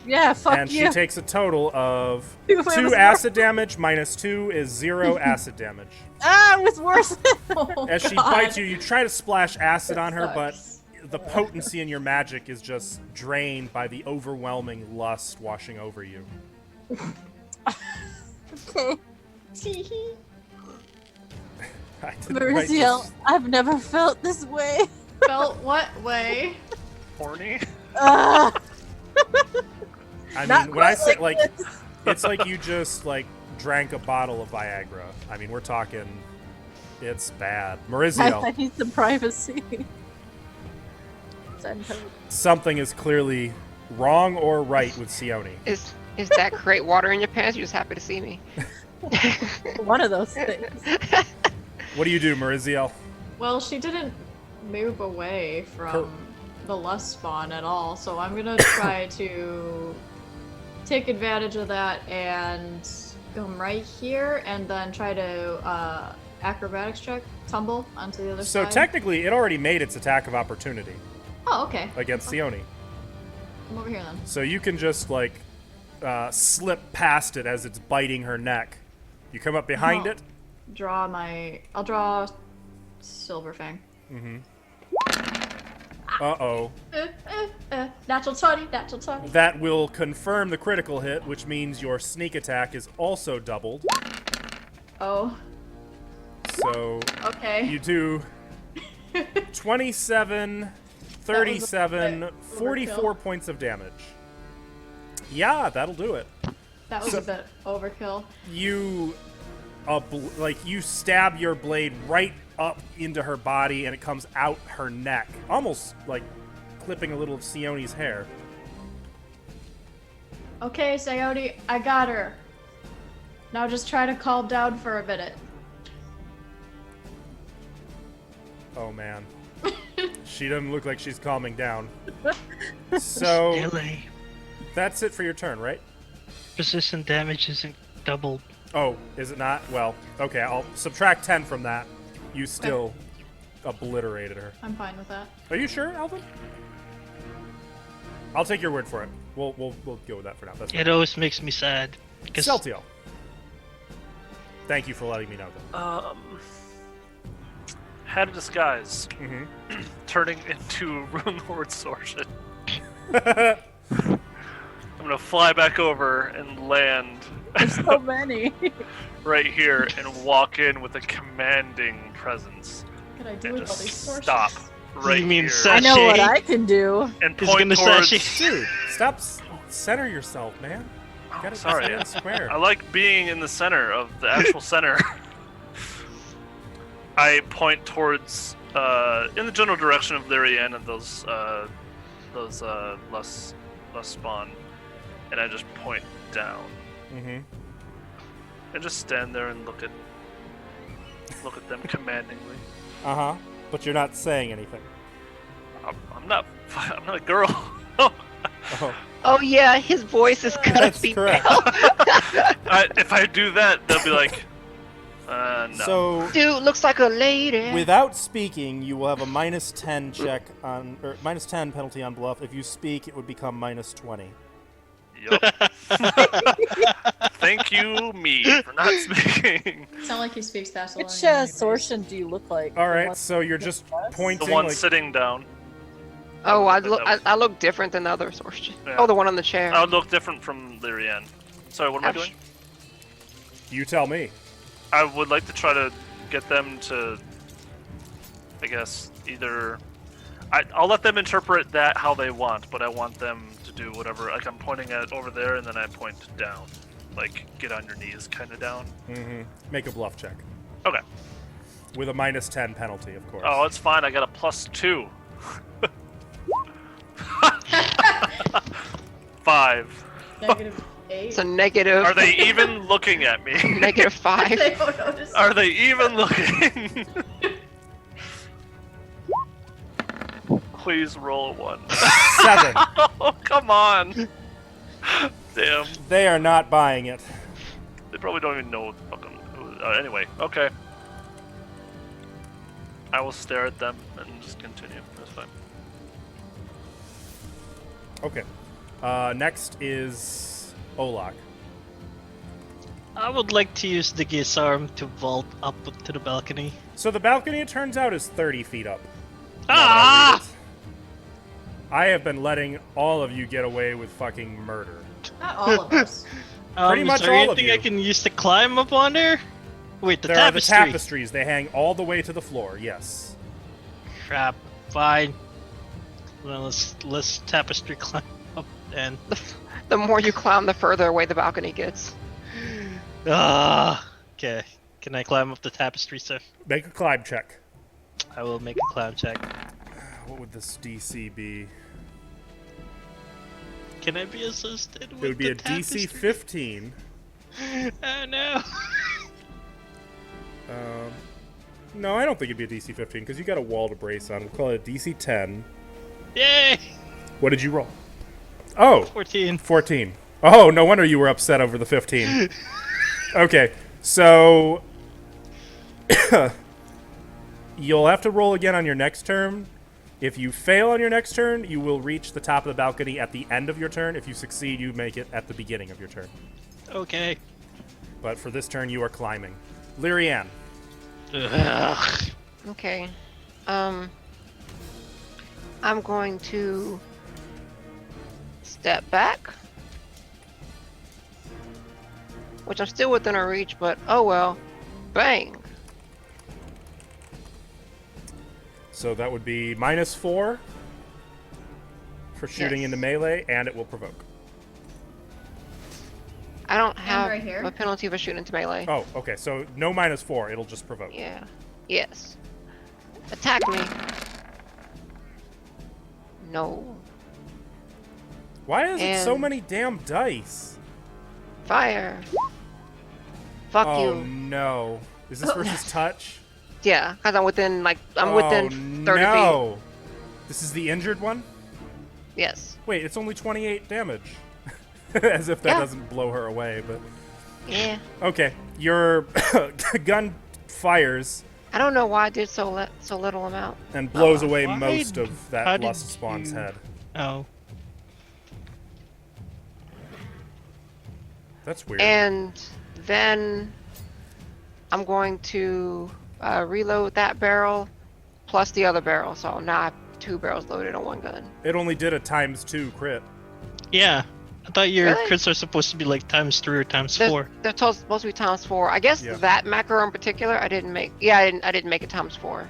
Speaker 6: Yeah, fuck
Speaker 1: And
Speaker 6: you.
Speaker 1: she takes a total of
Speaker 6: It was
Speaker 1: 2
Speaker 6: worse.
Speaker 1: acid damage, -2 is 0 acid damage.
Speaker 6: Ah, it was worse.
Speaker 4: Oh,
Speaker 1: As she
Speaker 4: God.
Speaker 1: bites you, you try to splash acid on her, but
Speaker 4: Sucks.
Speaker 1: the potency in your magic is just drained by the overwhelming lust washing over you.
Speaker 6: Okay.
Speaker 1: I didn't write
Speaker 6: Mauricio,
Speaker 1: this.
Speaker 6: I've never felt this way.
Speaker 4: Felt what way?
Speaker 3: Horny?
Speaker 6: Ah,
Speaker 1: I
Speaker 6: not
Speaker 1: mean, when I
Speaker 6: quite
Speaker 1: say like,
Speaker 6: this.
Speaker 1: it's like you just like drank a bottle of Viagra. I mean, we're talking, it's bad.
Speaker 6: I
Speaker 1: Maurizio,
Speaker 6: need some privacy.
Speaker 1: something is clearly wrong or right with Sione.
Speaker 2: Is that create water in your pants? You're just happy to see me.
Speaker 6: One of those things.
Speaker 1: What do you do, Maurizio?
Speaker 4: Well, she didn't move away from the lust spawn at all, so I'm gonna try to take advantage of that and come right here and then try to acrobatics check, tumble onto the other
Speaker 1: So
Speaker 4: side.
Speaker 1: technically, it already made its attack of opportunity
Speaker 4: Oh, okay.
Speaker 1: against Sione.
Speaker 4: I'm over here then.
Speaker 1: So you can just like slip past it as it's biting her neck. You come up behind
Speaker 4: Oh.
Speaker 1: it.
Speaker 4: I'll draw Silver Fang.
Speaker 1: Uh-oh.
Speaker 4: Natural 20, natural 20.
Speaker 1: That will confirm the critical hit, which means your sneak attack is also doubled.
Speaker 4: Oh,
Speaker 1: So
Speaker 4: okay.
Speaker 1: you do 27, 37,
Speaker 4: bit
Speaker 1: 44
Speaker 4: overkill.
Speaker 1: points of damage. Yeah, that'll do it.
Speaker 4: That was
Speaker 1: So-
Speaker 4: a bit overkill.
Speaker 1: You you stab your blade right up into her body and it comes out her neck, almost like clipping a little of Sione's hair.
Speaker 4: Okay, Sayori, I got her. Now just try to calm down for a minute.
Speaker 1: Oh man. She doesn't look like she's calming down. So
Speaker 5: Really?
Speaker 1: that's it for your turn, right?
Speaker 5: Resistant damage isn't doubled.
Speaker 1: Oh, is it not? Well, okay, I'll subtract 10 from that. You still obliterated her.
Speaker 4: I'm fine with that.
Speaker 1: Are you sure, Alvin? I'll take your word for it. We'll go with that for now. That's
Speaker 5: It always makes me sad. 'Cause
Speaker 1: Celtio. Thank you for letting me know, though.
Speaker 3: Had a disguise,
Speaker 1: Mm-hmm.
Speaker 3: turning into Rune Lord Sortion. I'm gonna fly back over and land
Speaker 6: There's so many.
Speaker 3: right here and walk in with a commanding presence
Speaker 4: What could I do
Speaker 3: and
Speaker 4: with all these
Speaker 3: just
Speaker 4: sources?
Speaker 3: stop right
Speaker 5: You mean
Speaker 3: here
Speaker 6: I know what
Speaker 5: Sashay?
Speaker 6: I can do.
Speaker 3: and
Speaker 5: He's
Speaker 3: point
Speaker 5: gonna
Speaker 3: towards.
Speaker 5: sashay.
Speaker 1: Dude, stop. Center yourself, man.
Speaker 3: Oh,
Speaker 1: Gotta
Speaker 3: sorry,
Speaker 1: stand square.
Speaker 3: I like being in the center of the actual center. I point towards in the general direction of Lyrian and those less spawn, and I just point down
Speaker 1: Mm-hmm.
Speaker 3: and just stand there and look at them commandingly.
Speaker 1: Uh-huh. But you're not saying anything.
Speaker 3: I'm not a girl.
Speaker 1: Oh,
Speaker 2: Oh yeah, his voice is gonna
Speaker 1: that's
Speaker 2: be
Speaker 1: correct.
Speaker 3: If I do that, they'll be like, no.
Speaker 1: So,
Speaker 2: Dude looks like a lady.
Speaker 1: without speaking, you will have a minus 10 check on, or minus 10 penalty on bluff. If you speak, it would become minus 20.
Speaker 3: Yup. Thank you, me, for not speaking.
Speaker 4: Sound like he speaks Thessalonian.
Speaker 6: Which
Speaker 4: anyways.
Speaker 6: Sortion do you look like?
Speaker 1: All
Speaker 6: The
Speaker 1: right,
Speaker 6: one-
Speaker 1: so you're just pointing
Speaker 3: The one
Speaker 1: like,
Speaker 3: sitting down.
Speaker 2: Oh,
Speaker 3: That was-
Speaker 2: I look different than the other source.
Speaker 3: Yeah.
Speaker 2: Oh, the one on the chair.
Speaker 3: I would look different from Lyrian. Sorry, what am I
Speaker 2: Ouch.
Speaker 3: doing?
Speaker 1: you tell me.
Speaker 3: I would like to try to get them to, I guess, either. I'll let them interpret that how they want, but I want them to do whatever. Like I'm pointing at over there, and then I point down, like get on your knees, kind of down.
Speaker 1: Mm-hmm. Make a bluff check.
Speaker 3: Okay.
Speaker 1: With a minus 10 penalty, of course.
Speaker 3: Oh, it's fine. I got a +2. 5.
Speaker 4: -8.
Speaker 2: It's a negative.
Speaker 3: Are they even looking at me?
Speaker 2: -5?
Speaker 4: They don't notice.
Speaker 3: Are they even looking? Please roll a 1.
Speaker 1: 7.
Speaker 3: Oh, come on. Damn.
Speaker 1: They are not buying it.
Speaker 3: They probably don't even know fucking. Anyway, okay. I will stare at them and just continue. That's fine.
Speaker 1: Okay. Next is Olak.
Speaker 5: I would like to use the Gisarm to vault up to the balcony.
Speaker 1: So the balcony, it turns out, is 30 feet up.
Speaker 5: Ah!
Speaker 1: I have been letting all of you get away with fucking murder.
Speaker 4: Not all of us.
Speaker 1: Pretty much
Speaker 5: is there
Speaker 1: all of
Speaker 5: anything
Speaker 1: you.
Speaker 5: I can use to climb up on there? Wait, the
Speaker 1: There
Speaker 5: tapestry.
Speaker 1: are the tapestries. They hang all the way to the floor, yes.
Speaker 5: Crap. Fine. Well, let's tapestry climb up then.
Speaker 2: The more you climb, the further away the balcony gets.
Speaker 5: Ah. Okay. Can I climb up the tapestry, sir?
Speaker 1: Make a climb check.
Speaker 5: I will make a climb check.
Speaker 1: What would this DC be?
Speaker 5: Can I be assisted with
Speaker 1: It would be
Speaker 5: the
Speaker 1: a DC
Speaker 5: tapestry?
Speaker 1: 15.
Speaker 5: Oh no.
Speaker 1: No, I don't think it'd be a DC 15 because you got a wall to brace on. We'll call it a DC 10.
Speaker 5: Yay!
Speaker 1: What did you roll? Oh,
Speaker 5: 14.
Speaker 1: 14. Oh, no wonder you were upset over the 15. Okay, so You'll have to roll again on your next turn. If you fail on your next turn, you will reach the top of the balcony at the end of your turn. If you succeed, you make it at the beginning of your turn.
Speaker 5: Okay.
Speaker 1: But for this turn, you are climbing. Lyrianne.
Speaker 5: Ugh.
Speaker 2: Okay. I'm going to step back. Which I'm still within our reach, but oh well. Bang.
Speaker 1: So that would be -4 for shooting
Speaker 2: Yes.
Speaker 1: into melee, and it will provoke.
Speaker 2: I don't have
Speaker 4: right here.
Speaker 2: a penalty for shooting into melee.
Speaker 1: Oh, okay. So no -4. It'll just provoke.
Speaker 2: Yeah. Yes. Attack me. No.
Speaker 1: Why is it so
Speaker 2: And-
Speaker 1: many damn dice?
Speaker 2: Fire. Fuck
Speaker 1: Oh
Speaker 2: you.
Speaker 1: no. Is this versus touch?
Speaker 2: Yeah, because I'm within within 30 feet.
Speaker 1: no. This is the injured one?
Speaker 2: Yes.
Speaker 1: Wait, it's only 28 damage. As if that
Speaker 2: Yeah.
Speaker 1: doesn't blow her away, but
Speaker 2: Yeah.
Speaker 1: okay. Your gun fires
Speaker 2: I don't know why I did so little amount.
Speaker 1: and blows away
Speaker 5: Why
Speaker 1: most of
Speaker 5: how
Speaker 1: that
Speaker 5: did
Speaker 1: lust spawn's
Speaker 5: you-
Speaker 1: head.
Speaker 5: Oh.
Speaker 1: That's weird.
Speaker 2: And then I'm going to reload that barrel plus the other barrel. So now I have 2 barrels loaded on one gun.
Speaker 1: It only did a ×2 crit.
Speaker 5: Yeah. I thought your
Speaker 2: Really?
Speaker 5: crits are supposed to be like ×3 or ×4.
Speaker 2: They're supposed to be ×4. I guess
Speaker 1: Yeah.
Speaker 2: that macro in particular, I didn't make. Yeah, I didn't make it ×4.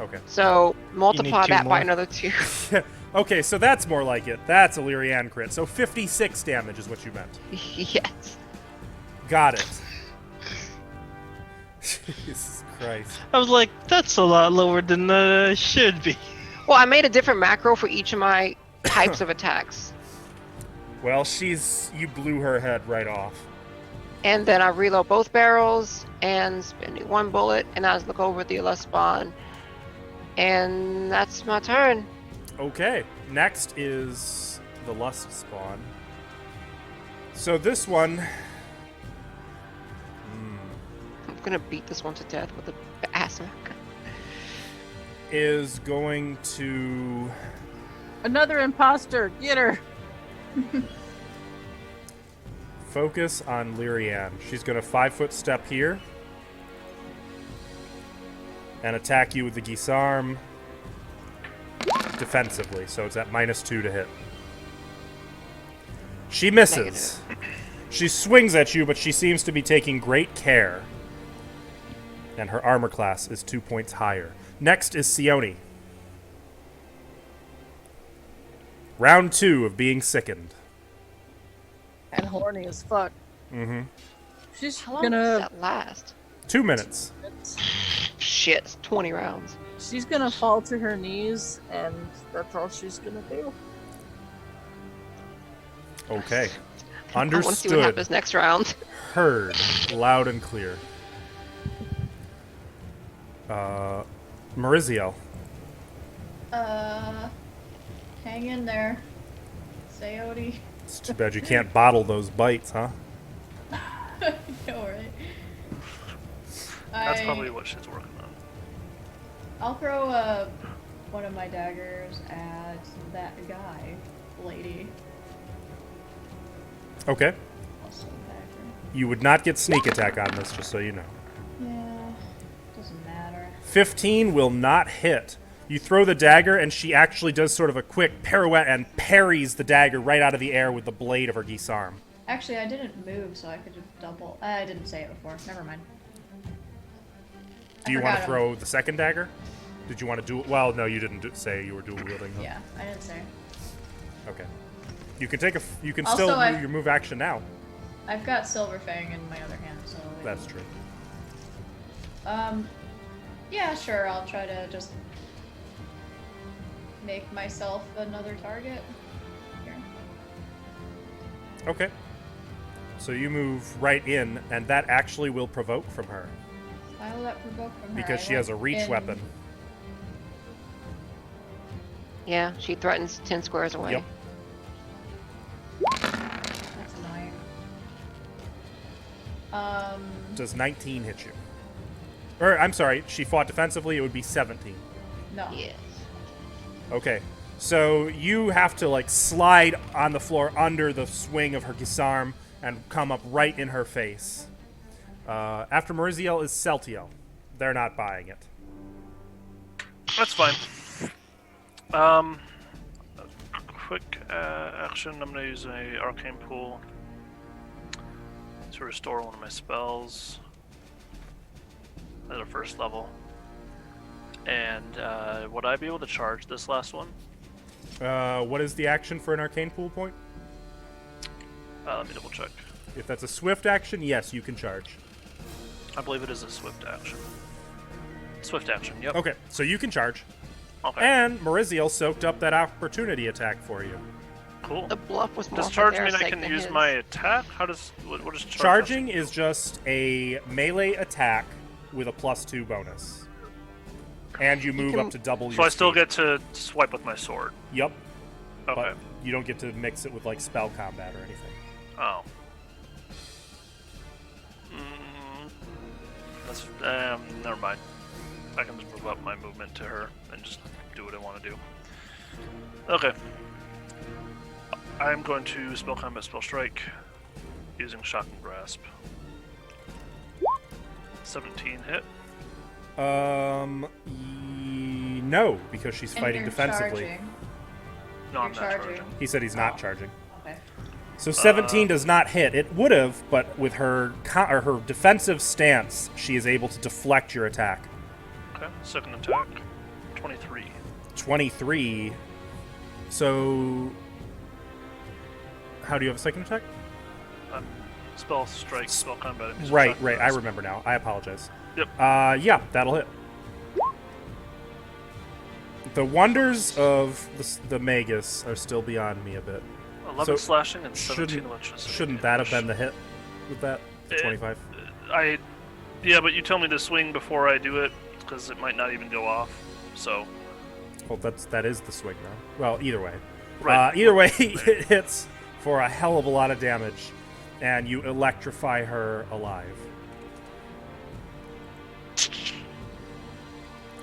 Speaker 1: Okay.
Speaker 2: So multiply
Speaker 5: 2
Speaker 2: that by
Speaker 5: more.
Speaker 2: another 2.
Speaker 1: Okay, so that's more like it. That's a Lyrianne crit. So 56 damage is what you meant.
Speaker 2: Yes.
Speaker 1: Got it. Jesus Christ.
Speaker 5: I was like, that's a lot lower than should be.
Speaker 2: Well, I made a different macro for each of my types of attacks.
Speaker 1: Well, you blew her head right off.
Speaker 2: And then I reload both barrels and spend 1 bullet, and I just look over at the lust spawn. And that's my turn.
Speaker 1: Okay, next is the lust spawn. So this one,
Speaker 2: I'm gonna beat this one to death with a ass mac.
Speaker 1: is going to
Speaker 6: Another imposter. Get her.
Speaker 1: focus on Lyrianne. She's going to 5-foot step here and attack you with the Gisarm defensively. So it's at -2 to hit. She misses. She swings at you, but she seems to be taking great care. And her armor class is 2 points higher. Next is Sione. Round 2 of being sickened.
Speaker 6: And horny as fuck.
Speaker 1: Mm-hmm.
Speaker 6: She's
Speaker 2: How long does
Speaker 6: gonna.
Speaker 2: that last?
Speaker 1: 2 minutes.
Speaker 2: Shit, it's 20 rounds.
Speaker 6: She's gonna fall to her knees, and that's all she's gonna do.
Speaker 1: Okay.
Speaker 2: I want to see what
Speaker 1: Understood.
Speaker 2: happens next round.
Speaker 1: Heard. Loud and clear. Mariziel.
Speaker 4: Hang in there. Sayodi.
Speaker 1: It's too bad you can't bottle those bites, huh?
Speaker 4: I know, right?
Speaker 3: That's probably what she's working on.
Speaker 4: I'll throw one of my daggers at that guy, lady.
Speaker 1: Okay.
Speaker 4: Also a dagger.
Speaker 1: You would not get sneak attack on this, just so you know.
Speaker 4: Yeah, doesn't matter.
Speaker 1: 15 will not hit. You throw the dagger, and she actually does sort of a quick pirouette and parries the dagger right out of the air with the blade of her Gisarm.
Speaker 4: Actually, I didn't move, so I could just double. I didn't say it before. Never mind.
Speaker 1: Do you want to throw the second dagger? Did you want to do it? Well, no, you didn't say you were dual wielding them.
Speaker 4: Yeah, I didn't say.
Speaker 1: Okay. You can take a. You can
Speaker 4: Also,
Speaker 1: still do
Speaker 4: I've-
Speaker 1: your move action now.
Speaker 4: I've got Silver Fang in my other hand, so.
Speaker 1: That's true.
Speaker 4: Yeah, sure. I'll try to just make myself another target. Here.
Speaker 1: Okay. So you move right in, and that actually will provoke from her
Speaker 4: Why will that provoke from her?
Speaker 1: because
Speaker 4: I
Speaker 1: she has a
Speaker 4: went
Speaker 1: reach
Speaker 4: in-
Speaker 1: weapon.
Speaker 2: Yeah, she threatens 10 squares away.
Speaker 1: Yep.
Speaker 4: That's annoying.
Speaker 1: Does 19 hit you? Or, I'm sorry, she fought defensively, it would be 17.
Speaker 4: No.
Speaker 2: Yes.
Speaker 1: Okay. So you have to, like, slide on the floor under the swing of her gisarm and come up right in her face. After Mariziel is Celtiel. They're not buying it.
Speaker 3: That's fine. Quick action. I'm gonna use a arcane pool to restore one of my spells at a first level. And would I be able to charge this last one?
Speaker 1: What is the action for an arcane pool point?
Speaker 3: Let me double check.
Speaker 1: If that's a swift action, yes, you can charge.
Speaker 3: I believe it is a swift action. Swift action. Yep.
Speaker 1: Okay, so you can charge.
Speaker 3: Okay.
Speaker 1: And Mariziel soaked up that opportunity attack for you.
Speaker 3: Cool.
Speaker 2: The bluff was more
Speaker 3: Does
Speaker 2: for
Speaker 3: charge
Speaker 2: their
Speaker 3: mean I
Speaker 2: sake
Speaker 3: can
Speaker 2: than
Speaker 3: use
Speaker 2: his.
Speaker 3: my attack? How does what does charge
Speaker 1: Charging
Speaker 3: actually
Speaker 1: is just a melee attack with a +2 bonus. And you move
Speaker 2: can-
Speaker 1: up to double
Speaker 3: do?
Speaker 1: your
Speaker 3: So I still
Speaker 1: speed.
Speaker 3: get to swipe with my sword.
Speaker 1: Yep,
Speaker 3: Okay.
Speaker 1: but you don't get to mix it with, like, spell combat or anything.
Speaker 3: Oh. That's never mind. I can just move up my movement to her and just do what I want to do. Okay. I'm going to spell combat spell strike using shock and grasp. 17 hit.
Speaker 1: No, because she's
Speaker 4: And
Speaker 1: fighting
Speaker 4: you're
Speaker 1: defensively.
Speaker 4: charging.
Speaker 3: No, I'm
Speaker 4: You're
Speaker 3: not
Speaker 4: charging.
Speaker 3: charging.
Speaker 1: He said he's not charging.
Speaker 4: Okay.
Speaker 1: So 17 does not hit. It would have, but with her or her defensive stance, she is able to deflect your attack.
Speaker 3: Okay. Second attack. 23.
Speaker 1: 23. So, how do you have a second attack?
Speaker 3: Spell strike, spell combat. I'm using
Speaker 1: Right,
Speaker 3: shock and
Speaker 1: right. I
Speaker 3: grasp.
Speaker 1: remember now. I apologize.
Speaker 3: Yep.
Speaker 1: Yeah, that'll hit. The wonders of the Magus are still beyond me a bit.
Speaker 3: 11
Speaker 1: So,
Speaker 3: slashing and 17
Speaker 1: Shouldn't,
Speaker 3: electricity.
Speaker 1: shouldn't that have
Speaker 3: damage.
Speaker 1: been the hit with that?
Speaker 3: Eh,
Speaker 1: 25?
Speaker 3: Yeah, but you tell me to swing before I do it, because it might not even go off. So,
Speaker 1: Well, that is the swing now. Well, either way.
Speaker 3: right.
Speaker 1: Either way, it hits for a hell of a lot of damage, and you electrify her alive.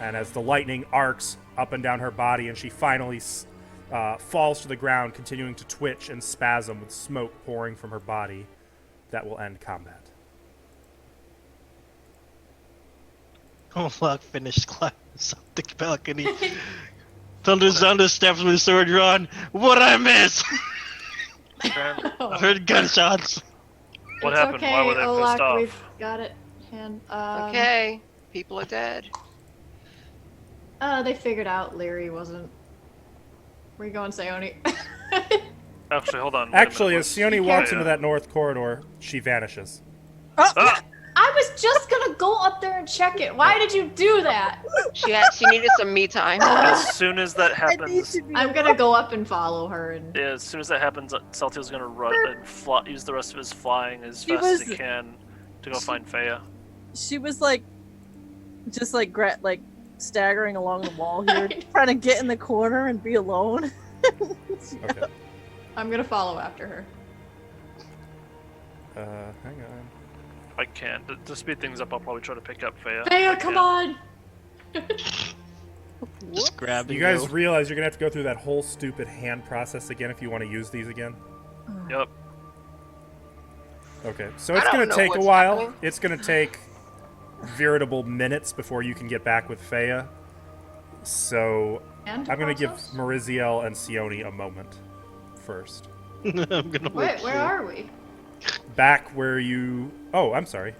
Speaker 1: And as the lightning arcs up and down her body, and she finally falls to the ground, continuing to twitch and spasm with smoke pouring from her body, that will end combat.
Speaker 5: Olak finished climbing up the balcony. Thunder steps with sword drawn. What I miss?
Speaker 3: Baron,
Speaker 5: I heard gunshots.
Speaker 3: what
Speaker 4: It's
Speaker 3: happened?
Speaker 4: Okay,
Speaker 3: Why were they
Speaker 4: Olak,
Speaker 3: pissed off?
Speaker 4: We've got it. And,
Speaker 2: Okay. People are dead.
Speaker 4: They figured out Leary wasn't. Where you going, Sayoni?
Speaker 3: Actually, hold on. wait a
Speaker 1: Actually,
Speaker 3: minute,
Speaker 1: as
Speaker 3: what's-
Speaker 1: Sione walks
Speaker 3: Yeah.
Speaker 1: into that north corridor, she vanishes.
Speaker 3: Ah!
Speaker 4: I was just gonna go up there and check it. Why did you do that?
Speaker 2: She needed some me time.
Speaker 3: As soon as that
Speaker 6: I need
Speaker 3: happens,
Speaker 6: to be
Speaker 4: I'm gonna go up and follow her and.
Speaker 3: yeah, as soon as that happens, Celtiel's gonna run and use the rest of his flying as
Speaker 6: He
Speaker 3: fast as he
Speaker 6: was-
Speaker 3: can to go find Faya.
Speaker 6: She was like, just like staggering along the wall here,
Speaker 4: I know.
Speaker 6: trying to get in the corner and be alone.
Speaker 1: Okay.
Speaker 4: I'm gonna follow after her.
Speaker 1: Hang on.
Speaker 3: I can. To speed things up, I'll probably try to pick up Faya.
Speaker 4: Thea, come on!
Speaker 5: Just grab
Speaker 1: You guys realize you're gonna have to go through that whole stupid hand process again if you want to use these again?
Speaker 3: Yep.
Speaker 1: Okay, so
Speaker 2: I
Speaker 1: it's
Speaker 2: don't
Speaker 1: gonna
Speaker 2: know
Speaker 1: take a
Speaker 2: what's
Speaker 1: while.
Speaker 2: happening.
Speaker 1: It's gonna take veritable minutes before you can get back with Faya. So
Speaker 4: And
Speaker 1: I'm gonna give
Speaker 4: process?
Speaker 1: Mariziel and Sione a moment first.
Speaker 5: I'm gonna
Speaker 4: Wait, where are we?
Speaker 1: Back where you. Oh, I'm sorry.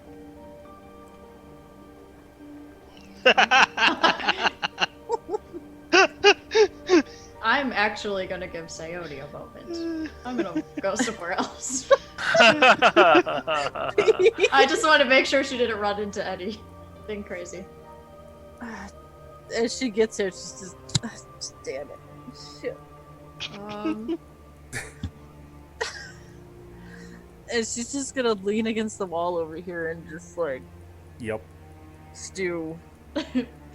Speaker 4: I'm actually gonna give Sayoni a moment. I'm gonna go somewhere else. I just want to make sure she didn't run into anything crazy.
Speaker 6: As she gets here, she's just damn it. Shit. And she's just gonna lean against the wall over here and just like
Speaker 1: Yep.
Speaker 6: stew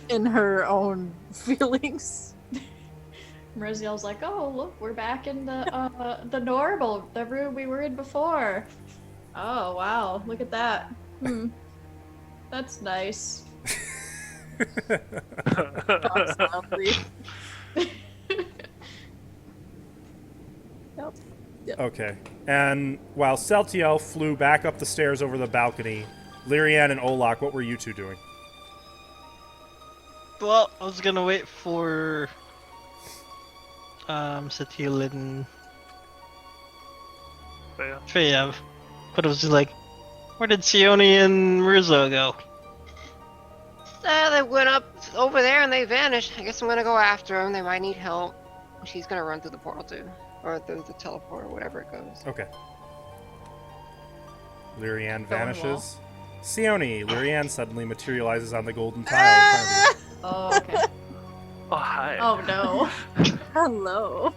Speaker 6: in her own feelings.
Speaker 4: Mariziel's like, oh look, we're back in the normal, the room we were in before. Oh wow, look at that. That's nice.
Speaker 6: Talks loudly. Yep.
Speaker 1: Okay. And while Celtiel flew back up the stairs over the balcony, Lyrian and Olak, what were you two doing?
Speaker 5: Well, I was gonna wait for Satil and Feyev, but it was just like, where did Sione and Mirza go?
Speaker 2: They went up over there and they vanished. I guess I'm gonna go after them. They might need help. She's gonna run through the portal too, or through the teleport, or whatever it goes.
Speaker 1: Okay. Lyrian
Speaker 4: Stone
Speaker 1: vanishes. Sione, Lyrian suddenly materializes on the golden tile in front of you.
Speaker 4: Oh, okay.
Speaker 3: Oh, hi.
Speaker 4: Oh no.
Speaker 6: Hello.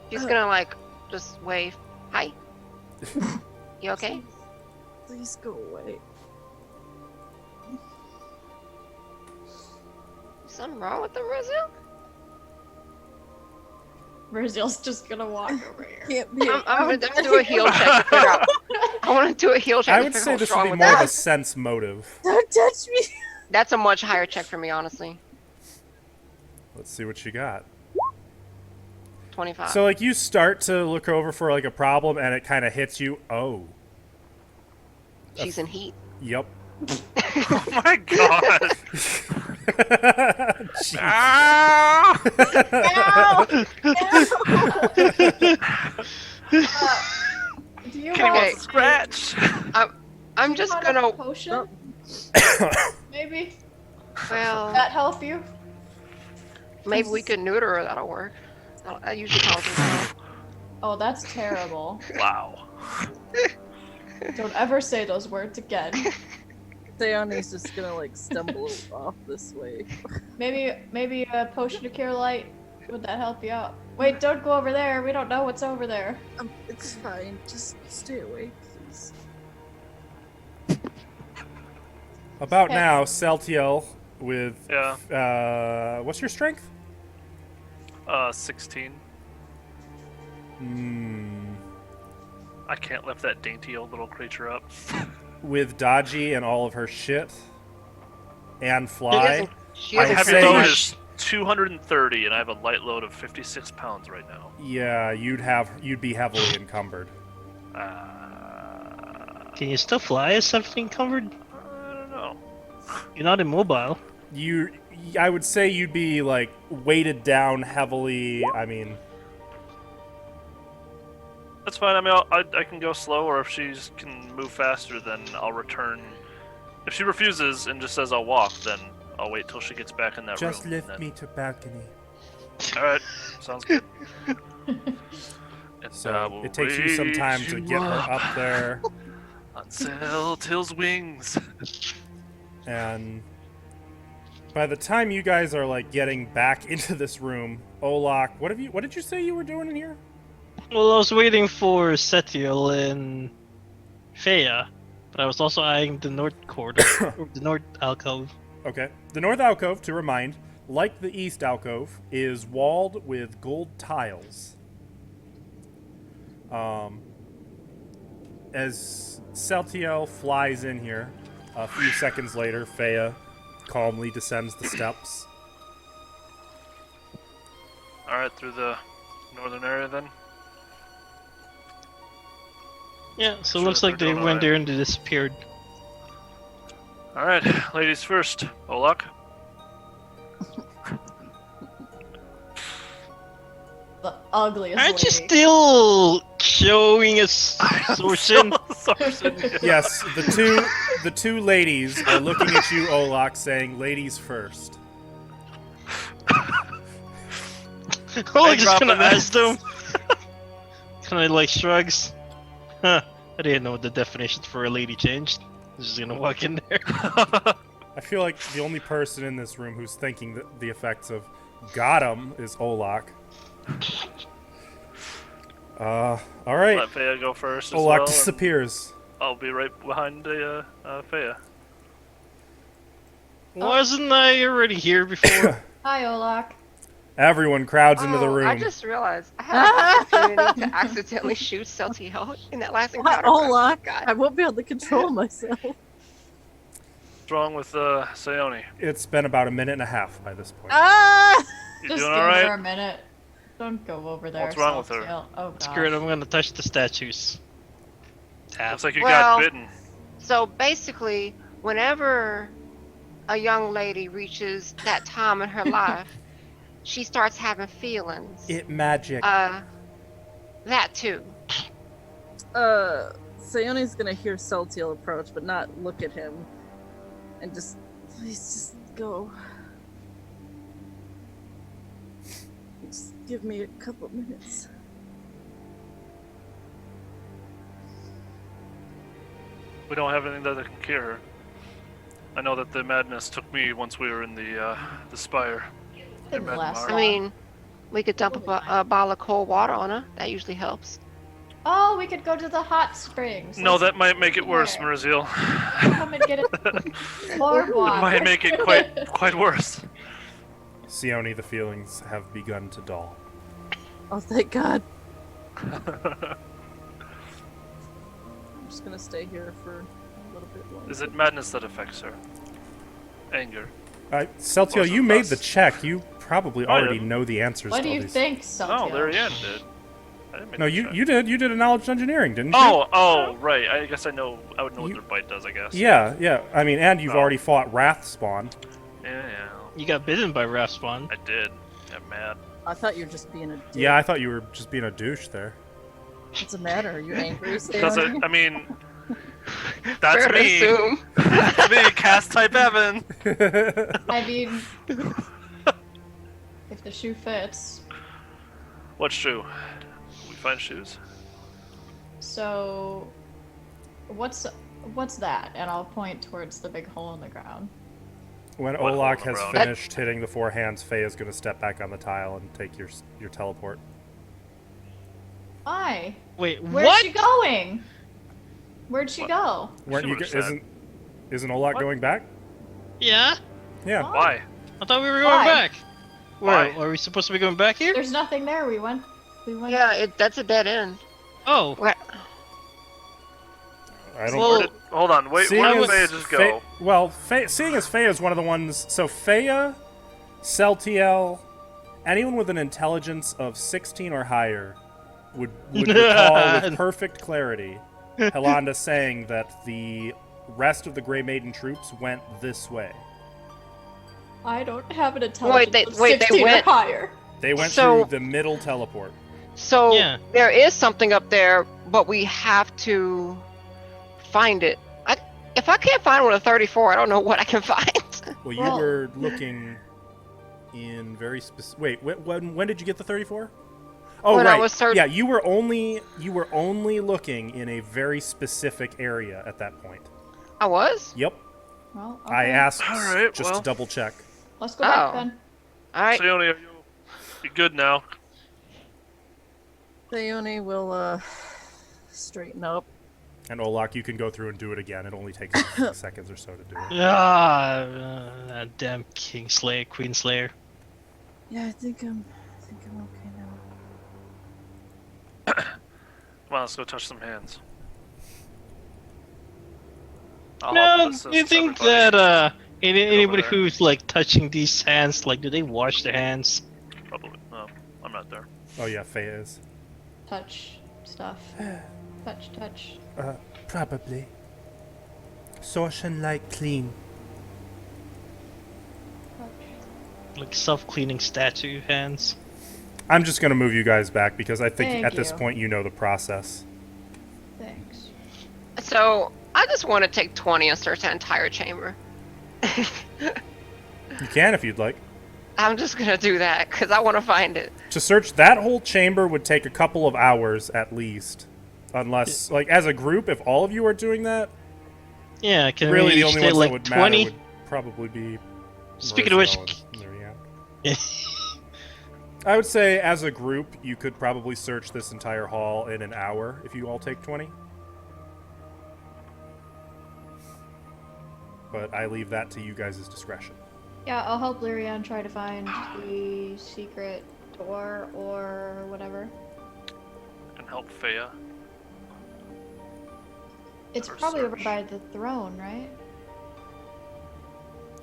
Speaker 2: She's gonna like just wave. Hi. You okay?
Speaker 6: Please go away.
Speaker 2: Something wrong with the Brazil?
Speaker 4: Brazil's just gonna walk over here.
Speaker 6: Can't be.
Speaker 2: I'm gonna do a heal check to figure out. I want to do a heal check.
Speaker 1: I
Speaker 2: to
Speaker 1: would
Speaker 2: figure
Speaker 1: say
Speaker 2: out
Speaker 1: this
Speaker 2: what's
Speaker 1: would
Speaker 2: wrong
Speaker 1: be
Speaker 2: with
Speaker 1: more of
Speaker 2: that.
Speaker 1: a sense motive.
Speaker 6: Don't touch me.
Speaker 2: That's a much higher check for me, honestly.
Speaker 1: Let's see what you got.
Speaker 2: 25.
Speaker 1: So, like, you start to look over for, like, a problem, and it kind of hits you. Oh.
Speaker 2: She's in heat.
Speaker 1: Yep.
Speaker 3: Oh my god!
Speaker 1: Jeez.
Speaker 3: Ah!
Speaker 4: Do you
Speaker 3: Can you
Speaker 2: Okay.
Speaker 4: want
Speaker 3: scratch?
Speaker 2: I'm
Speaker 4: do you
Speaker 2: just
Speaker 4: want a
Speaker 2: gonna.
Speaker 4: potion? Maybe
Speaker 2: Well,
Speaker 4: that help you?
Speaker 2: maybe we could neuter her. That'll work. That usually causes her.
Speaker 4: Oh, that's terrible.
Speaker 3: Wow.
Speaker 4: Don't ever say those words again.
Speaker 6: Theone's just gonna like stumble off this way.
Speaker 4: Maybe a potion to cure light. Would that help you out? Wait, don't go over there. We don't know what's over there.
Speaker 6: It's fine. Just stay away, please.
Speaker 1: About
Speaker 4: Okay.
Speaker 1: now, Celtiel with...
Speaker 3: Yeah.
Speaker 1: what's your strength?
Speaker 3: 16.
Speaker 1: Hmm.
Speaker 3: I can't lift that dainty old little creature up.
Speaker 1: With Dodgy and all of her shit. And
Speaker 2: She
Speaker 1: Fly.
Speaker 2: doesn't. She
Speaker 1: I
Speaker 3: My
Speaker 2: doesn't
Speaker 1: would
Speaker 3: heavy
Speaker 1: say
Speaker 2: say
Speaker 3: load
Speaker 1: you
Speaker 2: much.
Speaker 3: is 230, and I have a light load of 56 pounds right now.
Speaker 1: Yeah, you'd be heavily encumbered.
Speaker 5: Can you still fly as something covered?
Speaker 3: I don't know.
Speaker 5: You're not immobile.
Speaker 1: I would say you'd be, like, weighted down heavily. I mean...
Speaker 3: That's fine. I mean, I can go slow, or if she can move faster, then I'll return. If she refuses and just says I'll walk, then I'll wait till she gets back in that
Speaker 1: Just
Speaker 3: room.
Speaker 1: lift
Speaker 3: and
Speaker 1: me to balcony.
Speaker 3: then... All right, sounds good. And
Speaker 1: So
Speaker 3: I will
Speaker 1: it takes you some time
Speaker 3: raise
Speaker 1: to
Speaker 3: you
Speaker 1: get her up there,
Speaker 3: on Celtil's wings.
Speaker 1: and by the time you guys are like getting back into this room, Olak, what did you say you were doing in here?
Speaker 5: Well, I was waiting for Setiel and Feya, but I was also eyeing the north corridor, or the north alcove.
Speaker 1: Okay. The north alcove, to remind, like the east alcove, is walled with gold tiles. As Celtiel flies in here, a few seconds later, Feya calmly descends the steps.
Speaker 3: All right, through the northern area then.
Speaker 5: Yeah, so it
Speaker 3: Sure,
Speaker 5: looks like
Speaker 3: they're
Speaker 5: they
Speaker 3: doing
Speaker 5: went
Speaker 3: alright.
Speaker 5: there and they disappeared.
Speaker 3: All right, ladies first. Olak.
Speaker 4: The ugliest
Speaker 5: Aren't you
Speaker 4: lady.
Speaker 5: still showing us Sorshin?
Speaker 1: Yes, the two ladies are looking at you, Olak, saying, "Ladies first."
Speaker 5: Oh, just
Speaker 3: dropping
Speaker 5: gonna
Speaker 3: that.
Speaker 5: ask them. Kind of like shrugs. Huh. I didn't know the definition for a lady changed. Just gonna walk in there.
Speaker 1: I feel like the only person in this room who's thinking the effects of "got him" is Olak. All right.
Speaker 3: Let Feya go first as
Speaker 1: Olak
Speaker 3: well, and
Speaker 1: disappears.
Speaker 3: I'll be right behind Feya.
Speaker 5: Wasn't I already here before?
Speaker 4: Hi, Olak.
Speaker 1: Everyone crowds into the
Speaker 2: Oh,
Speaker 1: room.
Speaker 2: I just realized I had an opportunity to accidentally shoot Celtiel in that last encounter.
Speaker 6: Hold on.
Speaker 2: God.
Speaker 6: I won't be able to control myself.
Speaker 3: What's wrong with Sayoni?
Speaker 1: It's been about a minute and a half by this point.
Speaker 6: Ah!
Speaker 3: You
Speaker 4: Just
Speaker 3: doing
Speaker 4: give
Speaker 3: all
Speaker 4: her
Speaker 3: right?
Speaker 4: a minute. Don't go over there.
Speaker 3: What's wrong with her?
Speaker 4: Saltail. Oh gosh.
Speaker 5: Screw it, I'm gonna touch the statues. Tap.
Speaker 3: Looks like you
Speaker 2: Well-
Speaker 3: got bitten.
Speaker 2: So basically, whenever a young lady reaches that time in her life, she starts having feelings.
Speaker 1: It magic.
Speaker 2: That too.
Speaker 6: Sayone's gonna hear Saltiel approach, but not look at him. And just, please just go. Just give me a couple minutes.
Speaker 3: We don't have anything that can cure her. I know that the madness took me once we were in the spire.
Speaker 4: Didn't
Speaker 3: Met
Speaker 4: last
Speaker 3: Mara.
Speaker 2: I
Speaker 4: long.
Speaker 2: mean, we could dump a bottle of cold water on her. That usually helps.
Speaker 4: Oh, we could go to the hot springs.
Speaker 3: No,
Speaker 4: Let's
Speaker 3: that might make it worse,
Speaker 4: there.
Speaker 3: Mariziel.
Speaker 4: Come and get it. More
Speaker 3: It
Speaker 4: water.
Speaker 3: might make it quite worse.
Speaker 1: Sione, the feelings have begun to dull.
Speaker 6: Oh, thank God. I'm just gonna stay here for a little bit longer.
Speaker 3: Is it madness that affects her? Anger.
Speaker 1: Celtiel,
Speaker 3: Most
Speaker 1: you
Speaker 3: of
Speaker 1: made
Speaker 3: us.
Speaker 1: the check. You probably
Speaker 3: Oh, yeah.
Speaker 1: already know the answers
Speaker 4: What
Speaker 1: to
Speaker 4: do
Speaker 1: all
Speaker 4: you
Speaker 1: these.
Speaker 4: think, Saltail?
Speaker 3: No, Larianne did. I didn't make
Speaker 1: No,
Speaker 3: the
Speaker 1: you
Speaker 3: check.
Speaker 1: you did. You did a knowledge engineering, didn't you?
Speaker 3: Oh, right. I guess I know. I would know what
Speaker 1: You-
Speaker 3: their bite does. I guess.
Speaker 1: Yeah. I mean, and you've
Speaker 3: Oh.
Speaker 1: already fought Wrathspawn.
Speaker 3: Yeah.
Speaker 5: You got bitten by Rathspawn.
Speaker 3: I did. I'm mad.
Speaker 6: I thought you were just being a dick.
Speaker 1: Yeah, I thought you were just being a douche there.
Speaker 6: What's the matter? Are you angry,
Speaker 3: Because
Speaker 6: Sayone?
Speaker 3: I mean, that's
Speaker 2: Fair to
Speaker 3: me.
Speaker 2: assume.
Speaker 3: That's me, cast type Evan.
Speaker 4: I mean, if the shoe fits.
Speaker 3: What's true? We find shoes.
Speaker 4: So, what's that? And I'll point towards the big hole in the ground.
Speaker 1: When
Speaker 3: What
Speaker 1: Olak
Speaker 3: hole in
Speaker 1: has
Speaker 3: the ground?
Speaker 1: finished hitting the four hands, Faye is going to step back on the tile and take your teleport.
Speaker 4: Why?
Speaker 5: Wait,
Speaker 4: Where's
Speaker 5: what?
Speaker 4: she going? Where'd she
Speaker 3: What?
Speaker 4: go?
Speaker 1: Weren't
Speaker 3: She
Speaker 1: you?
Speaker 3: would've
Speaker 1: Isn't Olak
Speaker 3: What?
Speaker 1: going back?
Speaker 5: Yeah?
Speaker 1: Yeah.
Speaker 4: What?
Speaker 3: Why?
Speaker 5: I thought we were
Speaker 4: Why?
Speaker 5: going back.
Speaker 3: Why?
Speaker 5: Where, are we supposed to be going back here?
Speaker 4: There's nothing there. We went.
Speaker 2: Yeah, that's a dead end.
Speaker 5: Oh,
Speaker 2: Where-
Speaker 1: I don't.
Speaker 5: Well,
Speaker 3: Hold on. Wait.
Speaker 1: Seeing
Speaker 3: Where did
Speaker 1: as
Speaker 3: Faye just go?
Speaker 1: seeing as Faye is one of the ones. So Faye, Celtiel, anyone with an intelligence of 16 or higher would recall with perfect clarity Helanda saying that the rest of the Grey Maiden troops went this way.
Speaker 4: I don't have an intelligence
Speaker 2: they-
Speaker 4: of
Speaker 2: wait, they
Speaker 4: 16 or
Speaker 2: went-
Speaker 4: higher.
Speaker 1: They went
Speaker 2: So-
Speaker 1: through the middle teleport.
Speaker 2: So
Speaker 5: Yeah.
Speaker 2: there is something up there, but we have to find it. If I can't find one of 34, I don't know what I can find.
Speaker 1: Well, you
Speaker 4: Well-
Speaker 1: were looking in very specific. Wait, when did you get the 34? Oh,
Speaker 2: When I
Speaker 1: right.
Speaker 2: was search-
Speaker 1: Yeah, you were only looking in a very specific area at that point.
Speaker 2: I was?
Speaker 1: Yep.
Speaker 4: Well,
Speaker 1: I
Speaker 4: okay.
Speaker 1: asked
Speaker 3: All right,
Speaker 1: just
Speaker 3: well.
Speaker 1: to double check.
Speaker 4: Let's go back
Speaker 2: Oh.
Speaker 4: then.
Speaker 2: Alright.
Speaker 3: Sayone, are you good now?
Speaker 6: Sayone will straighten up.
Speaker 1: And Olak, you can go through and do it again. It only takes 6 seconds or so to do it.
Speaker 5: that damn King Slayer, Queen Slayer.
Speaker 6: Yeah, I think I'm okay now.
Speaker 3: Come on, let's go touch some hands. I'll
Speaker 5: No,
Speaker 3: help assist
Speaker 5: you think
Speaker 3: everybody.
Speaker 5: that anybody
Speaker 3: there.
Speaker 5: who's like touching these hands, like, do they wash their hands?
Speaker 3: Probably. No, I'm not there.
Speaker 1: Oh yeah, Faye is.
Speaker 4: Touch stuff. touch.
Speaker 1: Probably. Sortion like clean.
Speaker 5: Like self-cleaning statue hands?
Speaker 1: I'm just gonna move you guys back because I think
Speaker 4: Thank
Speaker 1: at this
Speaker 4: you.
Speaker 1: point you know the process.
Speaker 4: Thanks.
Speaker 2: So I just want to take 20 and search that entire chamber.
Speaker 1: You can if you'd like.
Speaker 2: I'm just gonna do that because I want to find it.
Speaker 1: To search that whole chamber would take a couple of hours at least. Unless, like, as a group, if all of you are doing that,
Speaker 5: Yeah, can
Speaker 1: really
Speaker 5: we
Speaker 1: the
Speaker 5: each
Speaker 1: only
Speaker 5: stay
Speaker 1: ones
Speaker 5: like
Speaker 1: that would
Speaker 5: 20?
Speaker 1: matter would probably be.
Speaker 5: Speaking of which,
Speaker 1: Marisol and Larianne. I would say, as a group, you could probably search this entire hall in an hour if you all take 20. But I leave that to you guys' discretion.
Speaker 4: Yeah, I'll help Lyrian try to find the secret door or whatever.
Speaker 3: And help Fea.
Speaker 4: It's
Speaker 3: Or
Speaker 4: probably over
Speaker 3: search.
Speaker 4: by the throne, right?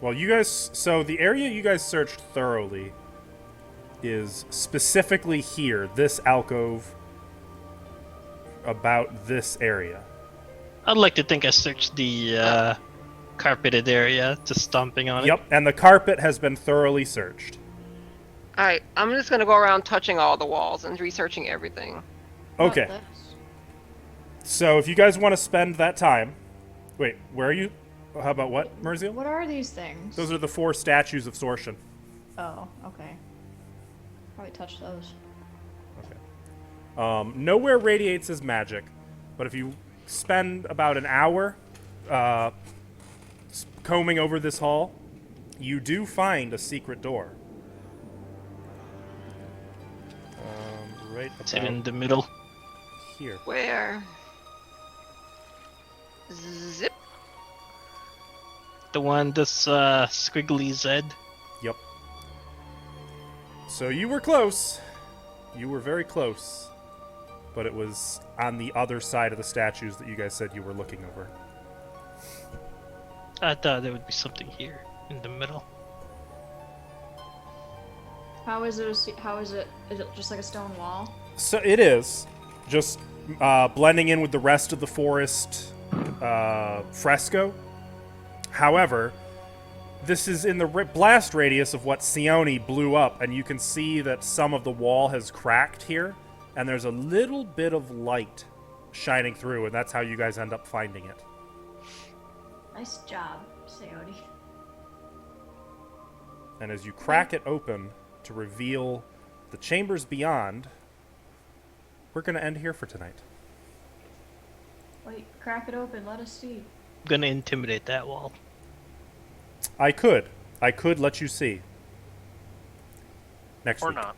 Speaker 1: Well, you guys. So the area you guys searched thoroughly is specifically here, this alcove, about this area.
Speaker 5: I'd like to think I searched the carpeted area, just stomping on it.
Speaker 1: Yep, and the carpet has been thoroughly searched.
Speaker 2: Alright, I'm just gonna go around touching all the walls and researching everything.
Speaker 1: Okay,
Speaker 4: What
Speaker 1: so if you guys want to spend that time, wait, where are you? How about what, Merziel?
Speaker 4: What are these things?
Speaker 1: Those are the 4 statues of Sortion.
Speaker 4: Oh, okay. Probably touch those.
Speaker 1: Nowhere radiates as magic, but if you spend about an hour combing over this hall, you do find a secret door. Right
Speaker 5: It's in
Speaker 1: about
Speaker 5: the middle.
Speaker 1: here.
Speaker 2: Where? Zip.
Speaker 5: The one that's squiggly Z.
Speaker 1: Yep. So you were close. You were very close. But it was on the other side of the statues that you guys said you were looking over.
Speaker 5: I thought there would be something here in the middle.
Speaker 4: How is it? How is it? Is it just like a stone wall?
Speaker 1: So it is. Just blending in with the rest of the forest fresco. However, this is in the blast radius of what Sione blew up, and you can see that some of the wall has cracked here, and there's a little bit of light shining through, and that's how you guys end up finding it.
Speaker 4: Nice job, Sayodi.
Speaker 1: And as you crack it open to reveal the chambers beyond, we're going to end here for tonight.
Speaker 4: Wait, crack it open. Let us see.
Speaker 5: I'm gonna intimidate that wall.
Speaker 1: I could let you see. Next
Speaker 3: Or
Speaker 1: week.
Speaker 3: not.